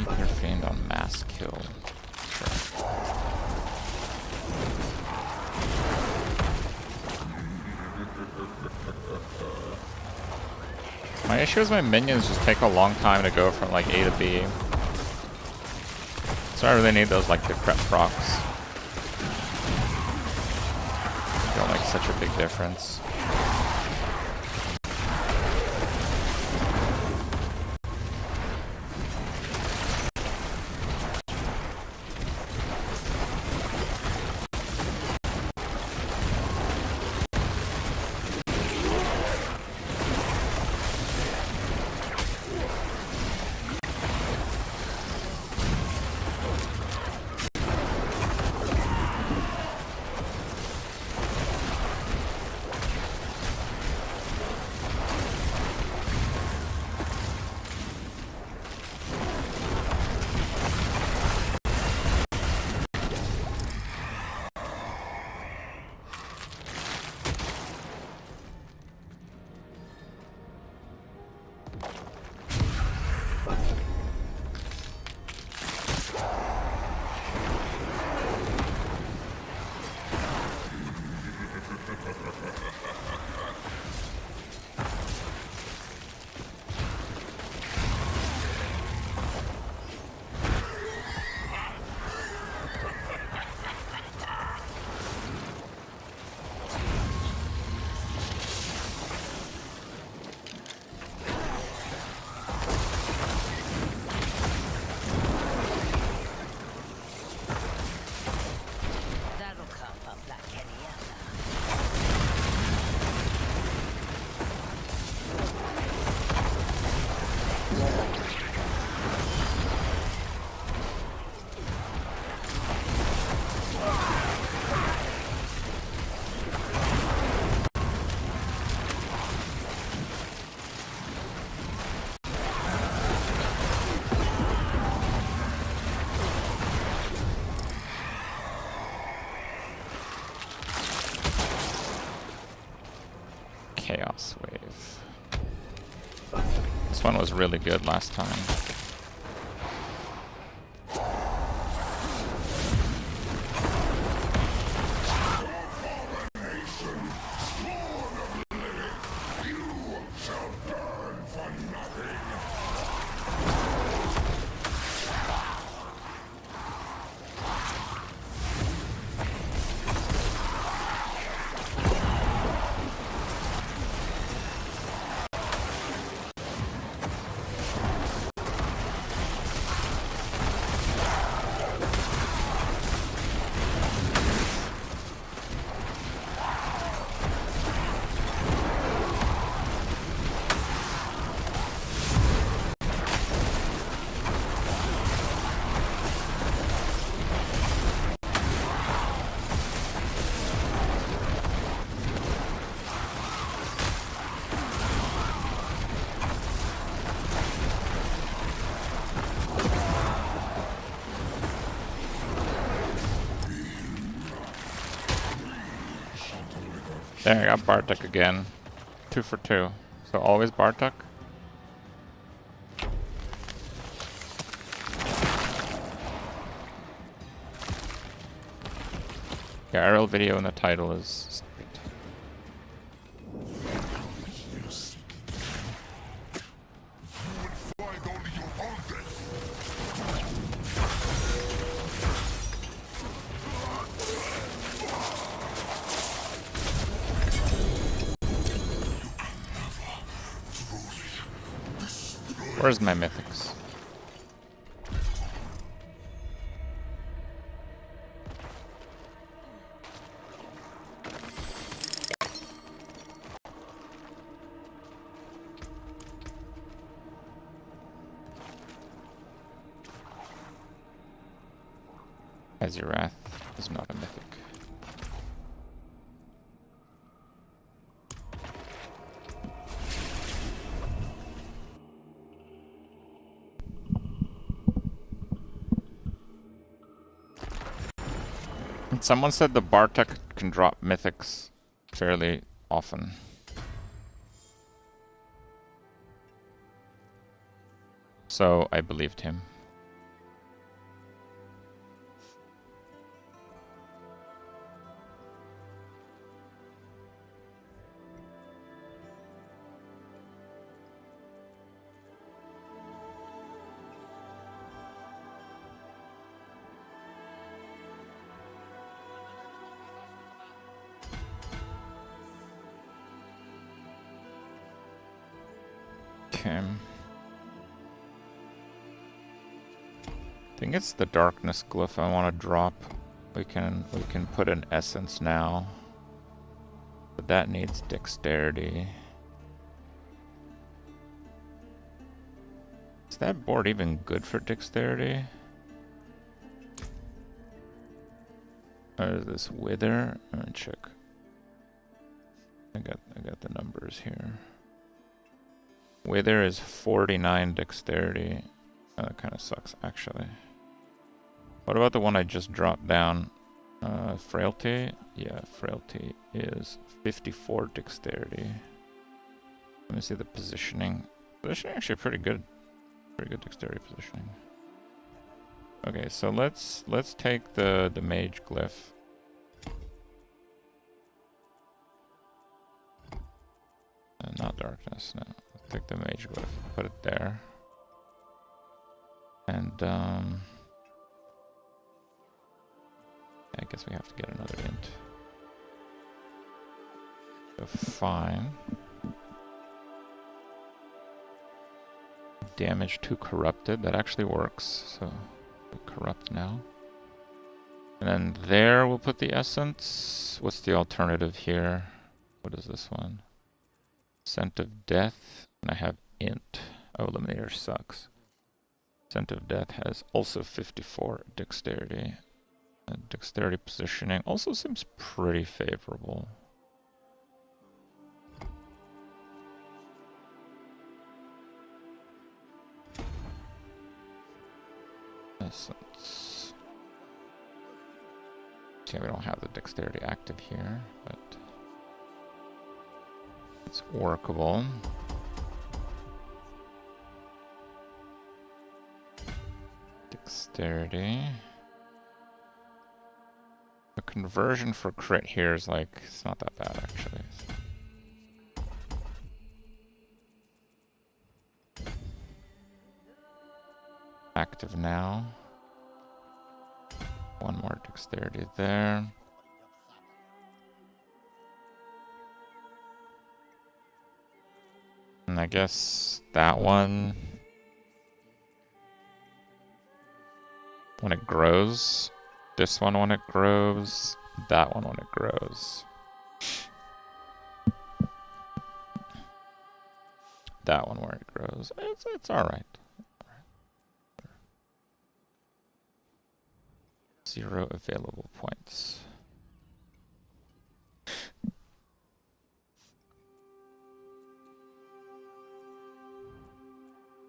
Ether Fiend on mass kill. Sure. My issue is my minions just take a long time to go from like A to B. So I really need those like the Kripp procs. Don't make such a big difference. Chaos Wave. This one was really good last time. There, I got Bartek again. 2 for 2. So always Bartek? The IRL video in the title is great. Where's my mythics? Azirath is not a mythic. And someone said the Bartek can drop mythics fairly often. So I believed him. Okay. I think it's the darkness glyph I want to drop. We can put an essence now. But that needs dexterity. Is that board even good for dexterity? Or is this wither? Let me check. I got the numbers here. Wither is 49 dexterity. Oh, that kind of sucks, actually. What about the one I just dropped down? Frailty? Yeah, frailty is 54 dexterity. Let me see the positioning. Positioning actually pretty good. Pretty good dexterity positioning. Okay, so let's take the mage glyph. Not darkness, no. Let's take the mage glyph, put it there. And I guess we have to get another int. So fine. Damage to corrupted, that actually works. So we'll corrupt now. And then there we'll put the essence. What's the alternative here? What is this one? Scent of Death, and I have int. Oh, Eliminator sucks. Scent of Death has also 54 dexterity. And dexterity positioning also seems pretty favorable. Essence. See, we don't have the dexterity active here, but it's workable. Dexterity. The conversion for crit here is like, it's not that bad actually. Active now. One more dexterity there. And I guess that one, when it grows, this one when it grows, that one when it grows. That one where it grows. It's alright. 0 available points.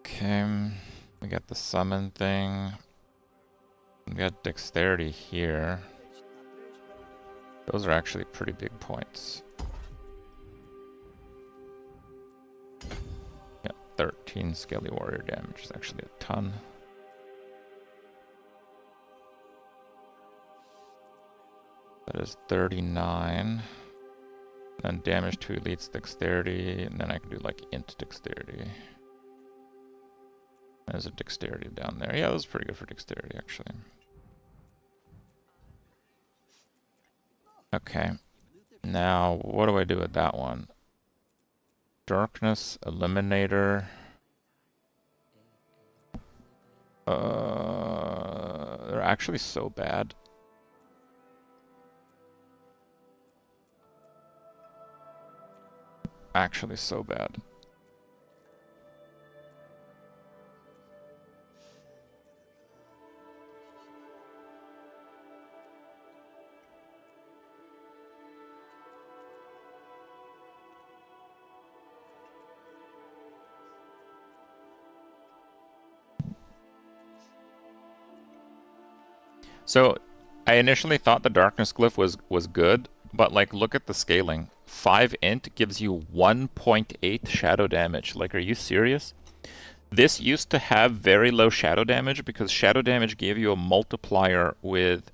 Okay, we got the summon thing. We got dexterity here. Those are actually pretty big points. 14 Skelly Warrior damage is actually a ton. That is 39. And damage to Elite's Dexterity, and then I can do like Int Dexterity. There's a Dexterity down there. Yeah, that was pretty good for Dexterity, actually. Okay. Now, what do I do with that one? Darkness Eliminator. They're actually so bad. Actually so bad. So, I initially thought the darkness glyph was good, but like look at the scaling. 5 int gives you 1.8 shadow damage. Like, are you serious? This used to have very low shadow damage because shadow damage gave you a multiplier with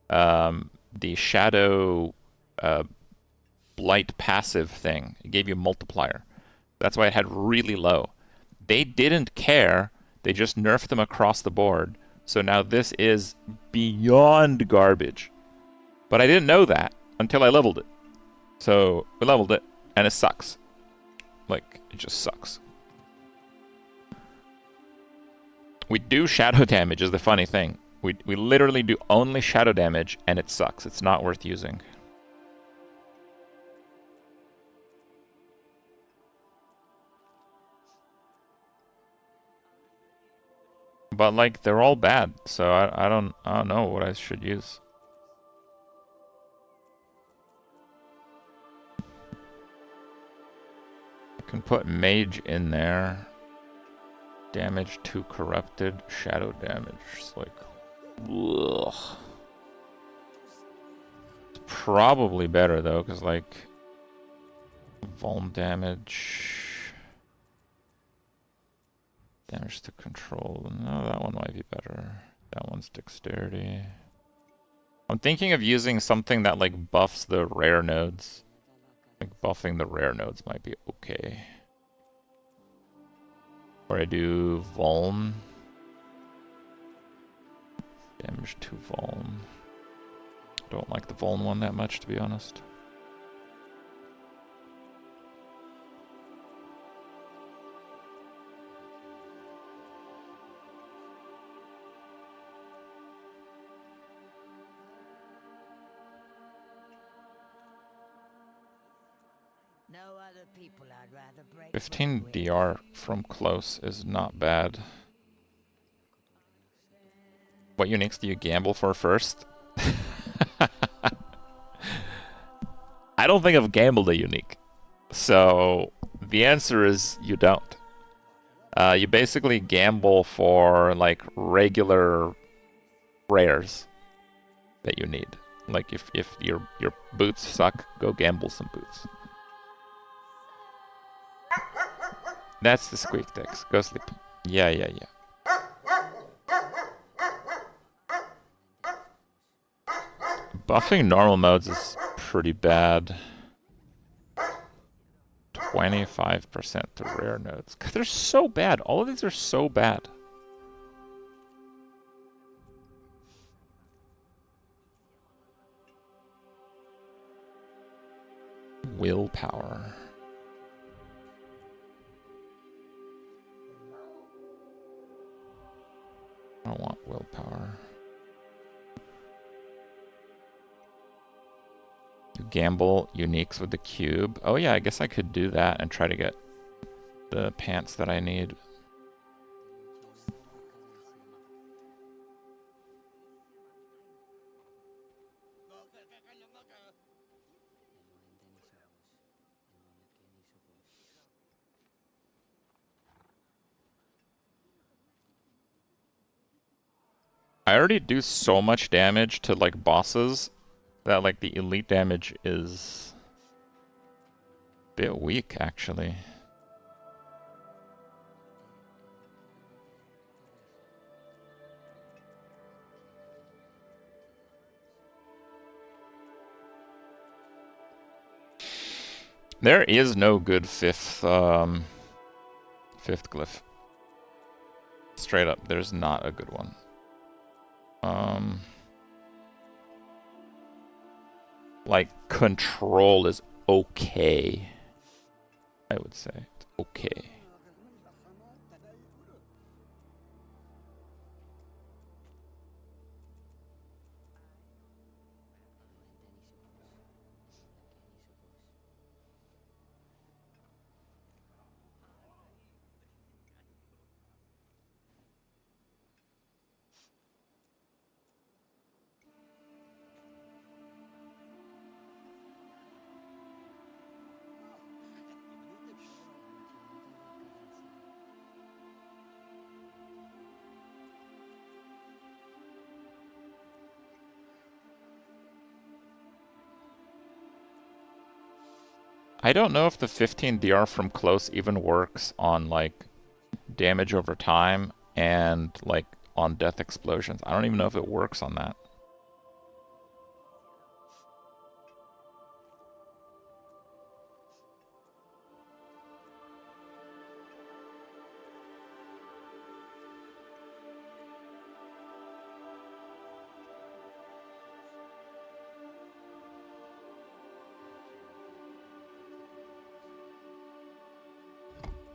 the shadow blight passive thing. It gave you a multiplier. That's why it had really low. They didn't care. They just nerfed them across the board. So now this is beyond garbage. But I didn't know that until I leveled it. So we leveled it, and it sucks. Like, it just sucks. We do shadow damage is the funny thing. We literally do only shadow damage, and it sucks. It's not worth using. But like, they're all bad, so I don't know what I should use. I can put mage in there. Damage to corrupted, shadow damage. It's like, ugh. It's probably better though, because like, vuln damage. Damage to control. No, that one might be better. That one's dexterity. I'm thinking of using something that like buffs the rare nodes. Like buffing the rare nodes might be okay. Or I do vuln. Damage to vuln. Don't like the vuln one that much, to be honest. No other people I'd rather break 15 DR from close is not bad. What uniques do you gamble for first? I don't think I've gambled a unique. So the answer is you don't. You basically gamble for like regular rares that you need. Like if your boots suck, go gamble some boots. That's the squeak text. Go sleep. Yeah. Buffing normal modes is pretty bad. 25% to rare nodes. God, they're so bad. All of these are so bad. Willpower. I don't want willpower. You gamble uniques with the cube. Oh yeah, I guess I could do that and try to get the pants that I need. I already do so much damage to like bosses that like the elite damage is a bit weak actually. There is no good fifth glyph. Straight up, there's not a good one. Like, control is okay. I would say it's okay. I don't know if the 15 DR from close even works on, like, damage over time and, like, on death explosions. I don't even know if it works on that.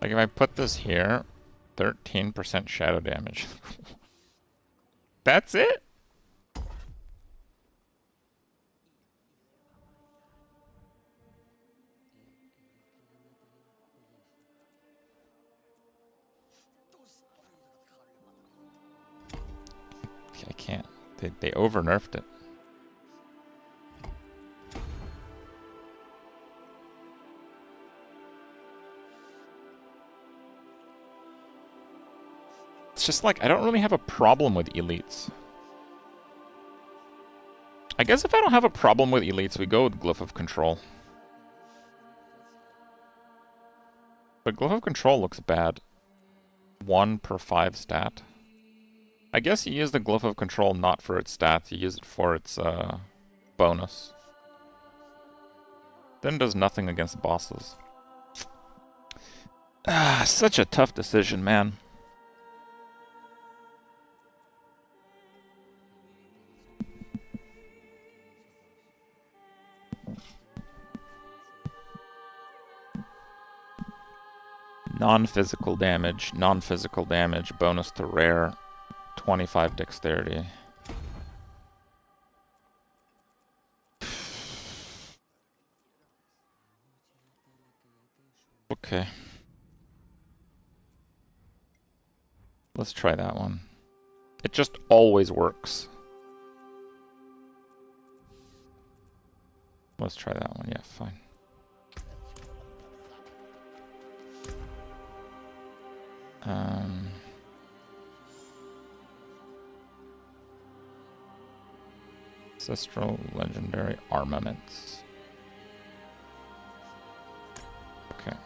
Like, if I put this here, 13% shadow damage. That's it? I can't. They over-nerfed it. It's just like, I don't really have a problem with elites. I guess if I don't have a problem with elites, we go with Glyph of Control. But Glyph of Control looks bad. 1 per 5 stat. I guess you use the Glyph of Control not for its stats, you use it for its bonus. Then does nothing against bosses. Ah, such a tough decision, man. Non-physical damage, bonus to rare, 25 dexterity. Okay. Let's try that one. It just always works. Let's try that one, yeah, fine. Ancestral Legendary Armaments. Okay.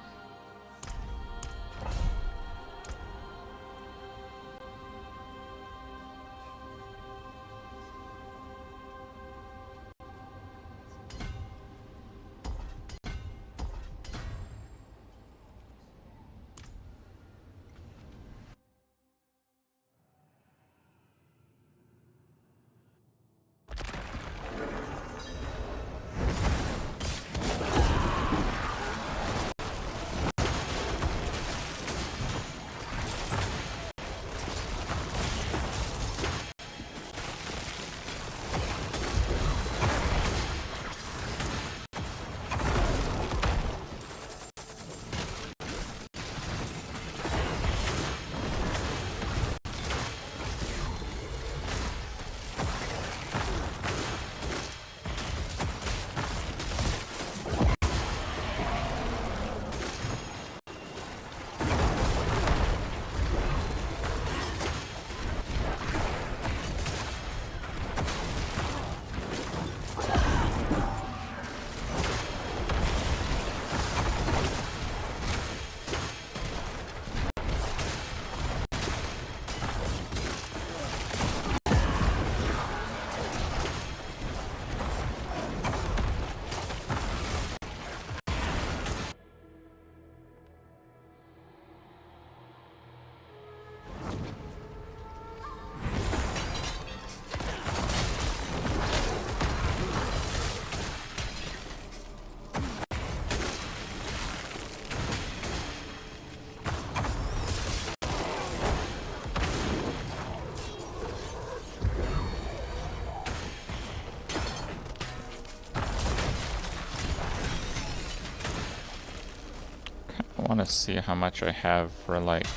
want to see how much I have for like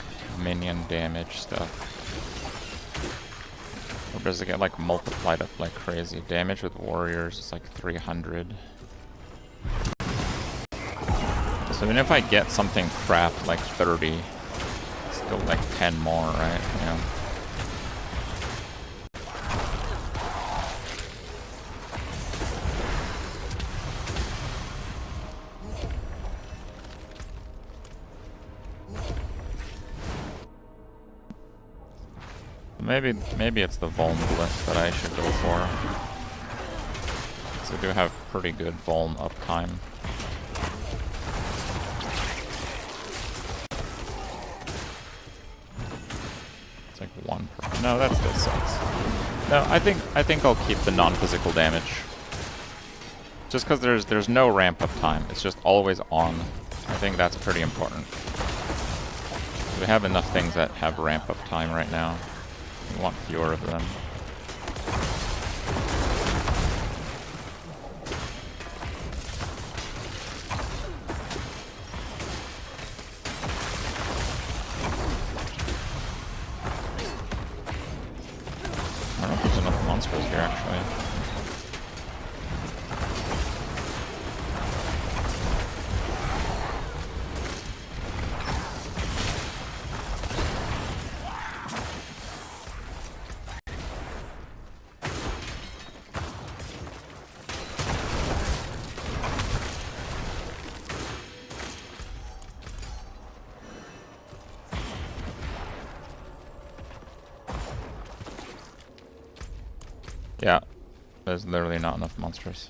minion damage stuff. Or does it get like multiplied up like crazy? Damage with warriors is like 300. So even if I get something crap like 30, it's still like 10 more, right? Yeah. Maybe it's the Vuln glyph that I should go for. Because I do have pretty good Vuln uptime. It's like 1 per... No, that still sucks. No, I think I'll keep the non-physical damage. Just because there's no ramp up time. It's just always on. I think that's pretty important. We have enough things that have ramp up time right now. We want fewer of them. I don't know if there's enough monsters here, actually. Yeah, there's literally not enough monsters.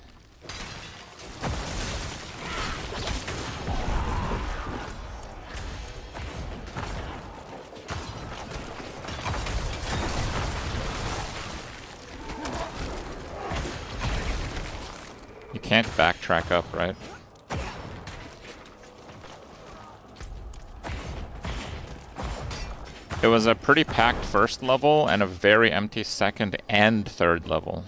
You can't backtrack up, right? It was a pretty packed first level and a very empty second and third level.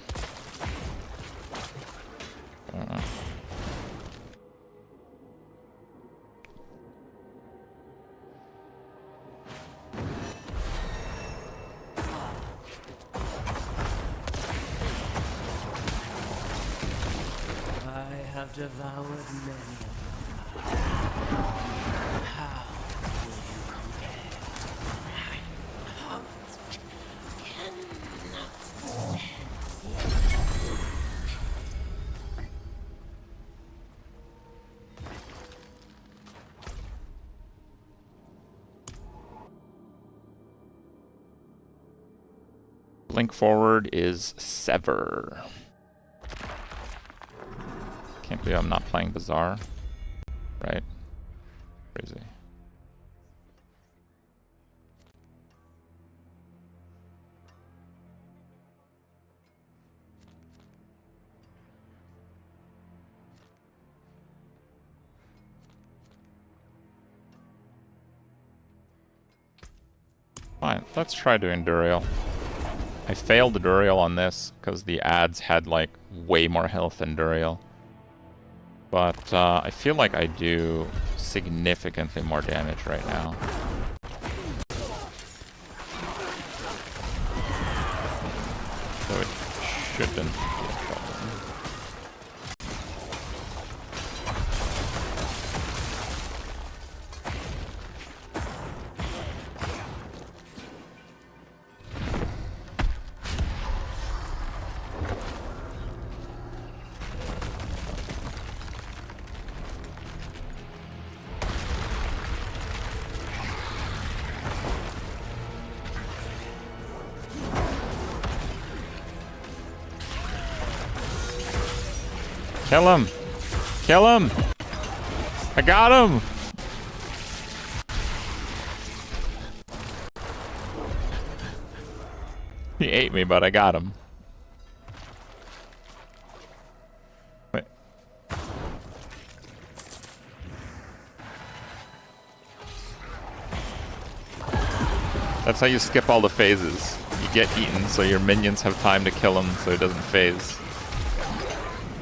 I have devoured many of them. How will you compare? My heart cannot. Link forward is Sever. Can't believe I'm not playing Bazaar. Right? Crazy. Fine, let's try doing Duriel. I failed Duriel on this because the ads had like way more health than Duriel. But I feel like I do significantly more damage right now. So it shouldn't be a problem. Kill him! Kill him! I got him! He ate me, but I got him. Wait. That's how you skip all the phases. You get eaten so your minions have time to kill him so he doesn't phase.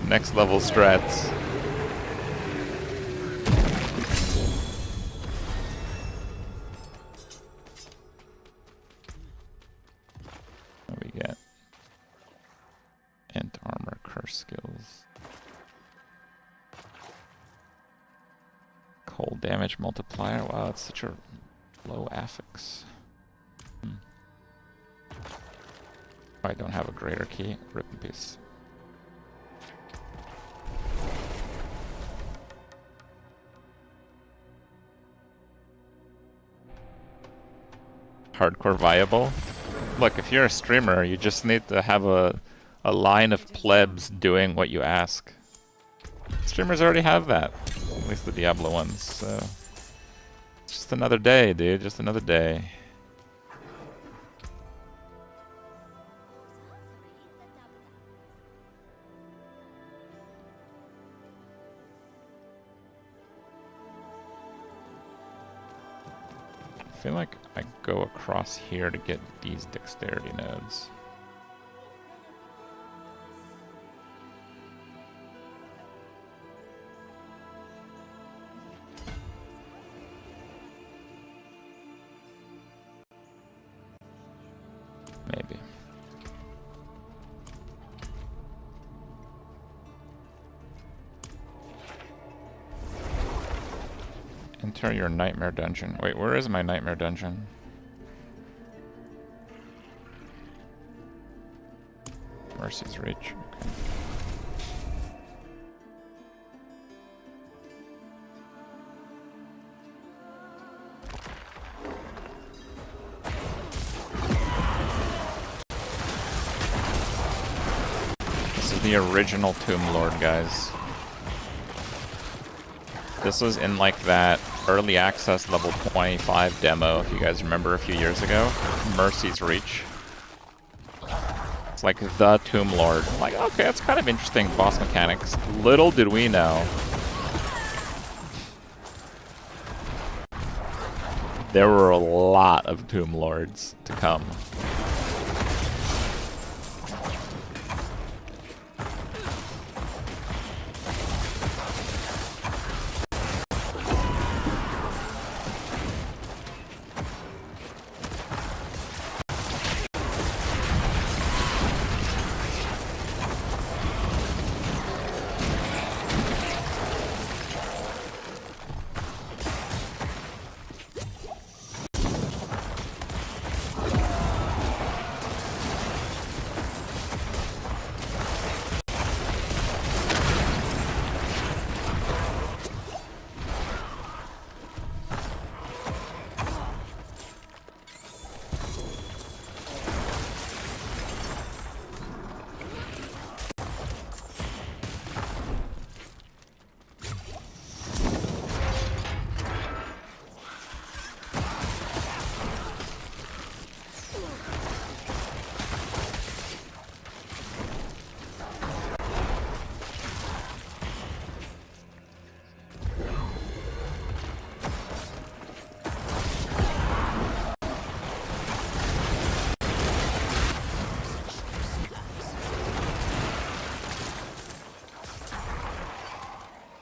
Next level strats. Cold damage multiplier. Wow, it's such a low affix. I don't have a greater key. Rip in peace. Hardcore viable. Look, if you're a streamer, you just need to have a line of plebs doing what you ask. Streamers already have that. At least the Diablo ones, so... It's just another day, dude. Just another day. I feel like I go across here to get these dexterity nodes. Maybe. Enter your nightmare dungeon. Wait, where is my nightmare dungeon? Mercy's Reach. Okay. This is the original Tomb Lord, guys. This was in like that early access level 25 demo, if you guys remember a few years ago. Mercy's Reach. It's like the Tomb Lord. I'm like, okay, that's kind of interesting boss mechanics. Little did we know. There were a lot of Tomb Lords to come.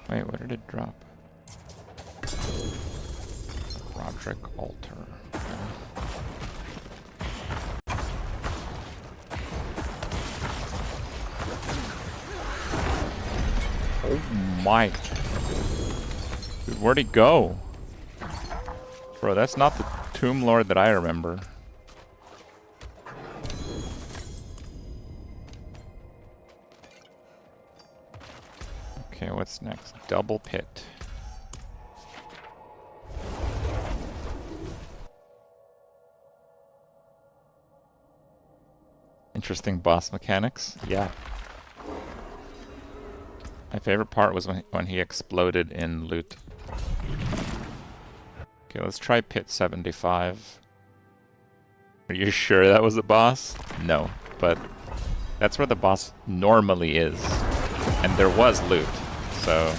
Wait, what did it drop? Roderick Altar. Okay. Oh my. Dude, where'd he go? Bro, that's not the Tomb Lord that I remember. Okay, what's next? Double Pit. Interesting boss mechanics. Yeah. My favorite part was when he exploded in loot. Okay, let's try Pit 75. Are you sure that was the boss? No, but that's where the boss normally is. And there was loot, so...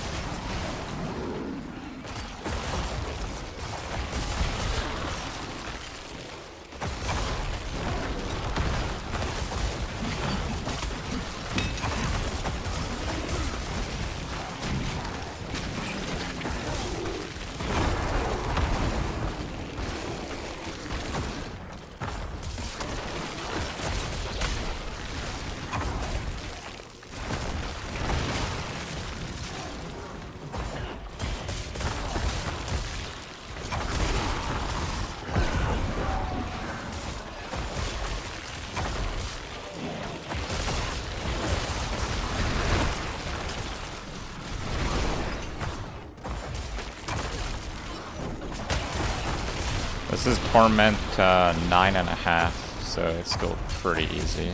This is Torment 9.5, so it's still pretty easy.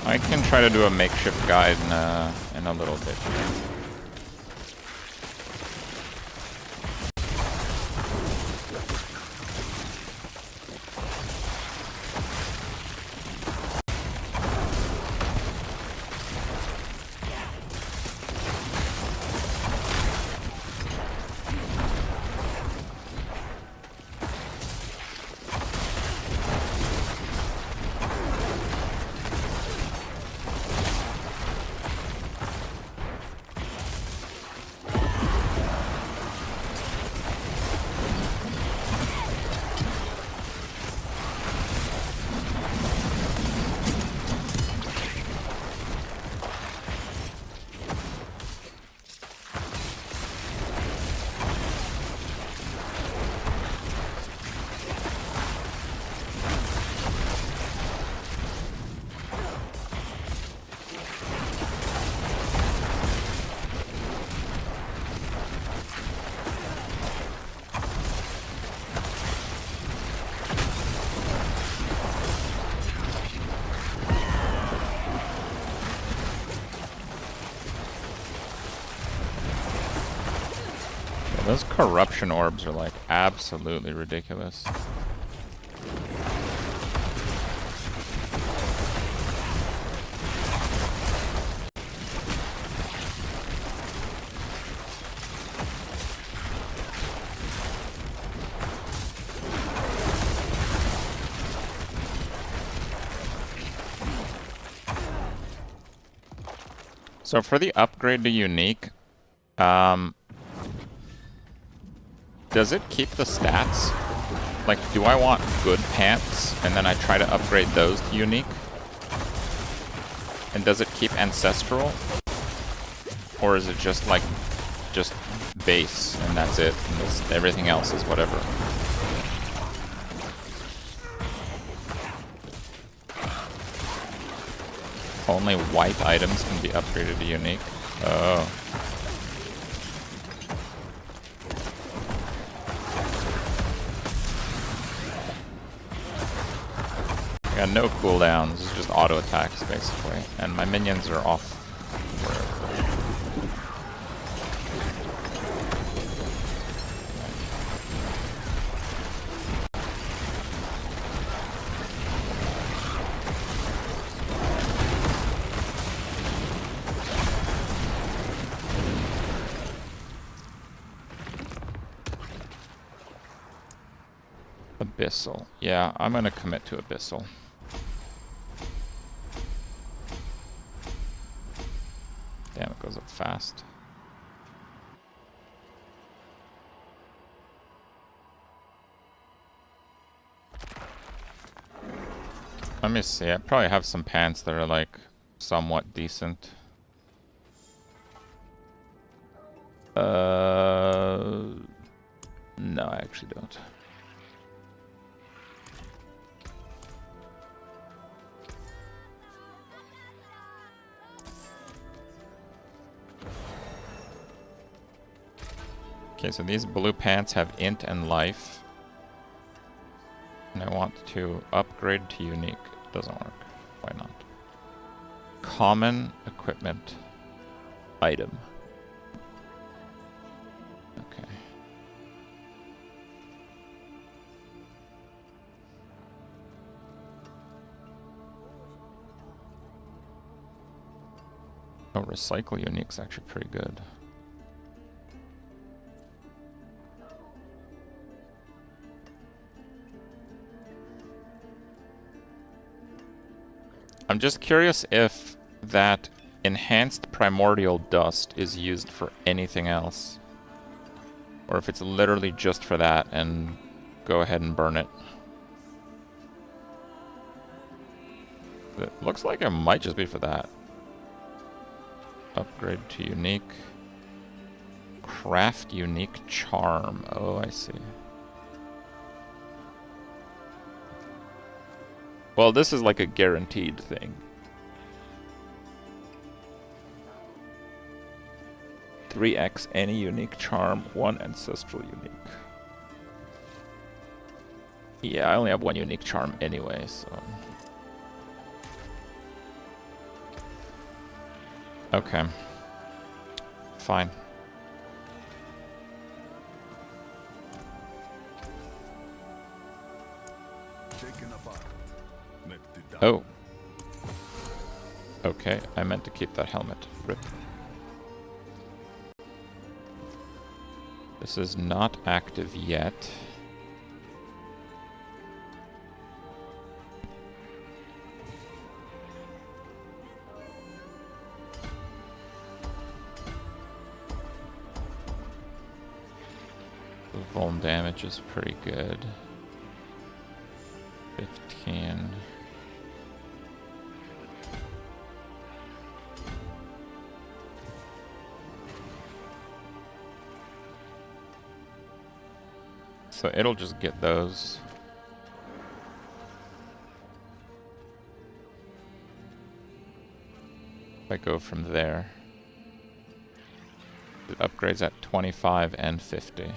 I can try to do a makeshift guide in a little bit here. Those corruption orbs are like absolutely ridiculous. So for the upgrade to unique, does it keep the stats? Like, do I want good pants, and then I try to upgrade those to unique? And does it keep ancestral? Or is it just like, just base, and that's it, and everything else is whatever? Only white items can be upgraded to unique? Oh. I got no cooldowns, it's just auto attacks basically, and my minions are off wherever. Abyssal. Yeah, I'm gonna commit to Abyssal. Damn, it goes up fast. Let me see, I probably have some pants that are like somewhat decent. No, I actually don't. Okay, so these blue pants have int and life. And I want to upgrade to unique. Doesn't work. Why not? Common equipment item. Okay. Oh, recycle unique's actually pretty good. I'm just curious if that enhanced primordial dust is used for anything else. Or if it's literally just for that, and go ahead and burn it. It looks like it might just be for that. Upgrade to unique. Craft unique charm. Oh, I see. Well, this is like a guaranteed thing. 3x any unique charm, 1 ancestral unique. Yeah, I only have 1 unique charm anyway, so... Okay. Fine. Oh. Okay, I meant to keep that helmet. Rip. This is not active yet. The vuln damage is pretty good. 15. So it'll just get those. If I go from there. It upgrades at 25 and 50.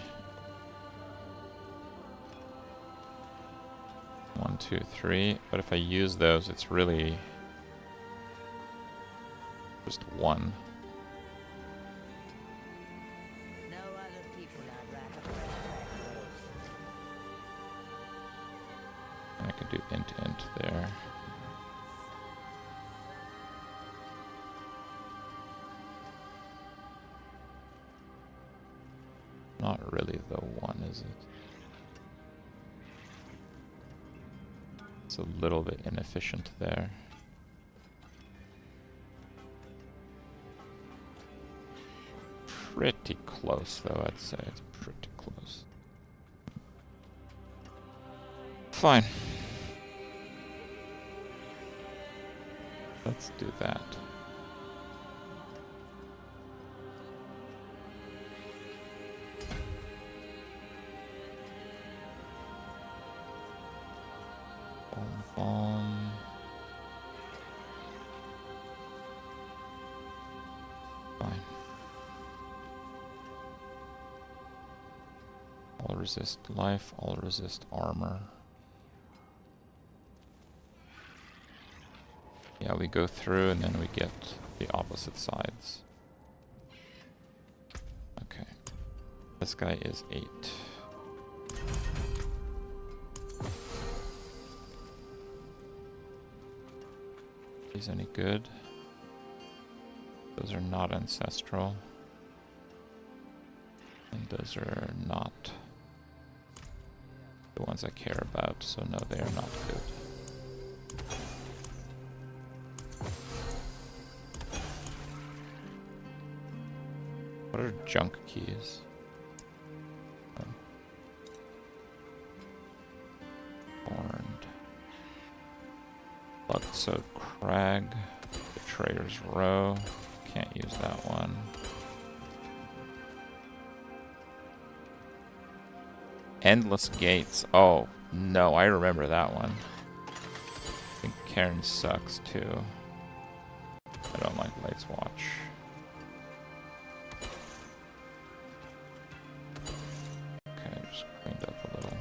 1, 2, 3. But if I use those, it's really just 1. No other people I'd rather play with. And I could do int there. Not really the 1, is it? It's a little bit inefficient there. Pretty close, though, I'd say. It's pretty close. Fine. Let's do that. Fine. All resist life, all resist armor. Yeah, we go through and then we get the opposite sides. Okay. This guy is 8. These any good? Those are not ancestral. And those are not the ones I care about, so no, they are not good. What are junk keys? Horned. Blood-soaked crag. Betrayer's row. Can't use that one. Endless gates. Oh, no, I remember that one. I think Cairn sucks too. I don't like Light's Watch. Okay, just cleaned up a little.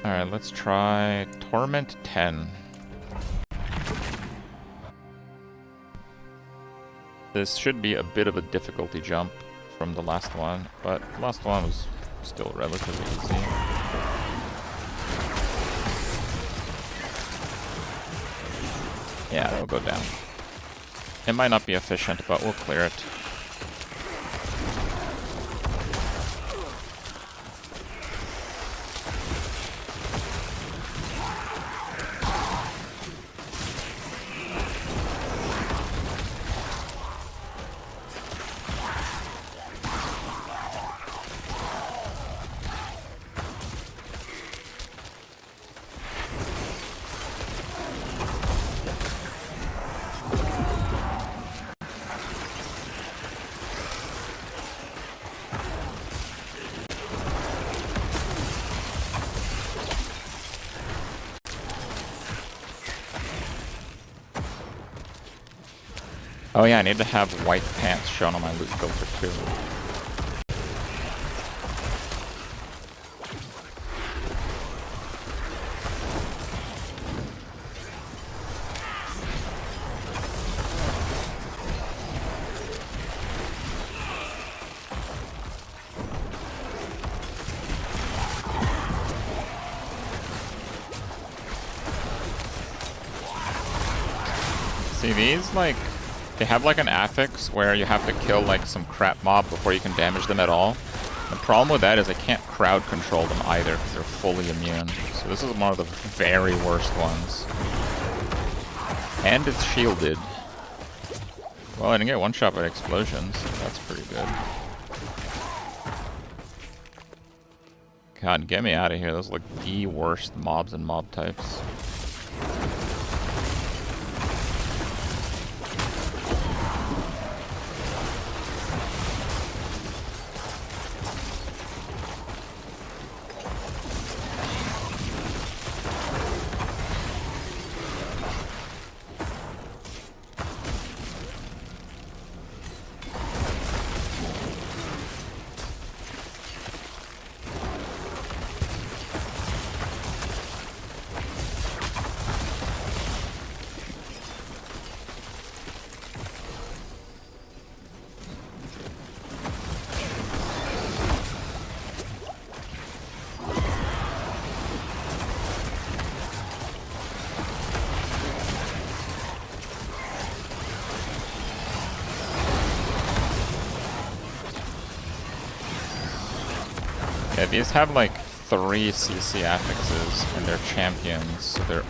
Alright, let's try Torment 10. This should be a bit of a difficulty jump from the last one, but the last one was still relatively easy. Yeah, it'll go down. It might not be efficient, but we'll clear it. Oh yeah, I need to have white pants shown on my loot filter too. See, these, like, they have like an affix where you have to kill like some crap mob before you can damage them at all. The problem with that is I can't crowd control them either because they're fully immune. So this is one of the very worst ones. And it's shielded. Well, I didn't get one shot by explosions. So that's pretty good. God, get me out of here. Those are like the worst mobs and mob types. Yeah, these have like 3 CC affixes and they're champions, so they're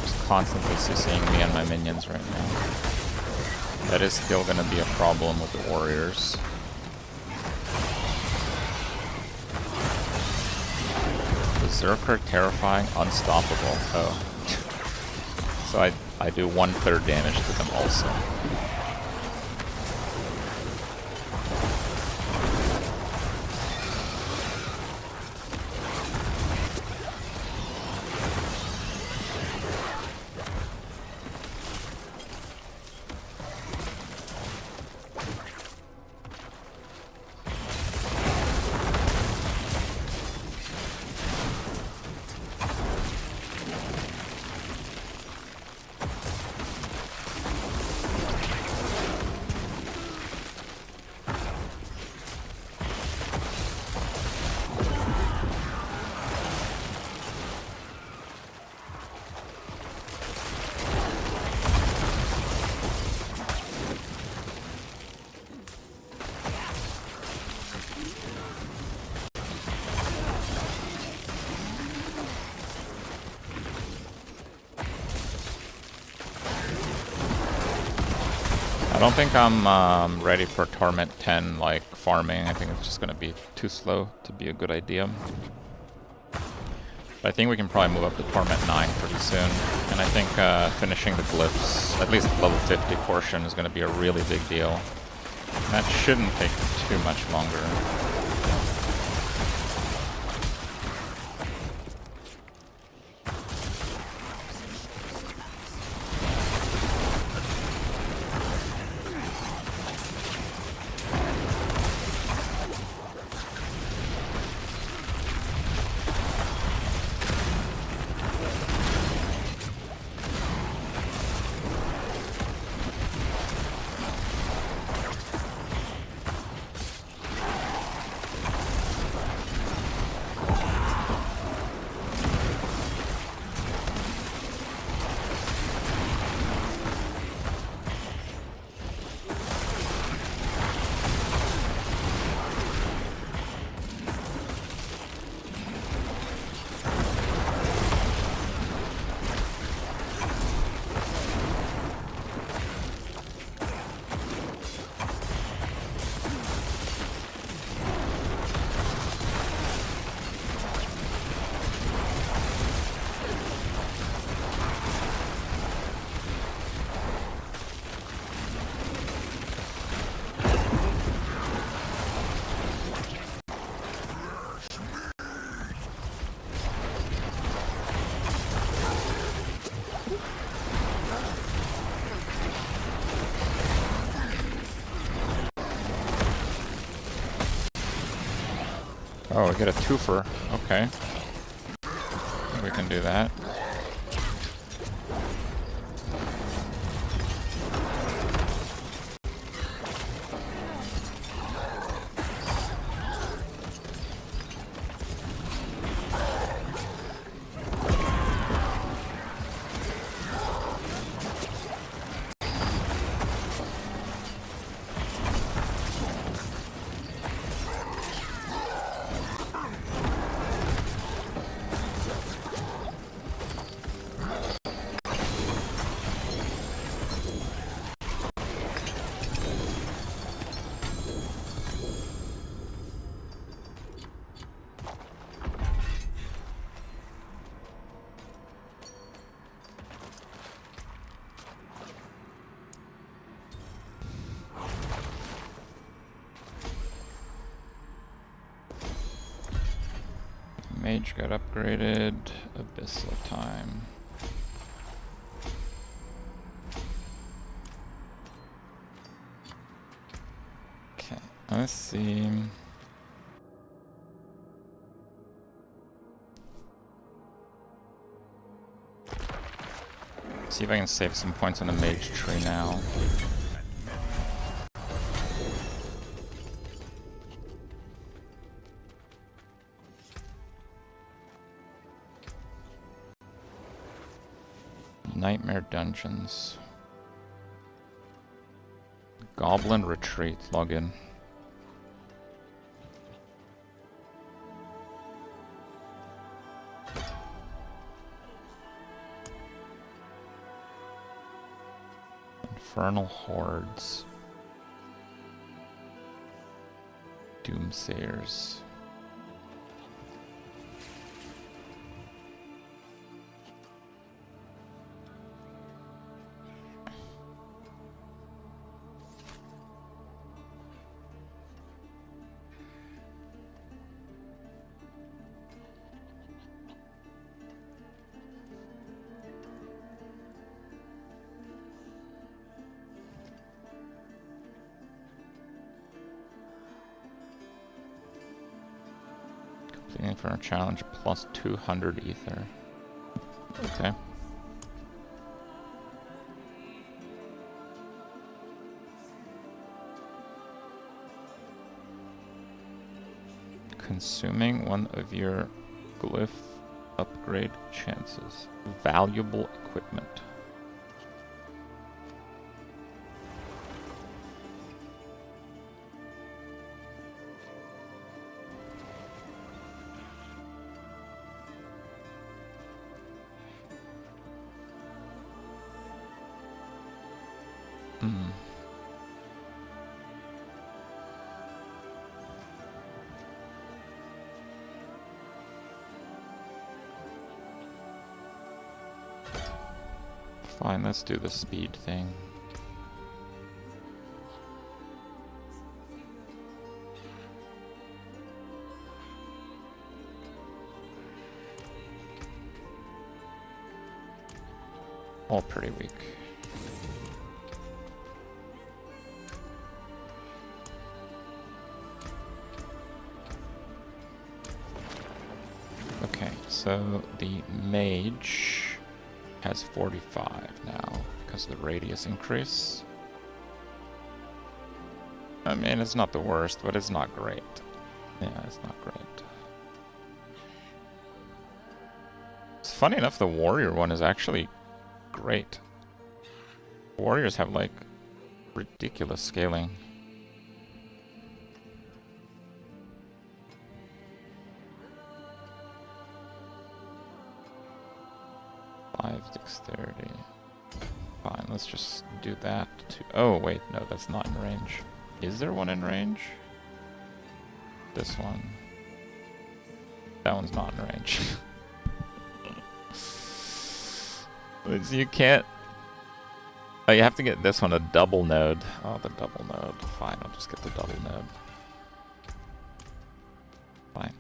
just constantly CCing me and my minions right now. That is still gonna be a problem with the warriors. Berserker, terrifying, unstoppable. Oh. So I do 1/3 damage to them also. I don't think I'm ready for Torment 10 like farming. I think it's just gonna be too slow to be a good idea. But I think we can probably move up to Torment 9 pretty soon. And I think finishing the glyphs, at least level 50 portion, is gonna be a really big deal. And that shouldn't take too much longer. Oh, we get a twofer. Okay. We can do that. Mage got upgraded. Abyssal time. Okay, let's see. See if I can save some points on the mage tree now. Nightmare dungeons. Goblin retreat. Login. Infernal hordes. Doomsayers. Completing for a challenge plus 200 ether. Okay. Consuming one of your glyph upgrade chances. Valuable equipment. Fine, let's do the speed thing. All pretty weak. Okay, so the mage has 45 now because of the radius increase. I mean, it's not the worst, but it's not great. Yeah, it's not great. It's funny enough, the warrior one is actually great. Warriors have like ridiculous scaling. Dexterity. Fine, let's just do that too. Oh, wait, no, that's not in range. Is there one in range? This one. That one's not in range. You can't... Oh, you have to get this one, a double node. Oh, the double node. Fine, I'll just get the double node. Fine.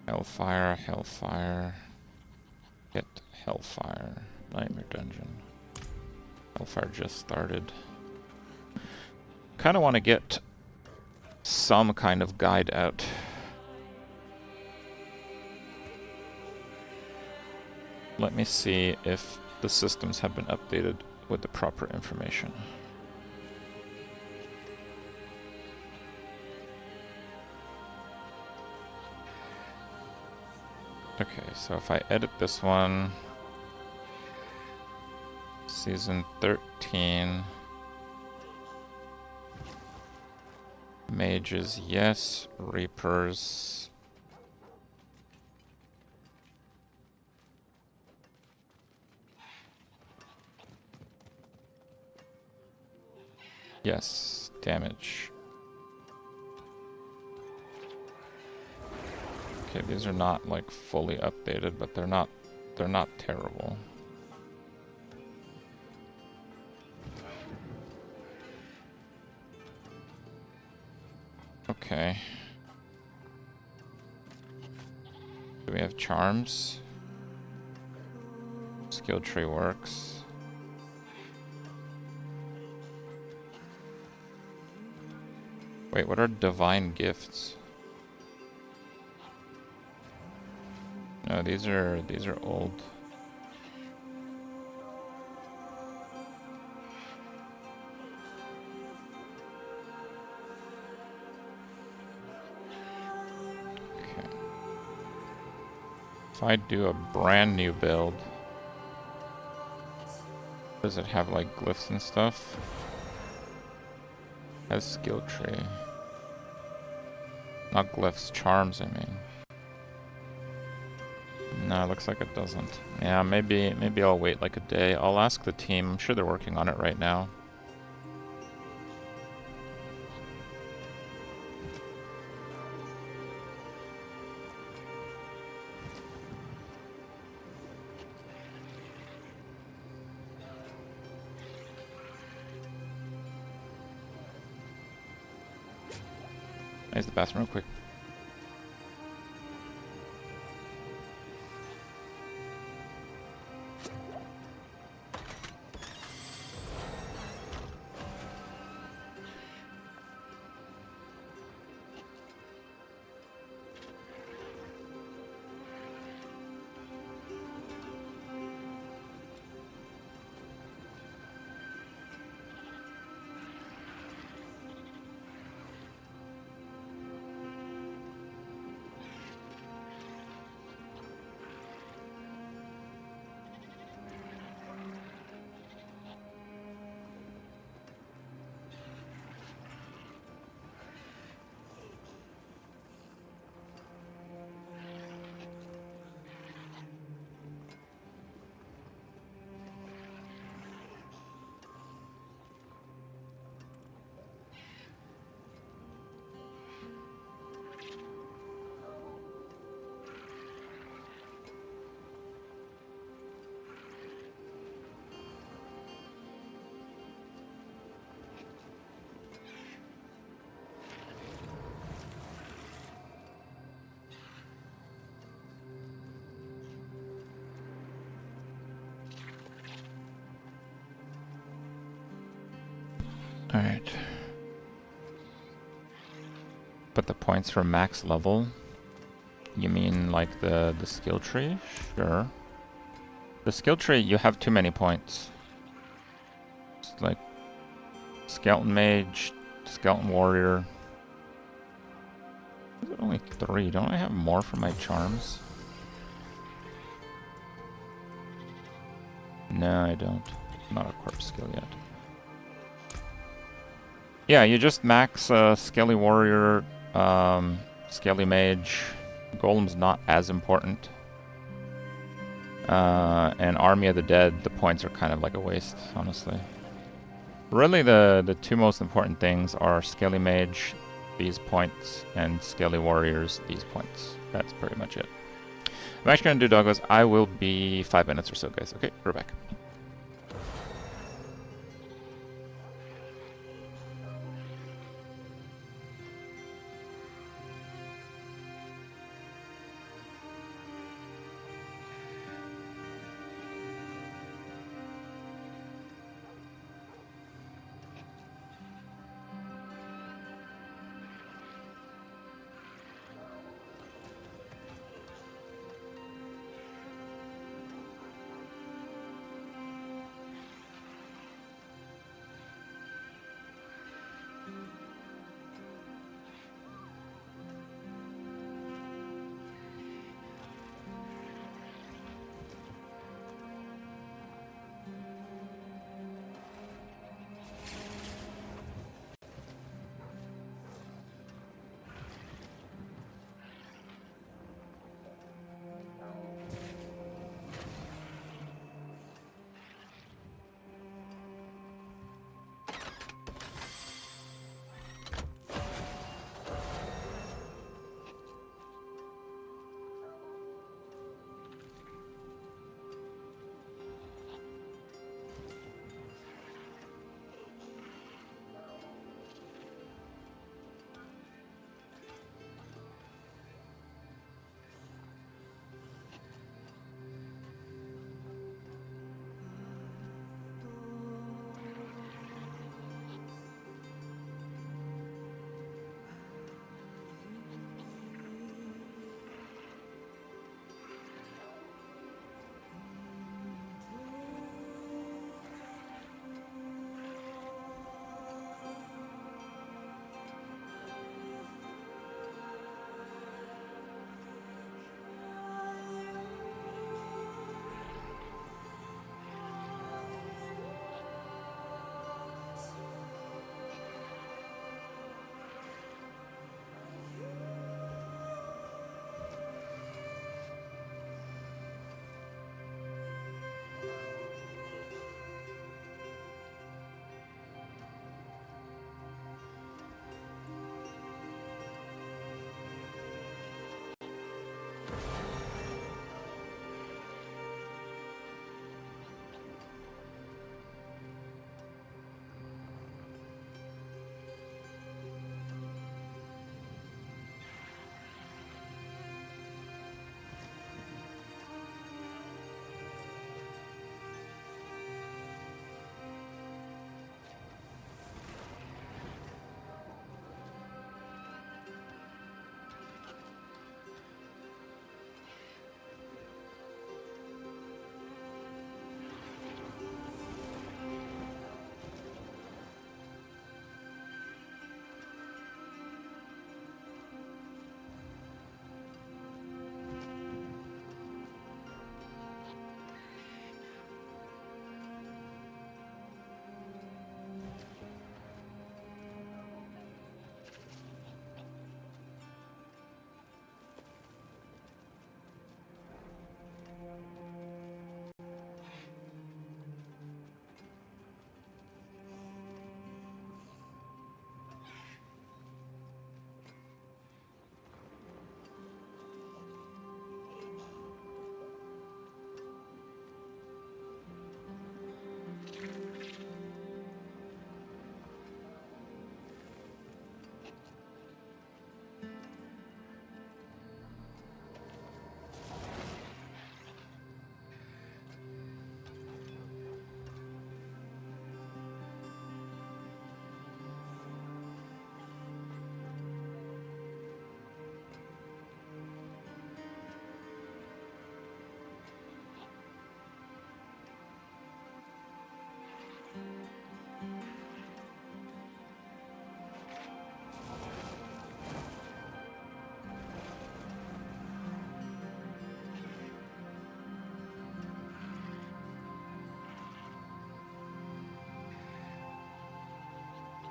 Hellfire, Hellfire. Hit kind of want to get some kind of guide out. Let me see if the systems have been updated with the proper information. Okay, so if I edit this one, season 13, mages, yes, reapers. Yes, damage. Okay, these are not like fully updated, but they're not terrible. Okay. Do we have charms? Skill tree works. Wait, what are divine gifts? No, these are old. Okay. If I do a brand new build, does it have like glyphs and stuff? Has skill tree. Not glyphs, charms, I mean. No, it looks like it doesn't. Yeah, maybe I'll wait like a day. I'll ask the team. I'm sure they're working on it right now. Use the bathroom real quick. Alright. But the points for max level? You mean like the skill tree? Sure. The skill tree, you have too many points. It's like Skeleton Mage, Skeleton Warrior. Is it only 3? Don't I have more for my charms? No, I don't. Not a corpse skill yet. Yeah, you just max Skelly Warrior, Skelly Mage. Golem's not as important. And Army of the Dead, the points are kind of like a waste, honestly. Really, the two most important things are Skelly Mage, these points, and Skelly Warriors, these points. That's pretty much it. I'm actually going to do doggos. I will be 5 minutes or so, guys. Okay, we're back.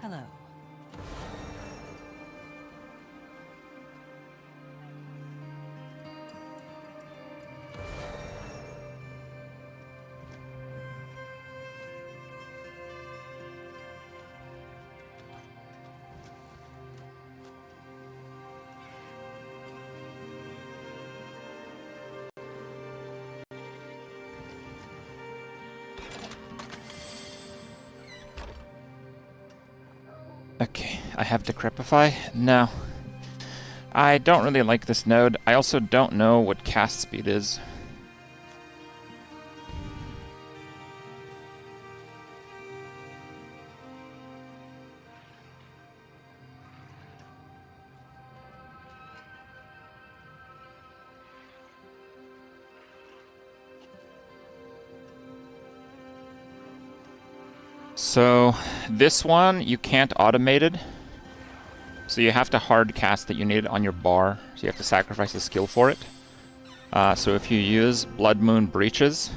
Hello. Okay, I have Decrepify. No. I don't really like this node. I also don't know what cast speed is. So, this one, you can't automate it. So you have to hard cast it. You need it on your bar. So you have to sacrifice a skill for it. So if you use Blood Moon Breaches,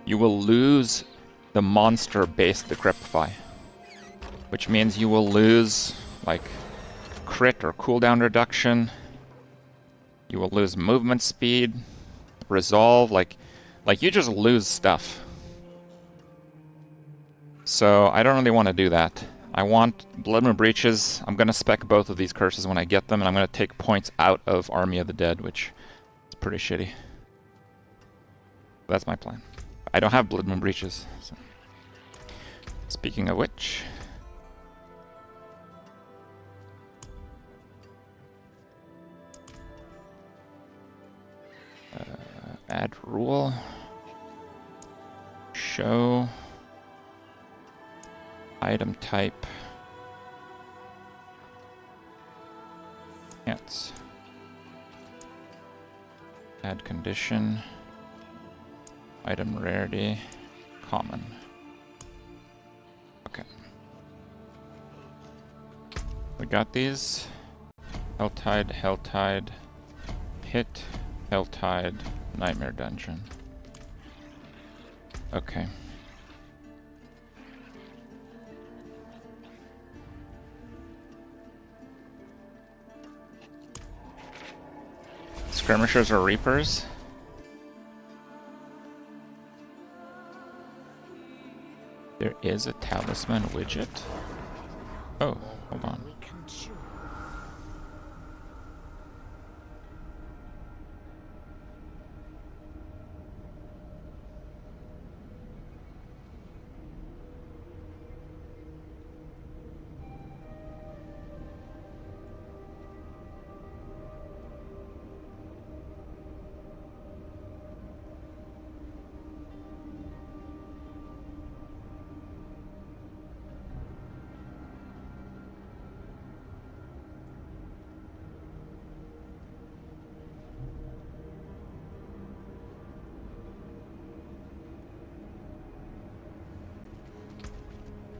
you will lose the monster-based Decrepify. Which means you will lose, like, crit or cooldown reduction. You will lose movement speed, resolve, like you just lose stuff. So I don't really want to do that. I want Blood Moon Breaches. I'm going to spec both of these curses when I get them, and I'm going to take points out of Army of the Dead, which is pretty shitty. That's my plan. I don't have Blood Moon Breaches. So. Speaking of which... add rule. Show. Item type. Yes. Add condition. Item rarity. Common. Okay. We got these. Helltide, Helltide, Pit, Helltide, Nightmare Dungeon. Okay. Skirmishers or Reapers? There is a talisman widget? Oh, hold on. We can choose.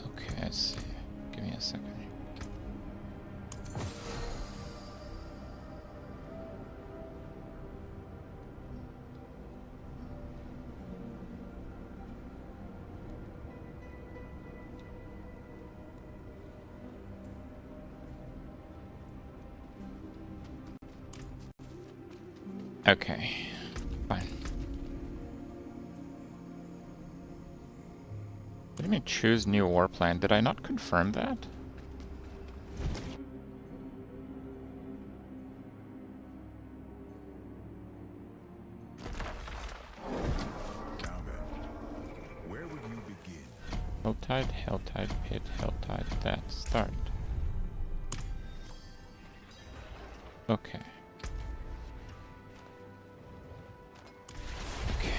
Okay, let's see. Give me a second. Okay, fine. What do you mean choose new war plan? Did I not confirm that? Now then, where would you begin? Helltide, Helltide, Pit, Helltide, that, start. Okay. Okay.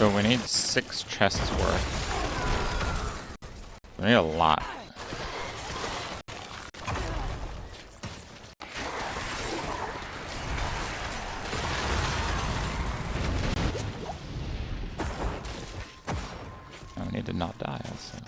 So we need 6 chests worth. We need a lot. And we need to not die also.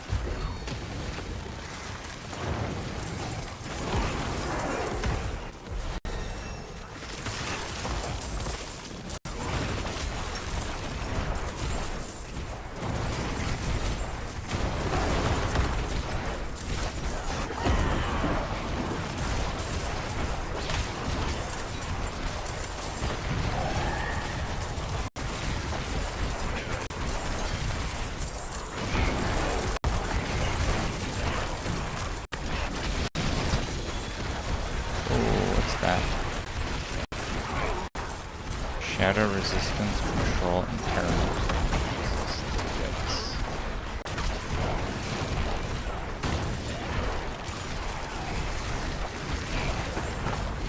Shadow resistance, control, impairment.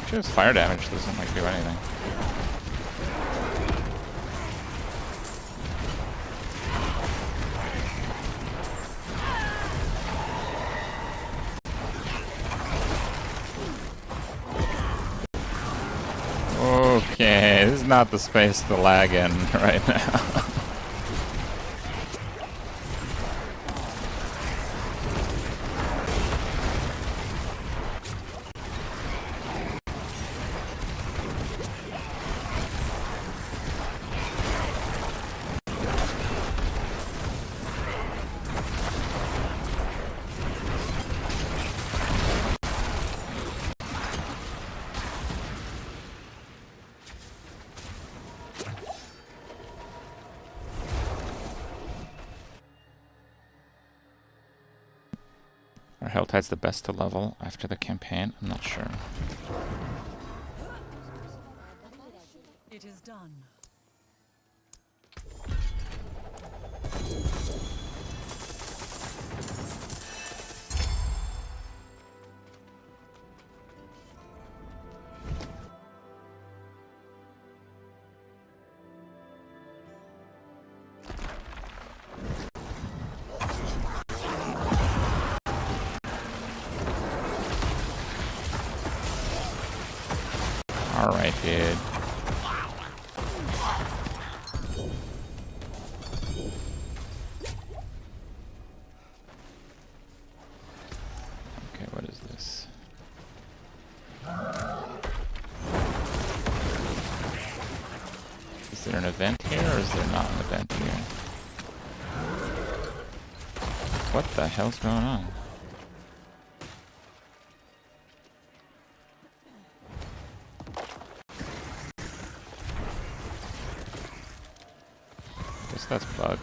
Just fire damage doesn't like do anything. Okay, this is not the space to lag in right now. Are Hell Tides the best to level after the campaign? I'm not sure. It is done. Alright, dude. Okay, what is this? Is there an event here, or is there not an event here? What the hell's going on? That's bugged.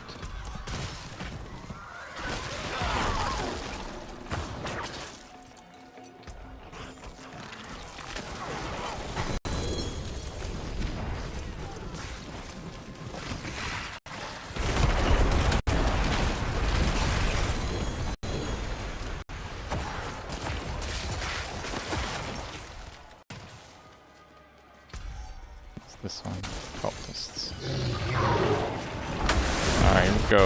What's this one? Cultists. Alright, here we go.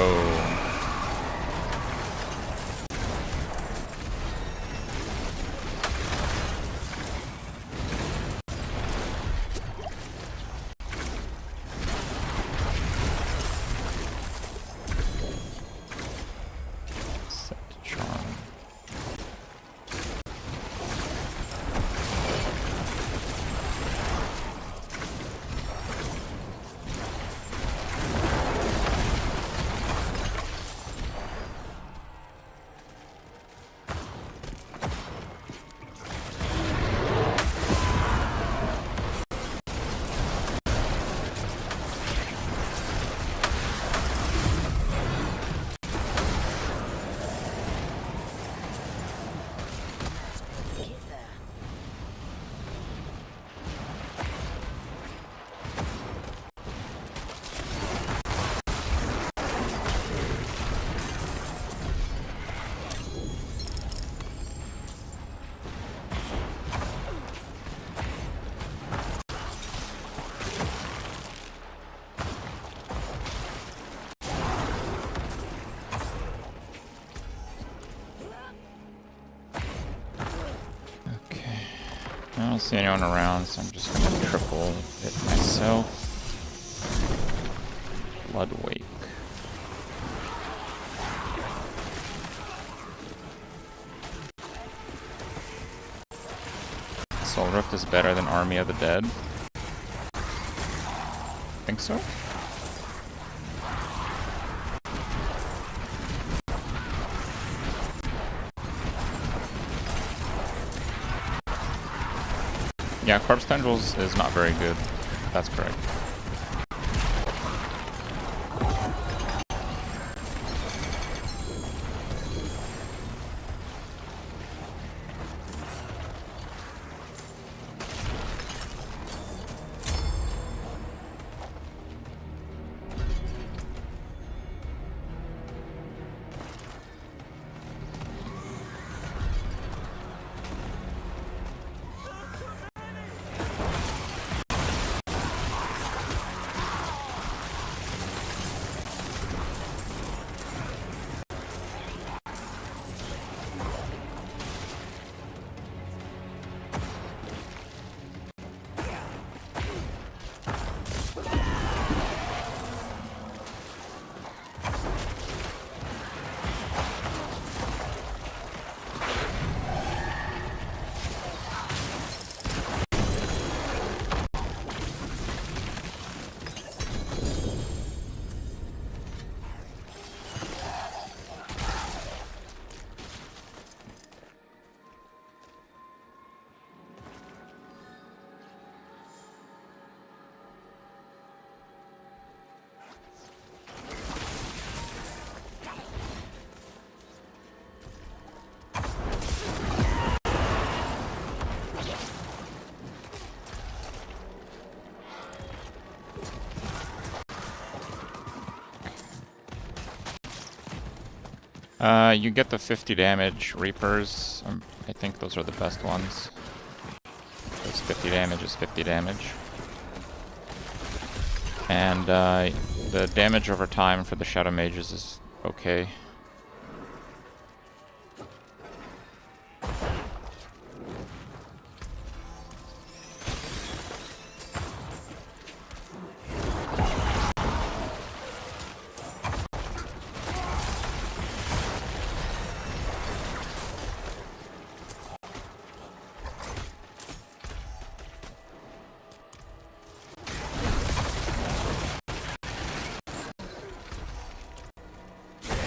Set charm. I don't see anyone around, so I'm just gonna triple it myself. Blood Wake. Soul Rift is better than Army of the Dead. Think so? Yeah, Corpse Tendrils is not very good. That's correct. You get the 50 damage Reapers. I think those are the best ones. Because 50 damage is 50 damage. And the damage over time for the Shadow Mages is okay.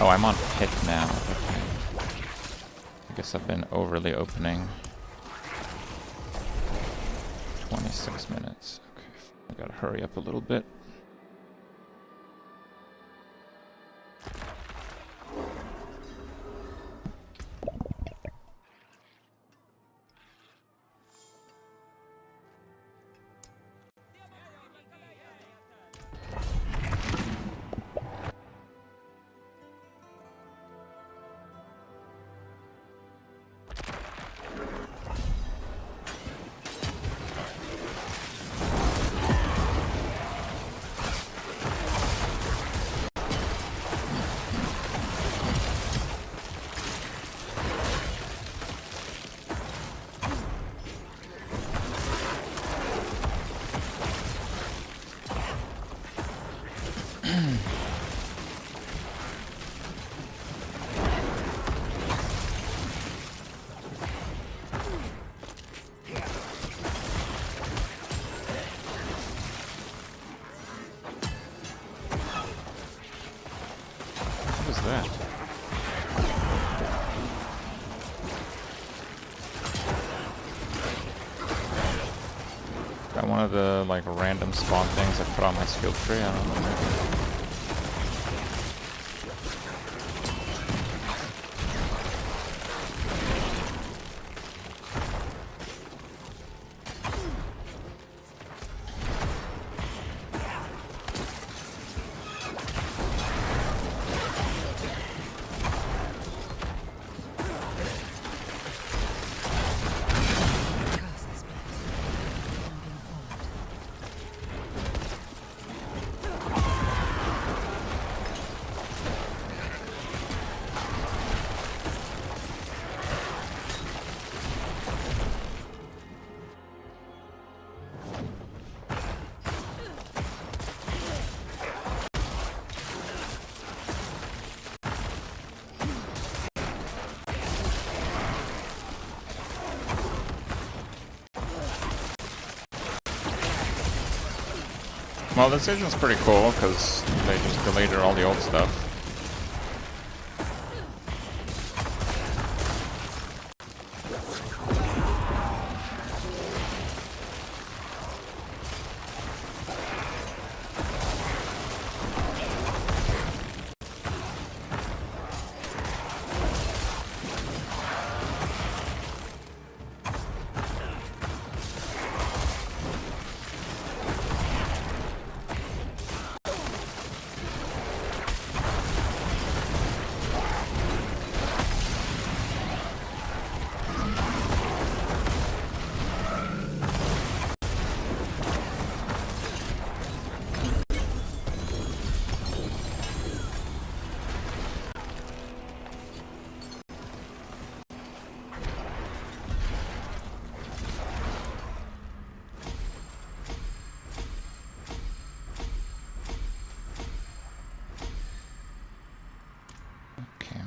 Oh, I'm on pit now. Okay. I guess I've been overly opening. 26 minutes. Okay, I gotta hurry up a little bit. What is that? Got one of the like random spawn things I put on my skill tree. I don't know. Well, this agent's pretty cool because they just deleted all the old stuff. Okay.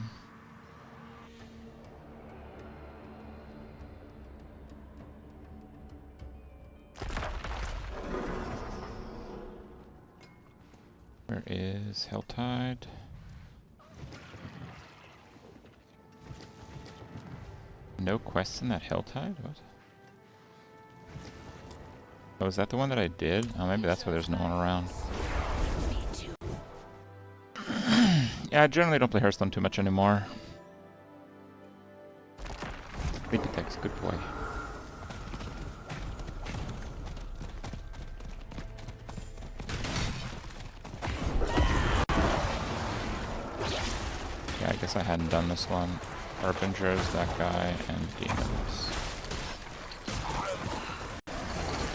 Where is Helltide? No quests in that Helltide? What? Oh, is that the one that I did? Oh, maybe that's why there's no one around. Yeah, I generally don't play Hearthstone too much anymore. Vitatex, good boy. Yeah, I guess I hadn't done this one. Harbingers, that guy, and Demons.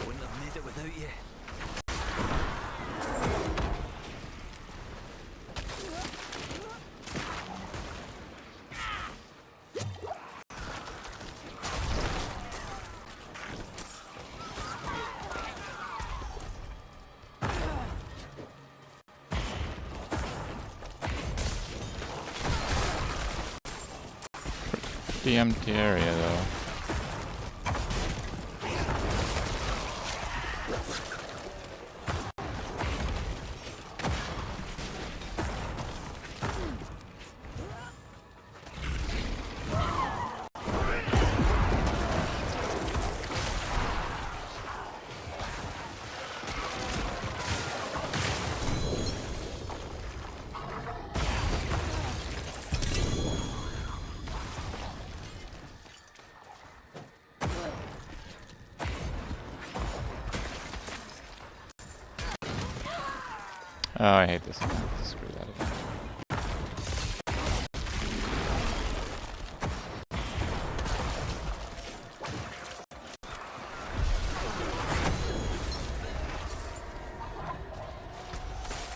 Wouldn't have made it without you. The empty area though. Oh, I hate this again. Screw that again.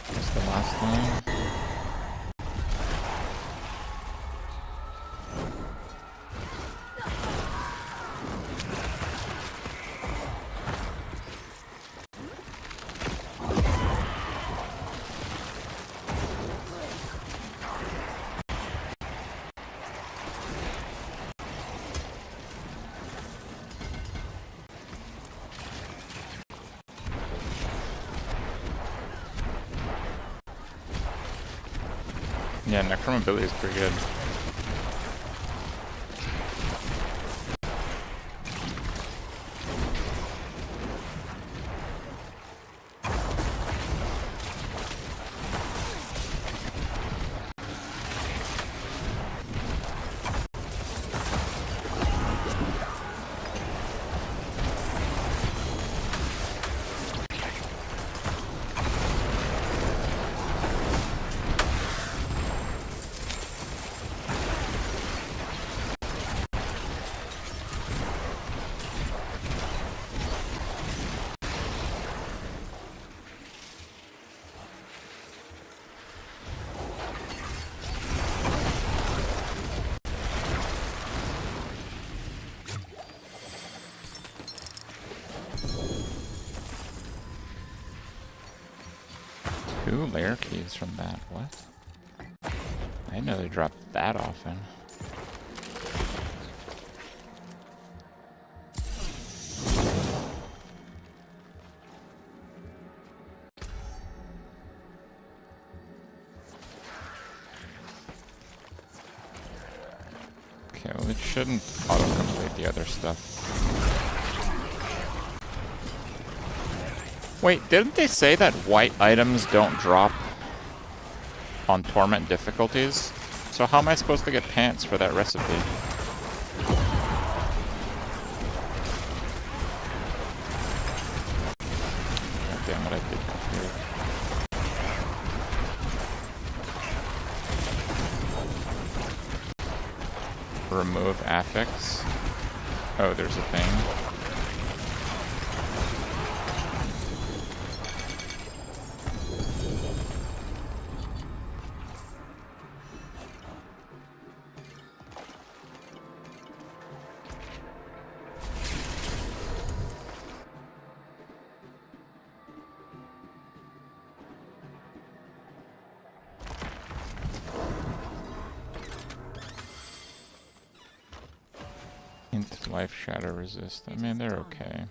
What's the last one? Yeah, NECRO ability is pretty good. Two layer keys from that, what? I didn't know they dropped that often. It shouldn't autocomplete the other stuff. Wait, didn't they say that white items don't drop on Torment difficulties? So how am I supposed to get pants for that recipe? God damn it, I did complete it. Remove affix. Oh, there's a thing. Life shatter resist. I mean, they're okay.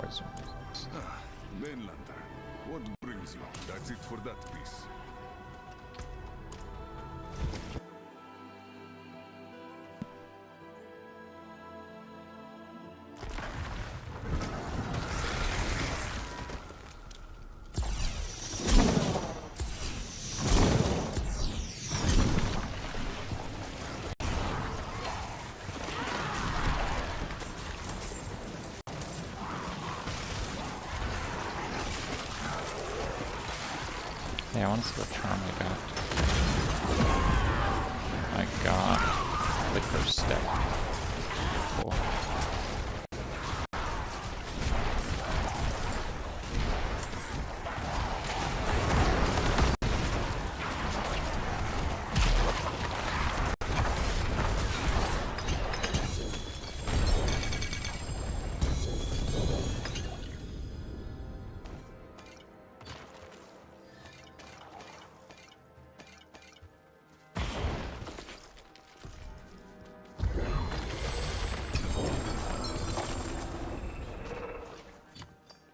Poison resist. Mainlander, what brings you? That's it for that piece. Yeah, I want to see what charm I got. Liquor step. Cool.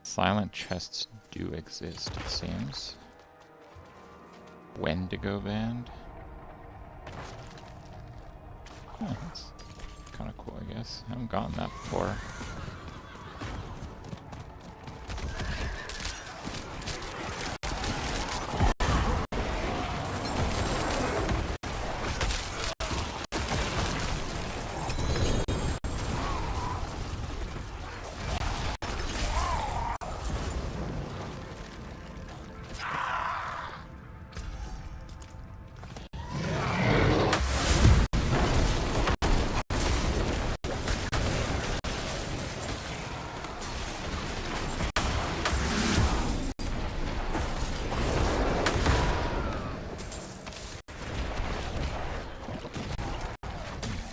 Silent chests do exist, it seems. Wendigo band. Oh, that's kind of cool, I guess. I haven't gotten that before.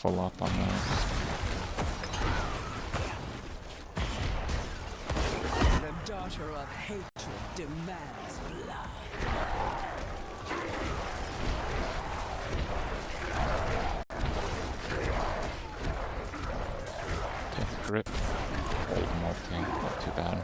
Full up on those. The daughter of hatred demands blood. Death grip. Old multi. Not too bad.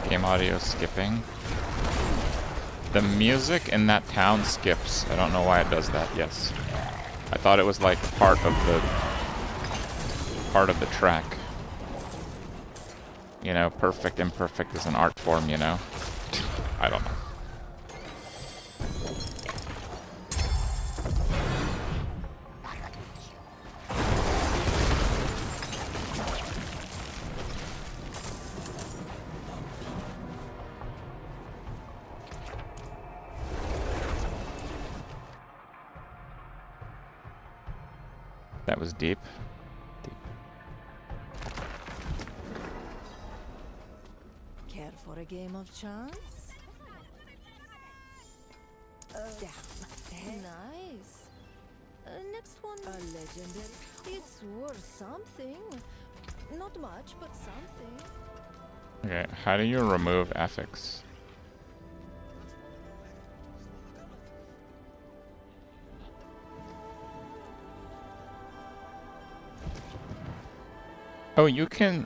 Game audio skipping. The music in that town skips. I don't know why it does that. Yes. I thought it was like part of the part of the track. You know, perfect, imperfect is an art form, you know? I don't know. That was deep. Care for a game of chance? Nice. Next one. A legendary. It's worth something. Not much, but something. Okay, how do you remove affix? Oh, you can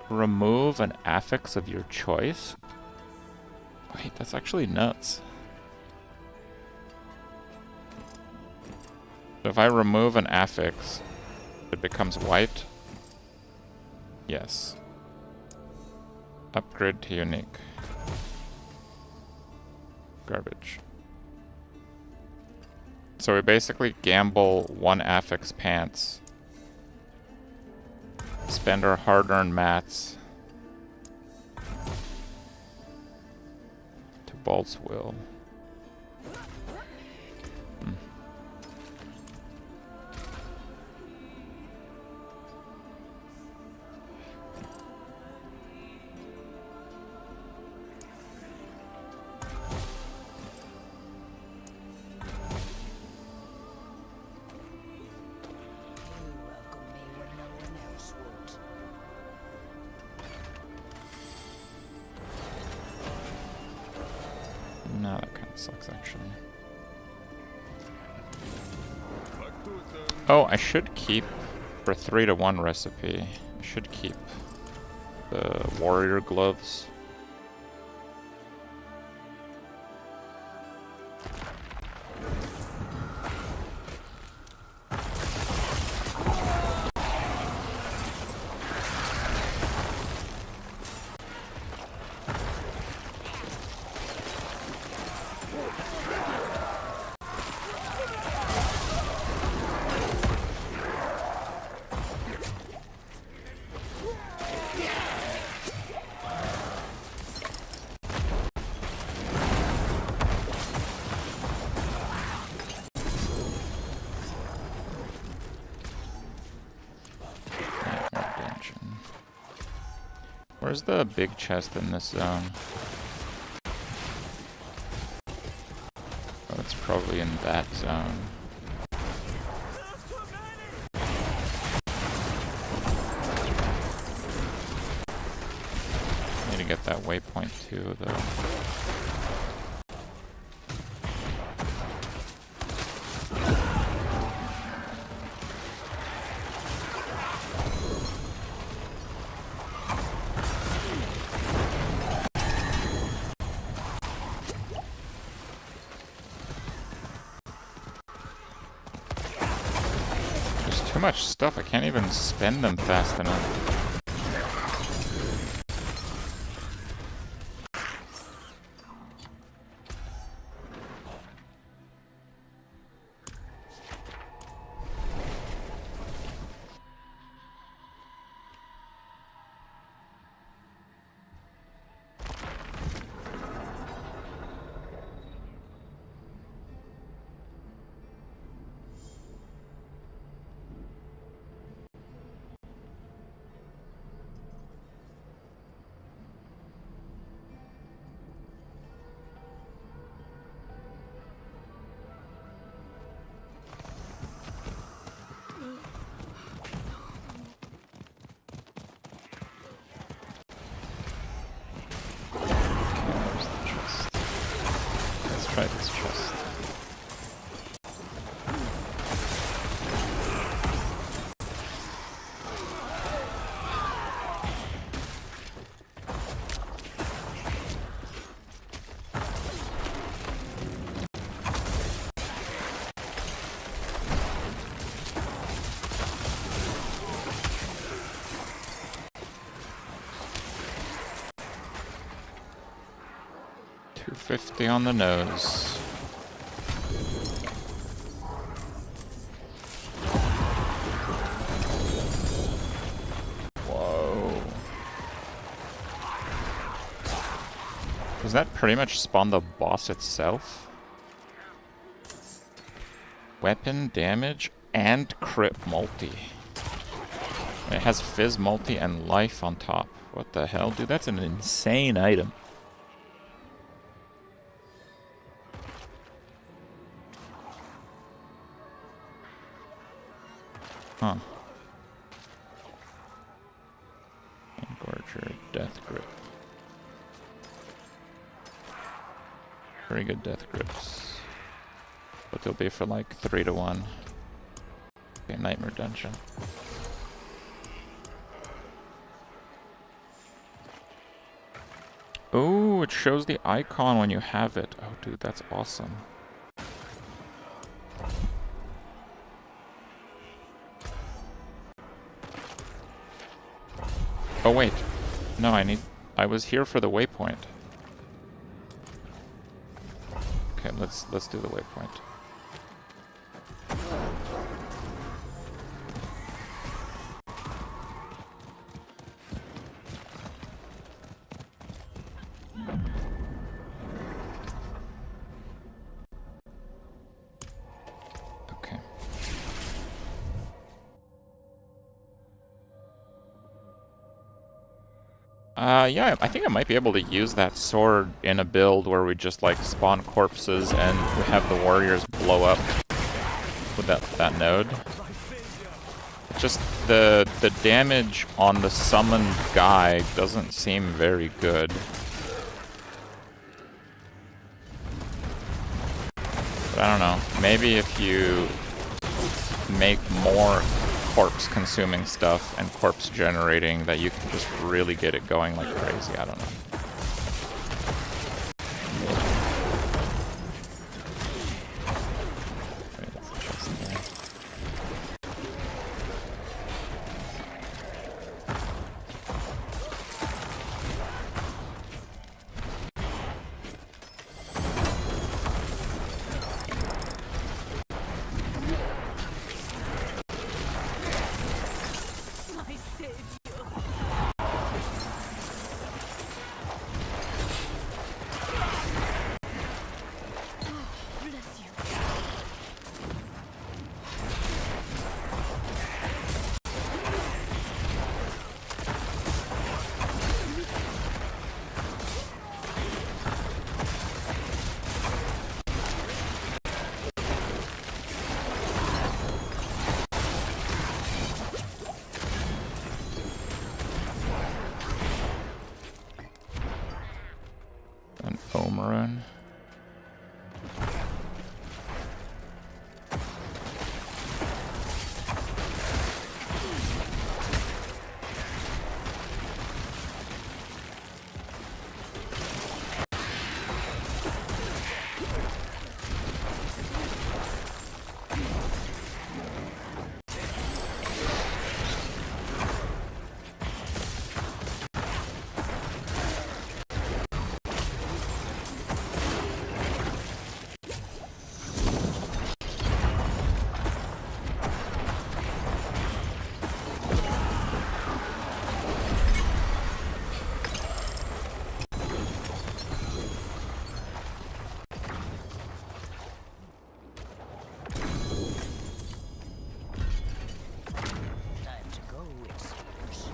remove an affix of your choice? Wait, that's actually nuts. So if I remove an affix, it becomes white? Yes. Upgrade to unique. Garbage. So we basically gamble one affix pants. Spend our hard-earned mats to Bolt's will. No, that kind of sucks, actually. Oh, I should keep, for 3-to-1 recipe, I should keep the warrior gloves. Where's the big chest in this zone? Oh, it's probably in that zone. Need to get that waypoint too, though. Too much stuff, I can't even spend them fast enough. 250 on the nose. Whoa. Does that pretty much spawn the boss itself? Weapon damage and Kripp multi. It has Fizz multi and life on top. What the hell? Dude, that's an insane item. Huh. Engorger, Death Grip. Very good Death Grips. But they'll be for like 3 to 1. Okay, Nightmare Dungeon. Oh, it shows the icon when you have it. Oh, dude, that's awesome. Oh, wait. No, I was here for the waypoint. Okay, let's do the waypoint. Okay. Yeah, I think I might be able to use that sword in a build where we just like spawn corpses and we have the warriors blow up with that node. Just the damage on the summoned guy doesn't seem very good. But I don't know. Maybe if you make more corpse consuming stuff and corpse generating, that you can just really get it going like crazy. I don't know. Wait, that's the chest in there. An Omeron. Time to go, it seems.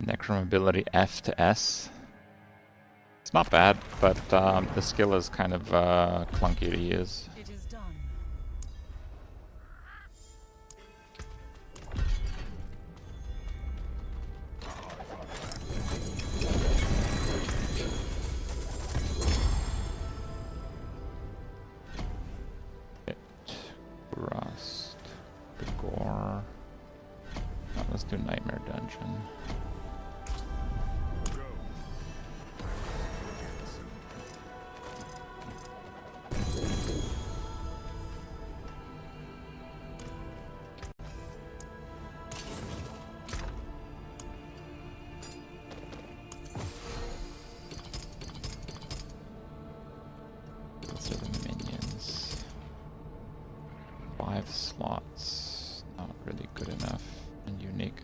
Necro ability F to S. It's not bad, but the skill is kind of clunky to use. It is done. Rust. The gore. Oh, let's do Nightmare Dungeon.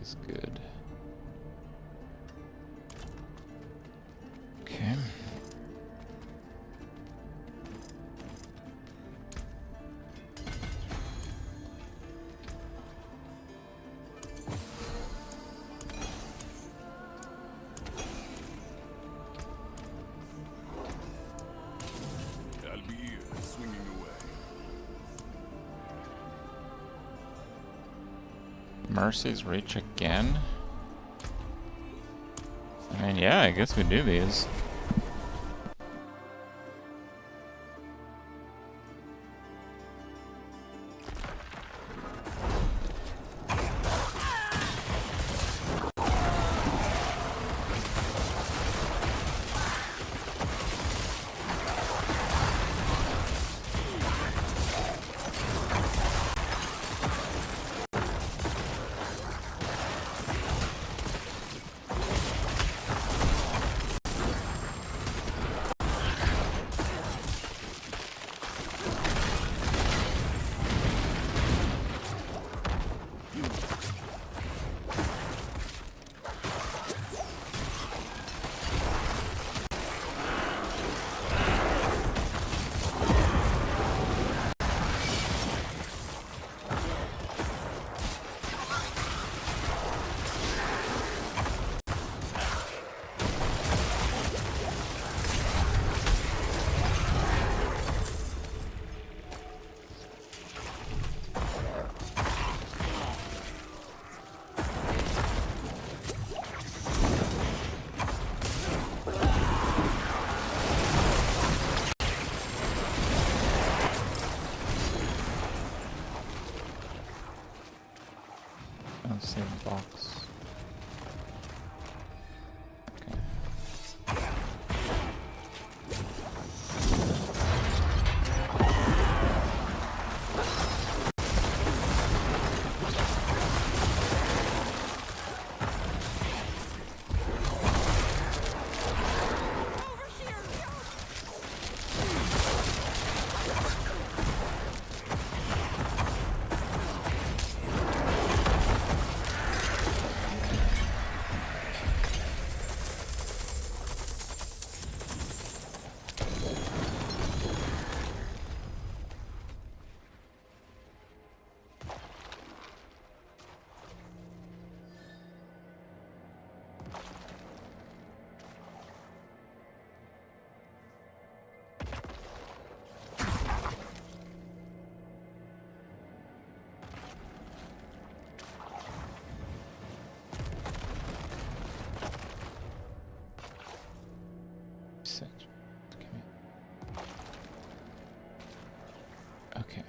is good. Okay. I'll be here, swinging away. Mercy's Reach again? I mean, yeah, I guess we do these. Save box. Okay. Set. Okay. Okay.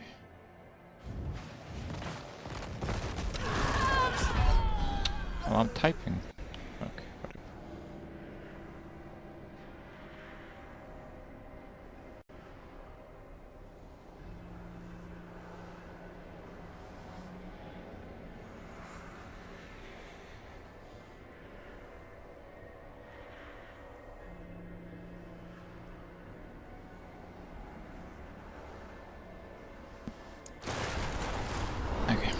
Well, I'm typing. Okay, whatever. Okay.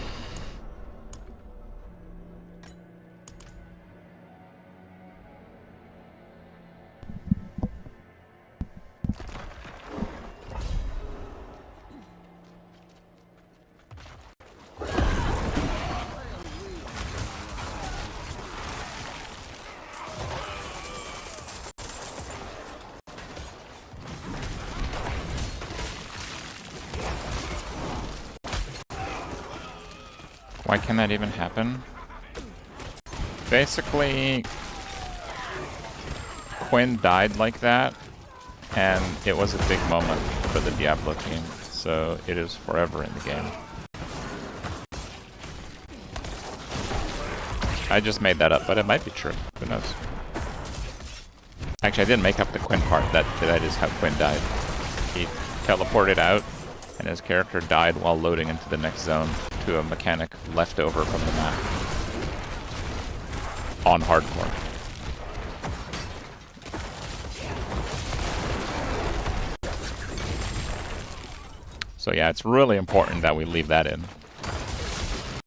Why can that even happen? Basically, Quinn died like that, and it was a big moment for the Diablo team, so it is forever in the game. I just made that up, but it might be true. Who knows? Actually, I didn't make up the Quinn part. That is how Quinn died. He teleported out, and his character died while loading into the next zone to a mechanic left over from the map. On hardcore. So yeah, it's really important that we leave that in.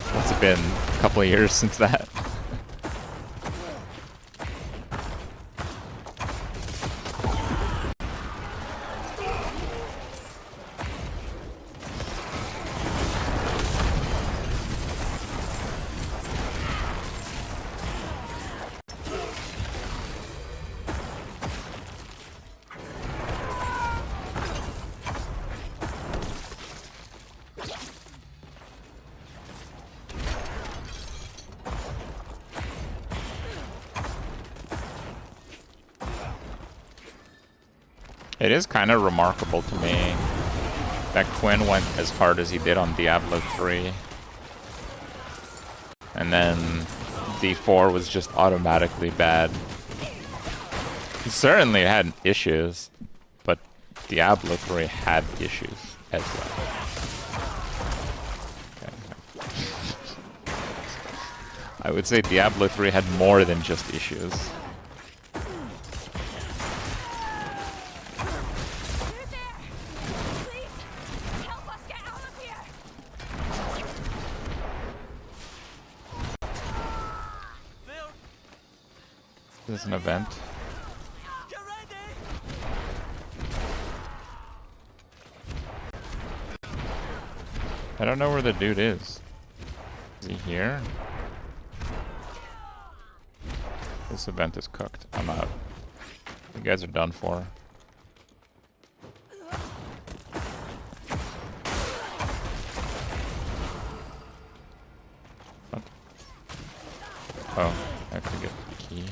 It's been a couple of years since that. It is kind of remarkable to me that Quinn went as hard as he did on Diablo 3. And then D4 was just automatically bad. He certainly had issues, but Diablo 3 had issues as well. Okay. I would say Diablo 3 had more than just issues. This is an event. I don't know where the dude is. Is he here? This event is cooked. I'm out. You guys are done for. What? Oh, I have to get the key.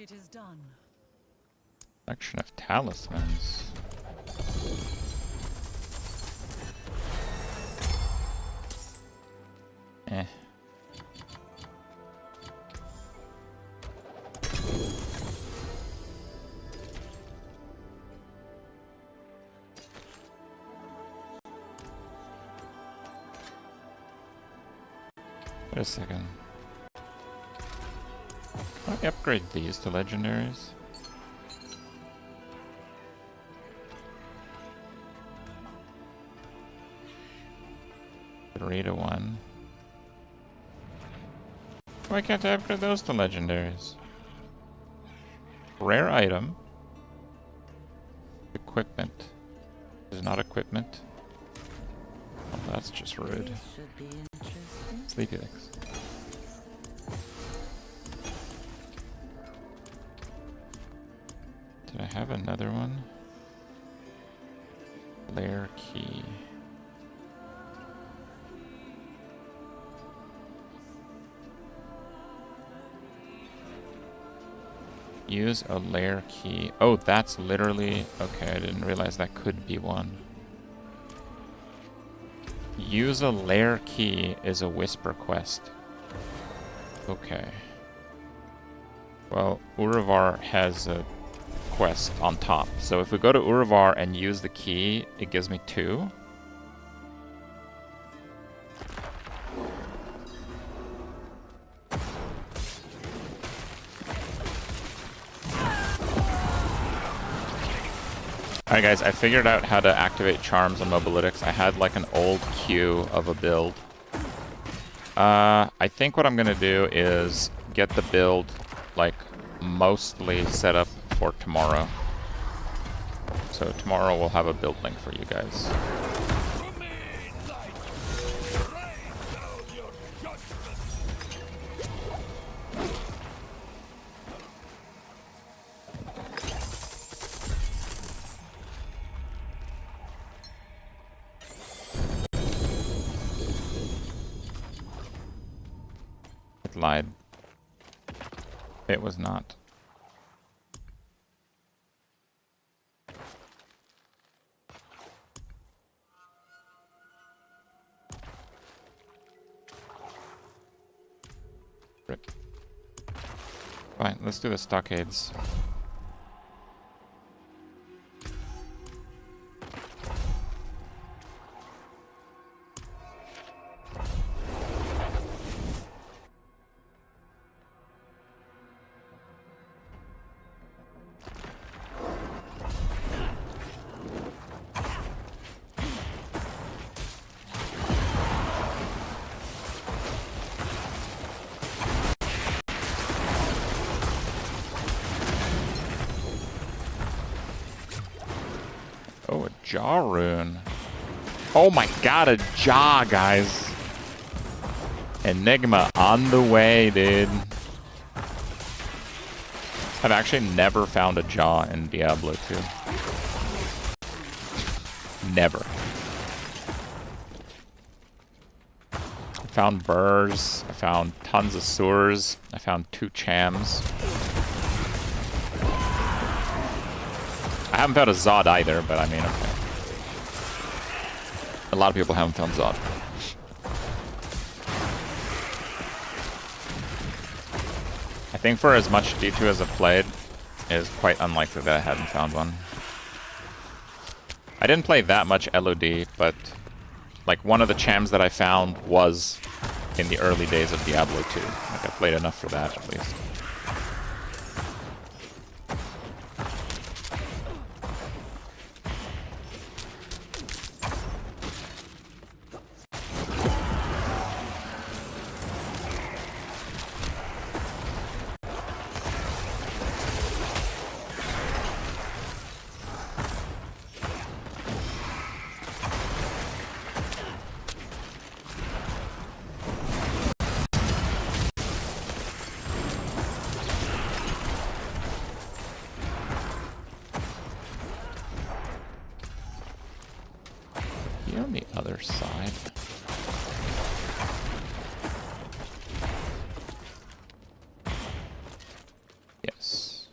It is done. Collection of talismans. Eh. Wait a second. Can I upgrade these to legendaries? Three to 1. Why can't I upgrade those to legendaries? Rare item. Equipment. Is not equipment. Oh, that's just rude. Sleepy legs. Did I have another one? Lair key. Use a lair key. Oh, that's literally... Okay, I didn't realize that could be one. Use a lair key is a whisper quest. Okay. Well, Uravar has a quest on top. So if we go to Uravar and use the key, it gives me 2. Alright guys, I figured out how to activate charms on Mobalytics. I had like an old queue of a build. I think what I'm gonna do is get the build like mostly set up for tomorrow. So tomorrow we'll have a build link for you guys. It lied. It was not. Rip. Fine, let's do the stockades. Oh, a jaw rune. Oh my god, a jaw, guys. Enigma on the way, dude. I've actually never found a jaw in Diablo 2. Never. I found burrs. I found tons of sewers. I found 2 chams. I haven't found a Zod either, but I mean, okay. A lot of people haven't found Zod. I think for as much D2 as I've played, it is quite unlikely that I hadn't found one. I didn't play that much LOD, but like one of the chams that I found was in the early days of Diablo 2. Like I played enough for that at least. On the other side. Yes.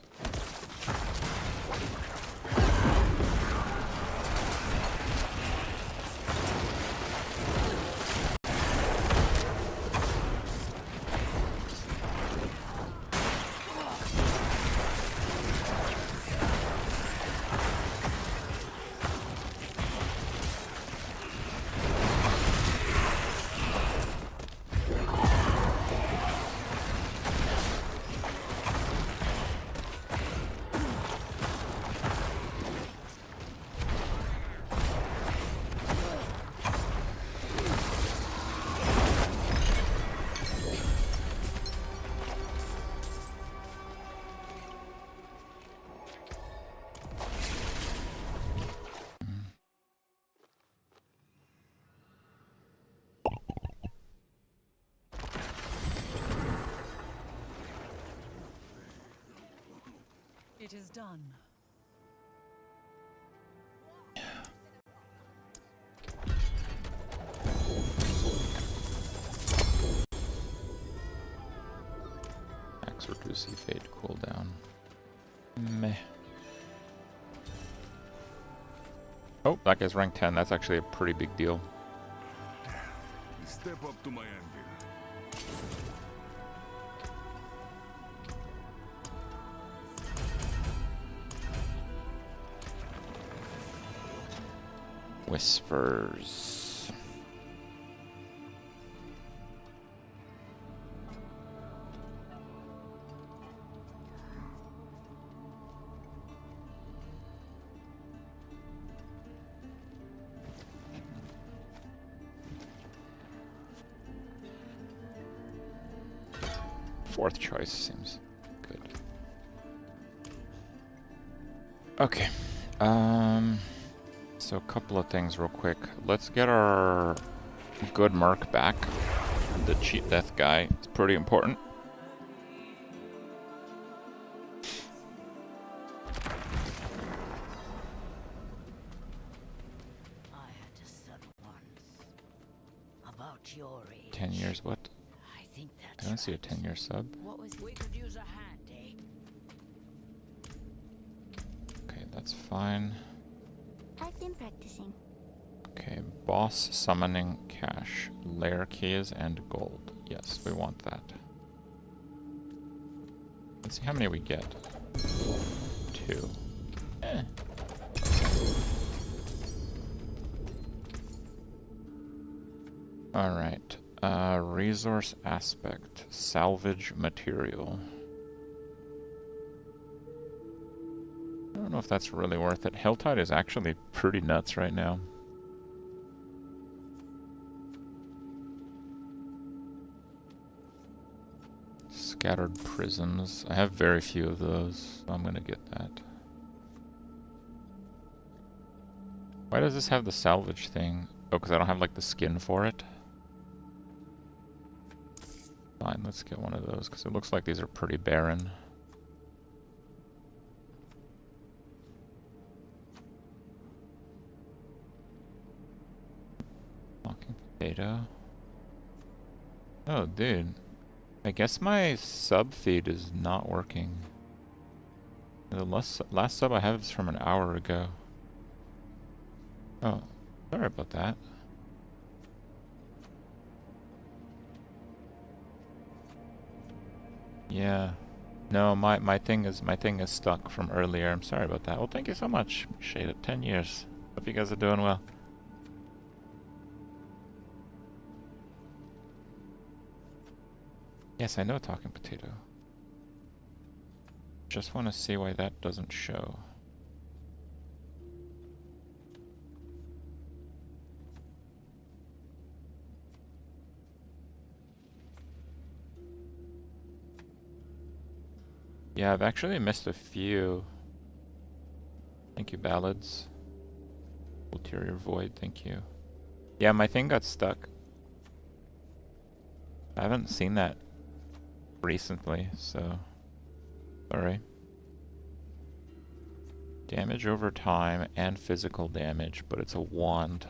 It is done. Max reduce fade cooldown. Meh. Oh, that guy's rank 10. That's actually a pretty big deal. Step up to my anvil. Whispers. Fourth choice seems good. Okay. So a couple of things real quick. Let's get our good merc back. The cheat death guy is pretty important. I had a son once. About your age. 10 years, what? I think that's I don't see a right. 10-year sub. What was we could use a hand, eh? Okay, that's fine. I've been practicing. Okay, boss summoning cash, lair keys, and gold. Yes, we want that. Let's see how many we get. 2. Eh. Alright. Resource aspect. Salvage material. I don't know if that's really worth it. Helltide is actually pretty nuts right now. Scattered prisms. I have very few of those, so I'm gonna get that. Why does this have the salvage thing? Oh, because I don't have like the skin for it. Fine, let's get one of those because it looks like these are pretty barren. Walking potato. Oh, dude. I guess my sub feed is not working. The last sub I have is from an hour ago. Oh, sorry about that. Yeah. No, my thing is stuck from earlier. I'm sorry about that. Well, thank you so much. Appreciate it. 10 years. Hope you guys are doing well. Yes, I know talking potato. Just want to see why that doesn't show. Yeah, I've actually missed a few. Thank you, Ballads. Ulterior Void, thank you. Yeah, my thing got stuck. I haven't seen that recently, so sorry. Damage over time and physical damage, but it's a wand.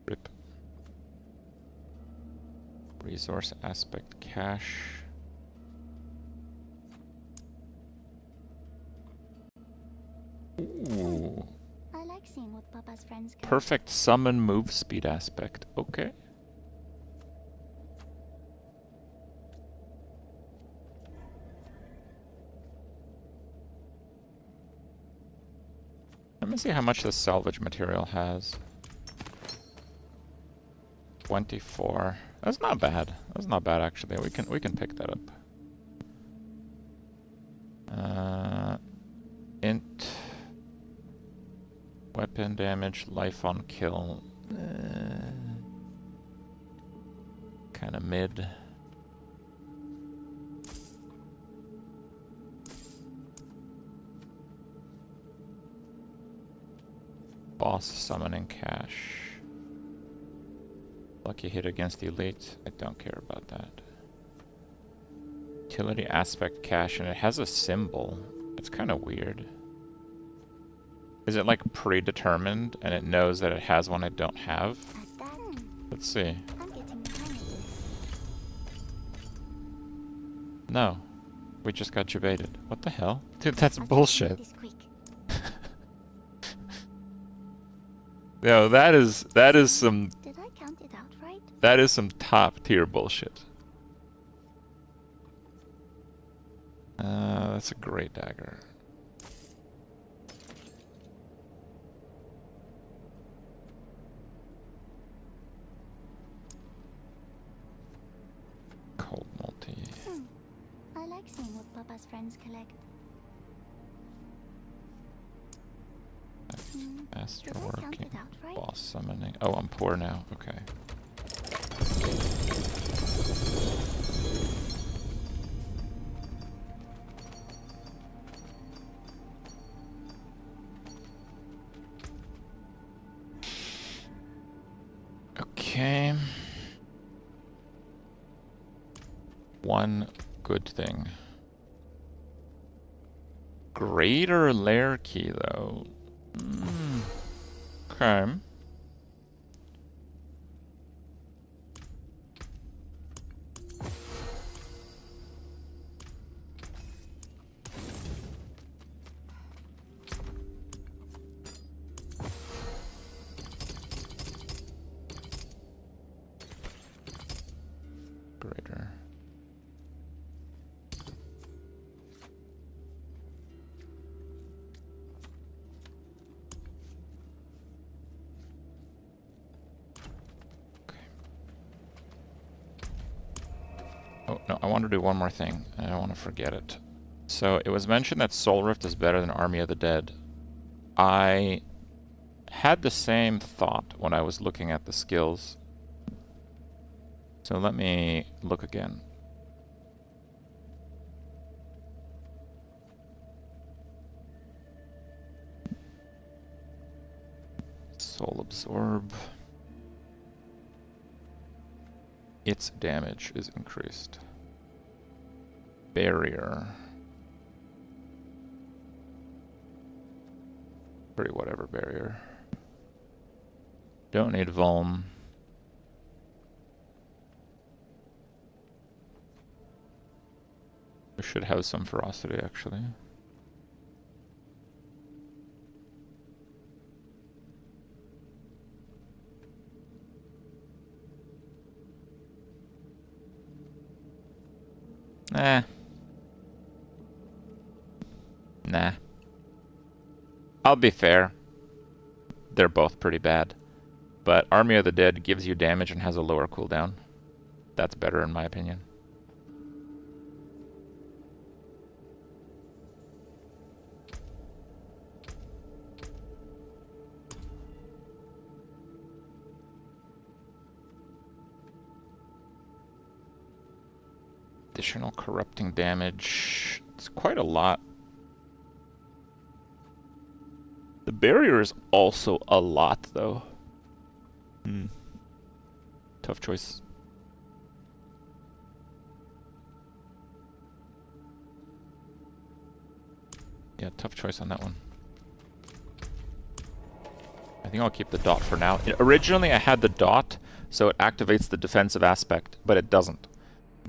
Rip. Resource aspect cache. Ooh. I like seeing what Papa's friends can. Perfect summon move speed aspect. Okay. Let me see how much this salvage material has. 24. That's not bad. That's not bad actually. We can pick that up. Int weapon damage, life on kill. Kind of mid. Boss summoning cache. Lucky hit against elite. I don't care about that. Utility aspect cache, and it has a symbol. It's kind of weird. Is it like predetermined and it knows that it has one I don't have? Let's see. No. We just got debated. What the hell? Dude, that's bullshit. Yo, that is some Did I count it out right? that is some top tier bullshit. That's a great dagger. Cold multi. I like seeing what Papa's friends collect. Masterworking. Right? Boss summoning. Oh, I'm poor now. Okay. Okay. One good thing. Greater lair key, though. Okay. Greater. Oh, no, I want to do one more thing. I don't want to forget it. So, it was mentioned that Soul Rift is better than Army of the Dead. I had the same thought when I was looking at the skills. So let me look again. Soul Absorb. Its damage is increased. Barrier. Pretty whatever barrier. Don't need Vuln. We should have some ferocity actually. Nah. I'll be fair. They're both pretty bad. But Army of the Dead gives you damage and has a lower cooldown. That's better in my opinion. Additional corrupting damage. It's quite a lot. The barrier is also a lot, though. Tough choice. Yeah, tough choice on that one. I think I'll keep the dot for now. Originally, I had the dot, so it activates the defensive aspect, but it doesn't.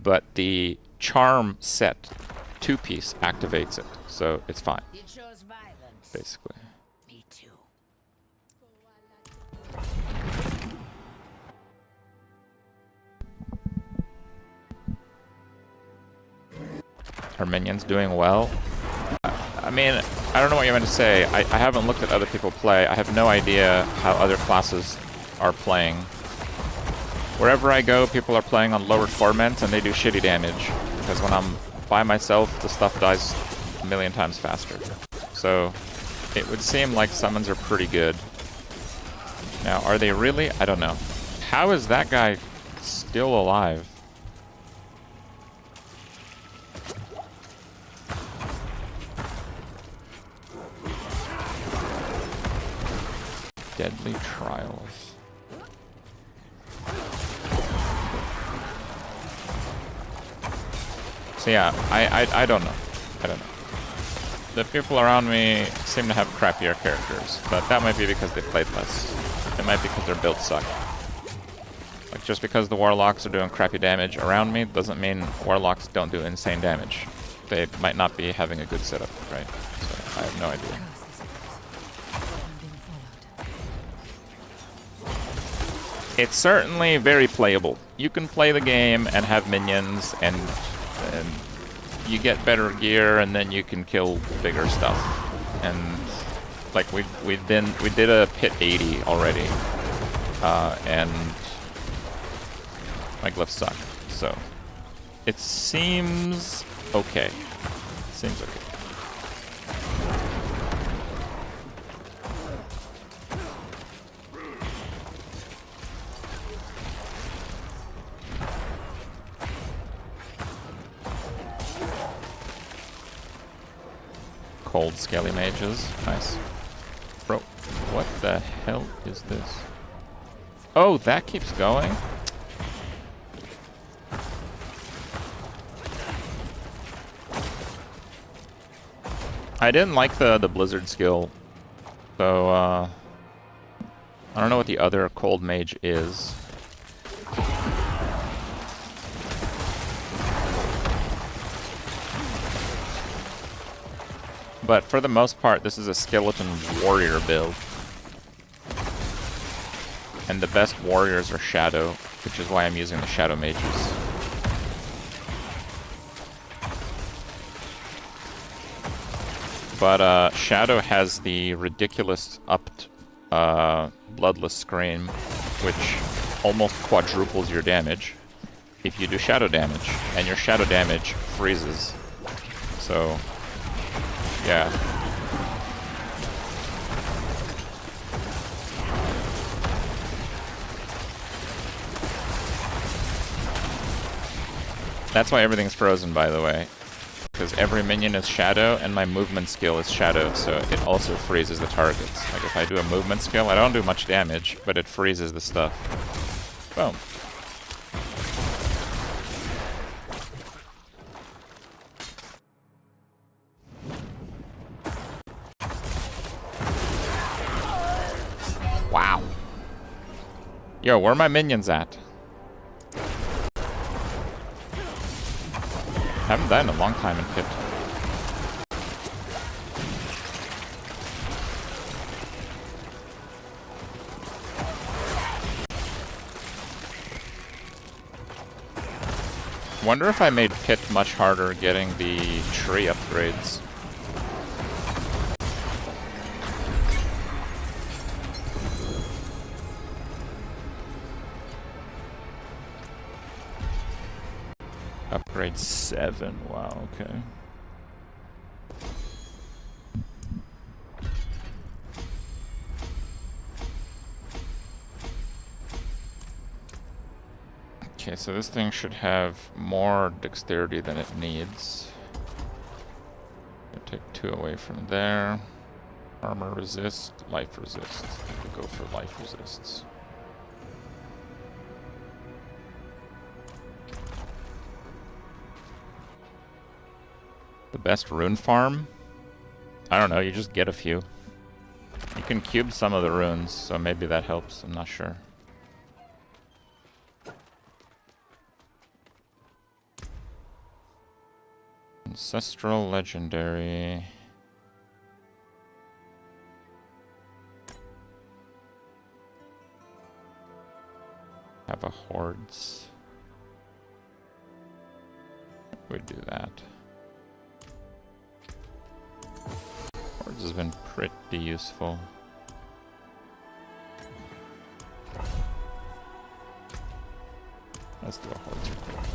But the charm set 2-piece activates it, so it's fine. You chose violence. Basically. Me too. Are minions doing well? I mean, I don't know what you're meant to say. I haven't looked at other people play. I have no idea how other classes are playing. Wherever I go, people are playing on lower torments and they do shitty damage. Because when I'm by myself, the stuff dies a million times faster. So, it would seem like summons are pretty good. Now, are they really? I don't know. How is that guy still alive? Deadly Trials. So yeah, I don't know. I don't know. The people around me seem to have crappier characters, but that might be because they played less. It might be because their builds suck. Like, just because the Warlocks are doing crappy damage around me doesn't mean Warlocks don't do insane damage. They might not be having a good setup, right? So I have no idea. It's certainly very playable. You can play the game and have minions, and you get better gear, and then you can kill bigger stuff. And like we did a pit 80 already, and my glyphs suck. So it seems okay. It seems okay. Cold scaly mages. Nice. Bro, what the hell is this? Oh, that keeps going? I didn't like the blizzard skill. So, I don't know what the other cold mage is. But for the most part, this is a skeleton warrior build. And the best warriors are shadow, which is why I'm using the shadow mages. But shadow has the ridiculous upped bloodless scream, which almost quadruples your damage if you do shadow damage, and your shadow damage freezes. So yeah. That's why everything's frozen, by the way. because every minion is shadow, and my movement skill is shadow, so it also freezes the targets. Like if I do a movement skill, I don't do much damage, but it freezes the stuff. Boom. Wow. Yo, where are my minions at? Haven't died in a long time in Pit. Wonder if I made Pit much harder getting the tree upgrades. Upgrade 7, wow, okay. Okay, so this thing should have more dexterity than it needs. I'll take 2 away from there. Armor resist, life resist. We'll go for life resists. The best rune farm? I don't know, you just get a few. You can cube some of the runes, so maybe that helps, I'm not sure. Ancestral Legendary. Have a Hordes. We do that. Hordes has been pretty useful. Let's do a Hordes real quick.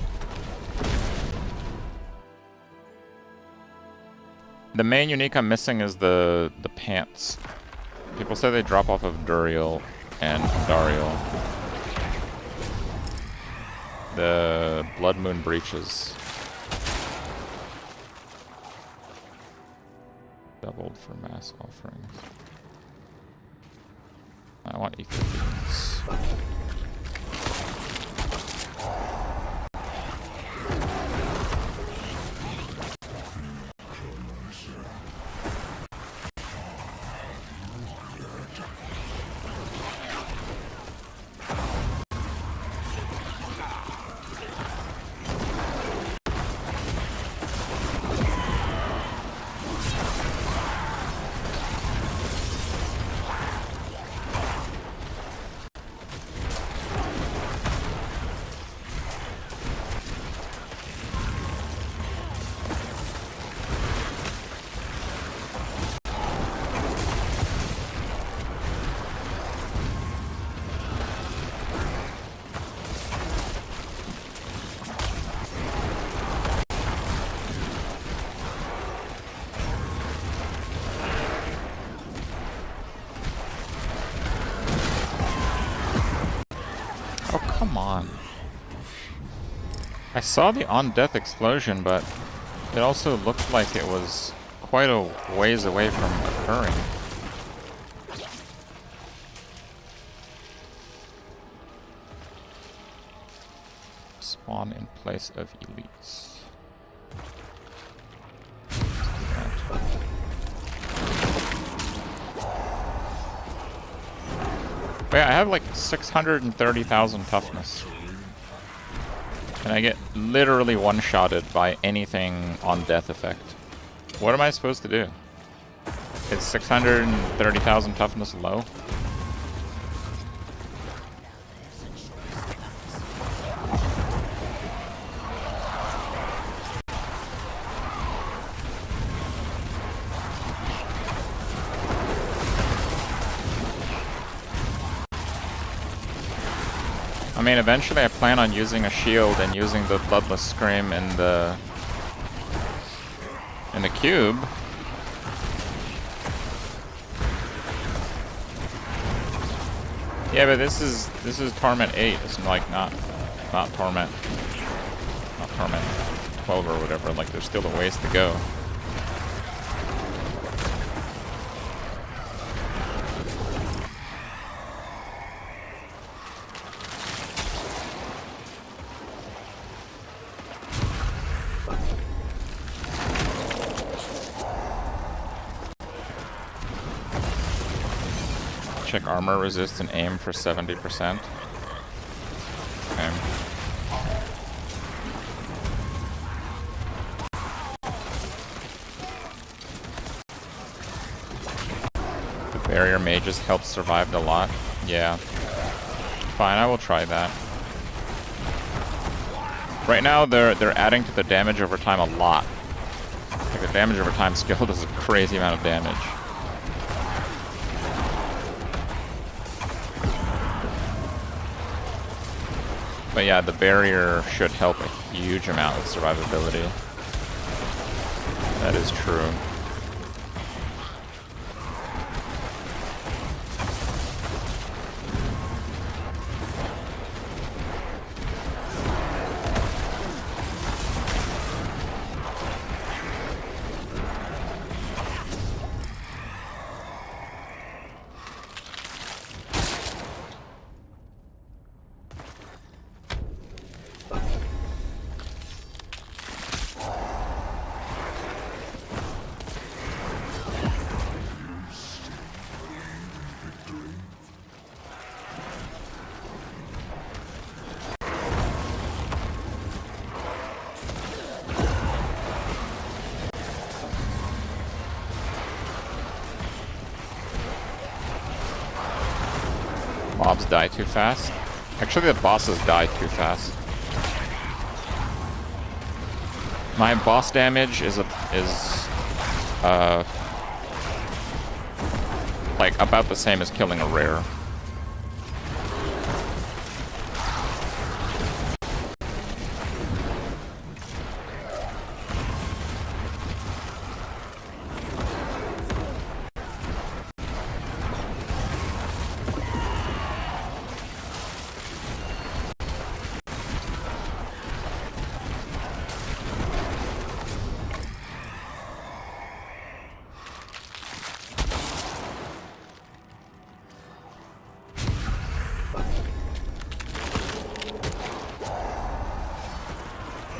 The main unique I'm missing is the pants. People say they drop off of Duriel and Dariel. The Blood Moon breeches. Doubled for mass offerings. I want equipments. Come on. I saw the on-death explosion, but it also looked like it was quite a ways away from occurring. Spawn in place of elites. Wait, I have like 630,000 toughness. And I get literally one-shotted by anything on death effect. What am I supposed to do? Is 630,000 toughness low? I mean, eventually I plan on using a shield and using the Bloodless Scream in the cube. Yeah, but this is Torment 8. It's like not Torment. Not Torment. 12 or whatever, like there's still a ways to go. Check armor resist and aim for 70%. Okay. The barrier mages help survived a lot. Yeah. Fine, I will try that. Right now they're adding to the damage over time a lot. Like the damage over time skill does a crazy amount of damage. But yeah, the barrier should help a huge amount with survivability. That is true. Mobs die too fast. Actually, the bosses die too fast. My boss damage is like about the same as killing a rare.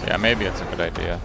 Yeah, maybe it's a good idea.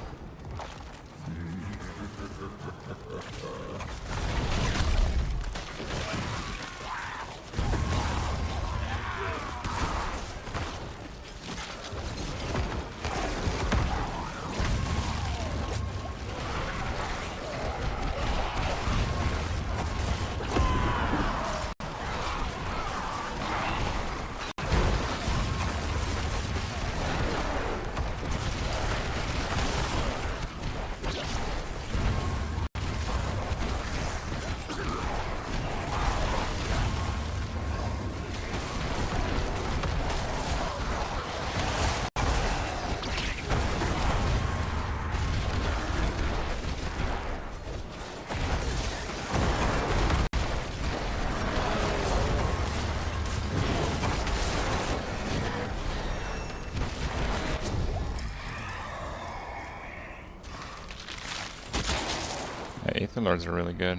Yeah, Aether Lords are really good.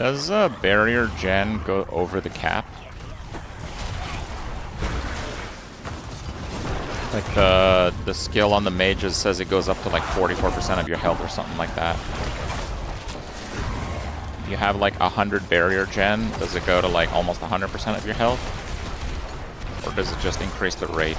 Does barrier gen go over the cap? Like the skill on the mages says it goes up to like 44% of your health or something like that. If you have like 100 barrier gen, does it go to like almost 100% of your health? Or does it just increase the rate?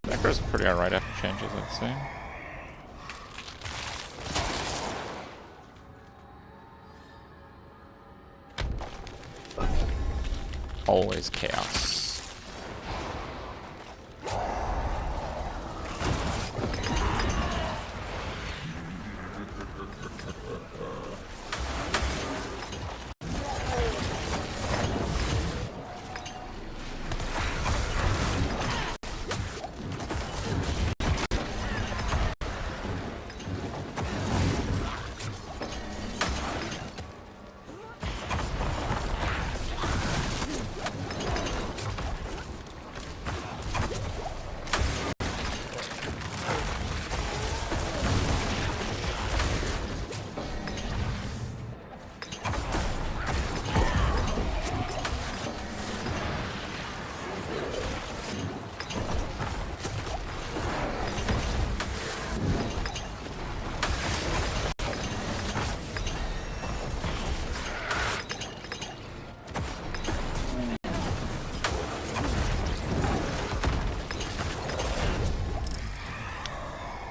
NECRO's pretty alright after changes, I'd say. Always chaos.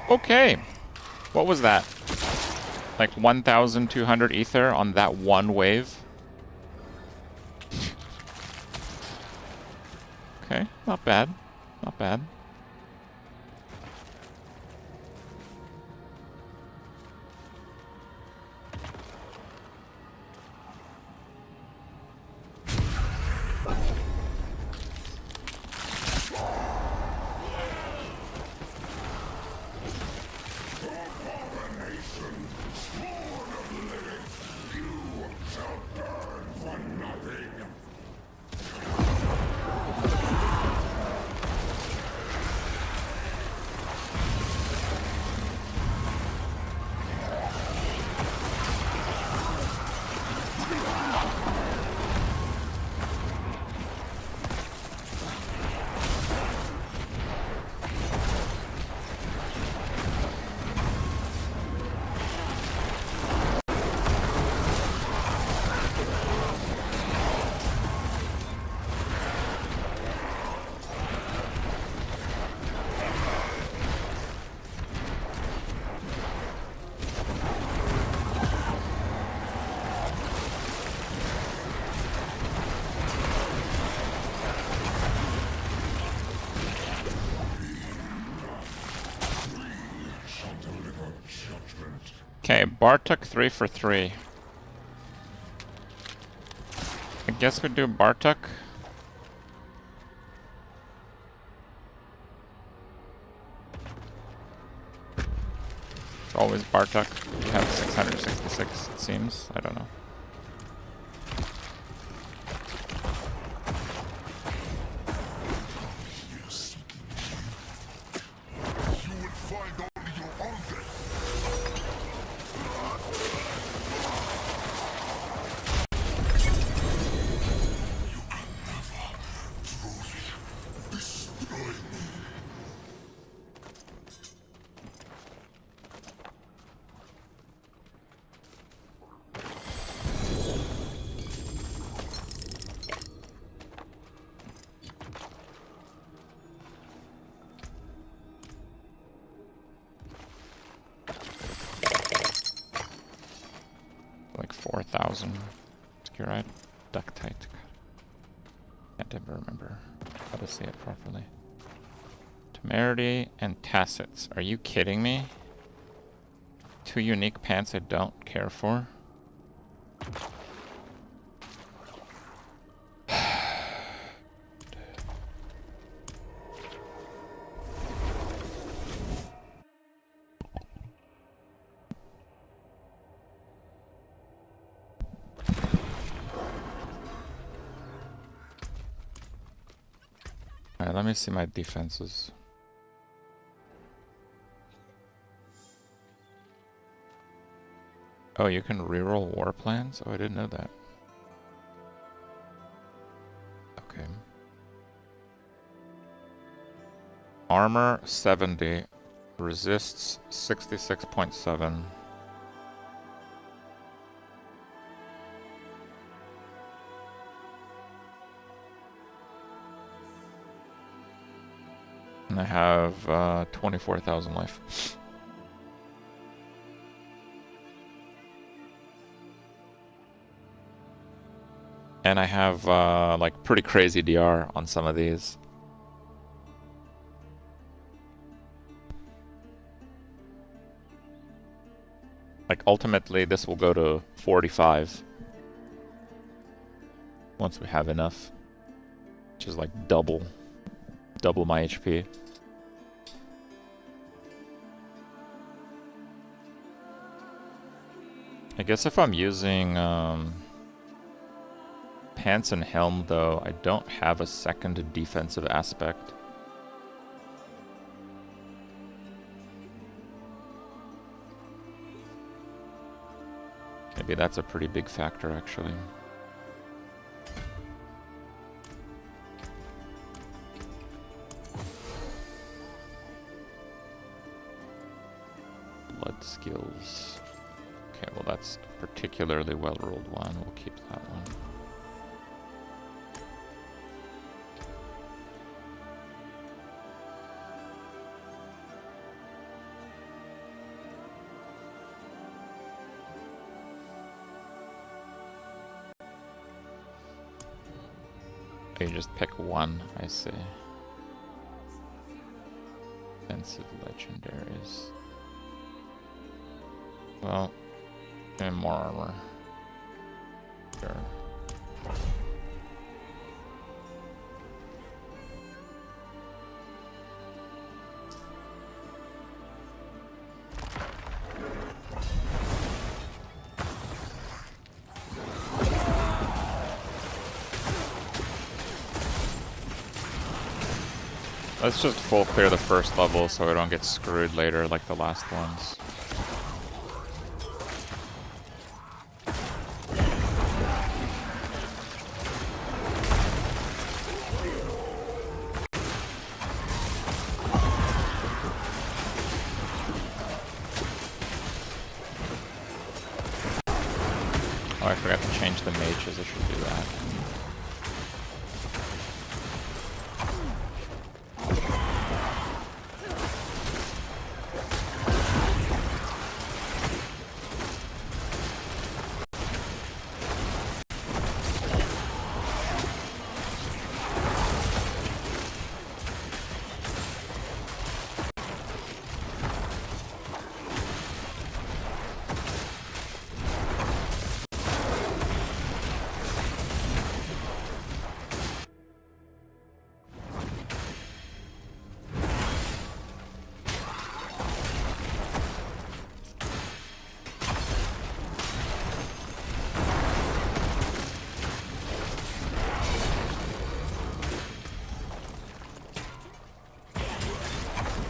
Okay. What was that? Like 1,200 ether on that one wave? Okay, not bad. Not bad. Okay, Bartok 3 for 3. I guess we do Bartok. It's always Bartok. You have 666, it seems. I don't know. Like 4,000. Skirite, ductite. Can't ever remember how to say it properly. Temerity and Tacits. Are you kidding me? 2 unique pants I don't care for. Alright, let me see my defenses. Oh, you can reroll war plans? Oh, I didn't know that. Okay. Armor 70. Resists 66.7. And I have 24,000 life. And I have like pretty crazy DR on some of these. Like ultimately this will go to 45 once we have enough, which is like double my HP. I guess if I'm using pants and helm though, I don't have a second defensive aspect. Maybe that's a pretty big factor actually. Blood skills. Okay, well that's a particularly well-rolled one. We'll keep that one. You just pick one, I see. Defensive legendaries. Well, and more armor. Sure. Let's just full clear the first level so we don't get screwed later like the last ones. Oh, I forgot to change the mages. I should do that.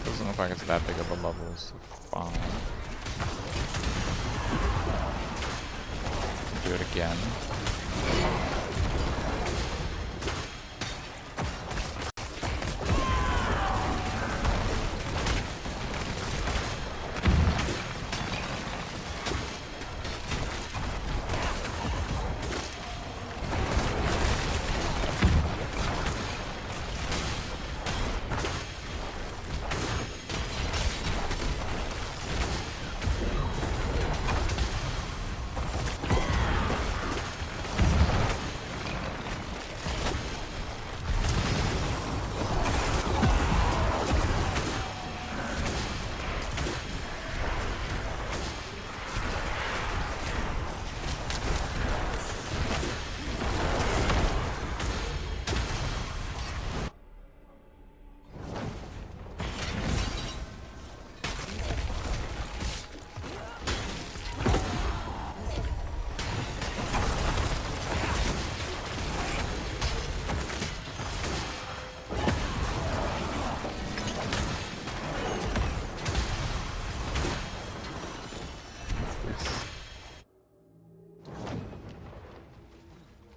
Doesn't look like it's that big of a level, so fine. Do it again.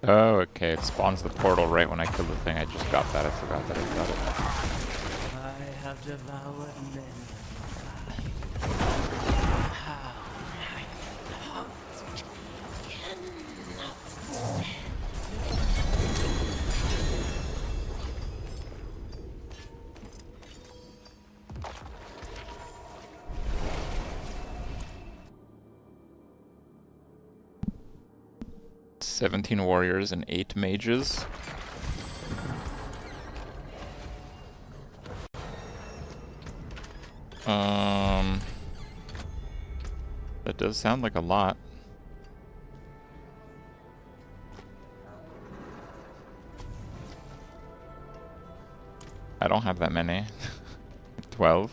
Oh, okay. It spawns the portal right when I kill the thing. I just got that. I forgot that I got it. I have devoured many. How 17 warriors and 8 mages. That does sound like a lot. I don't have that many. 12.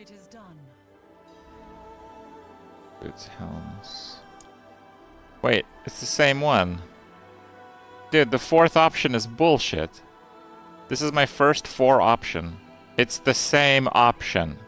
It is done. Boots, helms. Wait, it's the same one. Dude, the 4th option is bullshit. This is my first 4 option. It's the same option.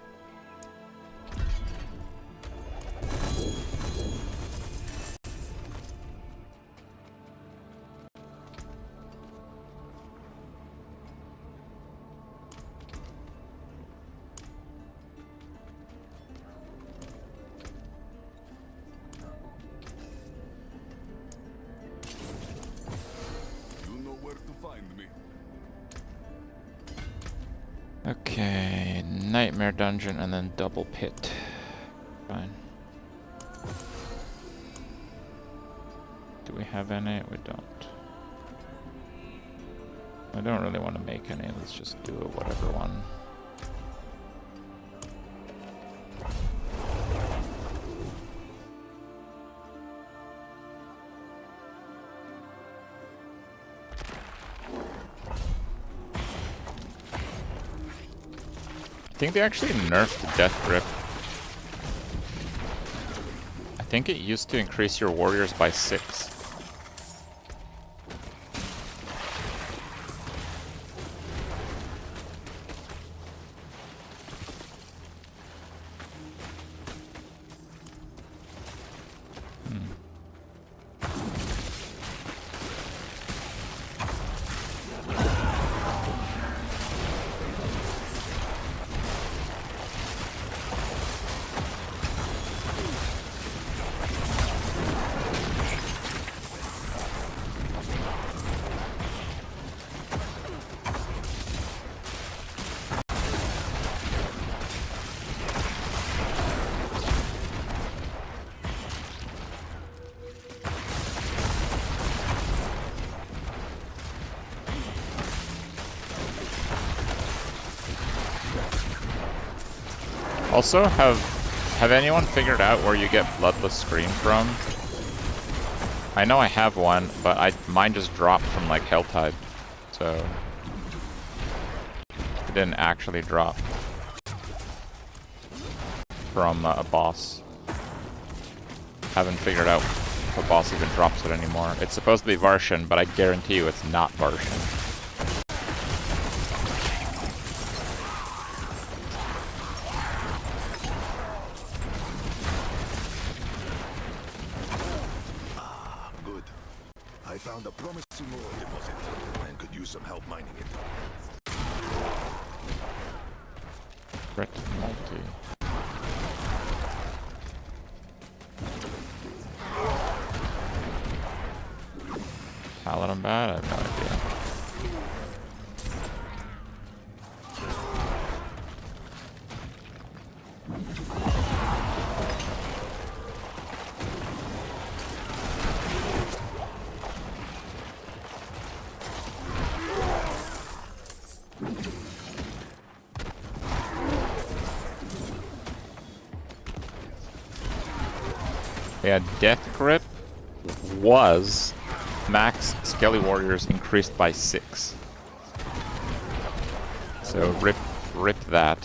You know where to find me. Okay, nightmare dungeon and then double pit. Fine. Do we have any? We don't. I don't really want to make any. Let's just do a whatever one. I think they actually nerfed Death Grip. I think it used to increase your warriors by 6. Also, have anyone figured out where you get Bloodless Scream from? I know I have one, but mine just dropped from like Helltide, so it didn't actually drop from a boss. Haven't figured out if a boss even drops it anymore. It's supposed to be Varshan, but I guarantee you it's not Varshan. I found a promising ore deposit and could use some help mining it. Ret multi. Paladin bad? I have no idea. Yeah, Death Grip was max Skelly Warriors increased by 6. So rip that.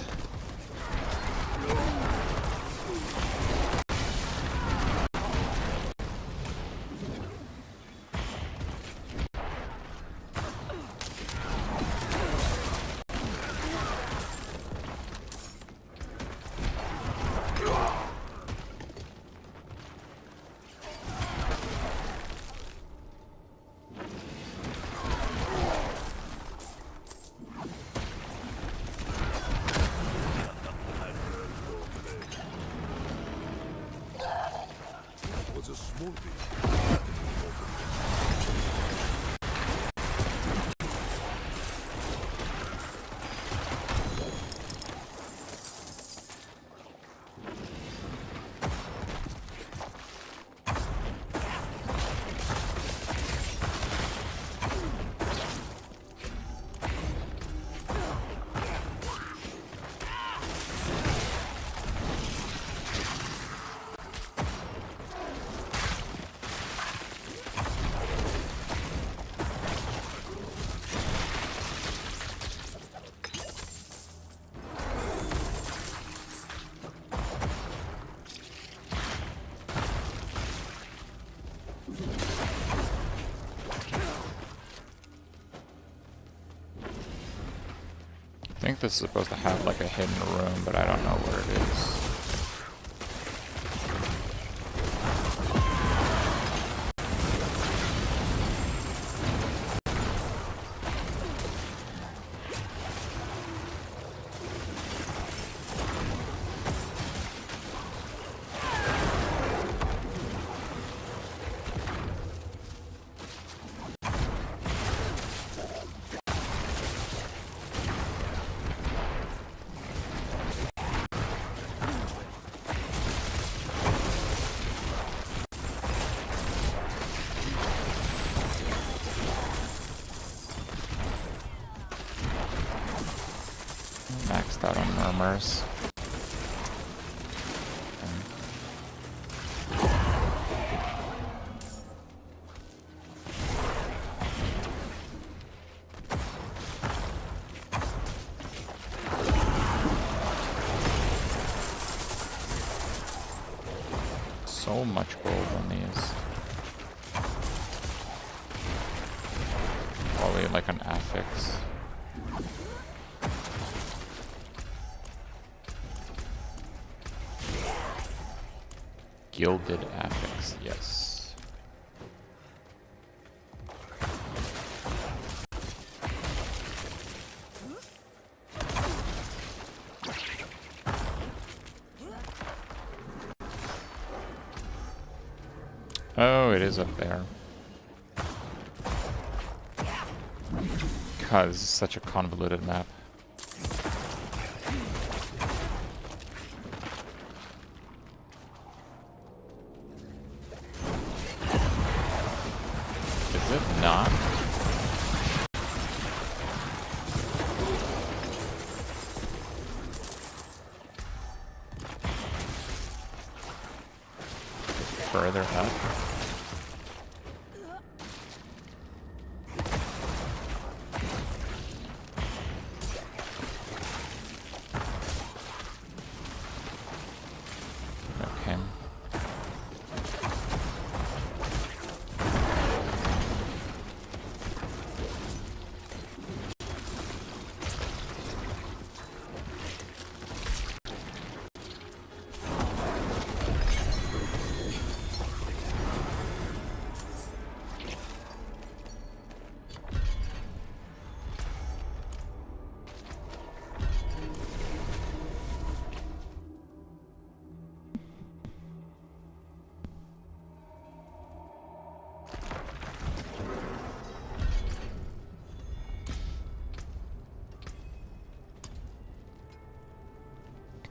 think this is supposed to have like a hidden room, but I don't know where it is. Maxed out on murmurs. So much gold on these. Probably like an affix. Gilded affix, yes. Oh, it is up there. God, this is such a convoluted map. Is it not? Further up? Okay.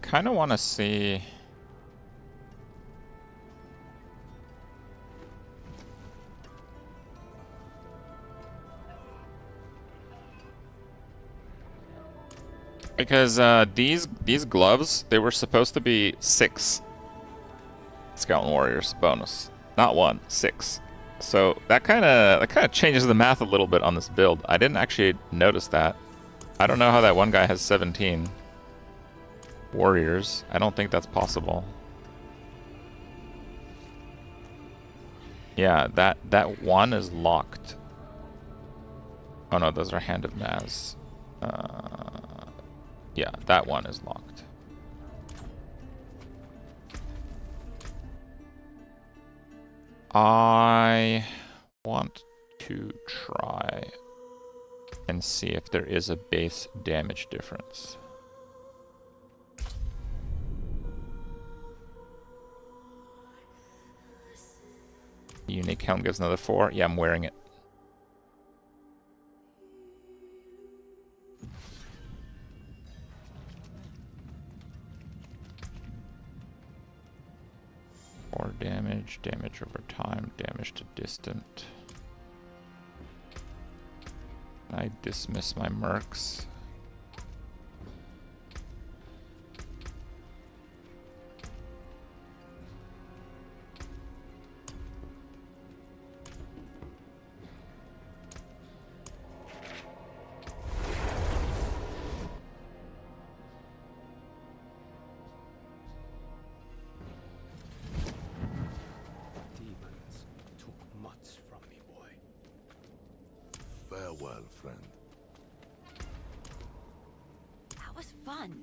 Kind of want to see because these gloves, they were supposed to be 6 Skeleton Warriors bonus, not 1, 6. So that kind of changes the math a little bit on this build. I didn't actually notice that. I don't know how that one guy has 17 warriors. I don't think that's possible. Yeah, that one is locked. Oh no, those are Hand of Maz. Yeah, that one is locked. I want to try and see if there is a base damage difference. Unique helm gives another 4. Yeah, I'm wearing it. More damage, damage over time, damage to distant. I dismiss my mercs. Farewell, friend. fun.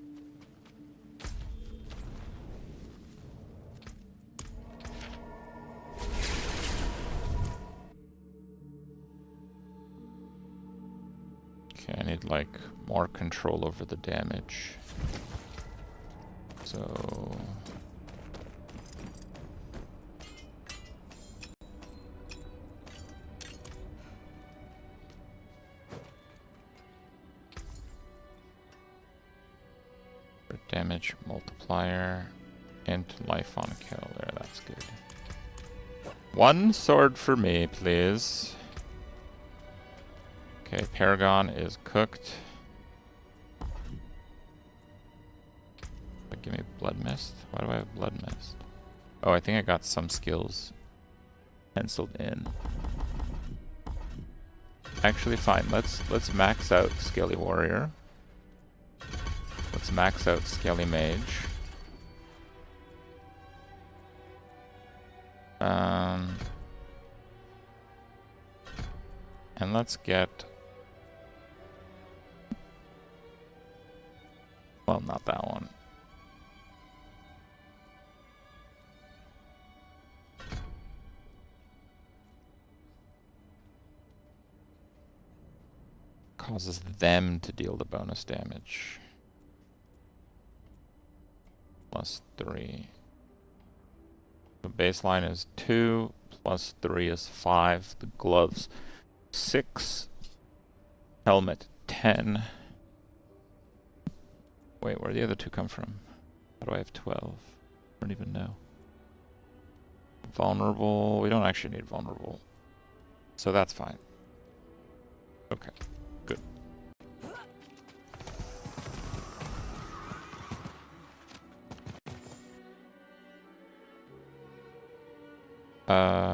Okay, I need like more control over the damage. So damage multiplier and life on kill there, that's good. One sword for me, please. Okay, Paragon is cooked. But give me Blood Mist. Why do I have Blood Mist? Oh, I think I got some skills penciled in. Actually, fine. Let's max out Scaly Warrior. Let's max out Scaly Mage. And let's get... Well, not that one. Causes them to deal the bonus damage. +3. The baseline is 2, +3 is 5. The gloves 6. Helmet 10. Wait, where do the other 2 come from? How do I have 12? I don't even know. Vulnerable. We don't actually need vulnerable. So that's fine. Okay, good.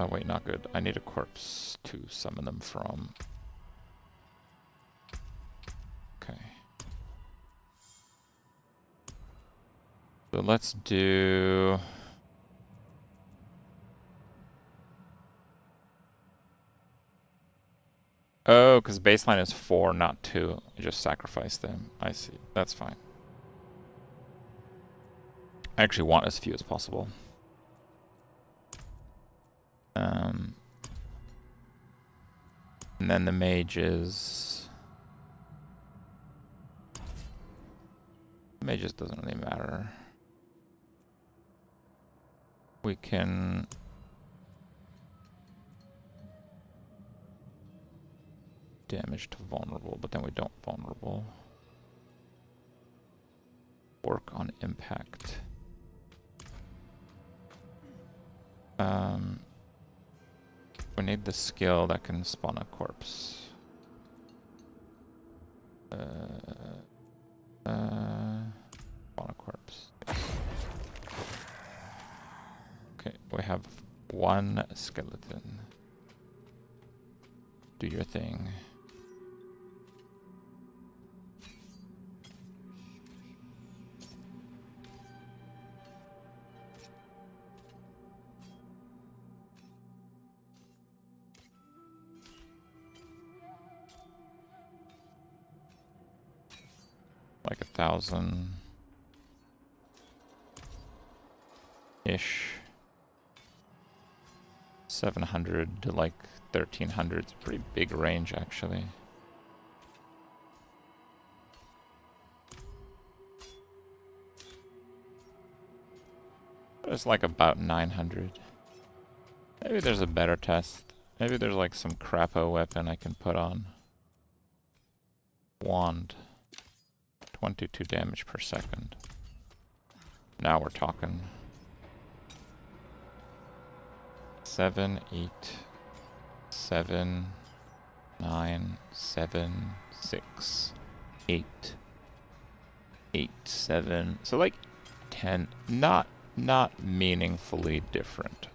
Wait, not good. I need a corpse to summon them from. Okay. So let's do... Oh, because baseline is 4, not 2. I just sacrificed them. I see. That's fine. I actually want as few as possible. And then the mage is... Mages doesn't really matter. We can... damage to vulnerable, but then we don't vulnerable. Work on impact. We need the skill that can spawn a corpse. Spawn a corpse. Okay, we have 1 skeleton. Do your thing. Like 1,000-ish. 700 to like 1,300. It's a pretty big range, actually. It's like about 900. Maybe there's a better test. Maybe there's like some crapo weapon I can put on. Wand. 22 damage per second. Now we're talking. 7, 8, 7, 9, 7, 6, 8, 8, 7. So like 10. Not meaningfully different.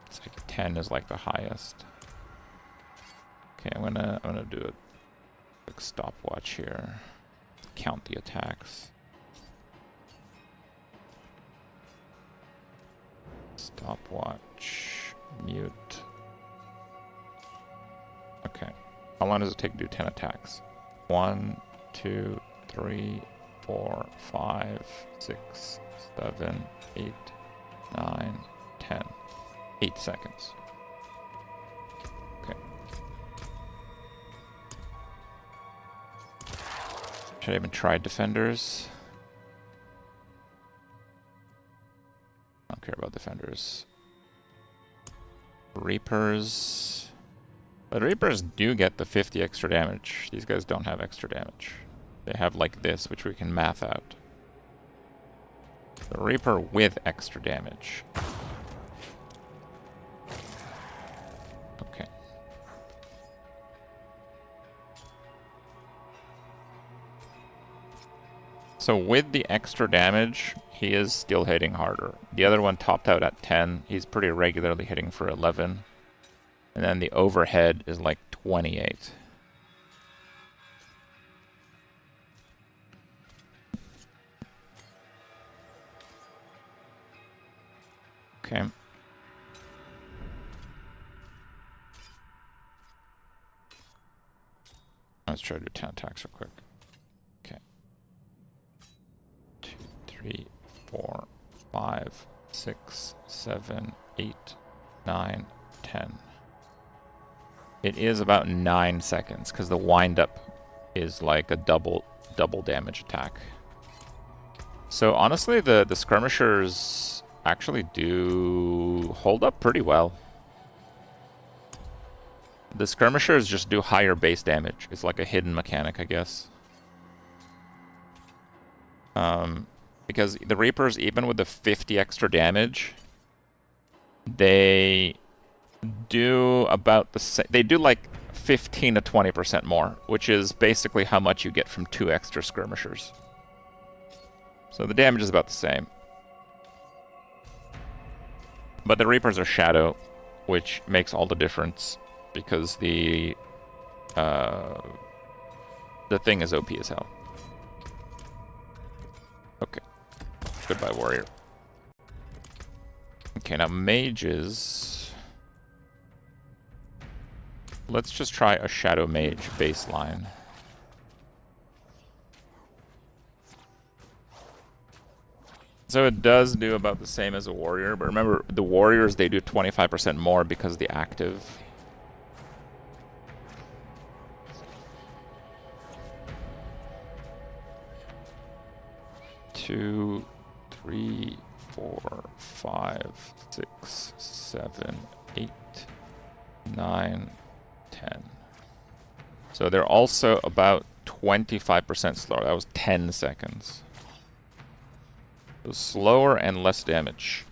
It's like 10 is like the highest. Okay, I'm gonna do a quick stopwatch here. Count the attacks. Stopwatch. Mute. How long does it take to do 10 attacks? 1, 2, 3, 4, 5, 6, 7, 8, 9, 10. 8 seconds. Okay. Should I even try defenders? I don't care about defenders. Reapers. The Reapers do get the 50 extra damage. These guys don't have extra damage. They have like this, which we can math out. The Reaper with extra damage. Okay. So with the extra damage, he is still hitting harder. The other one topped out at 10. He's pretty regularly hitting for 11. And then the overhead is like 28. Okay. Let's try to do 10 attacks real quick. Okay. 2, 3, 4, 5, 6, 7, 8, 9, 10. It is about 9 seconds, because the wind-up is like a double damage attack. So honestly, the skirmishers actually do hold up pretty well. The skirmishers just do higher base damage. It's like a hidden mechanic, I guess. Because the Reapers, even with the 50 extra damage, they do about the same. They do like 15 to 20% more, which is basically how much you get from 2 extra skirmishers. So the damage is about the same. But the Reapers are shadow, which makes all the difference because the thing is OP as hell. Okay. Goodbye, warrior. Okay, now mages. Let's just try a Shadow Mage baseline. So it does do about the same as a warrior, but remember, the warriors, they do 25% more because the active. Two, 3, 4, 5, 6, 7, 8, 9, 10. So they're also about 25% slower. That was 10 seconds. So slower and less damage.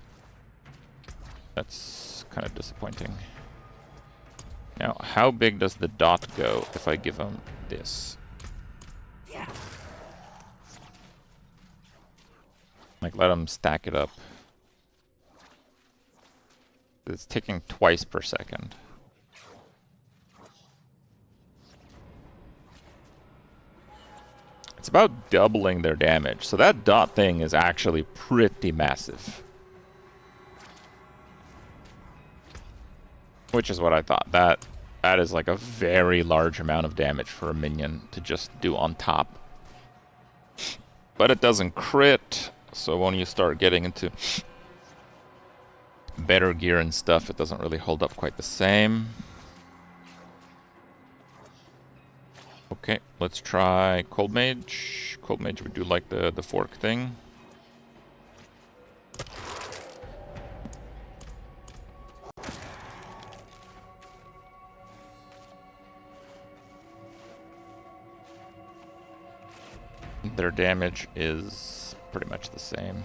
That's kind of disappointing. Now, how big does the dot go if I give him this? Like, let him stack it up. It's ticking twice per second. It's about doubling their damage. So that dot thing is actually pretty massive. Which is what I thought. That is like a very large amount of damage for a minion to just do on top. But it doesn't crit, so when you start getting into better gear and stuff, it doesn't really hold up quite the same. Okay, let's try Cold Mage. Cold Mage would do like the fork thing. Their damage is pretty much the same.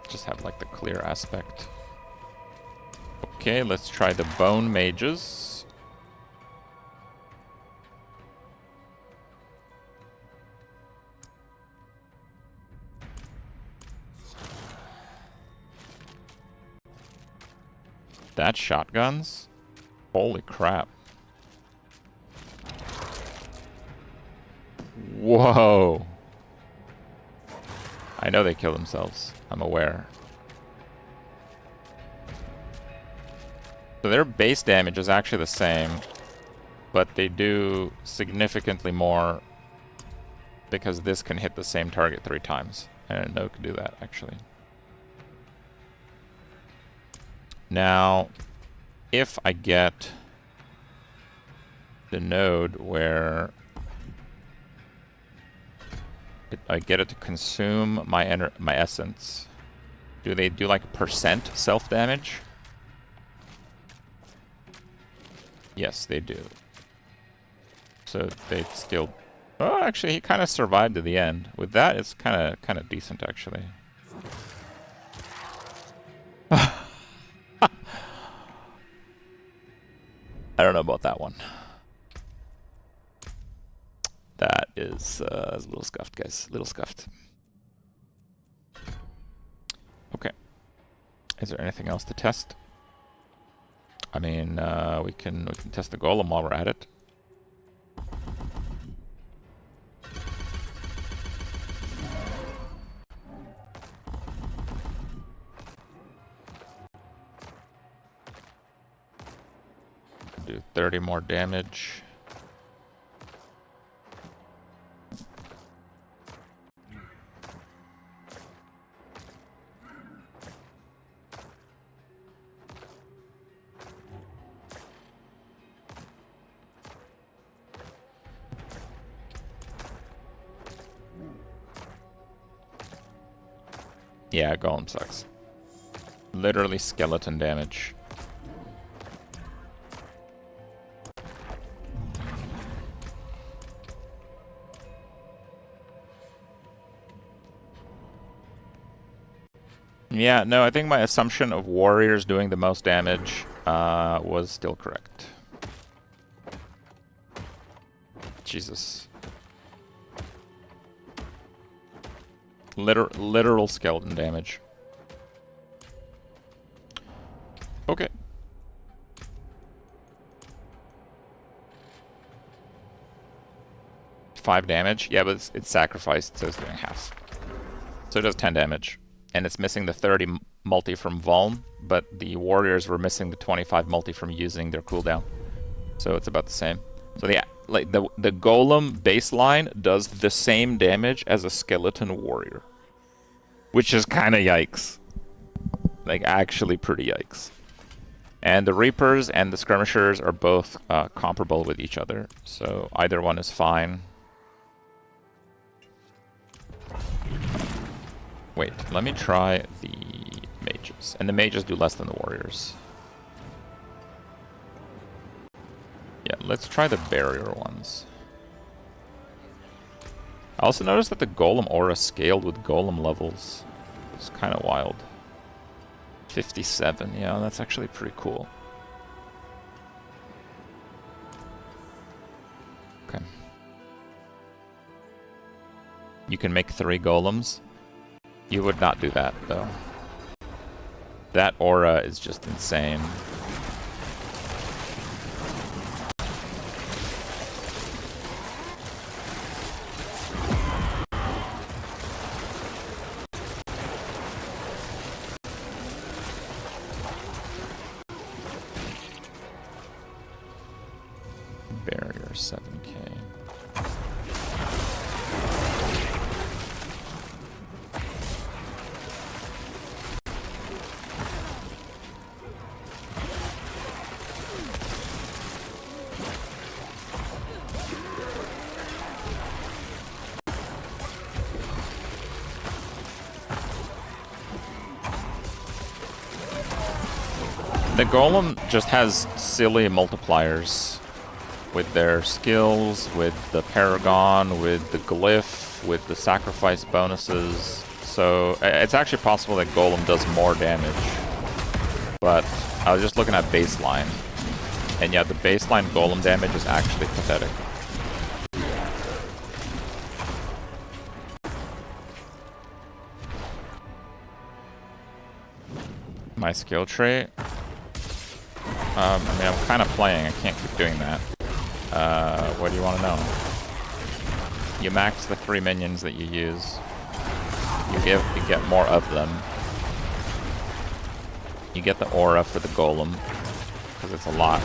Just have like the clear aspect. Okay, let's try the Bone Mages. That shotguns? Holy crap. Whoa. I know they kill themselves. I'm aware. So So their base damage is actually the same, but they do significantly more because this can hit the same target 3 times. I didn't know it could do that, actually. Now, if I get the node where I get it to consume my essence, do they do like percent self-damage? Yes, they do. So they still... Oh, actually, he kind of survived to the end. With that, it's kind of decent, actually. I don't know about that one. That is a little scuffed, guys. A little scuffed. Okay. Is there anything else to test? I mean, we can test the golem while we're at it. Do 30 more damage. Yeah, golem sucks. Literally skeleton damage. Yeah, no, I think my assumption of warriors doing the most damage was still correct. Jesus. Literal skeleton damage. Okay. Five damage? Yeah, but it's sacrificed, so it's doing half. So it does 10 damage. And it's missing the 30 multi from Vuln, but the warriors were missing the 25 multi from using their cooldown. So it's about the same. So the golem baseline does the same damage as a skeleton warrior. Which is kind of yikes. Like, actually pretty yikes. And the Reapers and the Skirmishers are both comparable with each other. So either one is fine. Wait, let me try the mages. And the mages do less than the warriors. Yeah, let's try the barrier ones. I also noticed that the golem aura scaled with golem levels. It's kind of wild. 57, yeah, that's actually pretty cool. Okay. You can make 3 golems. You would not do that, though. That aura is just insane. Barrier 7k. The golem just has silly multipliers with their skills, with the paragon, with the glyph, with the sacrifice bonuses. So it's actually possible that golem does more damage. But I was just looking at baseline. And yeah, the baseline golem damage is actually pathetic. My skill trait? I mean, I'm kind of playing. I can't keep doing that. What do you want to know? You max the 3 minions that you use. You get more of them. You get the aura for the golem. because it's a lot.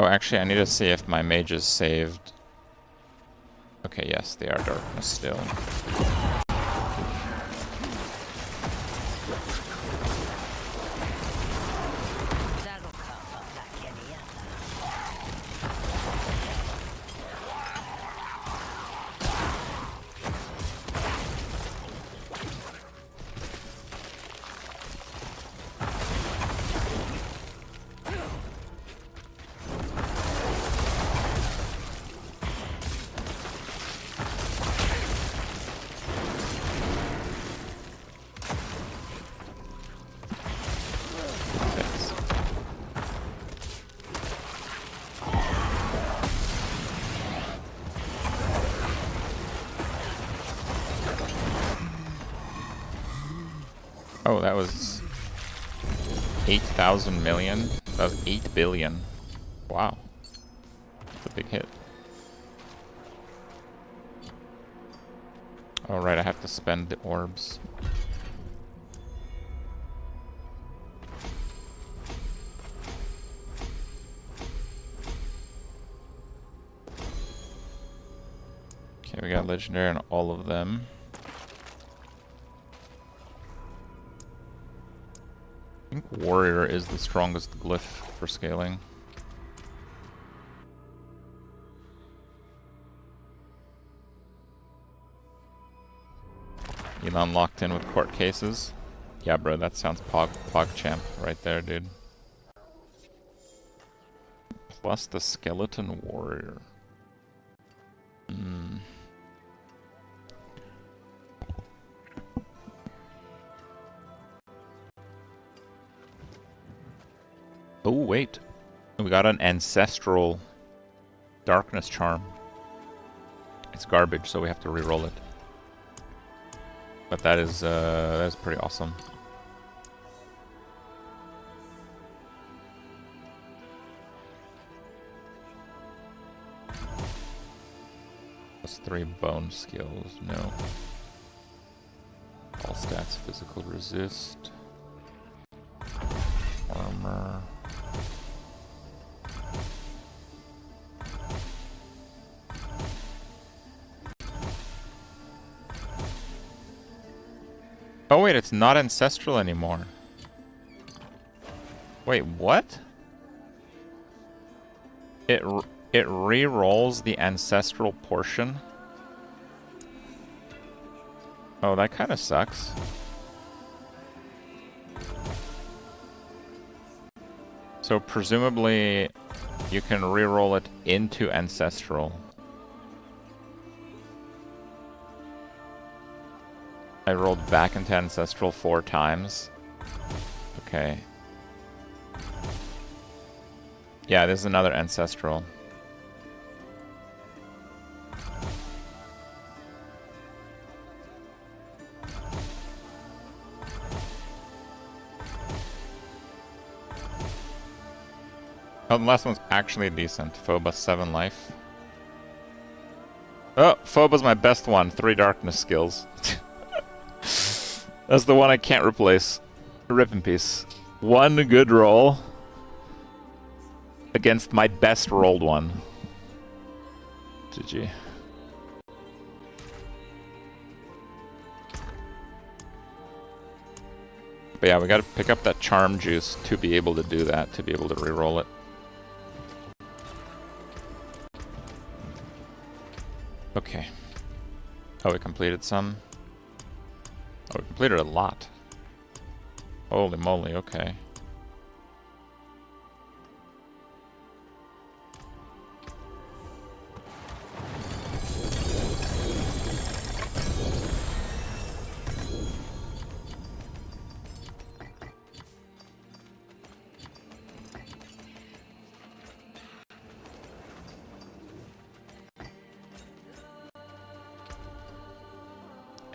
Oh, actually, I need to see if my mage is saved. Okay, yes, they are darkness still. That'll come up like any other. Oh, that was 8,000 million? That was 8 billion. Wow. That's a big hit. Oh, right, I have to spend the orbs. Okay, we got legendary on all of them. I think warrior is the strongest glyph for scaling. Elon locked in with court cases. Yeah, bro, that sounds PogChamp right there, dude. Plus the skeleton warrior. Hmm. Oh, wait. We got an ancestral darkness charm. It's garbage, so we have to re-roll it. But that is pretty awesome. Plus 3 bone skills, no. All stats, physical resist. Armor. Oh wait, it's not ancestral anymore. Wait, what? It re-rolls the ancestral portion? Oh, that kind of sucks. So presumably you can re-roll it into ancestral. I rolled back into ancestral 4 times. Okay. Yeah, this is another ancestral. Oh, the last one's actually decent. Phobos 7 life. Oh, Phobos my best one. 3 darkness skills. That's the one I can't replace. Rip in peace. One good roll against my best rolled one. GG. But yeah, we gotta pick up that charm juice to be able to do that, to be able to reroll it. Okay. Oh, we completed some. Oh, we completed a lot. Holy moly, okay.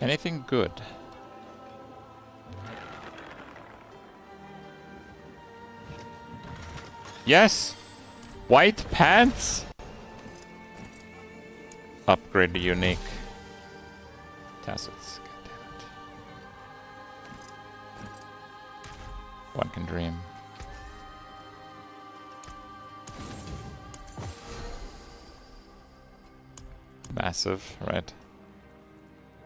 Anything good? Yes! White pants! Upgrade to unique. Tacits. God damn it. One can dream. Massive, right?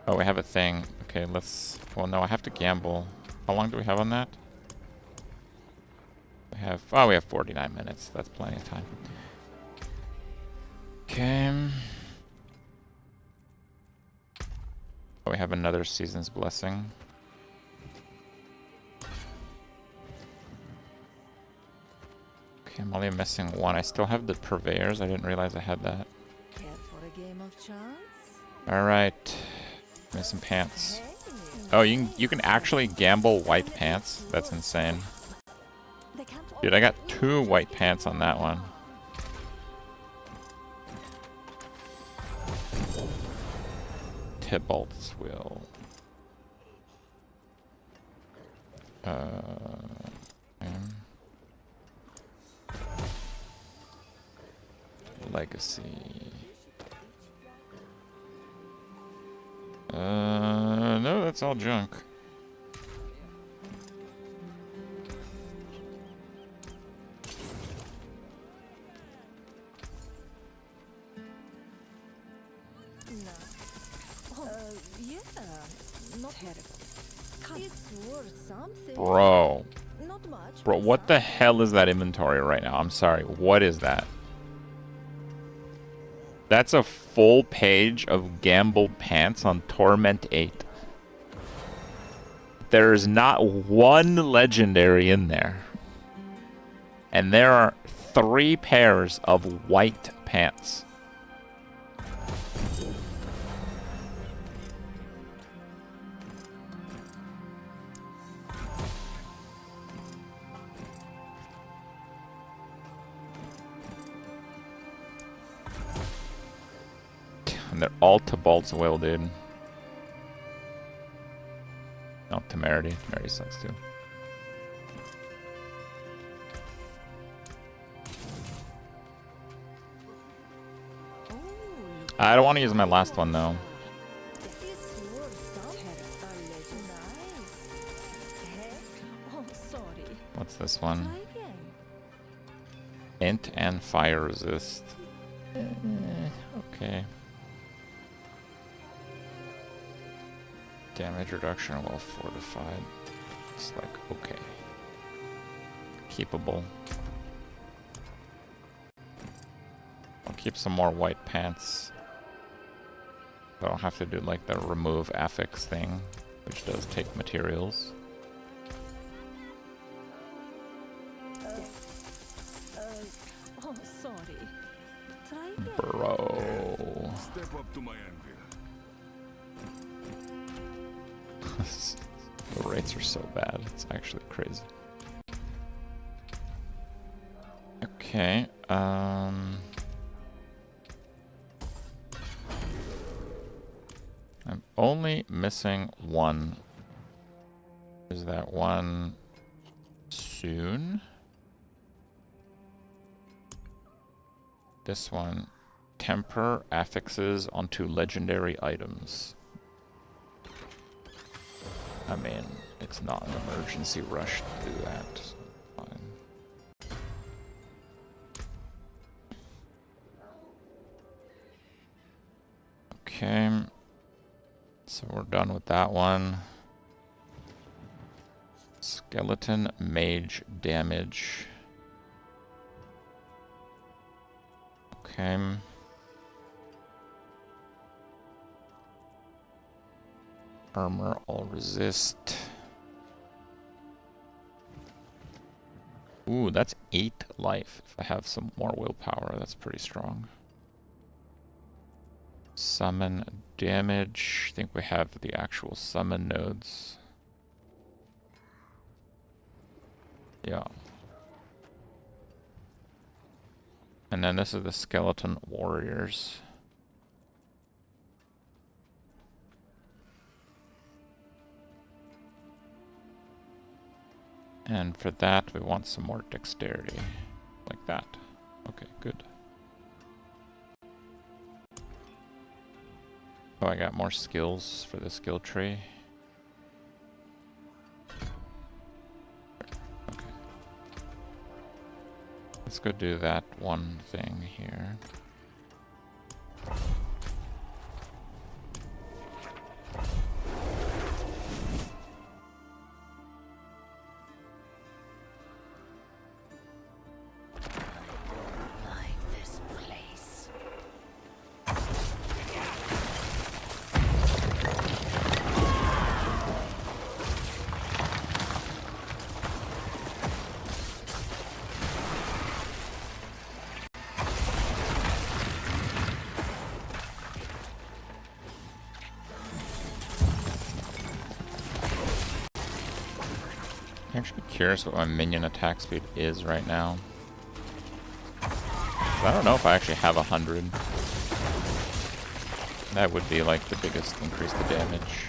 Oh, we have a thing. Okay, let's... Well, no, I have to gamble. How long do we have on that? We have... Oh, we have 49 minutes. That's plenty of time. Okay. Oh, we have another Season's Blessing. Okay, I'm only missing one. I still have the Purveyors. I didn't realize I had that. Care for a game of chance? Alright. Missing pants. Oh, you can actually gamble white pants? That's insane. Dude, I got 2 white pants on that one. Tybalt's will. Legacy. No, that's all junk. Yeah, not terrible. It's worth something. Bro. Not much. Bro, what the hell is that inventory right now? I'm sorry. What is that? That's a full page of gambled pants on Torment 8. There's not one legendary in there. And there are 3 pairs of white pants. And they're all Tybalt's will, dude. No, Temerity. Temerity sucks too. I don't want to use my last one though. What's this one? Int and fire resist. Okay. Damage reduction while fortified. It's like, okay. Keepable. I'll keep some more white pants. I don't have to do like the remove affix thing, which does take materials. Oh, sorry. Try again. Bro. Step up to my anvil. The rates are so bad. It's actually crazy. Okay. I'm only missing one. Is that one soon? This one. Temper affixes onto legendary items. I mean, it's not an emergency rush to do that. So fine. Okay. So we're done with that one. Skeleton mage damage. Okay. Armor all resist. Ooh, that's 8 life. If I have some more willpower, that's pretty strong. Summon damage. I think we have the actual summon nodes. Yeah. And then this is the skeleton warriors. And for that, we want some more dexterity. Like that. Okay, good. Oh, I got more skills for the skill tree. Okay. Let's go do that one thing here. I'm actually curious what my minion attack speed is right now. I don't know if I actually have 100. That would be like the biggest increase to damage.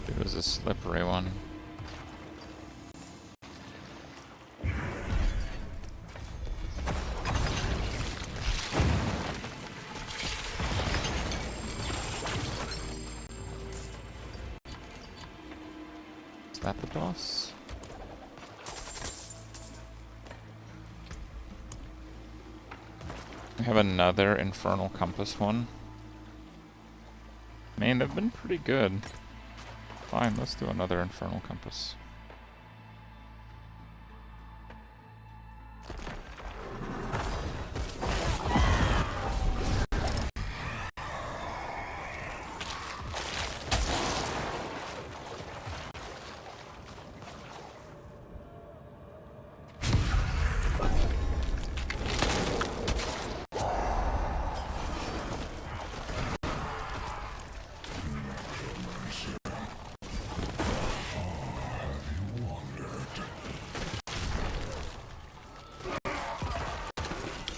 It was a slippery one. Is that the boss? We have another Infernal Compass one. Man, they've been pretty good. Fine, let's do another Infernal Compass.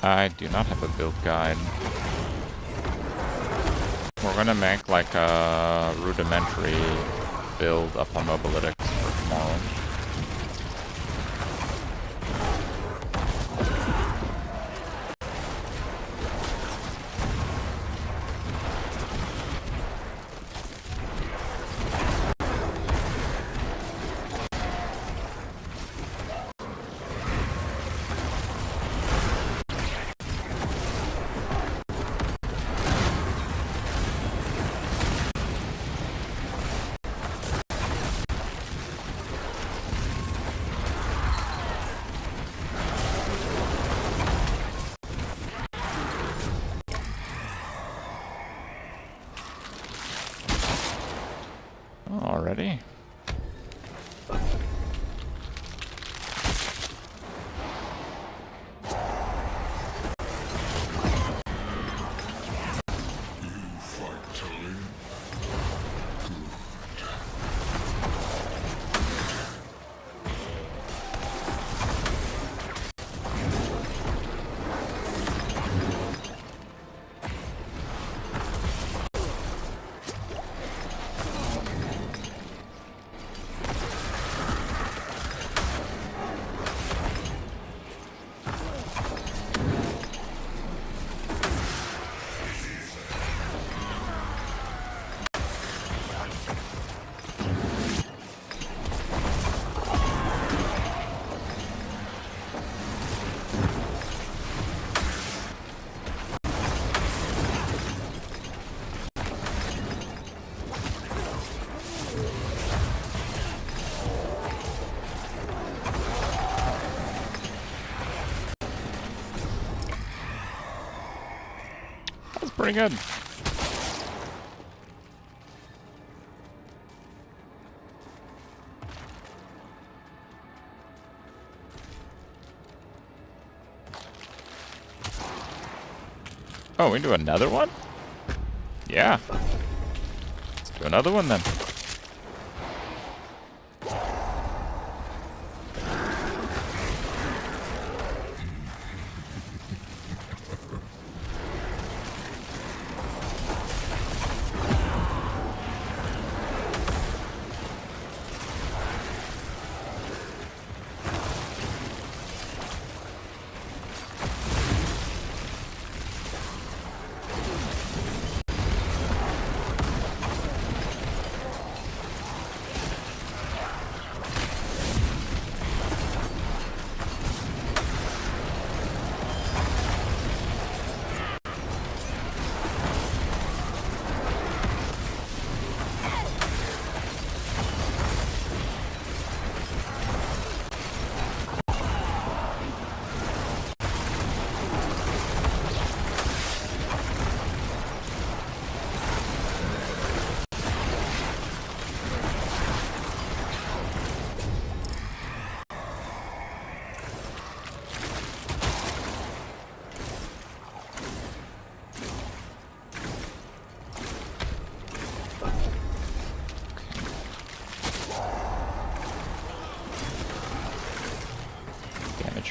I do not have a build guide. We're gonna make like a rudimentary build up on Mobalytics for tomorrow. Already? pretty good. Oh, we do another one? Yeah. Let's do another one then.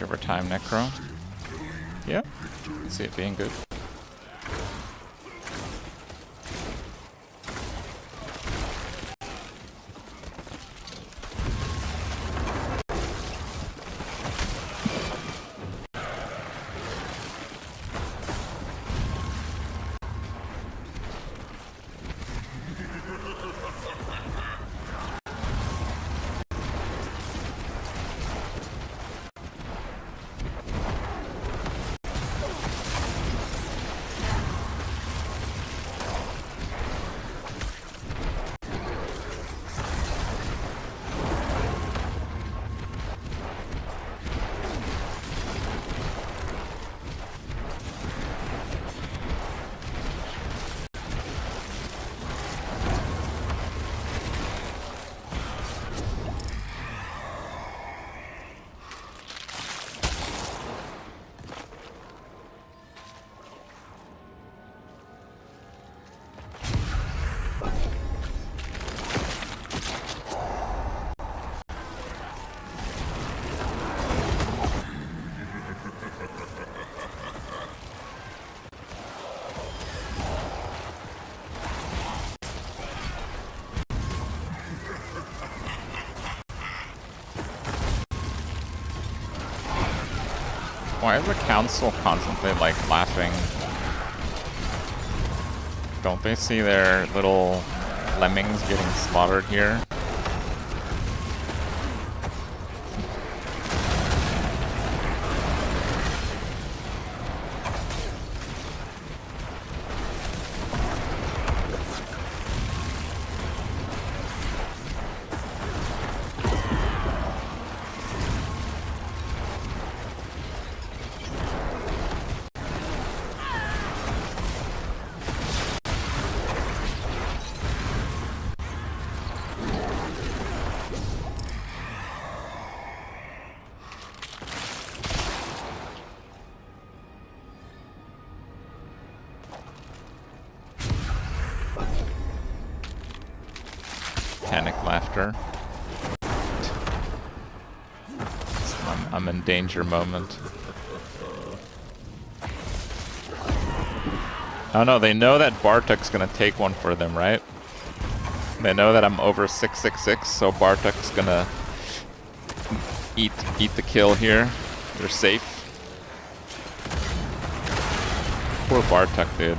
Over time, NECRO. Yeah, I see it being good. Why is the council constantly, like, laughing? Don't they see their little lemmings getting slaughtered here? Panic laughter. I'm in danger moment. Oh no, they know that Bartuk's gonna take one for them, right? They know that I'm over 666, so Bartuk's gonna eat the kill here. They're safe. Poor Bartuk, dude.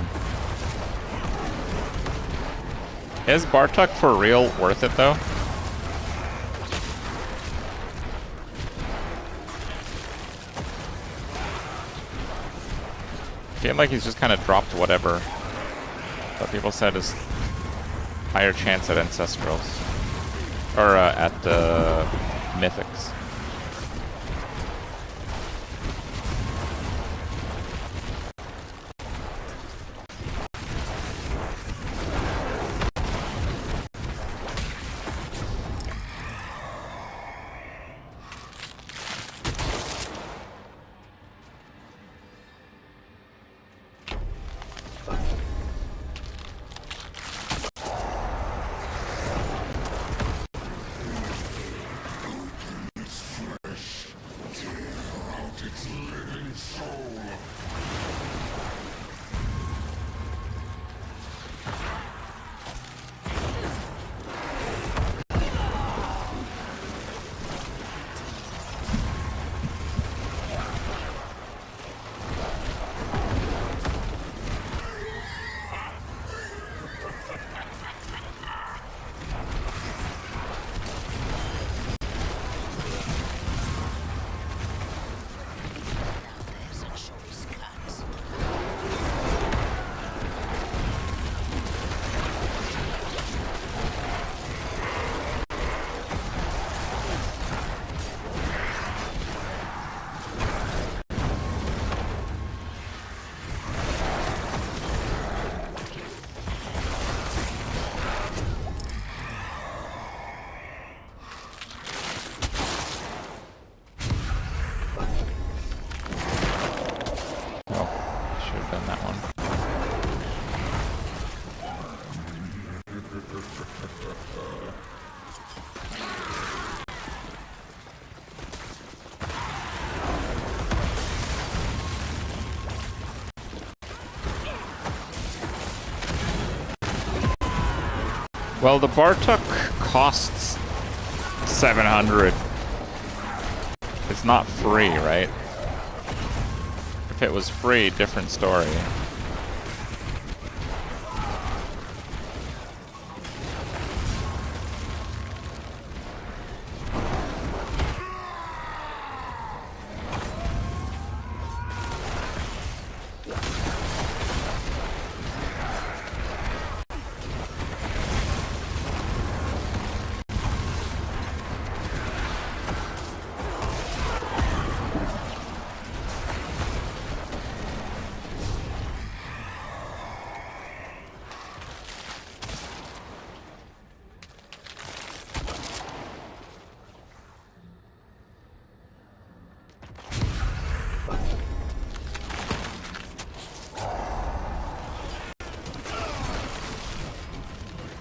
Is Bartuk for real worth it, though? I feel like he's just kind of dropped whatever. But people said is higher chance at Ancestrals. Or at Mythics. Well, the Bartok costs 700. It's not free, right? If it was free, different story.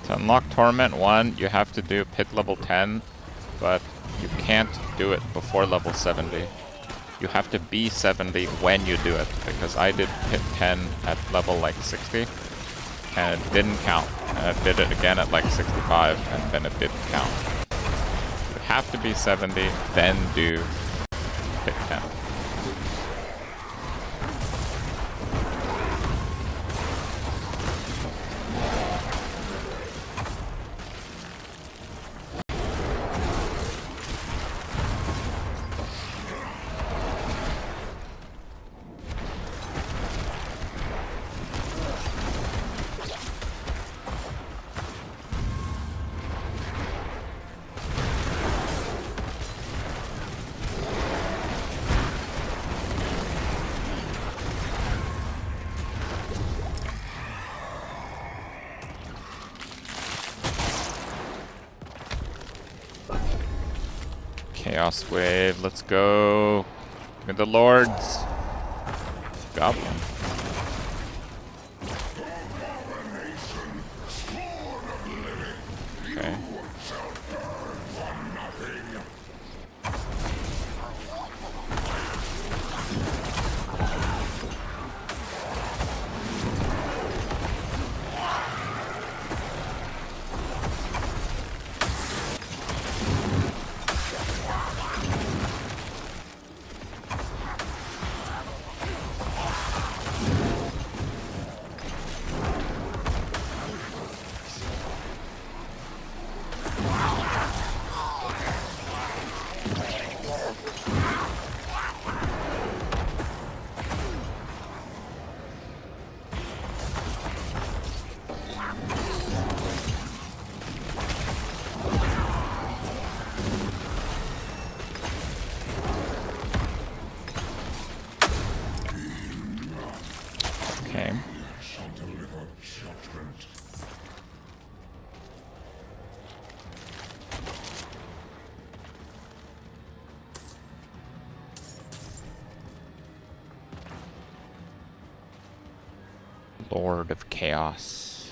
To unlock Torment 1, you have to do pit level 10, but you can't do it before level 70. You have to be 70 when you do it, because I did pit 10 at level like 60, and it didn't count. And I did it again at like 65, and then it didn't count. You have to be 70, then do pit 10. Chaos Wave, let's go. Give me the Lords. Goblin. Okay. Okay. Lord of Chaos.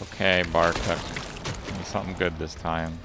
Okay, Bartok. Give me something good this time.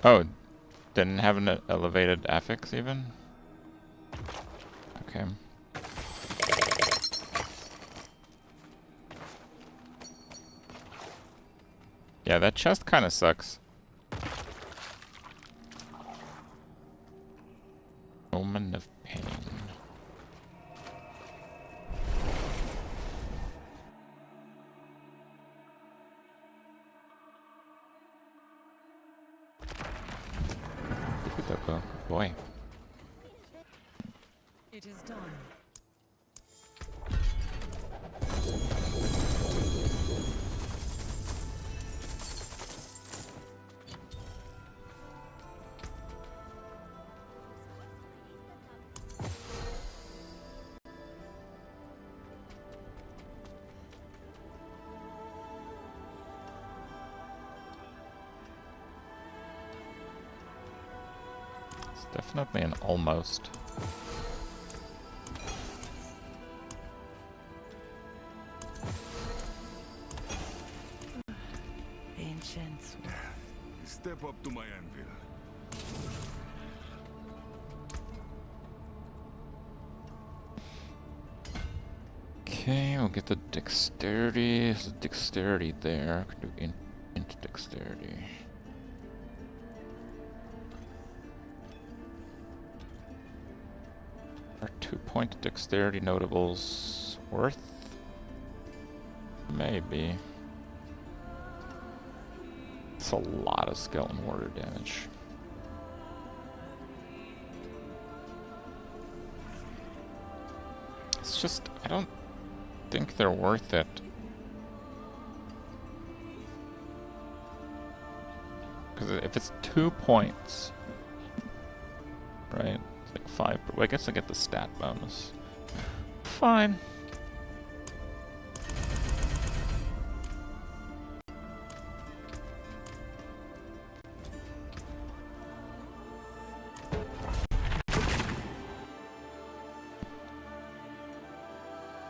Oh, didn't have an elevated affix even? Okay. Yeah, that chest kind of sucks. Omen of Pain. Good boy. It is done. Definitely an almost. Ancients. Step up to my anvil. Okay, we'll get the dexterity. There's a dexterity there. Could do int dexterity. Are 2-point dexterity notables worth? Maybe. It's a lot of skeleton warrior damage. It's just, I don't think they're worth it. Because if it's 2 points, right? It's like 5. I guess I get the stat bonus. Fine.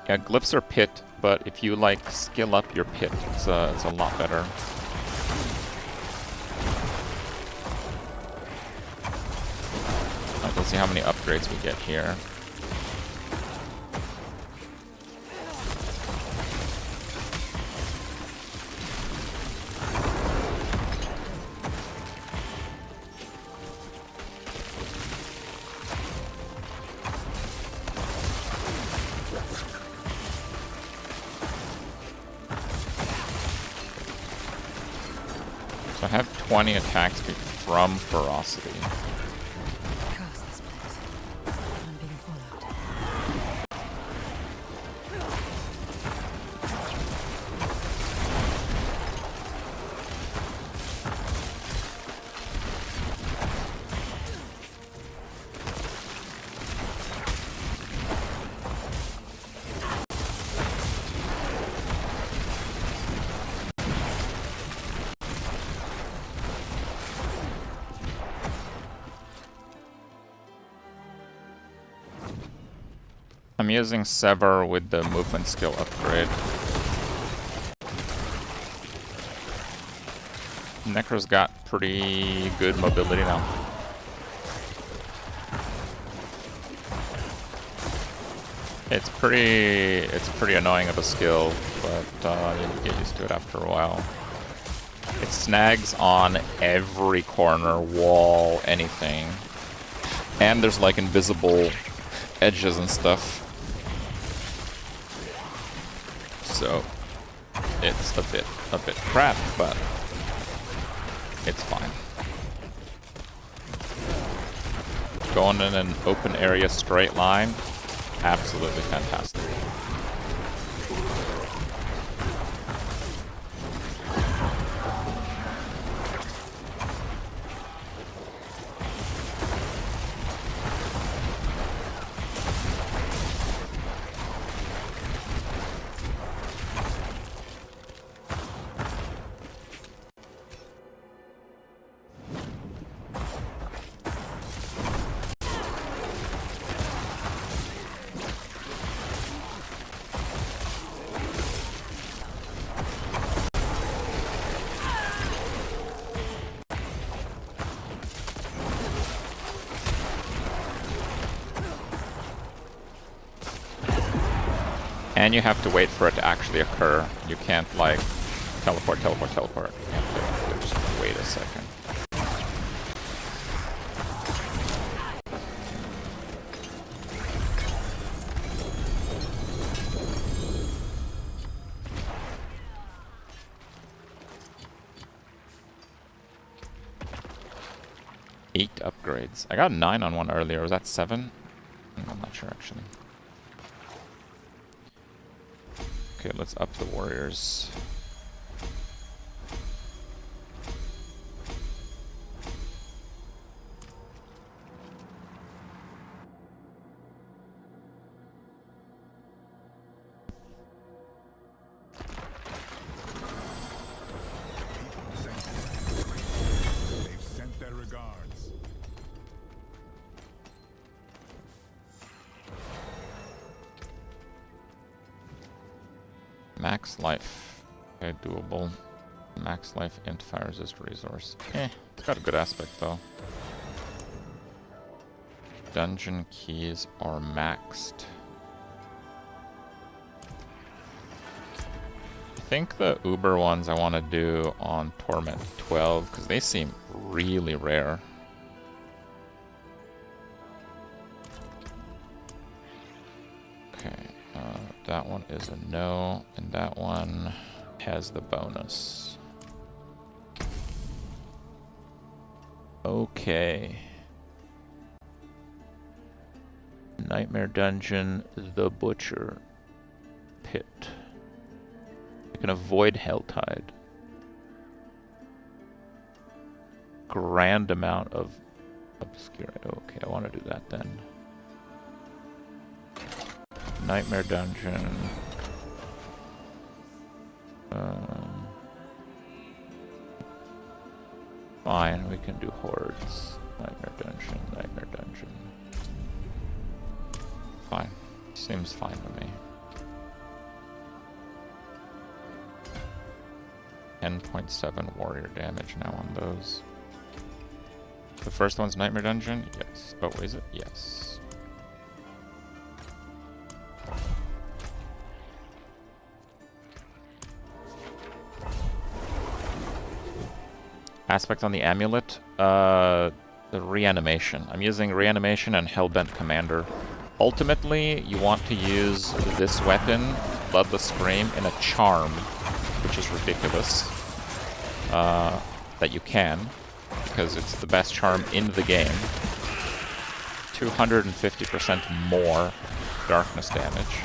Yeah, glyphs are pit, but if you like skill up your pit, it's a lot better. Alright, let's see how many upgrades we get here. So I have 20 attack speed from ferocity. Curse this place. I'm being followed. I'm using Sever with the movement skill upgrade. Necro's got pretty good mobility now. It's pretty annoying of a skill, but you get used to it after a while. It snags on every corner, wall, anything. And there's like invisible edges and stuff. So it's a bit crap, but it's fine. Going in an open area straight line, absolutely fantastic. And you have to wait for it to actually occur. You can't, like, teleport. You have to just wait a second. Eight upgrades. I got 9 on one earlier. Was that 7? I'm not sure, actually. Okay, let's up the warriors. They've sent their regards. max life. Okay, doable. Max life int fire resist resource. It's got a good aspect though. Dungeon keys are maxed. I think the Uber ones I want to do on Torment 12 because they seem really rare. Okay, that one is a no, and that one has the bonus. Okay. Nightmare Dungeon, the Butcher Pit. You can avoid Helltide. Grand amount of obscurity. Okay, I want to do that then. Nightmare Dungeon. Fine, we can do Hordes. Nightmare Dungeon, Nightmare Dungeon. Fine. Seems fine to me. 10.7 warrior damage now on those. The first one's Nightmare Dungeon? Yes. Oh, is it? Yes. Aspect on the amulet? The reanimation. I'm using reanimation and Hellbent Commander. Ultimately, you want to use this weapon, Bloodless Scream, in a charm, which is ridiculous. That you can, because it's the best charm in the game. 250% more darkness damage.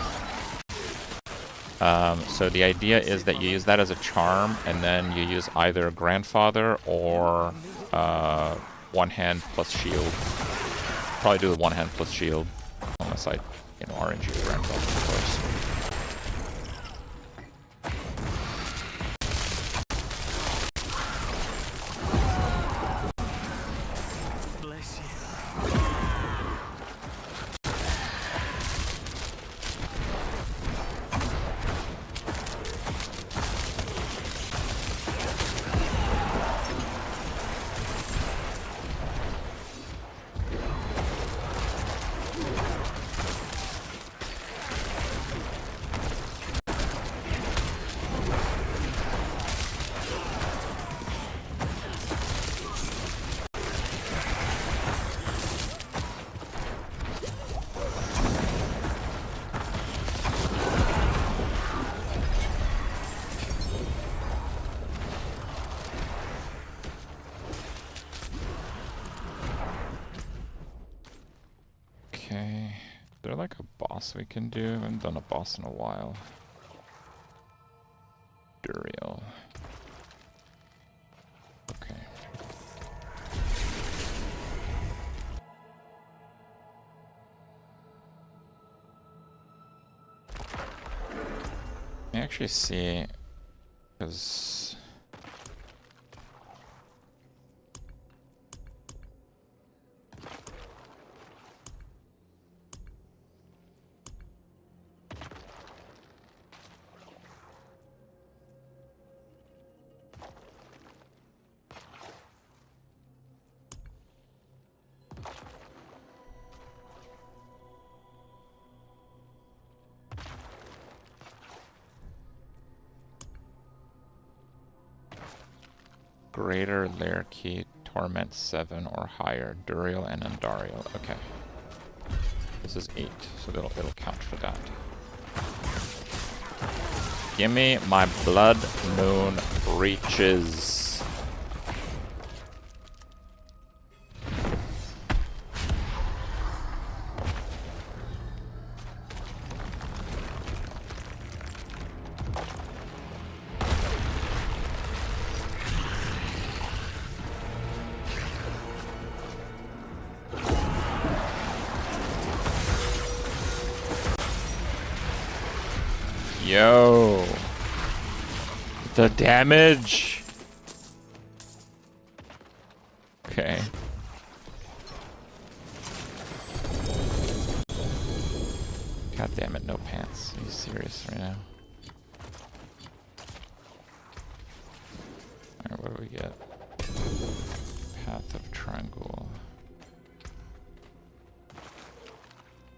So the idea is that you use that as a charm, and then you use either Grandfather or one hand plus shield. Probably do the one hand plus shield, unless I, RNG Grandfather, of course. Okay, is there like a boss we can do? I haven't done a boss in a while. Duriel. Okay. I actually see, because Greater Lair Key, Torment 7 or higher, Duriel and Andariel. Okay. This is 8, so it'll count for that. Gimme my Blood Moon Breaches. Yo, the damage. Okay. God damn it, no pants. Are you serious right now? do we get? Path of Triangle.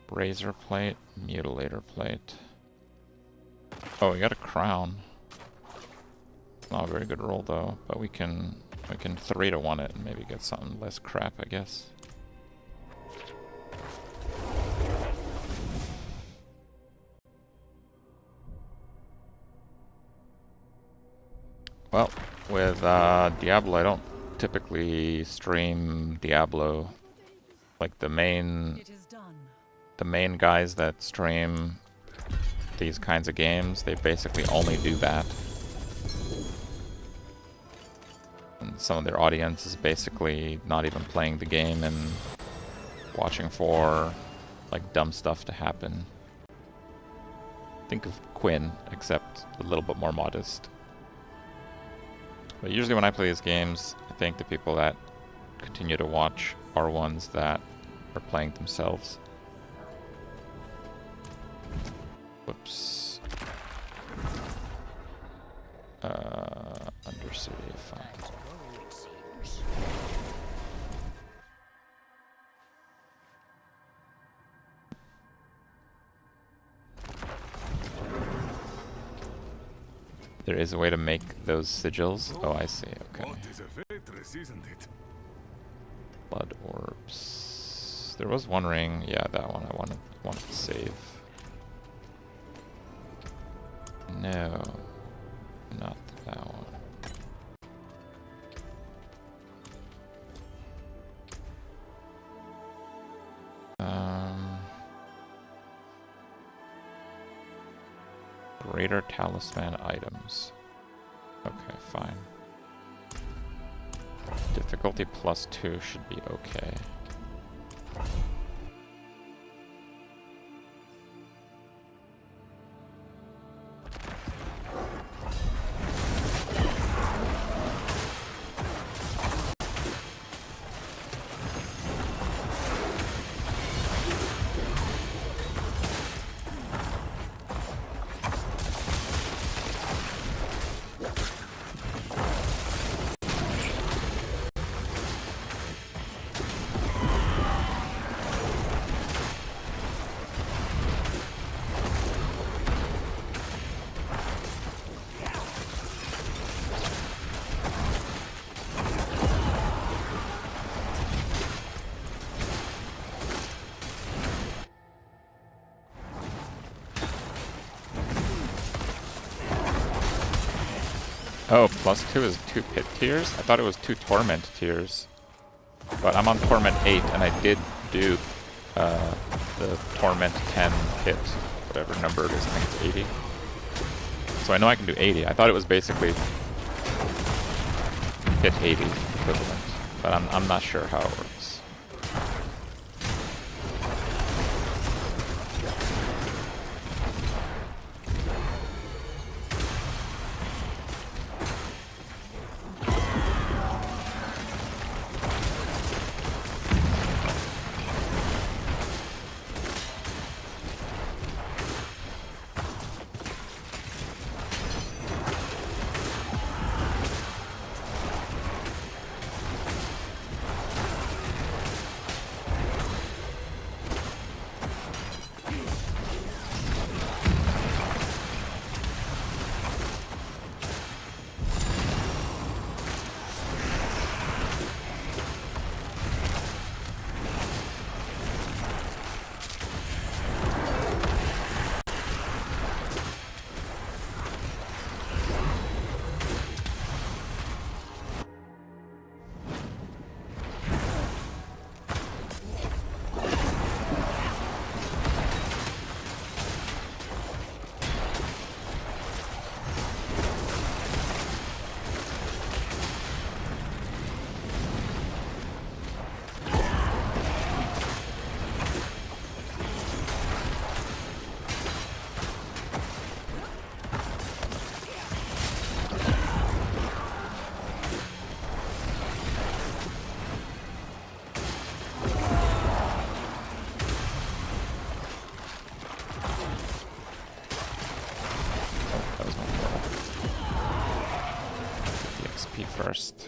Razor Plate, Mutilator Plate. Oh, we got a crown. Not a very good roll though, but we can 3-to-1 it and maybe get something less crap, I guess. Well, with Diablo, I don't typically stream Diablo. Like the main guys that stream these kinds of games, they basically only do that. And some of their audience is basically not even playing the game and watching for like dumb stuff to happen. Think of Quinn, except a little bit more modest. But usually when I play these games, I think the people that continue to watch are ones that are playing themselves. Whoops. Undercity, fine. There is a way to make those sigils. Oh, I see. Okay. Blood orbs. There was one ring. Yeah, that one I wanted to save. No, not that one. Greater talisman items. Okay, fine. Difficulty +2 should be okay. Oh, +2 is 2 pit tiers? I thought it was 2 torment tiers. But I'm on torment 8 and I did do the torment 10 pit, whatever number it is, I think it's 80. So I know I can do 80. I thought it was basically pit 80 equivalent, but I'm not sure how it works. XP first.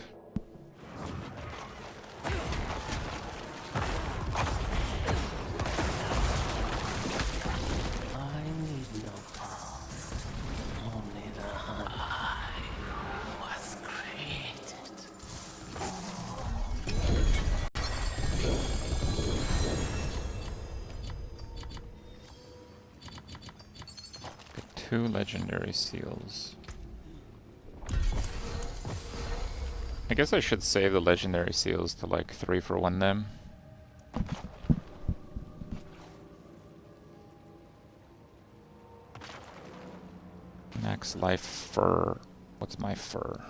I need no past, only the hunt. I was created. Get 2 legendary seals. I guess I should save the legendary seals to like 3 for 1 them. Max life fur. What's my fur?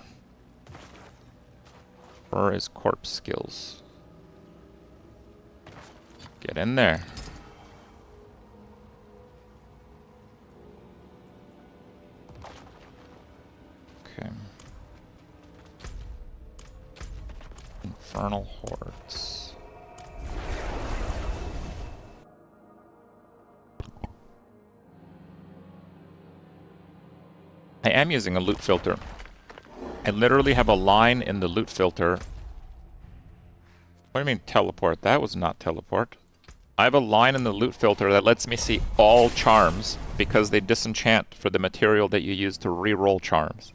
Fur is corpse skills. Get in there. Okay. Infernal hordes. I am using a loot filter. I literally have a line in the loot filter. What do you mean teleport? That was not teleport. I have a line in the loot filter that lets me see all charms because they disenchant for the material that you use to re-roll charms.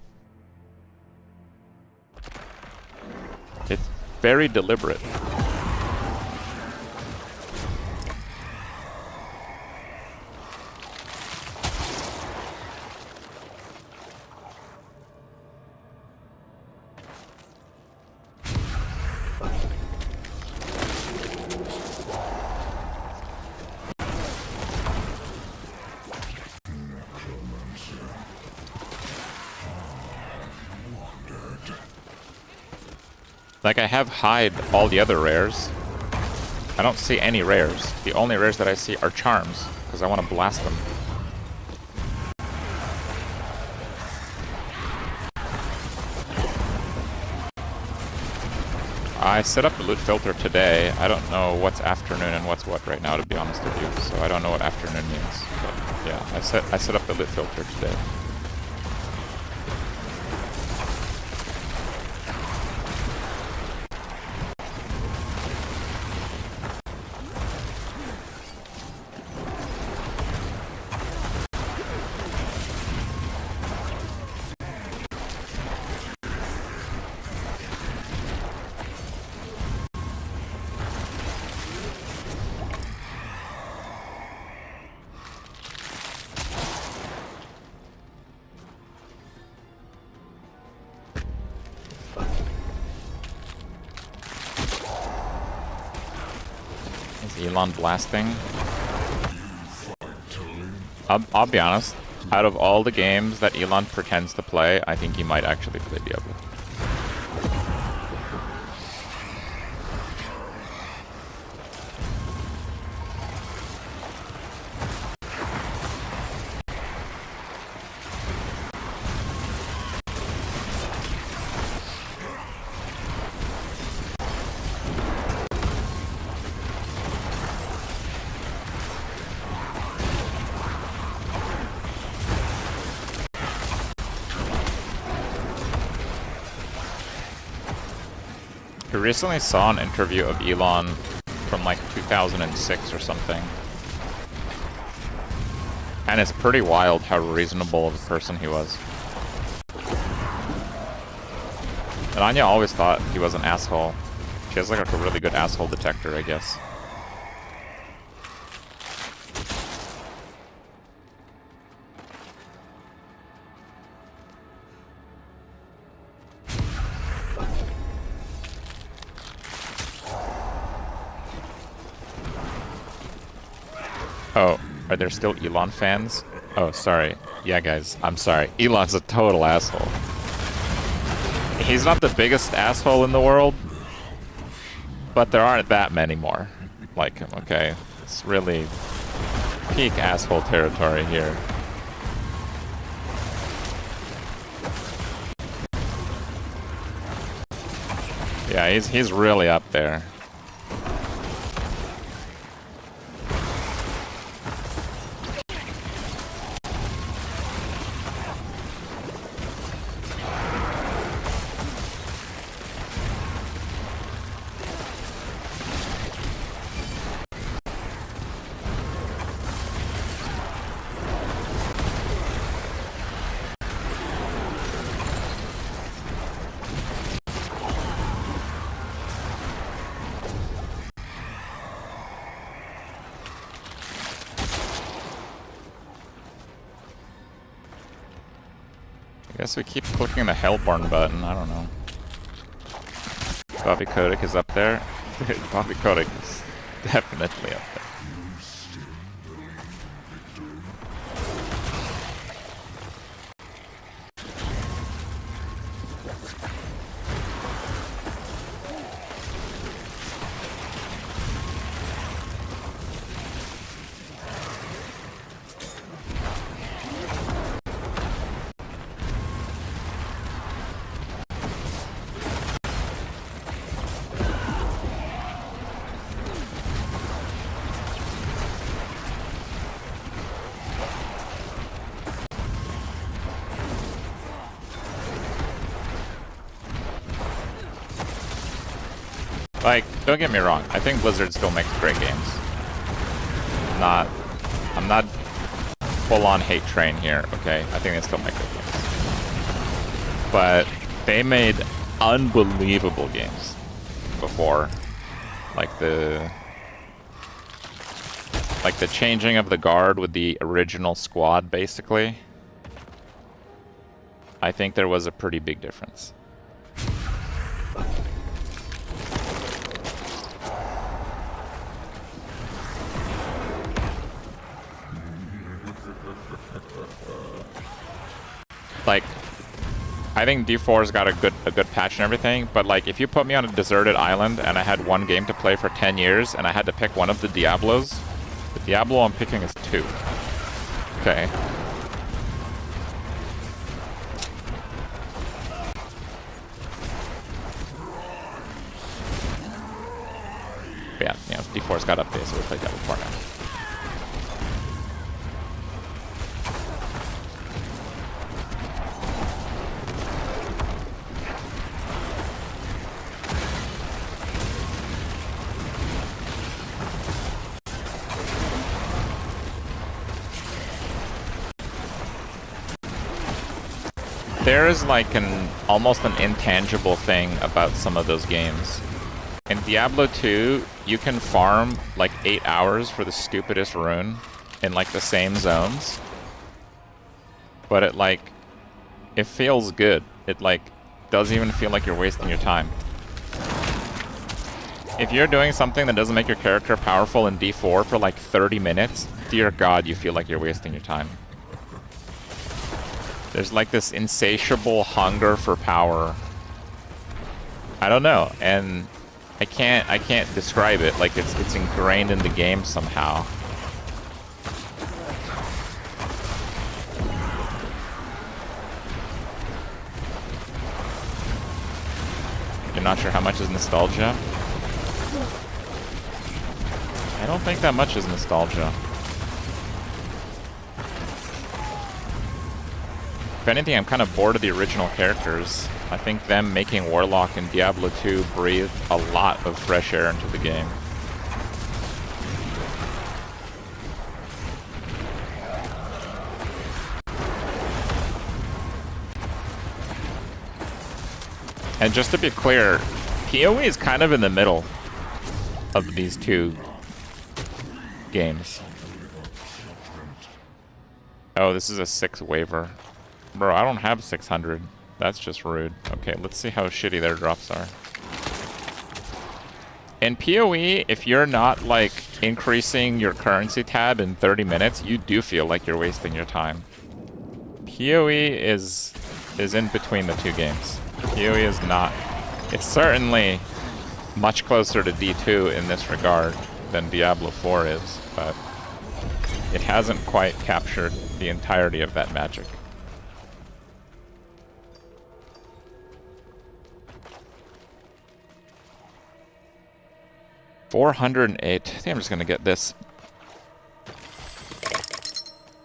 It's very deliberate. Like, I have hide all the other rares. I don't see any rares. The only rares that I see are charms, because I want to blast them. I set up the loot filter today. I don't know what's afternoon and what's what right now, to be honest with you. So I don't know what afternoon means. But yeah, I set up the loot filter today. Elon blasting. I'll be honest, out of all the games that Elon pretends to play, I think he might actually play Diablo. I recently saw an interview of Elon from like 2006 or something. And it's pretty wild how reasonable of a person he was. And Anya always thought he was an asshole. She has like a really good asshole detector, I guess. Oh, are there still Elon fans? Oh, sorry. Yeah, guys, I'm sorry. Elon's a total asshole. He's not the biggest asshole in the world, but there aren't that many more like him, okay? It's really peak asshole territory here. Yeah, he's really up there. Guess we keep clicking the Hellborn button, I don't know. Bobby Kotick is up there. Dude, Bobby Kotick is definitely up there. Like, don't get me wrong, I think Blizzard still makes great games. I'm not full-on hate train here, okay? I think they still make good games. But they made unbelievable games before. Like the changing of the guard with the original squad, basically. I think there was a pretty big difference. Like, I think D4's got a good patch and everything, but like, if you put me on a deserted island and I had one game to play for 10 years and I had to pick one of the Diablos, the Diablo I'm picking is 2. Okay. But yeah, you know, D4's got updates, so we'll play Diablo 4 now. There is like almost an intangible thing about some of those games. In Diablo 2, you can farm like 8 hours for the stupidest rune in like the same zones. But it feels good. It like doesn't even feel like you're wasting your time. If you're doing something that doesn't make your character powerful in D4 for like 30 minutes, dear God, you feel like you're wasting your time. There's like this insatiable hunger for power. I don't know, and I can't describe it. Like it's ingrained in the game somehow. You're not sure how much is nostalgia? I don't think that much is nostalgia. If anything, I'm kind of bored of the original characters. I think them making Warlock in Diablo 2 breathed a lot of fresh air into the game. And just to be clear, PoE is kind of in the middle of these two games. Oh, this is a 6 waiver. Bro, I don't have 600. That's just rude. Okay, let's see how shitty their drops are. In PoE, if you're not, like, increasing your currency tab in 30 minutes, you do feel like you're wasting your time. PoE is in between the two games. PoE is not. It's certainly much closer to D2 in this regard than Diablo 4 is, but it hasn't quite captured the entirety of that magic. $408. I think I'm just gonna get this.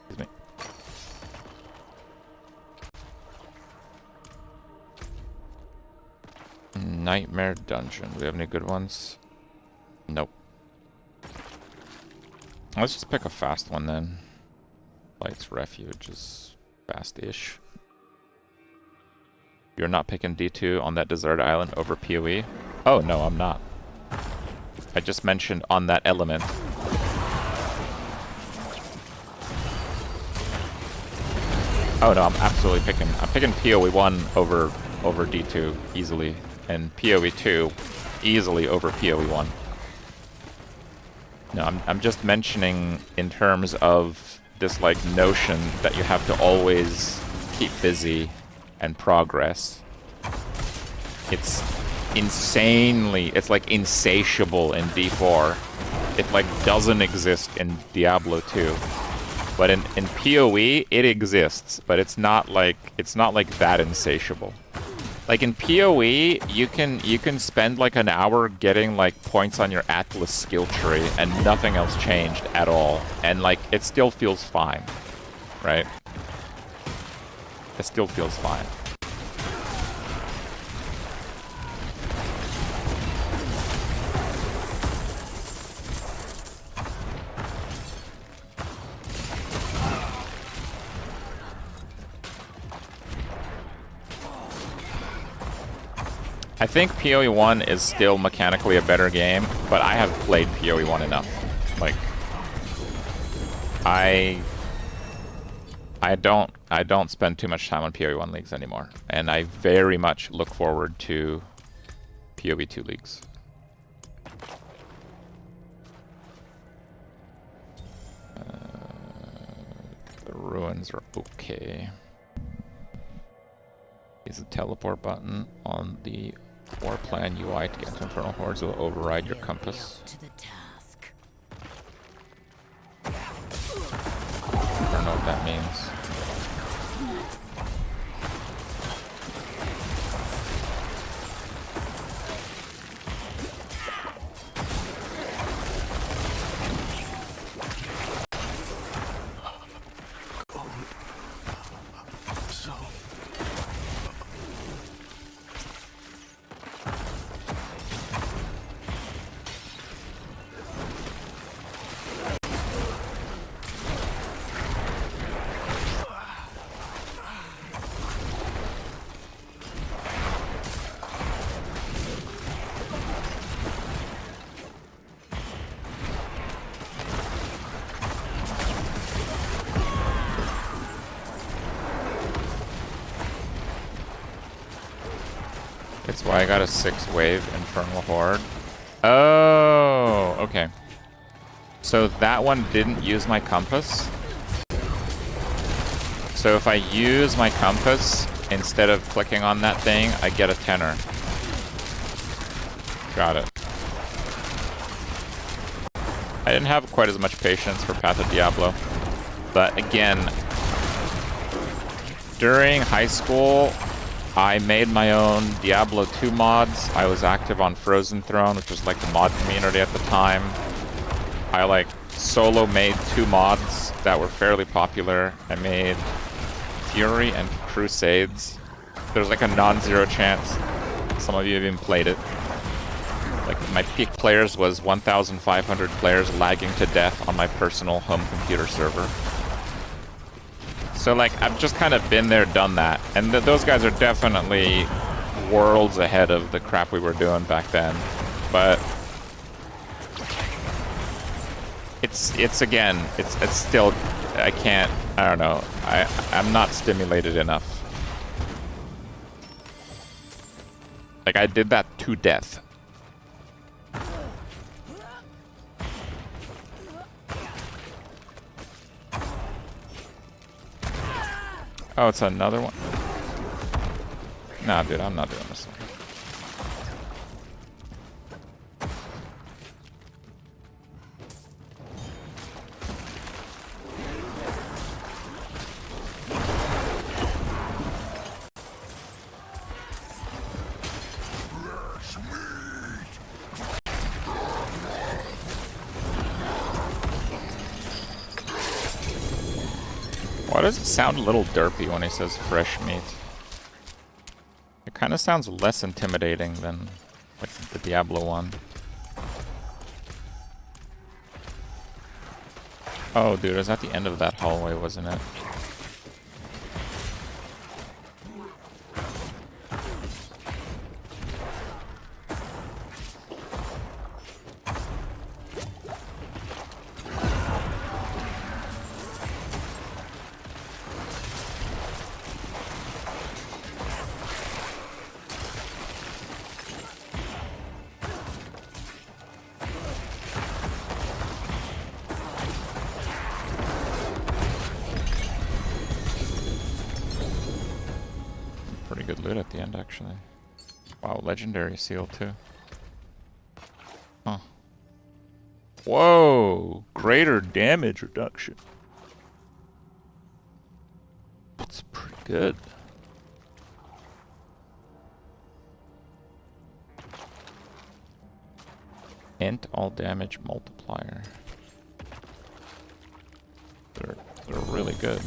Excuse me. Nightmare Dungeon. Do we have any good ones? Nope. Let's just pick a fast one then. Light's Refuge is fast-ish. You're not picking D2 on that desert island over PoE? Oh, no, I'm not. I just mentioned on that element. Oh no, I'm absolutely picking. I'm picking PoE 1 over D2 easily, and PoE 2 easily over PoE 1. No, I'm just mentioning in terms of this like notion that you have to always keep busy and progress. It's insanely, it's like insatiable in D4. It like doesn't exist in Diablo 2. But in PoE it exists, but it's not like that insatiable. Like in PoE, you can spend like an hour getting like points on your Atlas skill tree and nothing else changed at all. And like it still feels fine. Right? It still feels fine. I think PoE 1 is still mechanically a better game, but I have played PoE 1 enough. Like, I don't spend too much time on PoE 1 leagues anymore, and I very much look forward to PoE 2 leagues. The ruins are okay. Use the teleport button on the floor plan UI to get to Infernal Hordes. Will override your compass. To the task. I don't know what that means. That's why I got a 6-wave Infernal Horde. Oh, okay. So that one didn't use my compass. So if I use my compass instead of clicking on that thing, I get a 10er. Got it. I didn't have quite as much patience for Path of Diablo. But again, during high school, I made my own Diablo 2 mods. I was active on Frozen Throne, which was like the mod community at the time. I like solo made 2 mods that were fairly popular. I made Fury and Crusades. There's like a non-zero chance some of you have even played it. Like my peak players was 1,500 players lagging to death on my personal home computer server. So like, I've just kind of been there, done that. And those guys are definitely worlds ahead of the crap we were doing back then. But it's still, I don't know. I'm not stimulated enough. Like, I did that to death. Oh, it's another one? Nah, dude, I'm not doing this one. Why does it sound a little derpy when he says fresh meat? It kind of sounds less intimidating than like the Diablo one. Oh, dude, it was at the end of that hallway, wasn't it? good at the end, actually. Wow, legendary seal, too. Huh. Whoa! Greater damage reduction. That's pretty good. Int all damage multiplier. They're really good.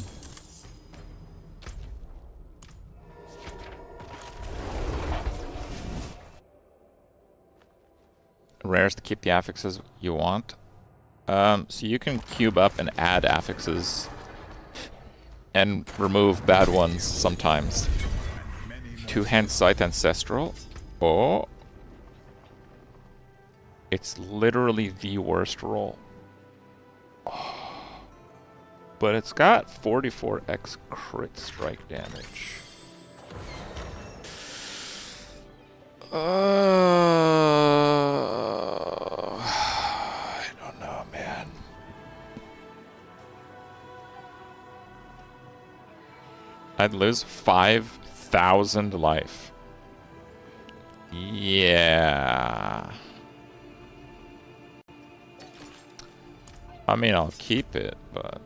Rares to keep the affixes you want. So you can cube up and add affixes and remove bad ones sometimes. Two-hand Scythe Ancestral. Oh. It's literally the worst roll. Oh. But it's got 44x crit strike damage. I don't know, man. I'd lose 5,000 life. Yeah. I mean, I'll keep it, but...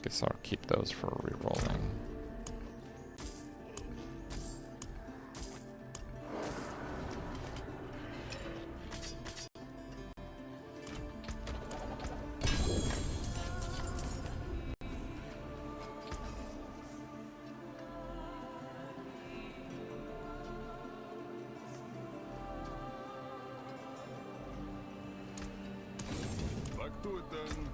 guess I'll keep those for rerolling. Back to it then.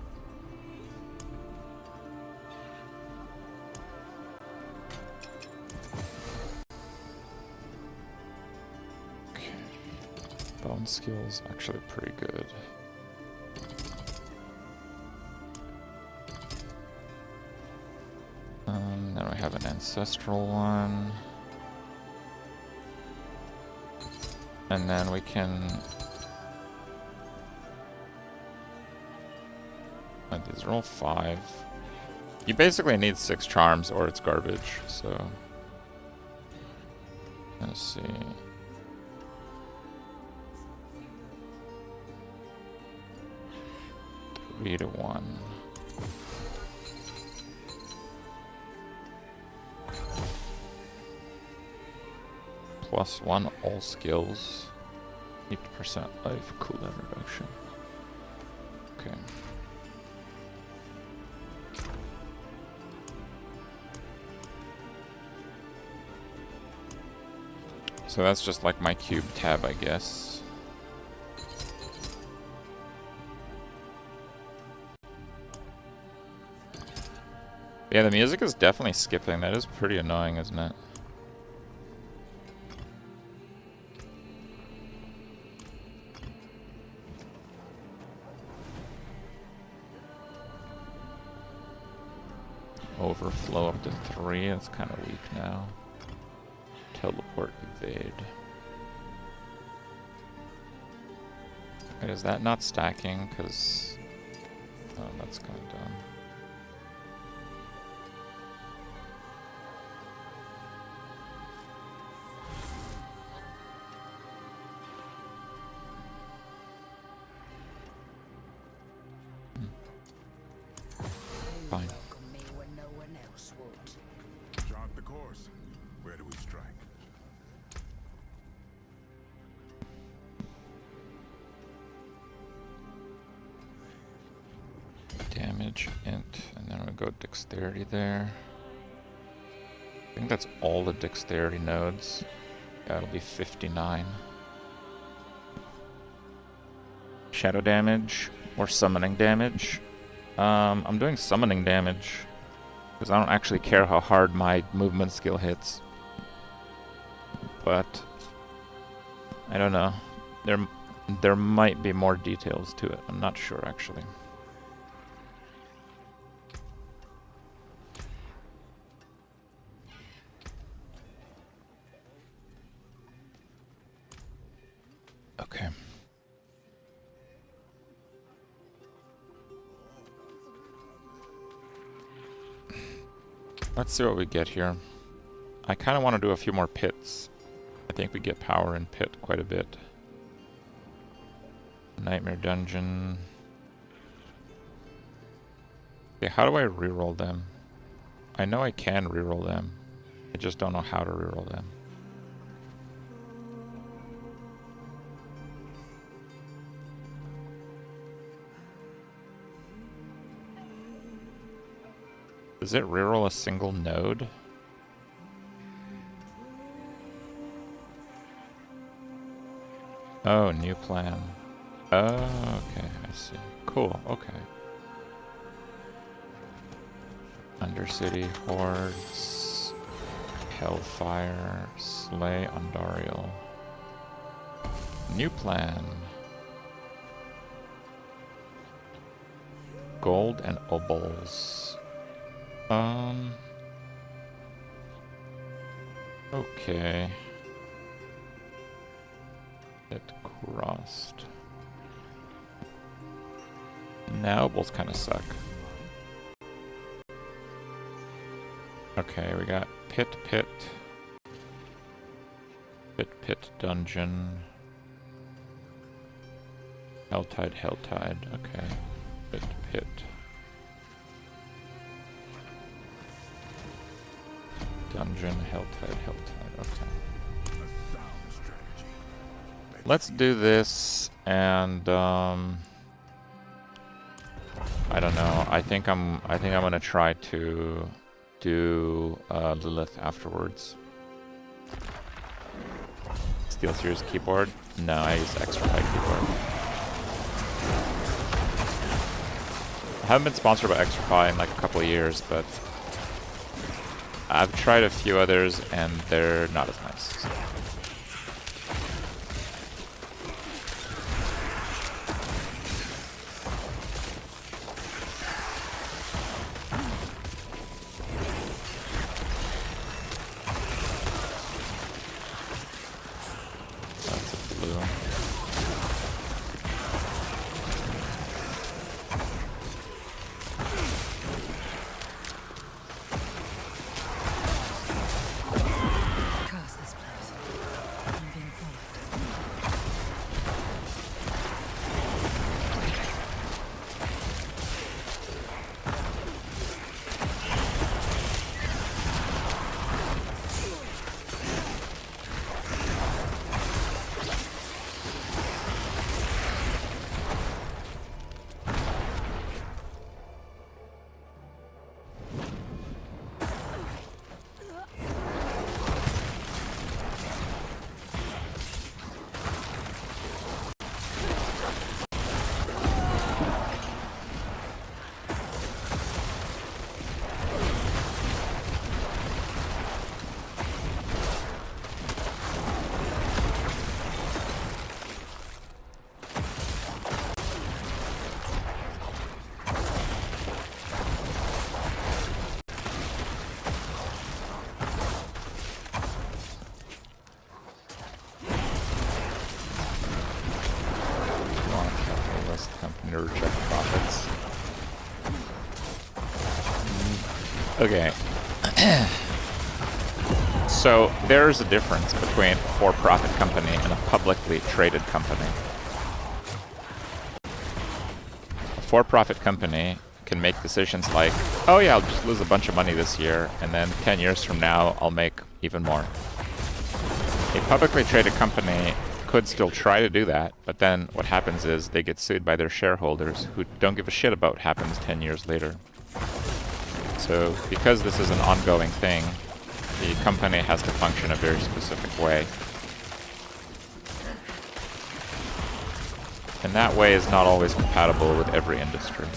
Bone skill's actually pretty good. Then we have an ancestral one. And then we can... these are all 5. You basically need 6 charms or it's garbage, so... let's see... 3 to 1. +1 all skills. 80% life cooldown reduction. Okay. So that's just like my cube tab, I guess. Yeah, the music is definitely skipping. That is pretty annoying, isn't it? Overflow up to 3. That's kind of weak now. Teleport, evade. Wait, is that not stacking? Because... oh, that's kind of dumb. Fine. Chart the course. Where do we strike? Damage, int, and then we go dexterity there. I think that's all the dexterity nodes. Yeah, it'll be 59. Shadow damage or summoning damage. I'm doing summoning damage because I don't actually care how hard my movement skill hits. But I don't know. There might be more details to it. I'm not sure actually. Okay. Let's see what we get here. I kind of want to do a few more pits. I think we get power in pit quite a bit. Nightmare dungeon. Okay, how do I reroll them? I know I can reroll them. I just don't know how to reroll them. Does it reroll a single node? Oh, new plan. Oh, okay, I see. Cool, okay. Undercity Hordes, Hellfire, Slay Andariel. New plan. Gold and obols. Okay. It crossed. Now obols kind of suck. Okay, we got pit, dungeon, Helltide, okay, pit. Dungeon, Helltide, okay. Let's do this, and I don't know. I think I'm gonna try to do Lilith afterwards. SteelSeries keyboard? No, I use Extrafy keyboard. I haven't been sponsored by Extrafy in like a couple of years, but I've tried a few others and they're not as nice. So. Reject profits. Okay. So there's a difference between a for-profit company and a publicly traded company. A for-profit company can make decisions like, oh yeah, I'll just lose a bunch of money this year, and then 10 years from now, I'll make even more. A publicly traded company could still try to do that, but then what happens is they get sued by their shareholders who don't give a shit about what happens 10 years later. So because this is an ongoing thing, the company has to function a very specific way. And that way is not always compatible with every industry.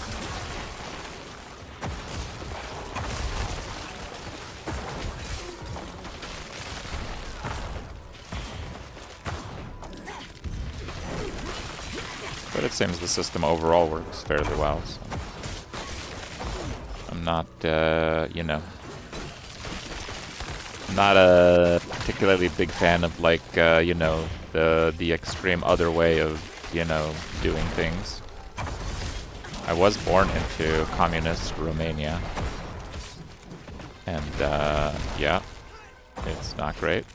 But it seems the system overall works fairly well, so I'm not, you know, I'm not a particularly big fan of, like, you know, the extreme other way of, you know, doing things. I was born into communist Romania, And yeah, it's not great.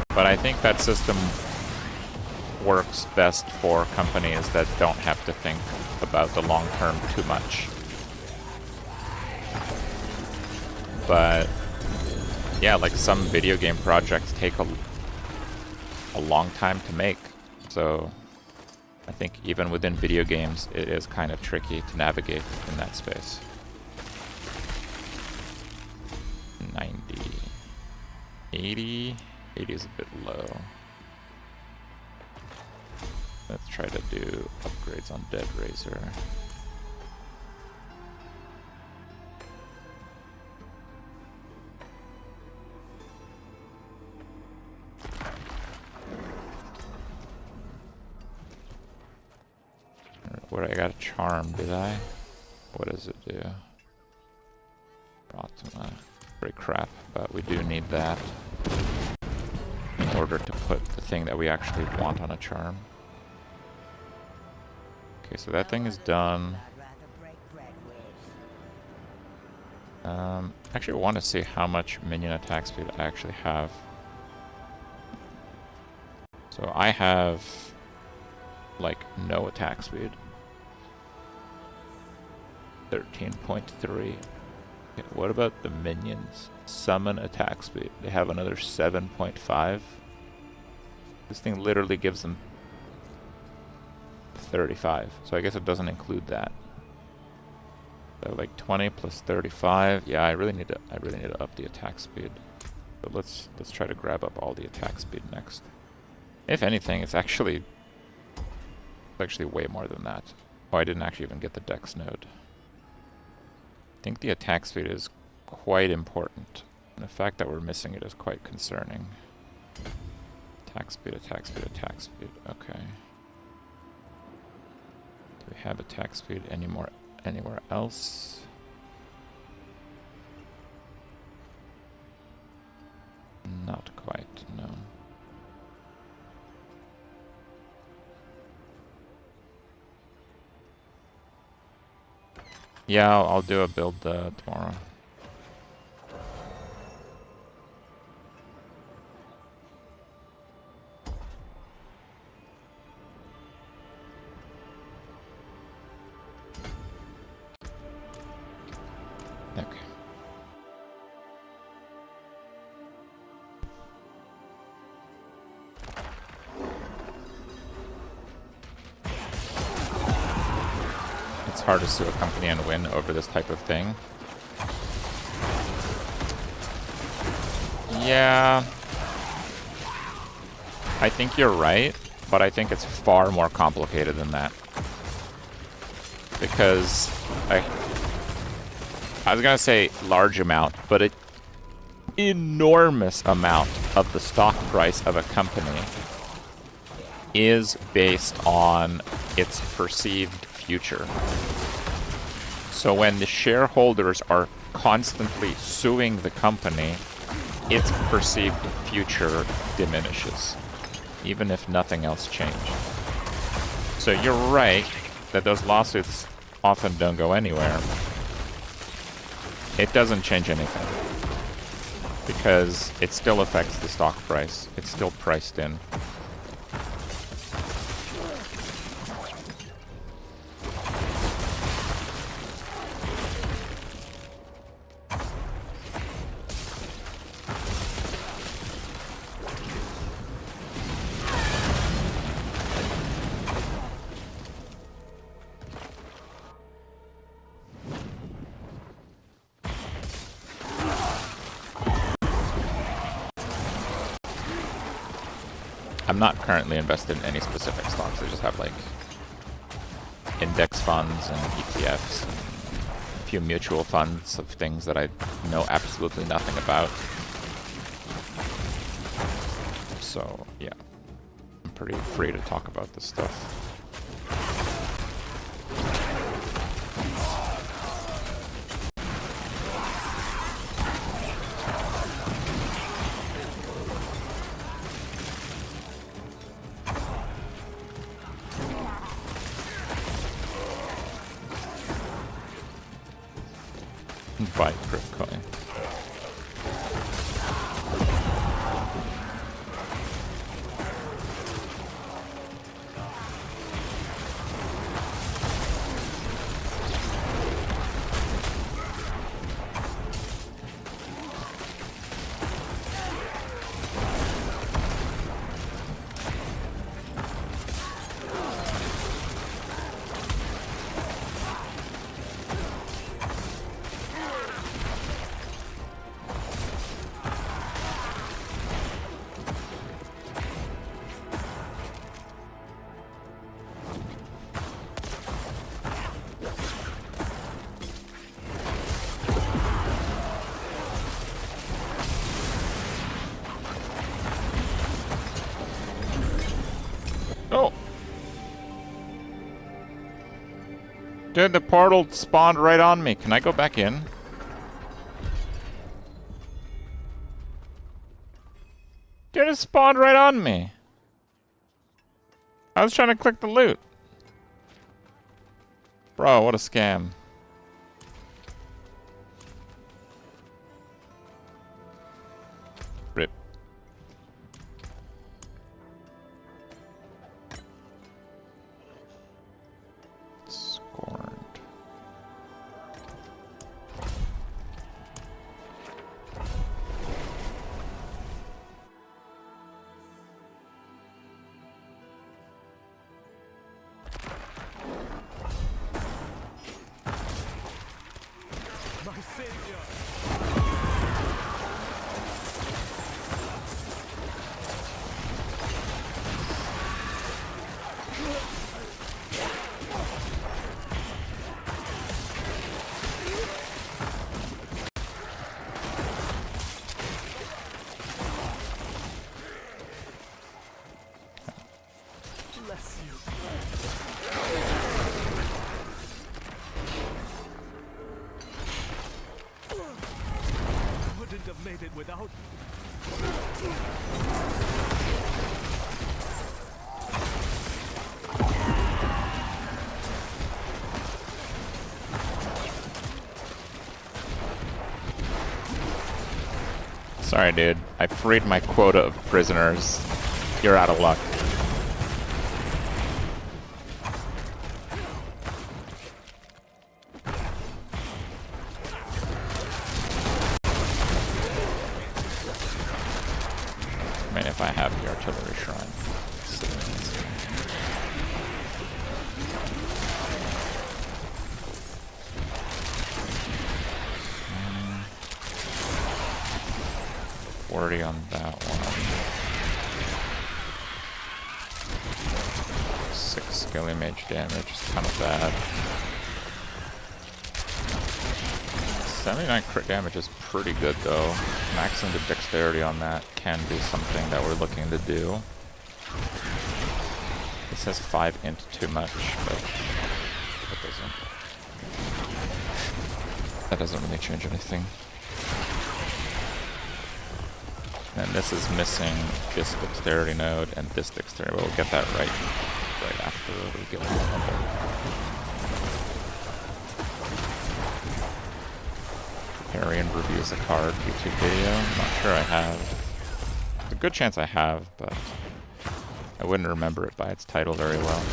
But I think that system works best for companies that don't have to think about the long term too much. But yeah, like some video game projects take a long time to make. So I think even within video games, it is kind of tricky to navigate in that space. 90. 80. 80 is a bit low. Let's try to do upgrades on Dead Razor. What, I got a charm, did I? What does it do? Optima. Pretty crap, but we do need that in order to put the thing that we actually want on a charm. Okay, so that thing is done. Actually, I want to see how much minion attack speed I actually have. So I have like no attack speed. 13.3. What about the minions? Summon attack speed. They have another 7.5. This thing literally gives them 35. So I guess it doesn't include that. So like 20 plus 35. Yeah, I really need to up the attack speed. So let's try to grab up all the attack speed next. If anything, it's actually way more than that. Oh, I didn't actually even get the dex node. I think the attack speed is quite important. And the fact that we're missing it is quite concerning. Attack speed, attack speed, attack speed. Okay. Do we have attack speed anywhere else? Not quite, no. Yeah, I'll do a build tomorrow. Okay. It's hard to sue a company and win over this type of thing. Yeah. I think you're right, but I think it's far more complicated than that. Because I was gonna say large amount, but an enormous amount of the stock price of a company is based on its perceived future. So when the shareholders are constantly suing the company, its perceived future diminishes, even if nothing else changed. So you're right that those lawsuits often don't go anywhere. It doesn't change anything, because it still affects the stock price. It's still priced in. I'm not currently invested in any specific stocks. I just have like index funds and ETFs and a few mutual funds of things that I know absolutely nothing about. So yeah, I'm pretty free to talk about this stuff. buy Kripp coin. Oh! Dude, the portal spawned right on me. Can I go back in? Dude, it spawned right on me. I was trying to click the loot. Bro, what a scam. Rip. Scorned. My savior! Bless you. Wouldn't have made it without. Sorry, dude. I freed my quota of prisoners. You're out of luck. I mean, if I have the artillery shrine. Mm. 40 on that one. 6 skelly mage damage is kind of bad. 79 crit damage is pretty good though. Maxing the dexterity on that can be something that we're looking to do. This has 5 int too much, but that doesn't really change anything. And this is missing this dexterity node and this dexterity, but we'll get that right after we get one level. Arian reviews a card YouTube video. I'm not sure I have. There's a good chance I have, but I wouldn't remember it by its title very well.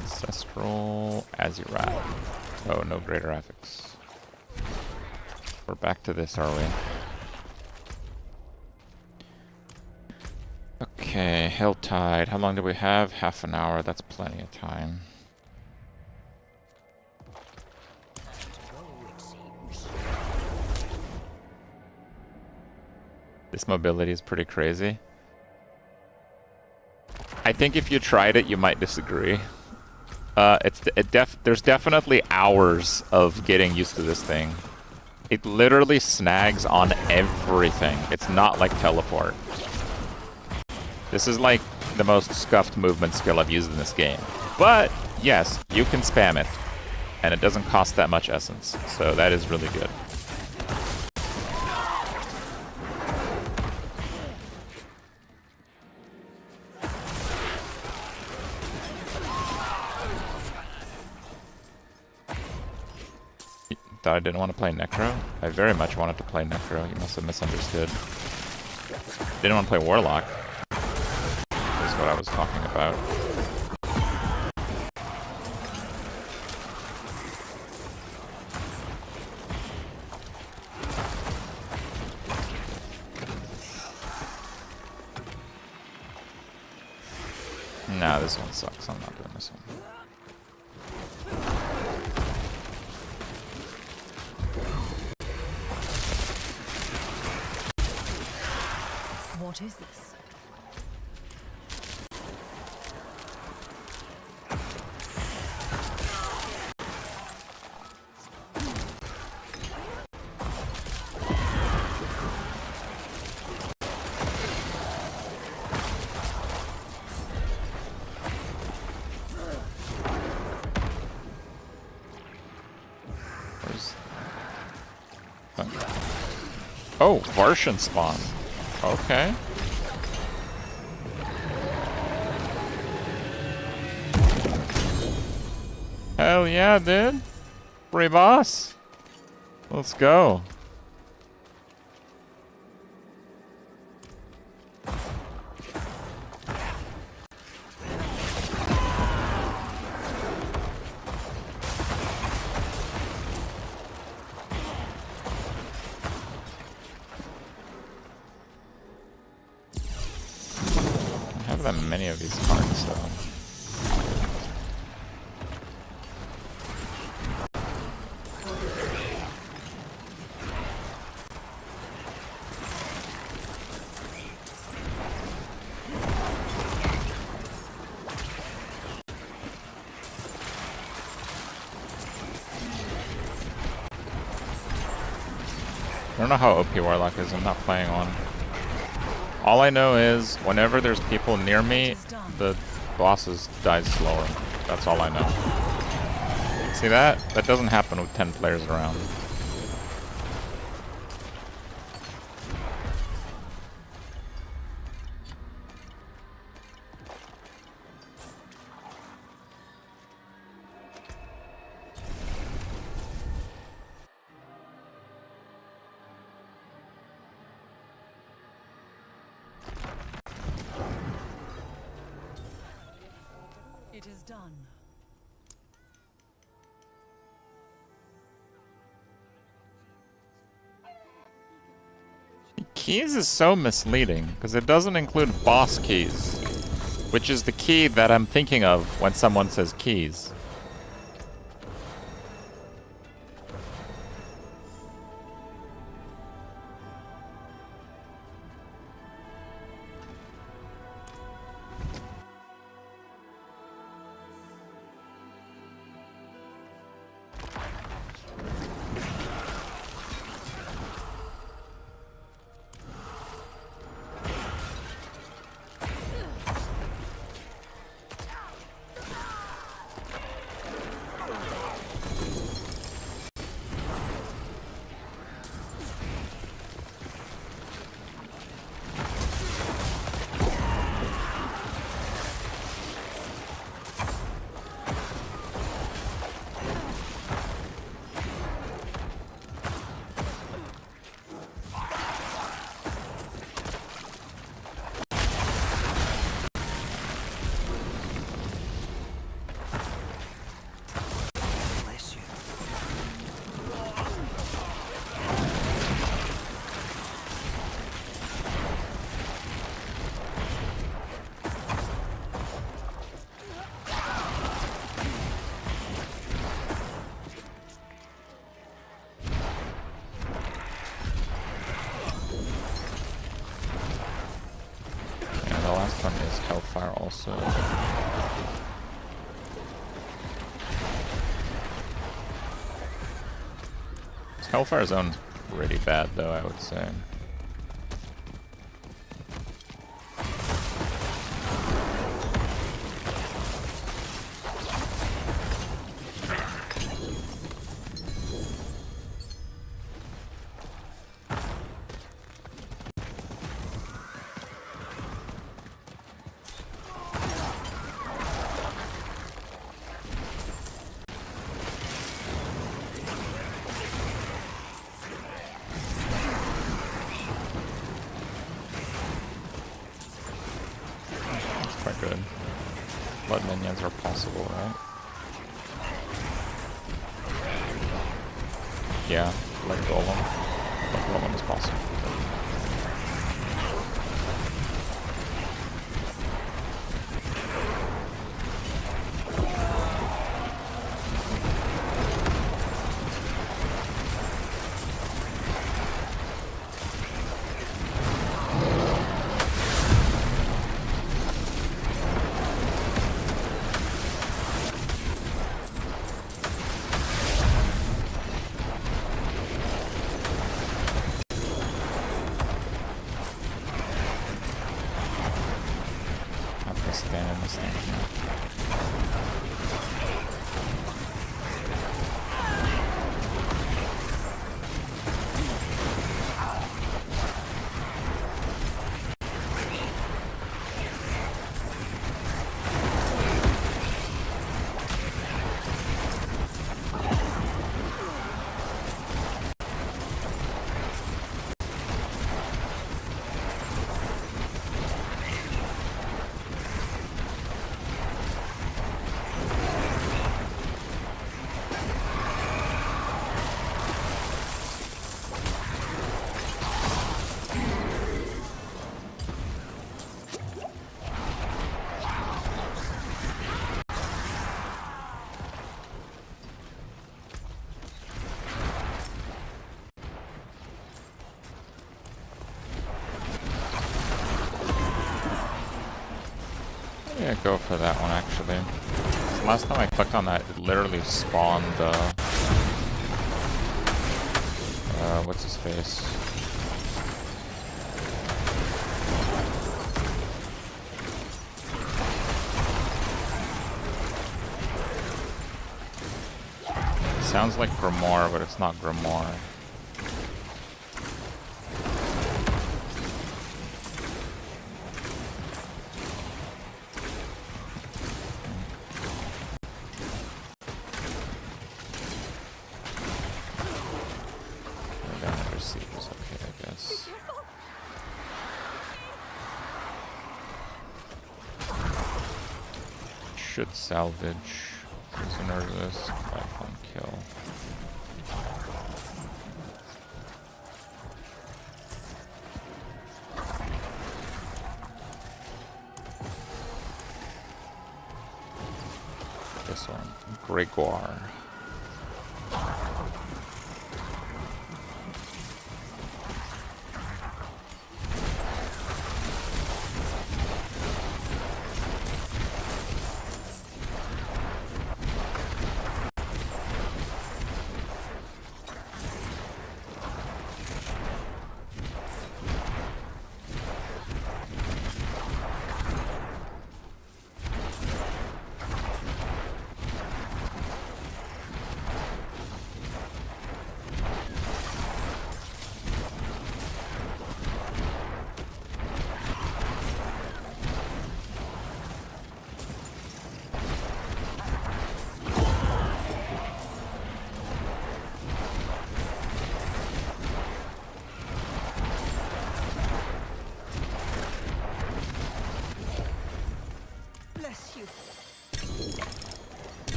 Ancestral Azurat. Oh, no greater affix. We're back to this, are we? Okay, Helltide. How long do we have? Half an hour. That's plenty of time. This mobility is pretty crazy. I think if you tried it, you might disagree. There's definitely hours of getting used to this thing. It literally snags on everything. It's not like teleport. This is like the most scuffed movement skill I've used in this game. But, yes, you can spam it. And it doesn't cost that much essence. So that is really good. Thought I didn't want to play NECRO? I very much wanted to play NECRO. You must have misunderstood. Didn't want to play Warlock. That's what I was talking about. Nah, this one sucks. I'm not doing this one. What is this? Oh, Varshan spawn. Okay. Hell yeah, dude. Free boss. Let's go. That many of these cards, though. I don't know how OP Warlock is. I'm not playing one. All I know is, whenever there's people near me, the bosses die slower. That's all I know. See that? That doesn't happen with 10 players around. It is done. Keys is so misleading, because it doesn't include boss keys, which is the key that I'm thinking of when someone says keys. One is Hellfire also. Hellfire Zone's pretty bad though, I would say. Quite good. Blood minions are possible, right? Yeah, like Golem. Like Golem is possible. Stand in this thing here. Yeah, go for that one actually. Last time I clicked on that, it literally spawned what's his face? It sounds like Grimoire, but it's not Grimoire. Should salvage prisoner list by one kill. This one, Gregoire.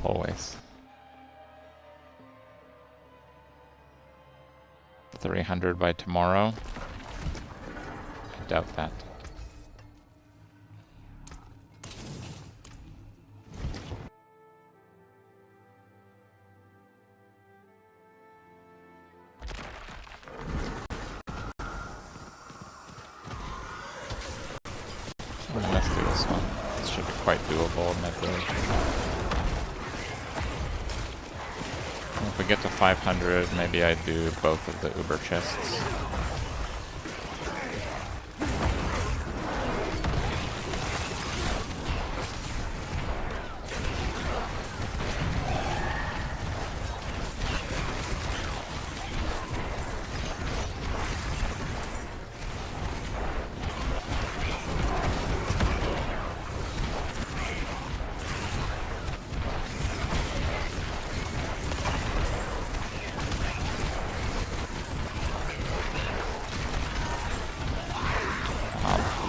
Always. 300 by tomorrow? I doubt that. Let's do this one. This should be quite doable in my build. And if we get to 500, maybe I do both of the Uber chests.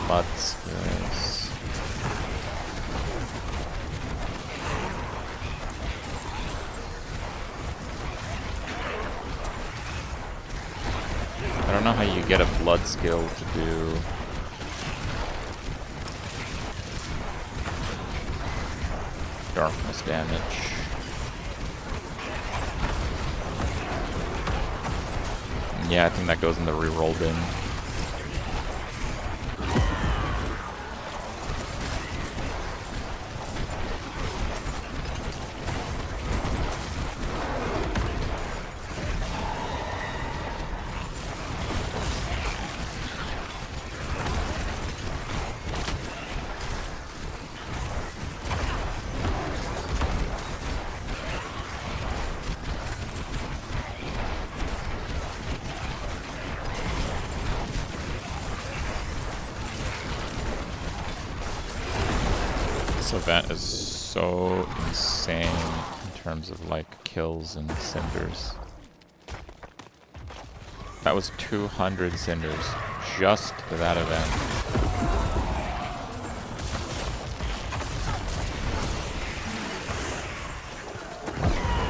Let's this. I don't know how you get a blood skill to do darkness damage. Yeah, I think that goes in the reroll bin. This event is so insane in terms of like kills and cinders. That was 200 cinders just for that event.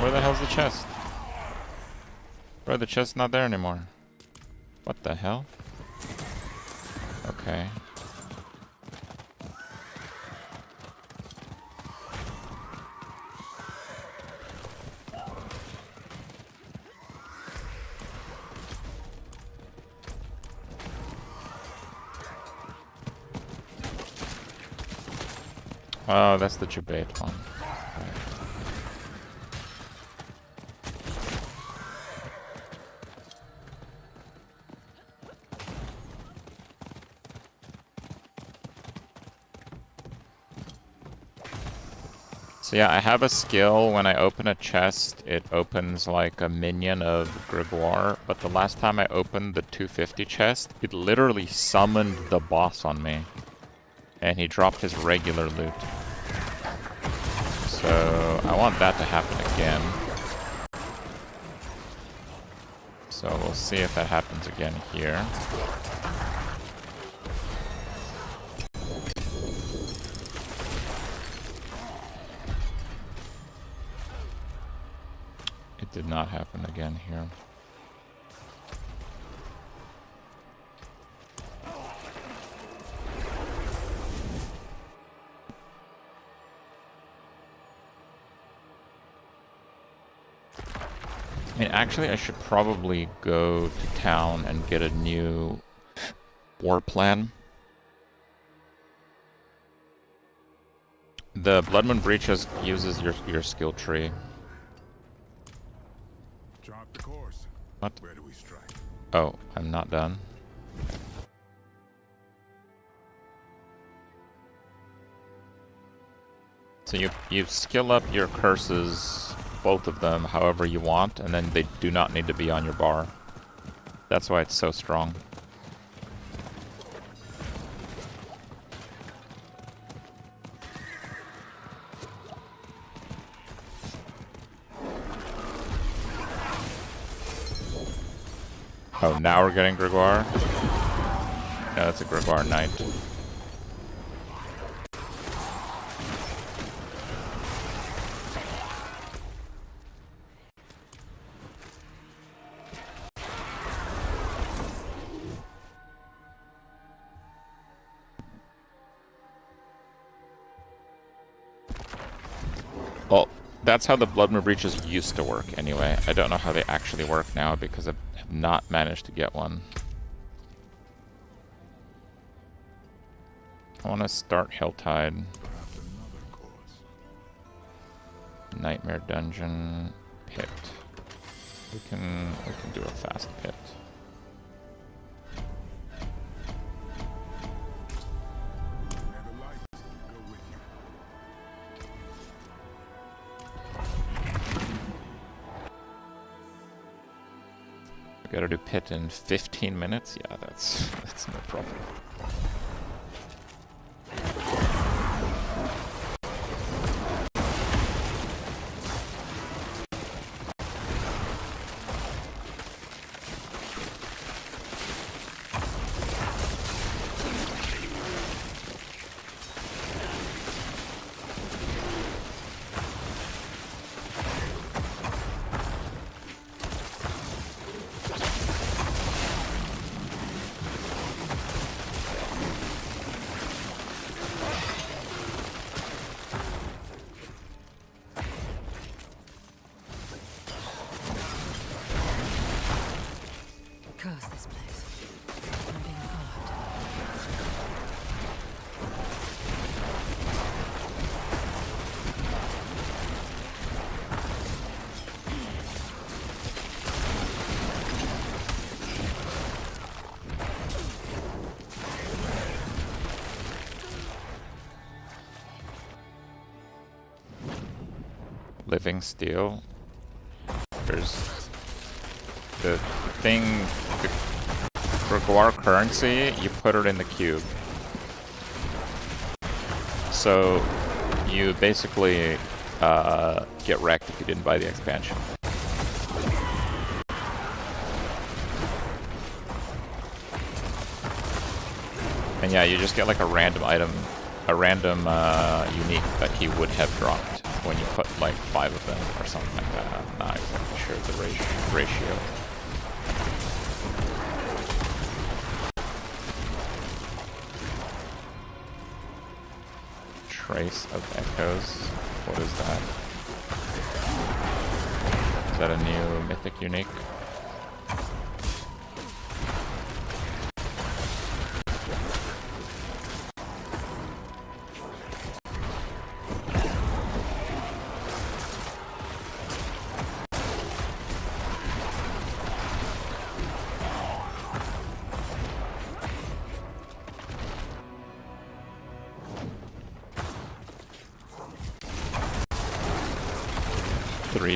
Where the hell's the chest? Bro, the chest's not there anymore. What the hell? Okay. Oh, that's the debate one. Right. So yeah, I have a skill when I open a chest, it opens like a minion of Gregoire, but the last time I opened the 250 chest, it literally summoned the boss on me. And he dropped his regular loot. So I want that to happen again. So we'll see if that happens again here. It did not happen again here. I mean, actually, I should probably go to town and get a new war plan. The Blood Moon Breach uses your skill tree. Chart the course. What? Where do we strike? Oh, I'm not done. So you skill up your curses, both of them, however you want, and then they do not need to be on your bar. That's why it's so strong. Oh, now we're getting Gregoire? No, that's a Gregoire Knight. Well, that's how the Blood Moon Breaches used to work anyway. I don't know how they actually work now because I have not managed to get one. I want to start Hilltide. Perhaps another course. Nightmare Dungeon. Pit. We can do a fast pit. May the light go with you. We gotta do pit in 15 minutes? Yeah, that's no problem. Curse this place. I'm being followed. Living Steel. There's the thing, for Guar currency, you put it in the cube. So you basically get wrecked if you didn't buy the expansion. And yeah, you just get like a random item, a random unique that he would have dropped when you put like 5 of them or something like that. I'm not exactly sure the ratio. Trace of Echoes. What is that? Is that a new mythic unique?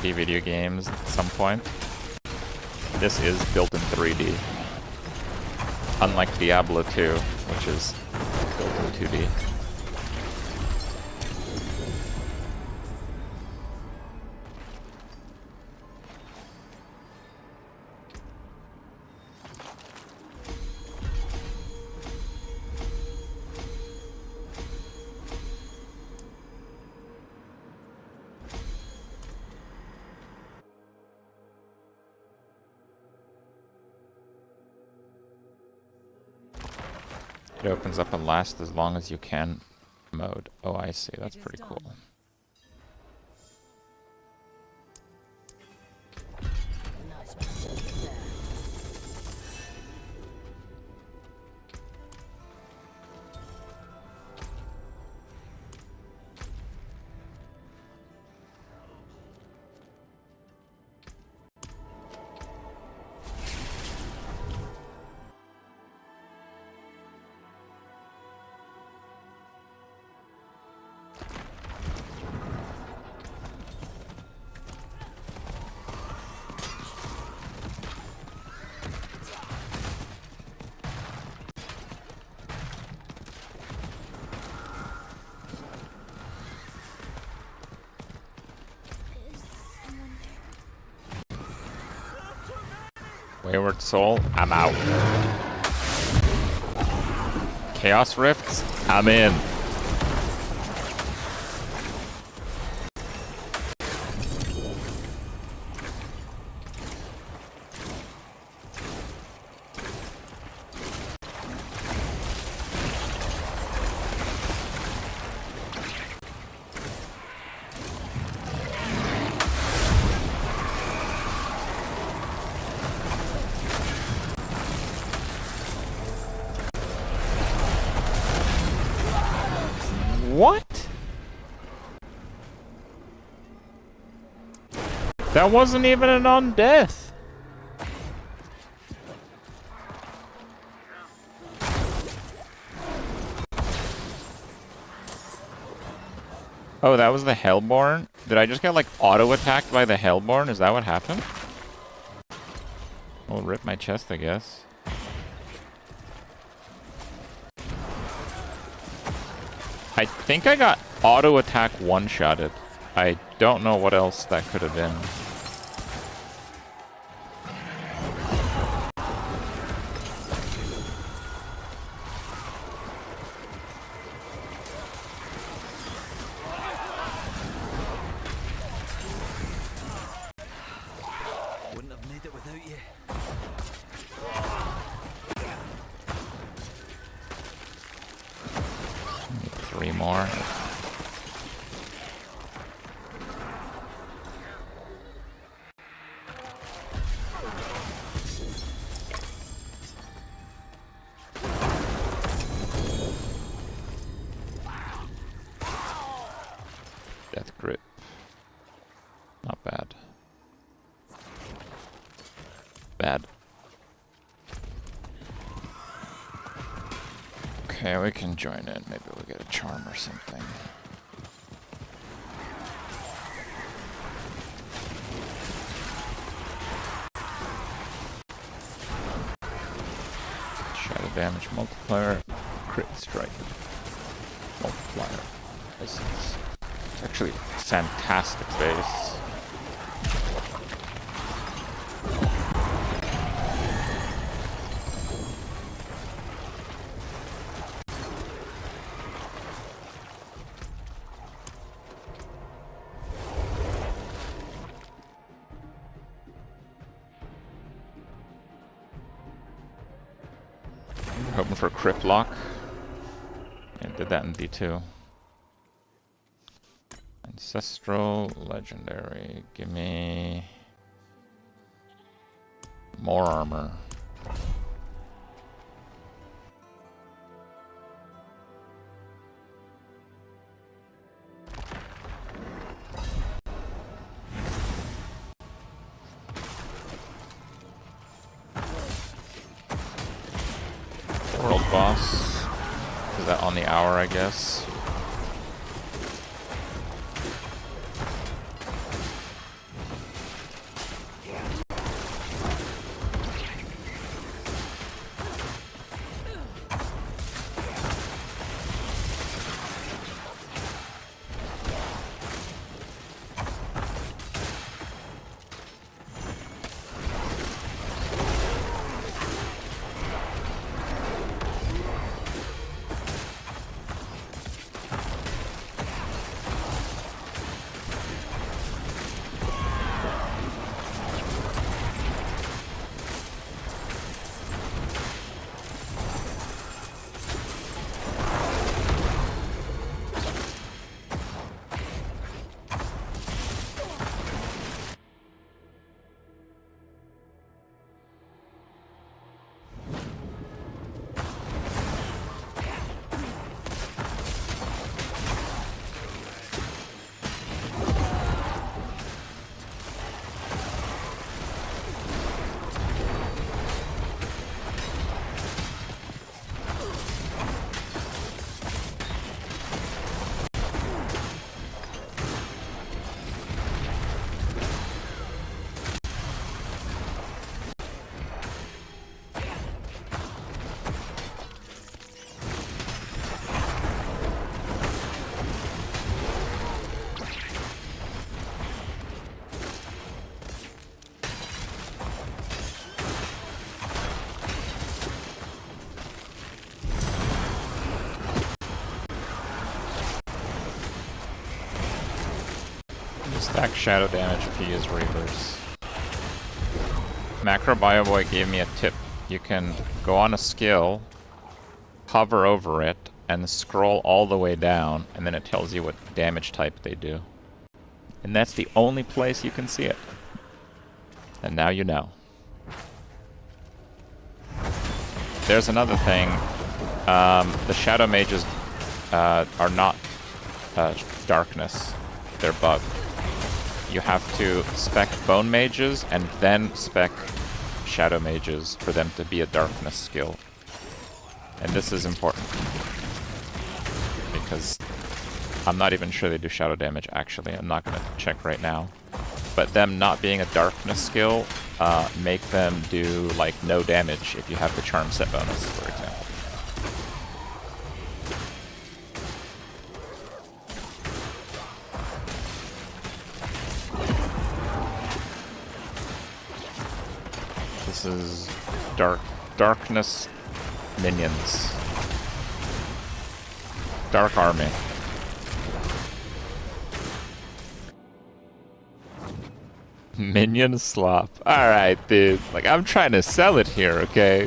Video games at some point. This is built in 3D. Unlike Diablo 2, which is built in 2D. It opens up a last as long as you can mode. Oh, I see. That's pretty cool. Nice mistake there. Wayward Soul, I'm out. Chaos Rifts, I'm in. That wasn't even an on-death. Oh, that was the Hellborn? Did I just get, like, auto-attacked by the Hellborn? Is that what happened? Well, rip my chest, I guess. I think I got auto-attack one-shotted. I don't know what else that could have been. Wouldn't have made it without you. Need 3 more. Death grip. Not bad. Bad. Okay, we can join in. Maybe we'll get a charm or something. Shadow damage multiplier. Crit strike multiplier. This is actually a fantastic base. Hoping for Kripp lock. Yeah, did that in D2. Ancestral, legendary. Give me more armor. World boss. Is that on the hour, I guess? Stack shadow damage if you use Reavers. Macro Bioboy gave me a tip. You can go on a skill, hover over it, and scroll all the way down, and then it tells you what damage type they do. And that's the only place you can see it. And now you know. There's another thing. The Shadow Mages are not darkness. They're bugged. you have to spec Bone Mages and then spec Shadow Mages for them to be a Darkness skill. And this is important, because I'm not even sure they do shadow damage, actually. I'm not going to check right now. But them not being a Darkness skill make them do, like, no damage if you have the Charm set bonus, for example. This is Darkness Minions. Dark Army. Minion slop. Alright, dude. Like, I'm trying to sell it here, okay? I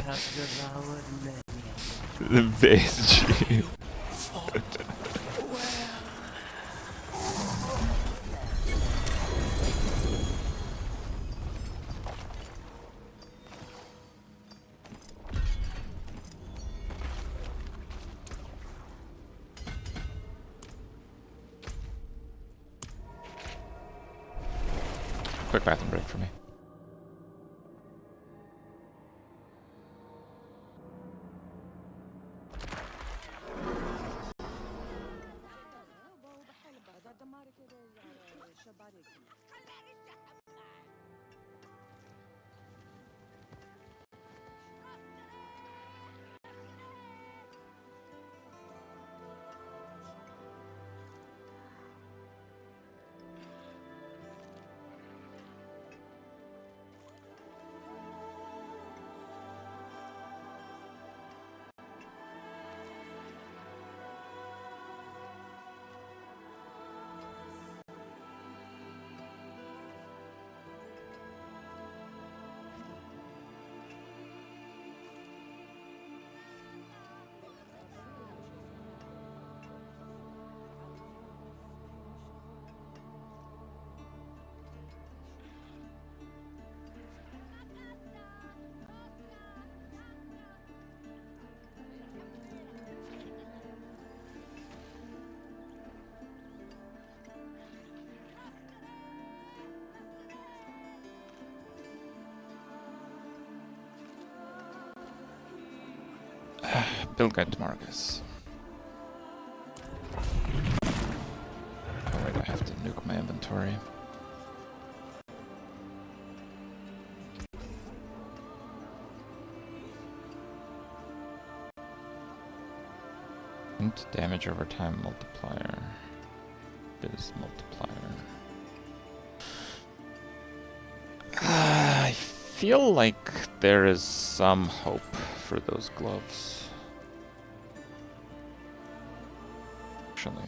have devoured many. The base G. Quick bathroom break for me. Build guide to Marcus. Oh wait, I have to nuke my inventory. Int damage over time multiplier. Biz multiplier. I feel like there is some hope for those gloves. Actually. You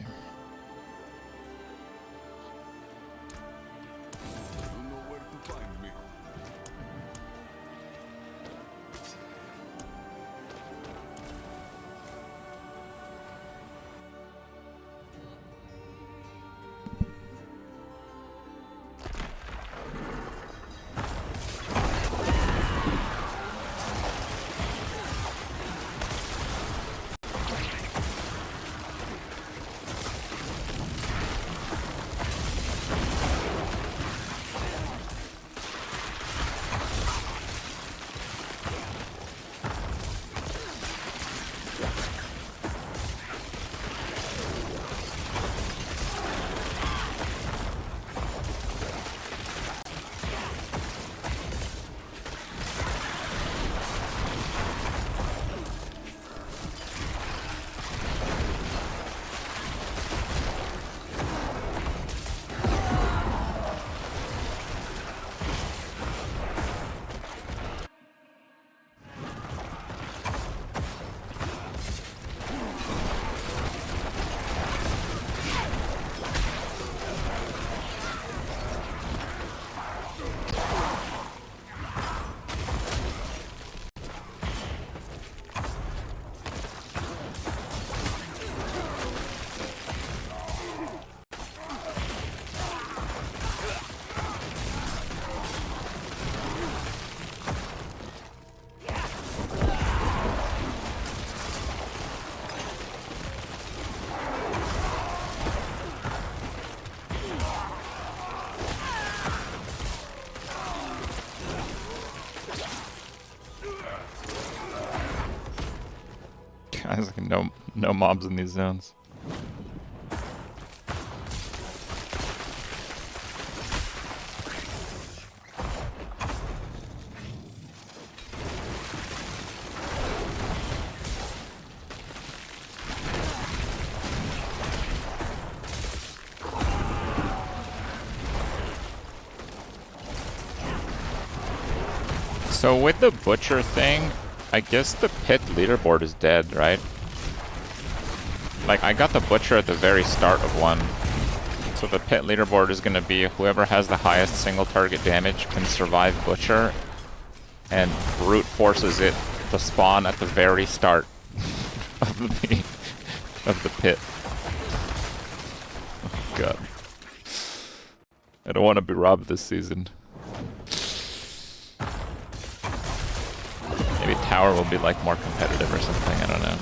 know where to find me. There's like no mobs in these zones. So with the butcher thing, I guess the pit leaderboard is dead, right? Like, I got the butcher at the very start of one. So the pit leaderboard is going to be whoever has the highest single target damage can survive butcher, and brute forces it to spawn at the very start of the pit. Oh god. I don't want to be robbed this season. Maybe tower will be like more competitive or something, I don't know.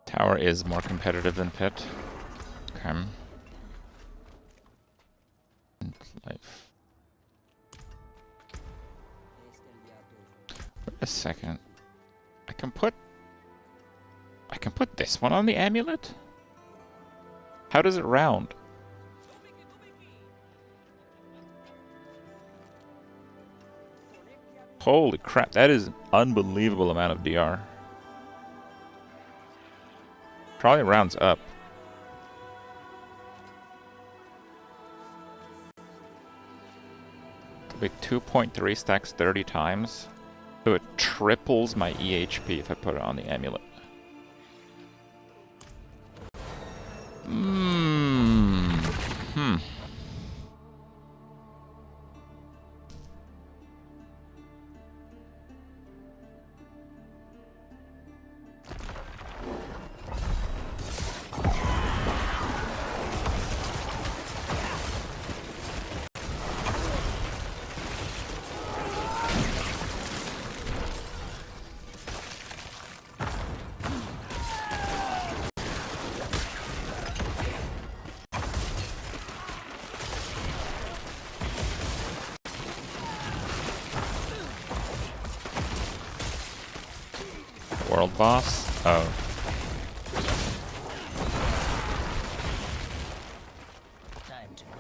Tower is more competitive than pit. Okay. Life. Wait a second. I can put this one on the amulet? How does it round? Holy crap, that is an unbelievable amount of DR. Probably rounds up. Could be 2.3 stacks 30 times. So it triples my EHP if I put it on the amulet. World boss? Oh. Time to go.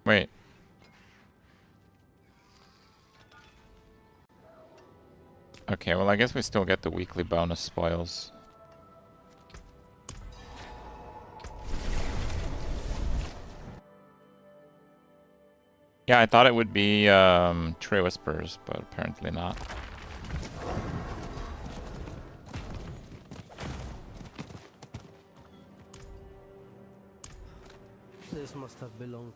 Wait. Okay, well I guess we still get the weekly bonus spoils. Yeah, I thought it would be Tree Whispers, but apparently not. This must have belonged.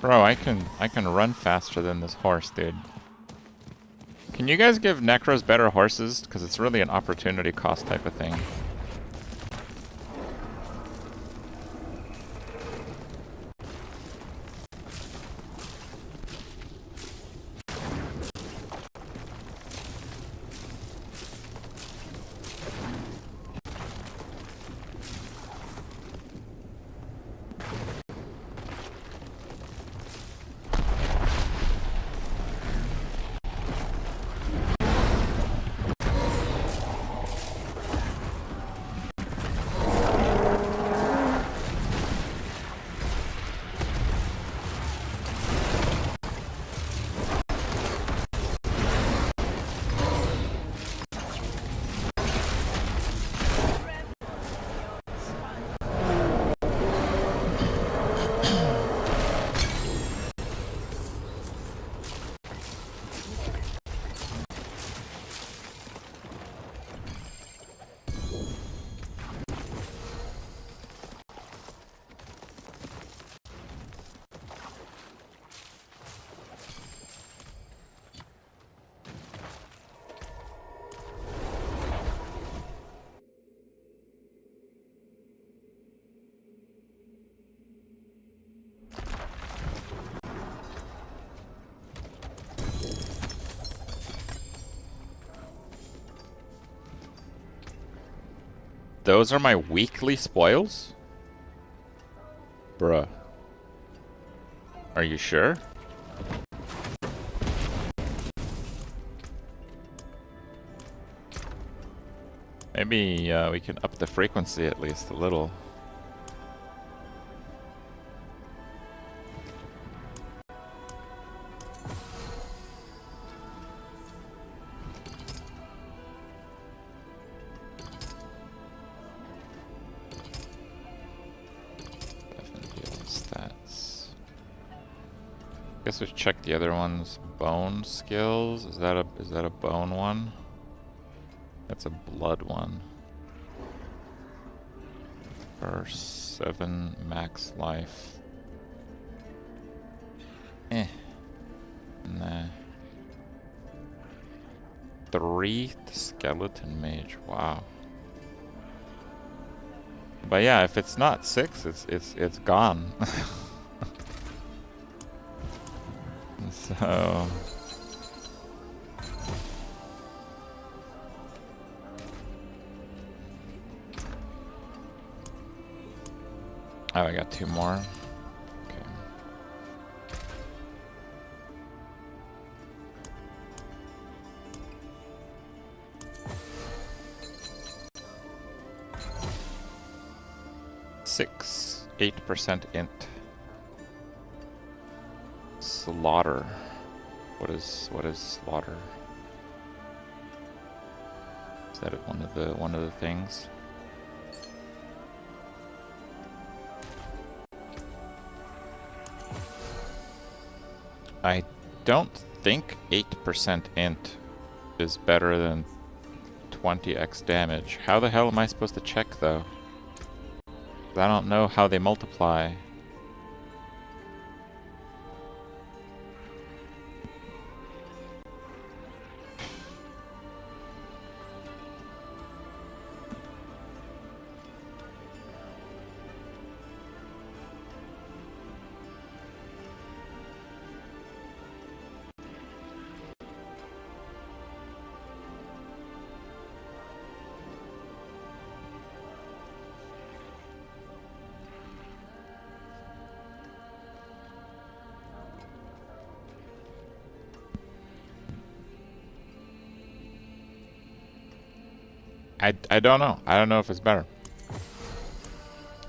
Bro, I can run faster than this horse, dude. Can you guys give Necros better horses? Because it's really an opportunity cost type of thing. Those are my weekly spoils? Bruh. Are you sure? Maybe we can up the frequency at least a little. Guess we've checked the other ones. Bone skills. Is that a bone one? That's a blood one. For 7 max life. Nah. 3 skeleton mage. Wow. But yeah, if it's not 6, it's gone. So oh, I got 2 more. Okay. Six, 8% int. Slaughter. What is slaughter? Is that one of the things? I don't think 8% int is better than 20x damage. How the hell am I supposed to check though? I don't know how they multiply. I don't know. I don't know if it's better.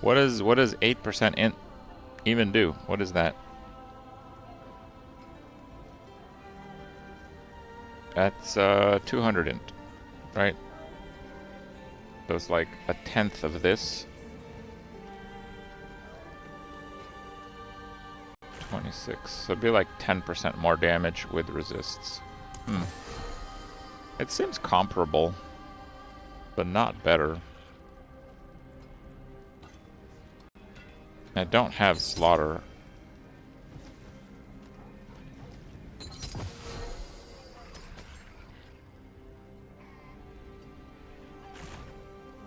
What does 8% int even do? What is that? That's 200 int, right? So it's like 1/10 of this. 26. So it'd be like 10% more damage with resists. It seems comparable, but not better. I don't have slaughter.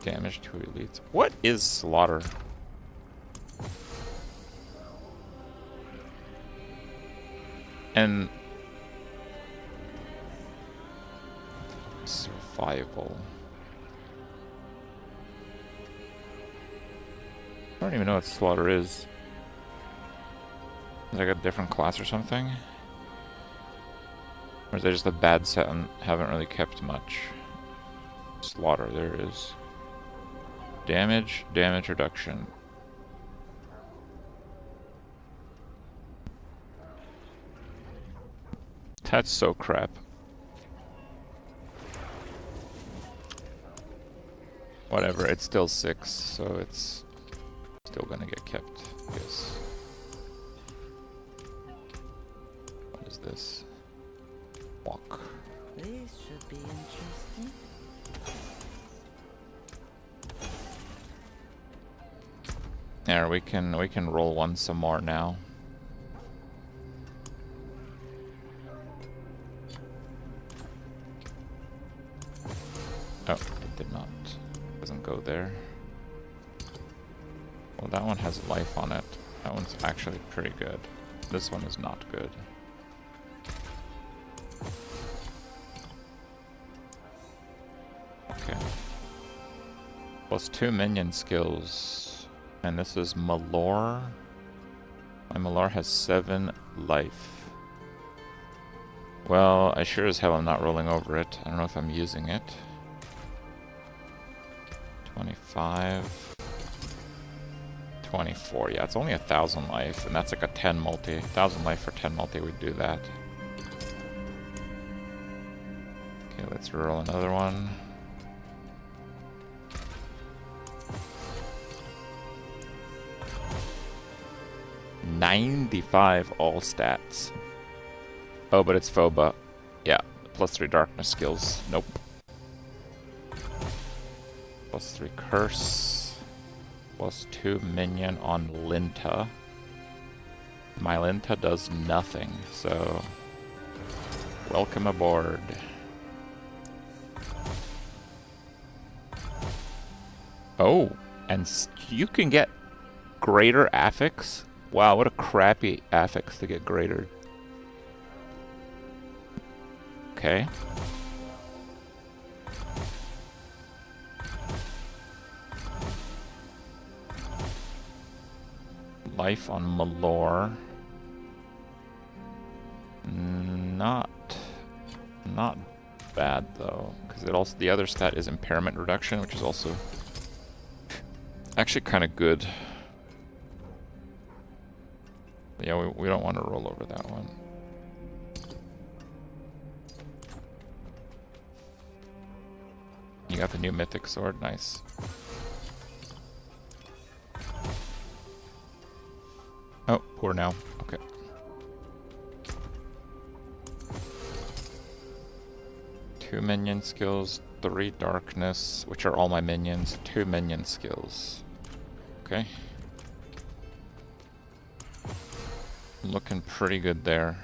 Damage to elites. What is slaughter? And survival. I don't even know what slaughter is. Is it like a different class or something? Or is it just a bad set and haven't really kept much? Slaughter, there it is. Damage reduction. That's so crap. Whatever, it's still 6, so it's still gonna get kept, I guess. What is this? Walk. This should be interesting. There, we can roll one some more now. Oh, it did not. Doesn't go there. Well, that one has life on it. That one's actually pretty good. This one is not good. Okay. Well, +2 minion skills. And this is Malor. My Malor has 7 life. Well, I sure as hell am not rolling over it. I don't know if I'm using it. 25. 24. Yeah, it's only 1,000 life, and that's like a 10 multi. 1,000 life for 10 multi, we'd do that. Okay, let's roll another one. +95 all stats. Oh, but it's Phoba. Yeah, +3 darkness skills. Nope. +3 curse. +2 minion on Linta. My Linta does nothing, so welcome aboard. Oh, and you can get greater affix? Wow, what a crappy affix to get greater. Okay. Life on Malor. Not bad though, because it also, the other stat is impairment reduction, which is also actually kind of good. Yeah, we don't want to roll over that one. You got the new mythic sword, nice. Oh, poor now. Okay. Two minion skills, 3 darkness, which are all my minions. 2 minion skills. Okay. Looking pretty good there.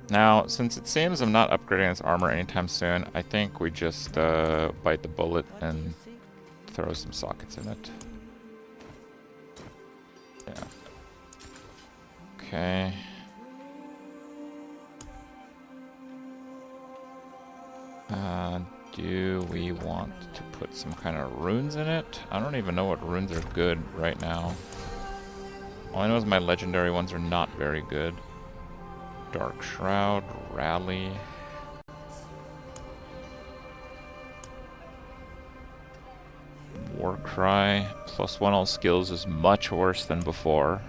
Now, since it seems I'm not upgrading this armor anytime soon, I think we just bite the bullet and throw some sockets in it. Yeah. Okay. Do we want to put some kind of runes in it? I don't even know what runes are good right now. All I know is my legendary ones are not very good. Dark Shroud, Rally. Warcry, +1 all skills is much worse than before.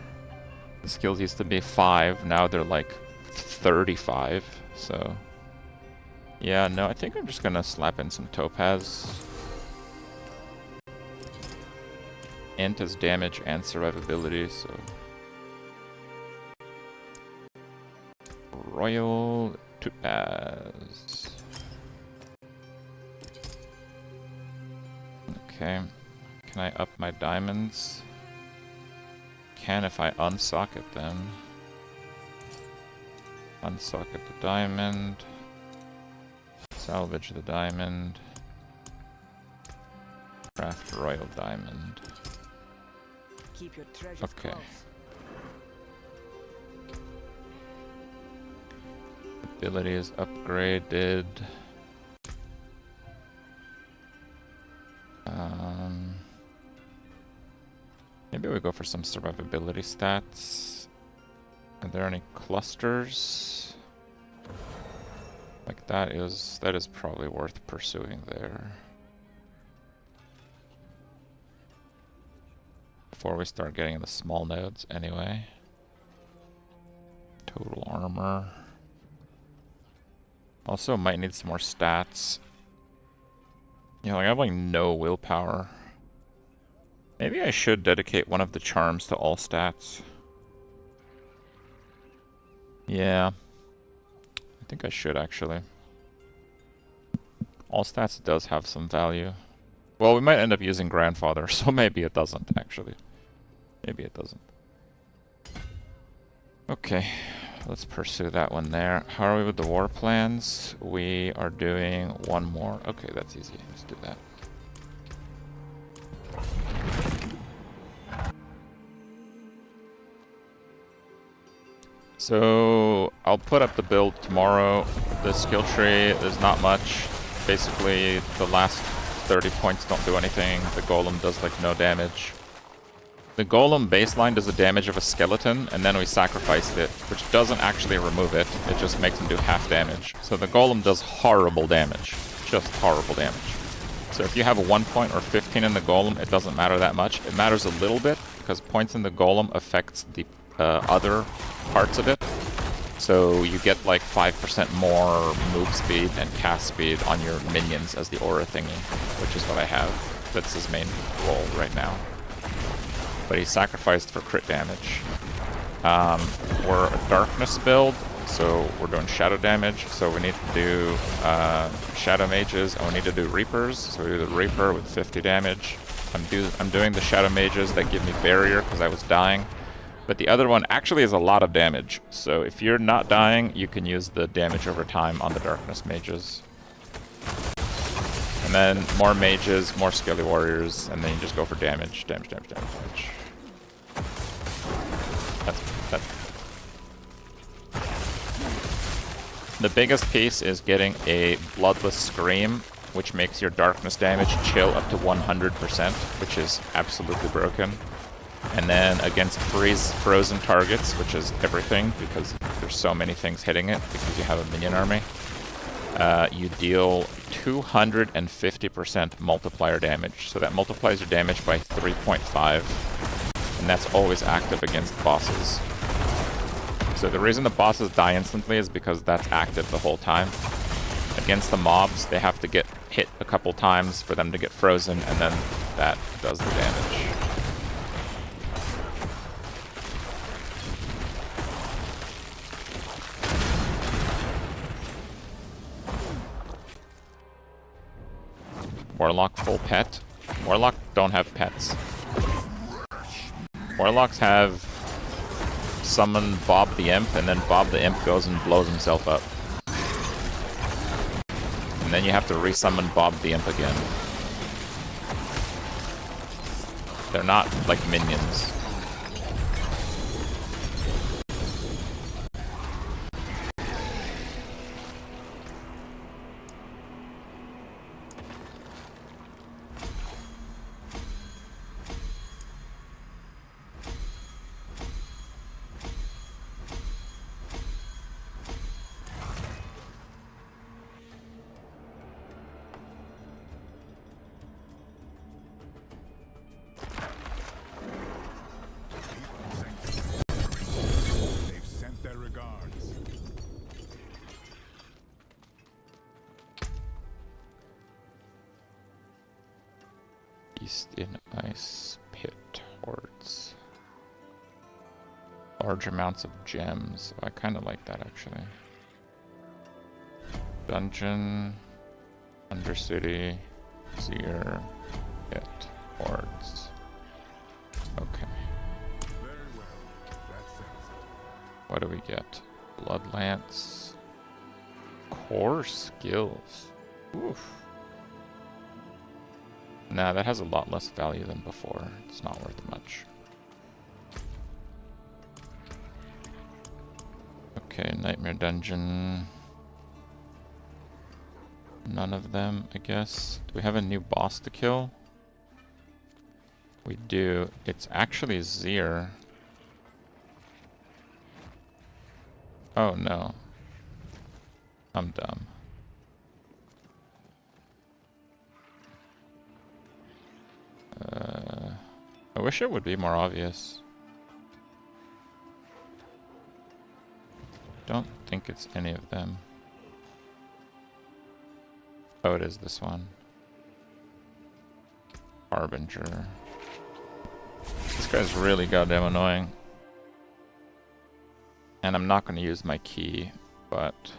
The skills used to be 5, now they're like 35, so... Yeah, no, I think I'm just gonna slap in some Topaz. Int is damage and survivability, so... Royal Topaz. Okay. Can I up my diamonds? Can if I unsocket them. Unsocket the diamond. Salvage the diamond. Craft royal diamond. Keep your treasures okay. Close. Ability is upgraded. Maybe we go for some survivability stats. Are there any clusters? Like that is probably worth pursuing there. Before we start getting the small nodes anyway. Total armor. Also might need some more stats. You know, like I have like no willpower. Maybe I should dedicate one of the charms to all stats. Yeah. I think I should actually. All stats does have some value. Well, we might end up using Grandfather, so maybe it doesn't actually. Maybe it doesn't. Okay, let's pursue that one there. How are we with the war plans? We are doing one more. Okay, that's easy. Let's do that. So I'll put up the build tomorrow. The skill tree, there's not much. basically the last 30 points don't do anything. The golem does like no damage. The golem baseline does the damage of a skeleton, and then we sacrificed it, which doesn't actually remove it. It just makes him do half damage. So the golem does horrible damage. Just horrible damage. So if you have a 1 point or 15 in the golem, it doesn't matter that much. It matters a little bit, because points in the golem affects the other parts of it. So you get like 5% more move speed and cast speed on your minions as the aura thingy, which is what I have. That's his main role right now. But he's sacrificed for crit damage. We're a darkness build, so we're doing shadow damage. So we need to do shadow mages, and we need to do reapers. So we do the reaper with 50 damage. I'm doing the shadow mages that give me barrier because I was dying. But the other one actually is a lot of damage. So if you're not dying, you can use the damage over time on the darkness mages. And then more mages, more skilly warriors, and then you just go for damage, damage. That's the biggest piece is getting a bloodless scream, which makes your darkness damage chill up to 100%, which is absolutely broken. And then against frozen targets, which is everything, because there's so many things hitting it, because you have a minion army, you deal 250% multiplier damage. So that multiplies your damage by 3.5, and that's always active against bosses. So the reason the bosses die instantly is because that's active the whole time. Against the mobs, they have to get hit a couple times for them to get frozen, and then that does the damage. Warlock full pet. Warlock don't have pets. Warlocks have summon Bob the Imp, and then Bob the Imp goes and blows himself up. And then you have to resummon Bob the Imp again. They're not like minions. East in Ice Pit Hordes. Large amounts of gems. Oh, I kind of like that actually. Dungeon, Undercity, Seer, Pit Hordes. Okay. Very well. That settles it. What do we get? Blood Lance. Core skills. Oof. Nah, that has a lot less value than before. It's not worth much. Okay, Nightmare Dungeon. None of them, I guess. Do we have a new boss to kill? We do. It's actually Zir. Oh no. I'm dumb. I wish it would be more obvious. Don't think it's any of them. Oh, it is this one. Harbinger. This guy's really goddamn annoying. And I'm not going to use my key, but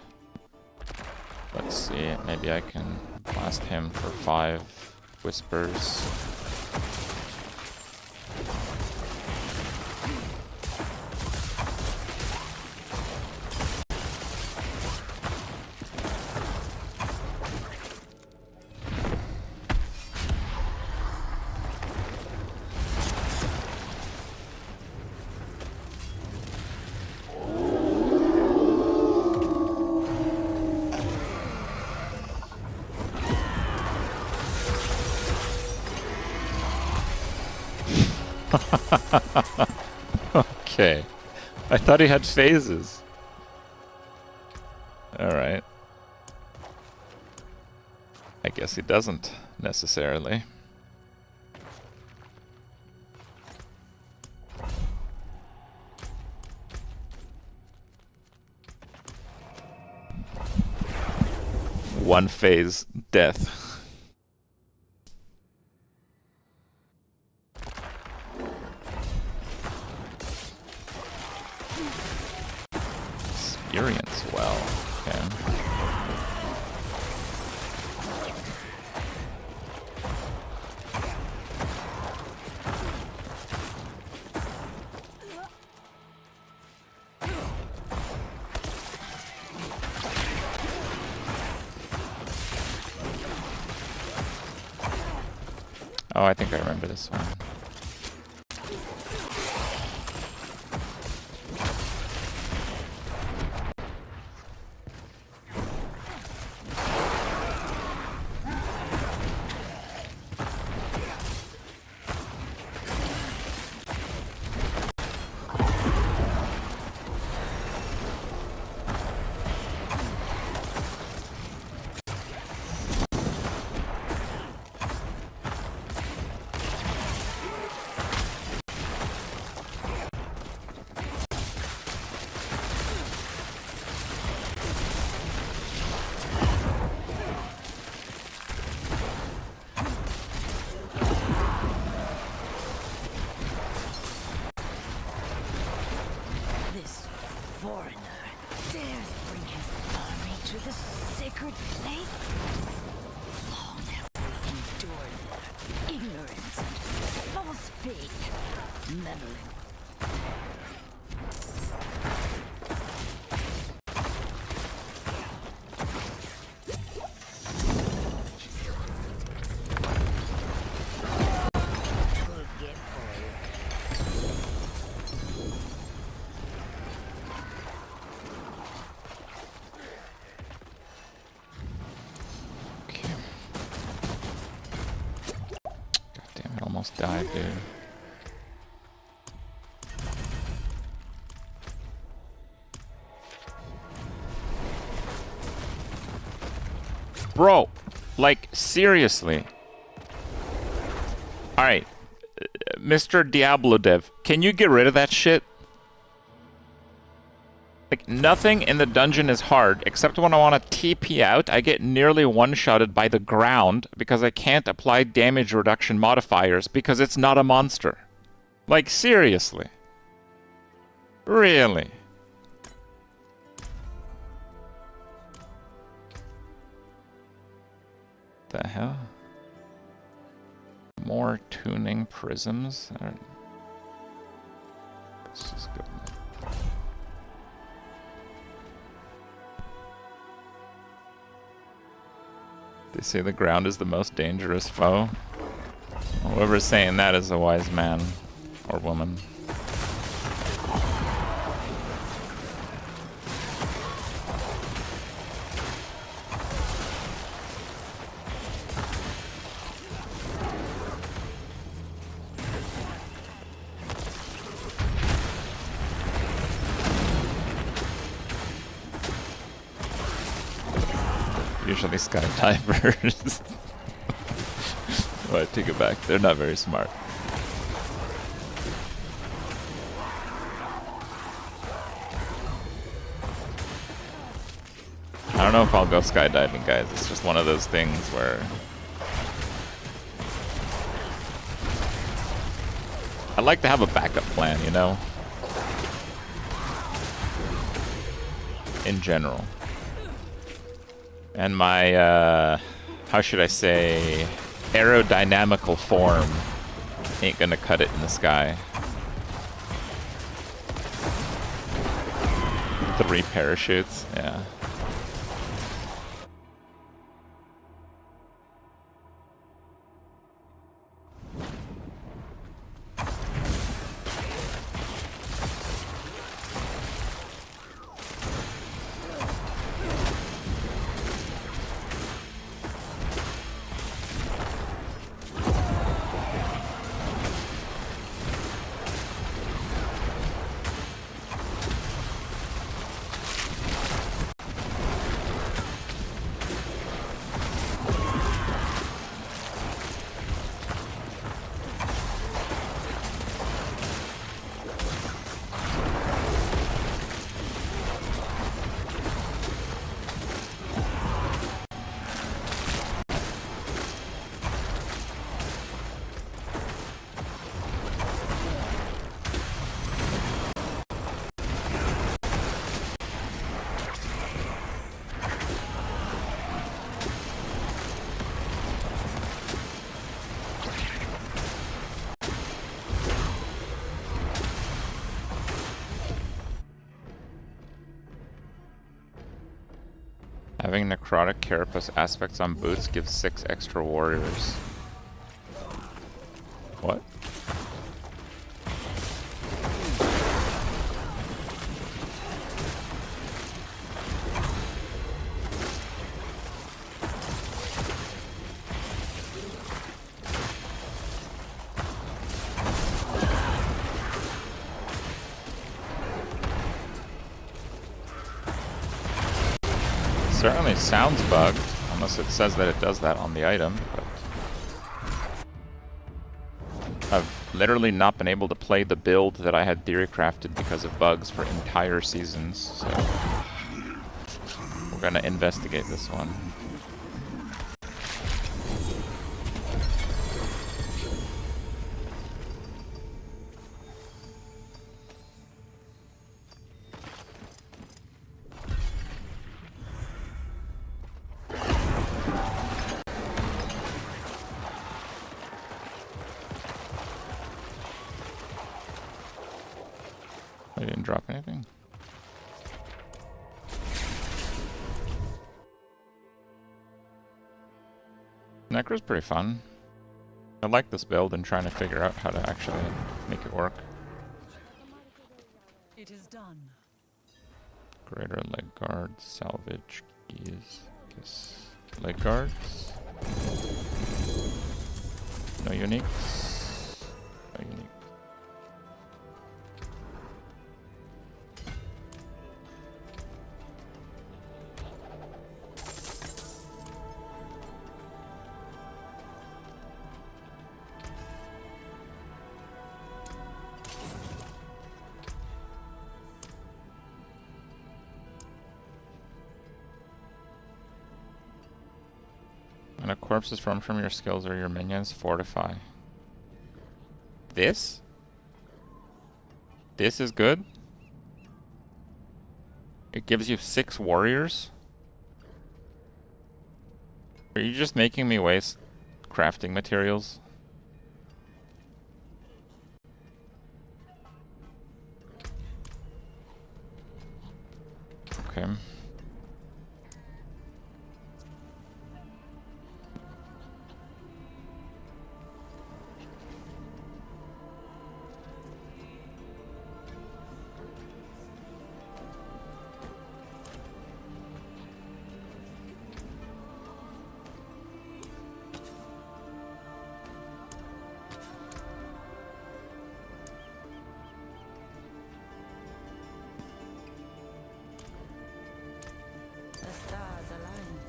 let's see. Maybe I can blast him for 5 whispers. Okay. I thought he had phases. Alright. I guess he doesn't, necessarily. One phase death. Experience well. Okay. Oh, I think I remember this one. This foreigner dares bring his army to the sacred place? Long have we endured their ignorance and false faith, meddling. We'll get for you. Okay. God damn it, almost died, dude. Bro, like, seriously. Alright, Mr. Diablo Dev, can you get rid of that shit? Like, nothing in the dungeon is hard, except when I want to TP out, I get nearly one-shotted by the ground because I can't apply damage reduction modifiers because it's not a monster. Like, seriously. Really? The hell? More tuning prisms? Alright. Let's just go. They say the ground is the most dangerous foe. Whoever's saying that is a wise man or woman. Usually skydivers. Oh, I take it back. They're not very smart. I don't know if I'll go skydiving, guys. It's just one of those things where I'd like to have a backup plan, you know? In general. And my, how should I say, aerodynamical form ain't gonna cut it in the sky. 3 parachutes, yeah. Having necrotic carapace aspects on boots gives 6 extra warriors. What? Certainly sounds bugged, unless it says that it does that on the item, but I've literally not been able to play the build that I had theory crafted because of bugs for entire seasons, so we're gonna investigate this one. I didn't drop anything. Necro's pretty fun. I like this build and trying to figure out how to actually make it work. It is done. Greater leg guards, salvage keys. Guess leg guards. No uniques. No unique. When a corpse is formed from your skills or your minions, fortify. This? This is good? It gives you 6 warriors? Are you just making me waste crafting materials? Okay. The stars align.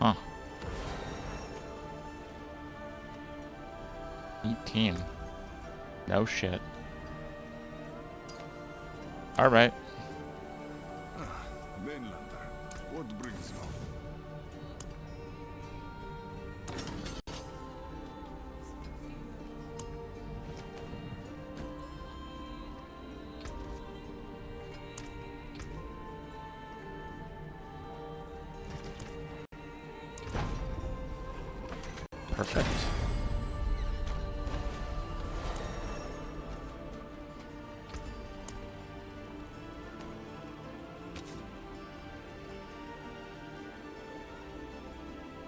Huh. 18. No shit. Alright. Mainlander, what brings you? Perfect.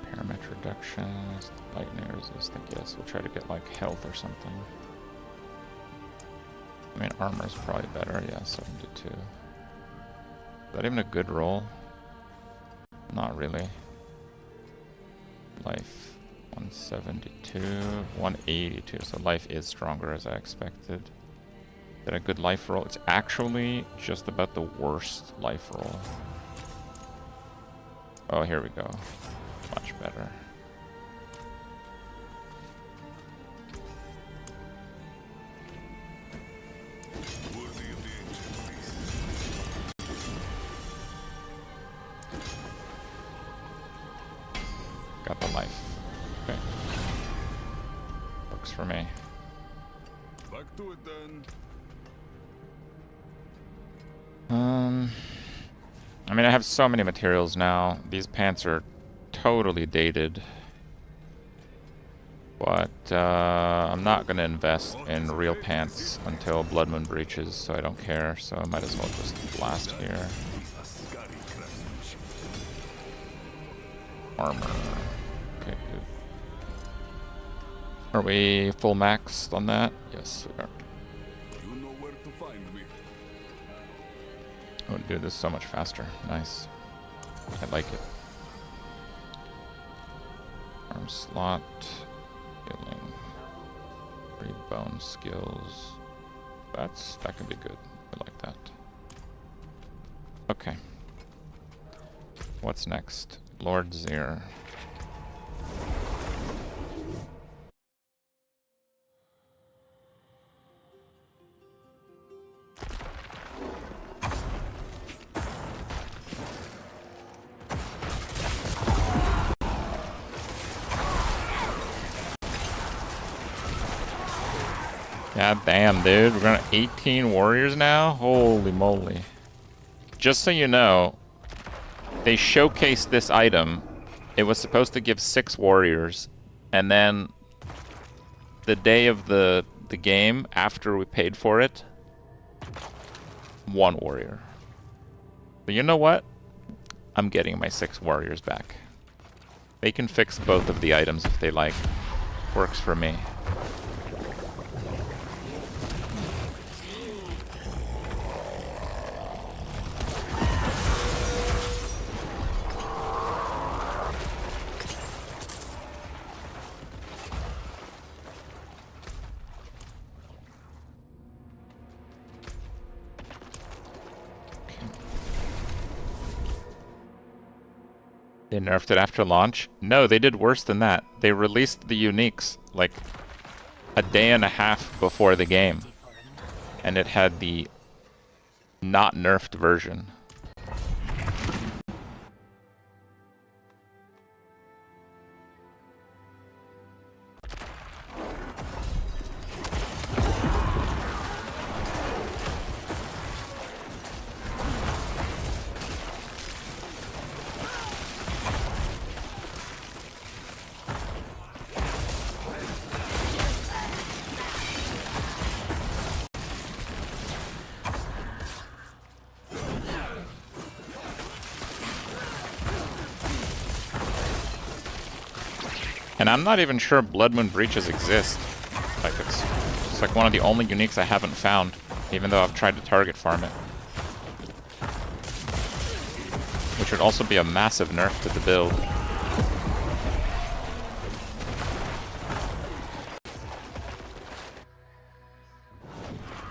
Parameter reductions, lightning resistant. Yes, we'll try to get like health or something. I mean, armor's probably better. Yeah, 72. Is that even a good roll? Not really. Life 172, 182. So life is stronger as I expected. Is that a good life roll? It's actually just about the worst life roll. Oh, here we go. Much better. Worthy of the ancient beast. Got the life. Okay. Works for me. Back to it then. I mean, I have so many materials now. These pants are totally dated. But I'm not going to invest in real pants until Blood Moon breaches, so I don't care. So I might as well just blast here. Armor. Okay, good. Are we full maxed on that? Yes, we are. You know where to find me. Oh, dude, this is so much faster. Nice. I like it. Arm slot. Healing. 3 bone skills. That could be good. I like that. Okay. What's next? Lord Zir. God damn, dude. We're gonna 18 warriors now? Holy moly. Just so you know, they showcased this item. It was supposed to give 6 warriors, and then the day of the game, after we paid for it, 1 warrior. But you know what? I'm getting my 6 warriors back. They can fix both of the items if they like. Works for me. They nerfed it after launch? No, they did worse than that. They released the uniques like a day and a half before the game. And it had the not nerfed version. And I'm not even sure Blood Moon Breaches exist. Like it's like one of the only uniques I haven't found, even though I've tried to target farm it. Which would also be a massive nerf to the build.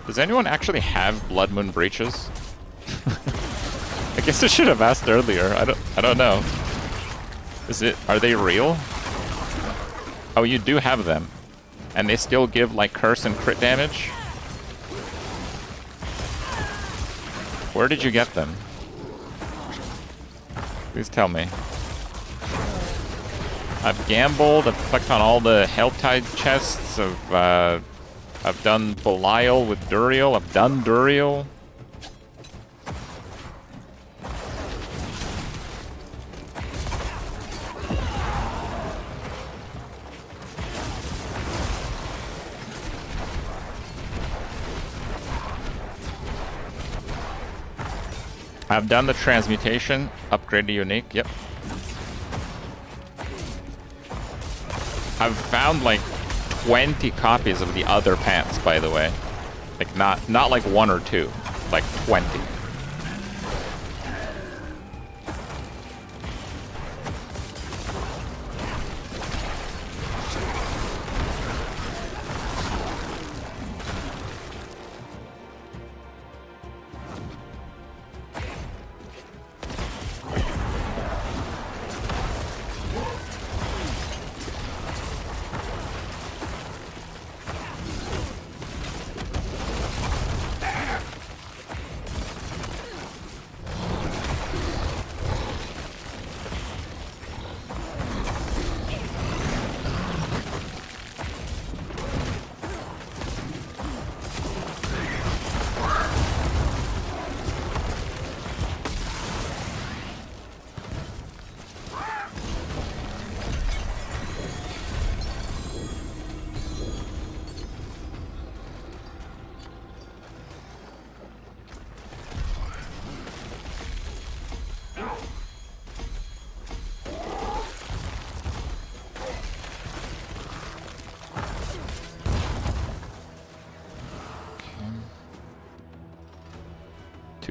Does anyone actually have Blood Moon Breaches? I guess I should have asked earlier. I don't know. Are they real? Oh, you do have them. And they still give, like, curse and crit damage? Where did you get them? Please tell me. I've gambled, I've clicked on all the Helltide chests, I've done Belial with Duriel, I've done Duriel. I've done the transmutation, upgrade to unique, yep. I've found like 20 copies of the other pants, by the way. Like not like 1 or 2, like 20.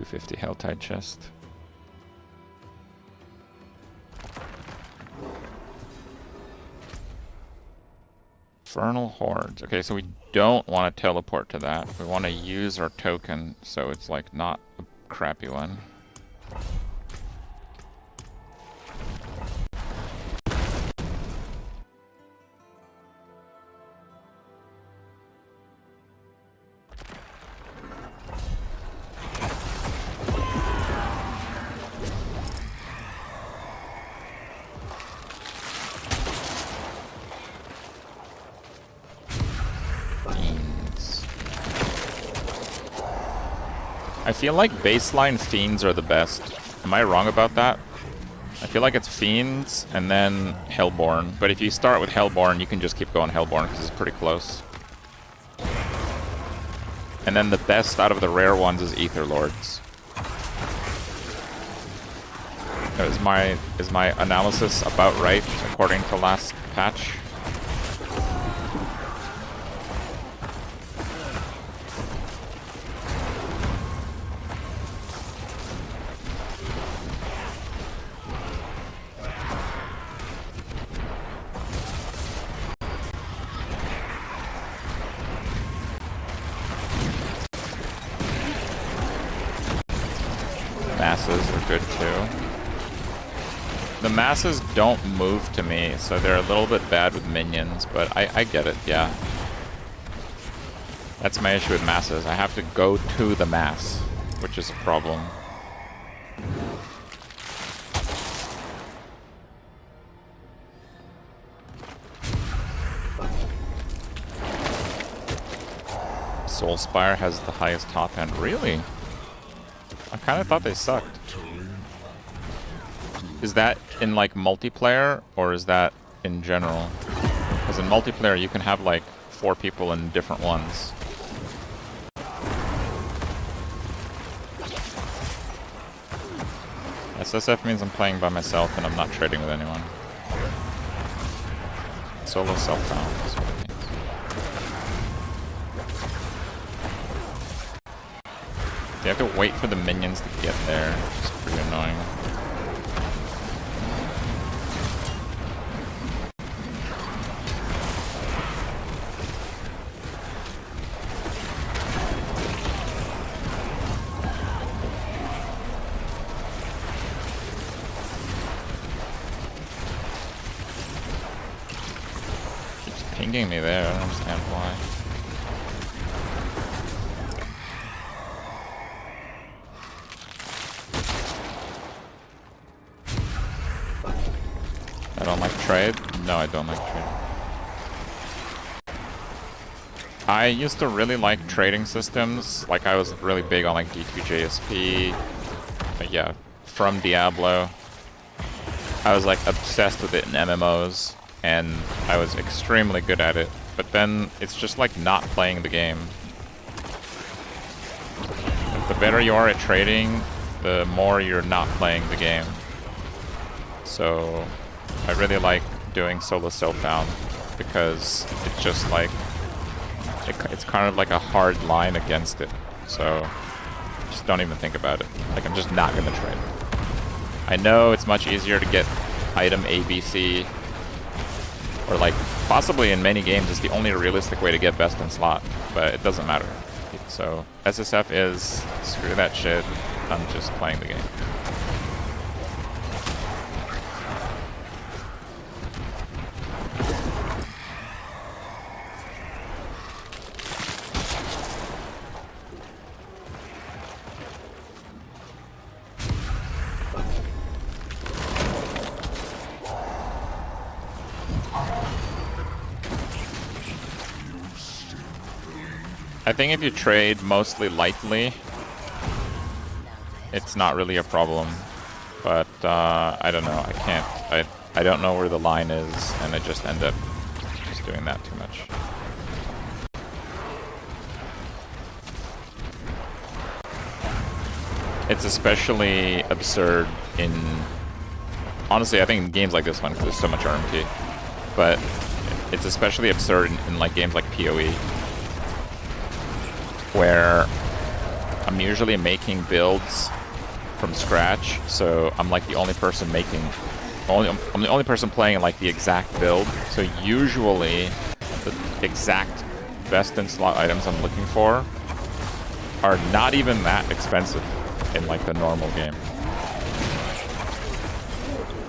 250 Helltide chest. Infernal Hordes. Okay, so we don't want to teleport to that. We want to use our token, so it's like not a crappy one. I feel like baseline Fiends are the best. Am I wrong about that? I feel like it's Fiends and then Hellborn. But if you start with Hellborn, you can just keep going Hellborn because it's pretty close. And then the best out of the rare ones is Aether Lords. Is my analysis about right according to last patch? Masses are good too. The masses don't move to me, so they're a little bit bad with minions, but I get it, yeah. That's my issue with masses. I have to go to the mass, which is a problem. Soulspire has the highest top end. Really? I kind of thought they sucked. Is that in like multiplayer or is that in general? Because in multiplayer you can have like 4 people in different ones. SSF means I'm playing by myself and I'm not trading with anyone. Solo self-found is what it means. You have to wait for the minions to get there. It's pretty annoying. Keeps pinging me there. I don't understand why. I don't like trade? No, I don't like trade. I used to really like trading systems. Like I was really big on like D2JSP. But yeah, from Diablo. I was like obsessed with it in MMOs. And I was extremely good at it. But then it's just like not playing the game. The better you are at trading, the more you're not playing the game. So I really like doing solo self-found because it's just like it's kind of like a hard line against it. So just don't even think about it. Like I'm just not gonna trade. I know it's much easier to get item ABC, or like possibly in many games it's the only realistic way to get best in slot, but it doesn't matter. So SSF is screw that shit. I'm just playing the game. I think if you trade mostly lightly, it's not really a problem. But I don't know. I don't know where the line is, and I just end up just doing that too much. It's especially absurd in... Honestly, I think in games like this one, because there's so much RMT. But it's especially absurd in like games like PoE, where I'm usually making builds from scratch, so I'm like the only person making, I'm the only person playing like the exact build. So usually the exact best in slot items I'm looking for are not even that expensive in like the normal game.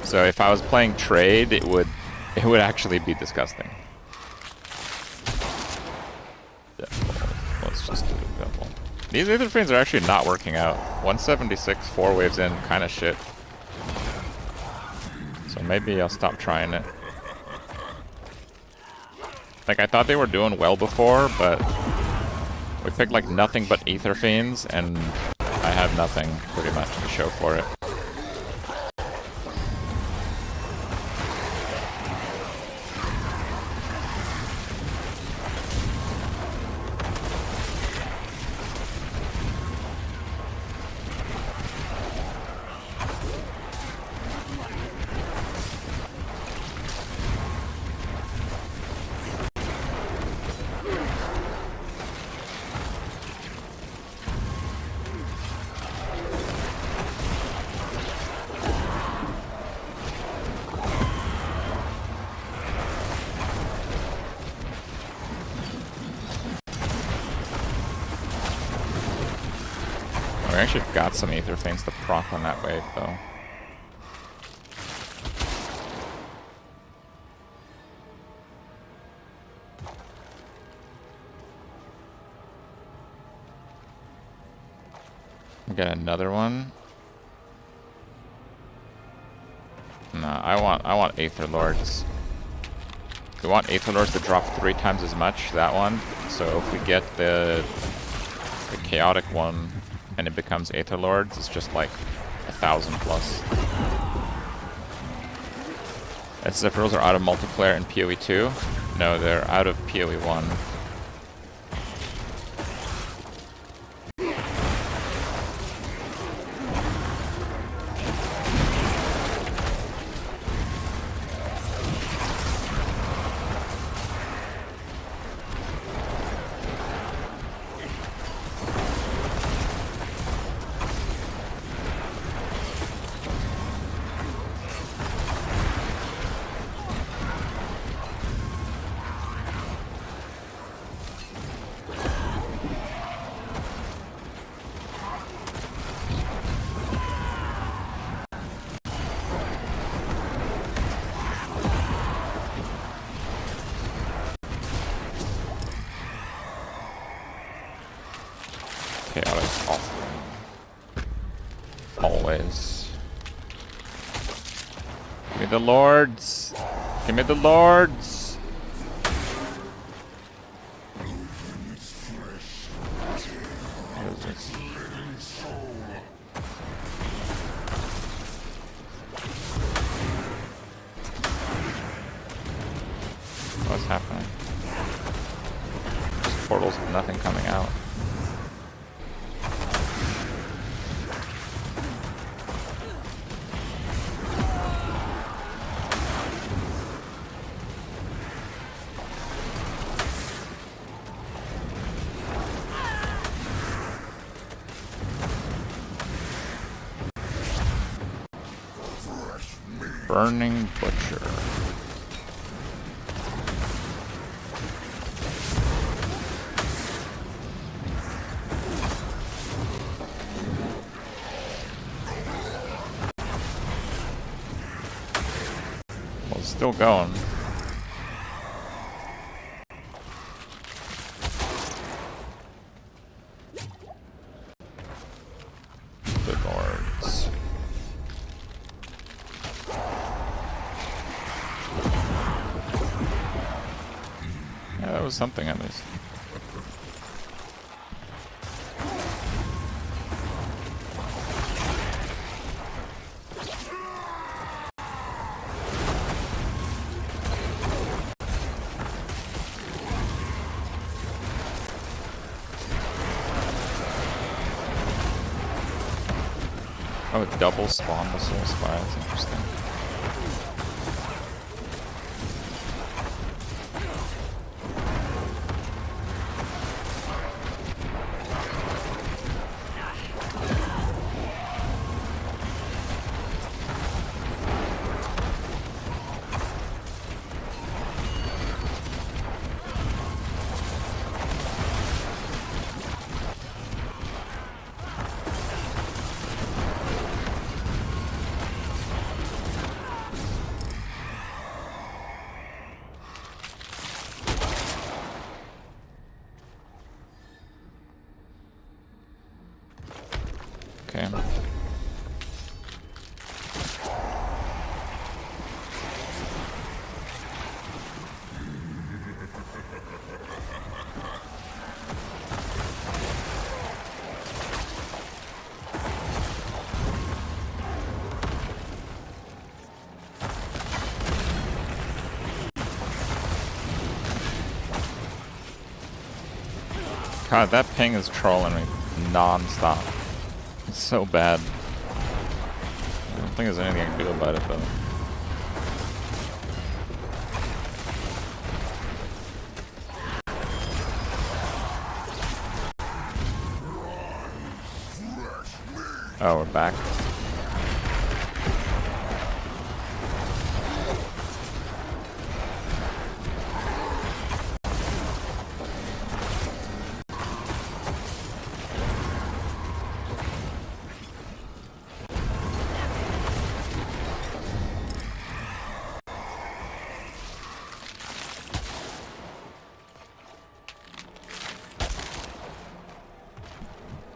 So if I was playing trade, it would actually be disgusting. Let's just do a double. These Aether Fiends are actually not working out. 176, 4 waves in, kind of shit. So maybe I'll stop trying it. Like, I thought they were doing well before, but we picked like nothing but Aether Fiends, and I have nothing pretty much to show for it. We actually got some Aether Fiends to proc on that wave, though. We got another one. Nah, I want Aether Lords. We want Aether Lords to drop 3 times as much, that one. So if we get the chaotic one and it becomes Aether Lords, it's just like 1,000 plus. SSF rules are out of multiplayer in PoE 2? No, they're out of PoE 1. Chaotic offering. Always. Give me the lords! Give me the lords! What is this? What's happening? There's portals with nothing coming out. Burning Butcher. Well, it's still going. Good lords. Yeah, that was something at least. Oh, it double spawned the soul spire, that's interesting. Okay. God, that ping is trolling me non-stop. It's so bad. I don't think there's anything I can do about it, though. Oh, we're back.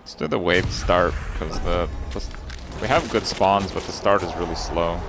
Let's do the wave start, because we have good spawns, but the start is really slow.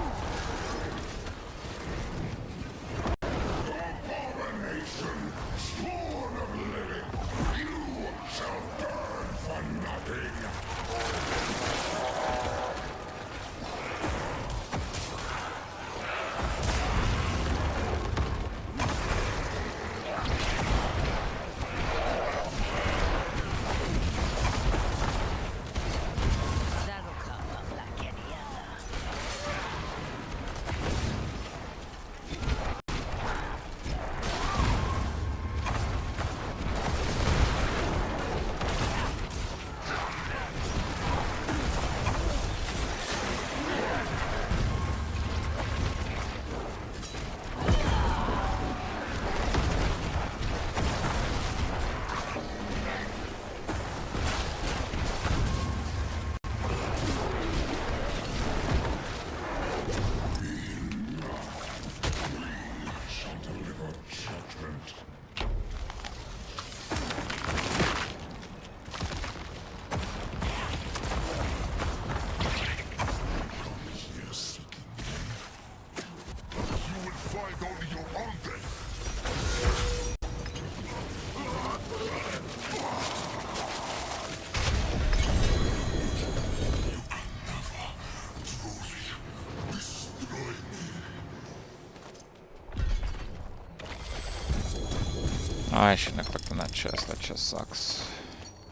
Oh, I shouldn't have clicked on that chest. That chest sucks.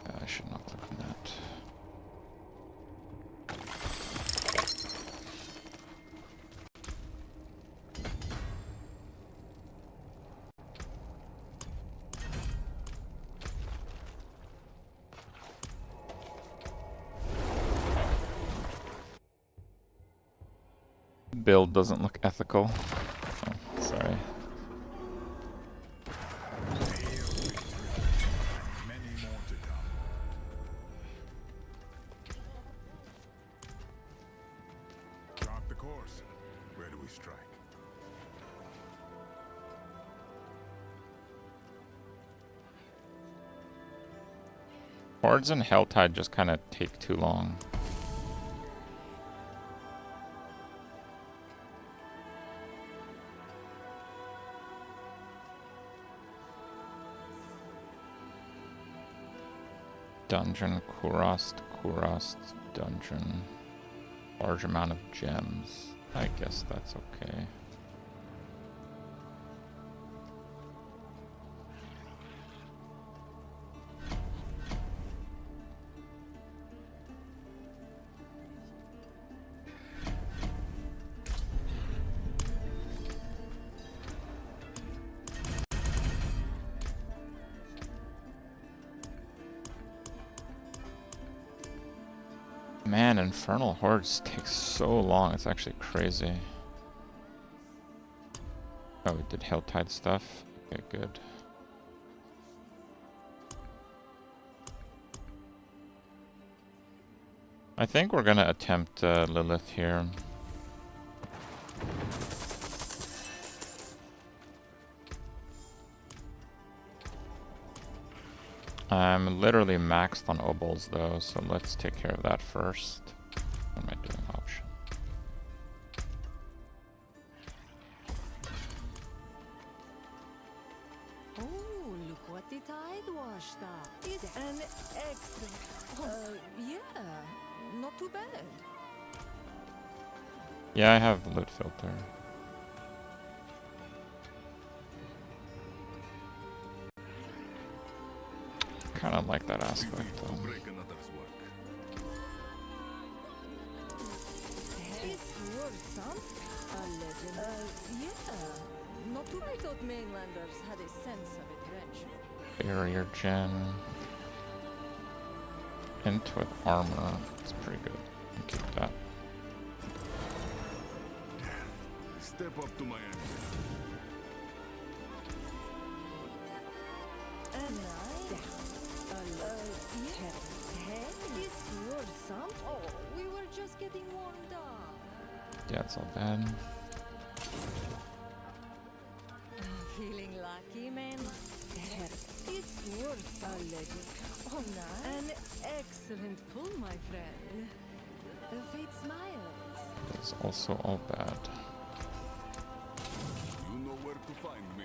Yeah, I should not click on that. Build doesn't look ethical. Oh, sorry. Hordes and Helltide just kind of take too long. Dungeon, Kurast, dungeon. Large amount of gems. I guess that's okay. Man, Infernal Hordes take so long. It's actually crazy. Oh, we did Helltide stuff. Okay, good. I think we're gonna attempt Lilith here. I'm literally maxed on obols though, so let's take care of that first. What am I doing? Option. Oh, look what the tide washed up. It's an excellent. Yeah, not too bad. Yeah, I have loot filter. Kind of like that aspect though. It's worth some. A legend. Yeah, not too. I thought mainlanders had a sense of adventure. Barrier gen. Int with armor. It's pretty good. I'll keep that. Step up to my end. It's worth some. Oh, we were just getting warmed up. Yeah, it's all bad. Feeling lucky, man. It's worth a legend. Oh, nice. An excellent pull, my friend. Fate smiles. It's also all bad. You know where to find me.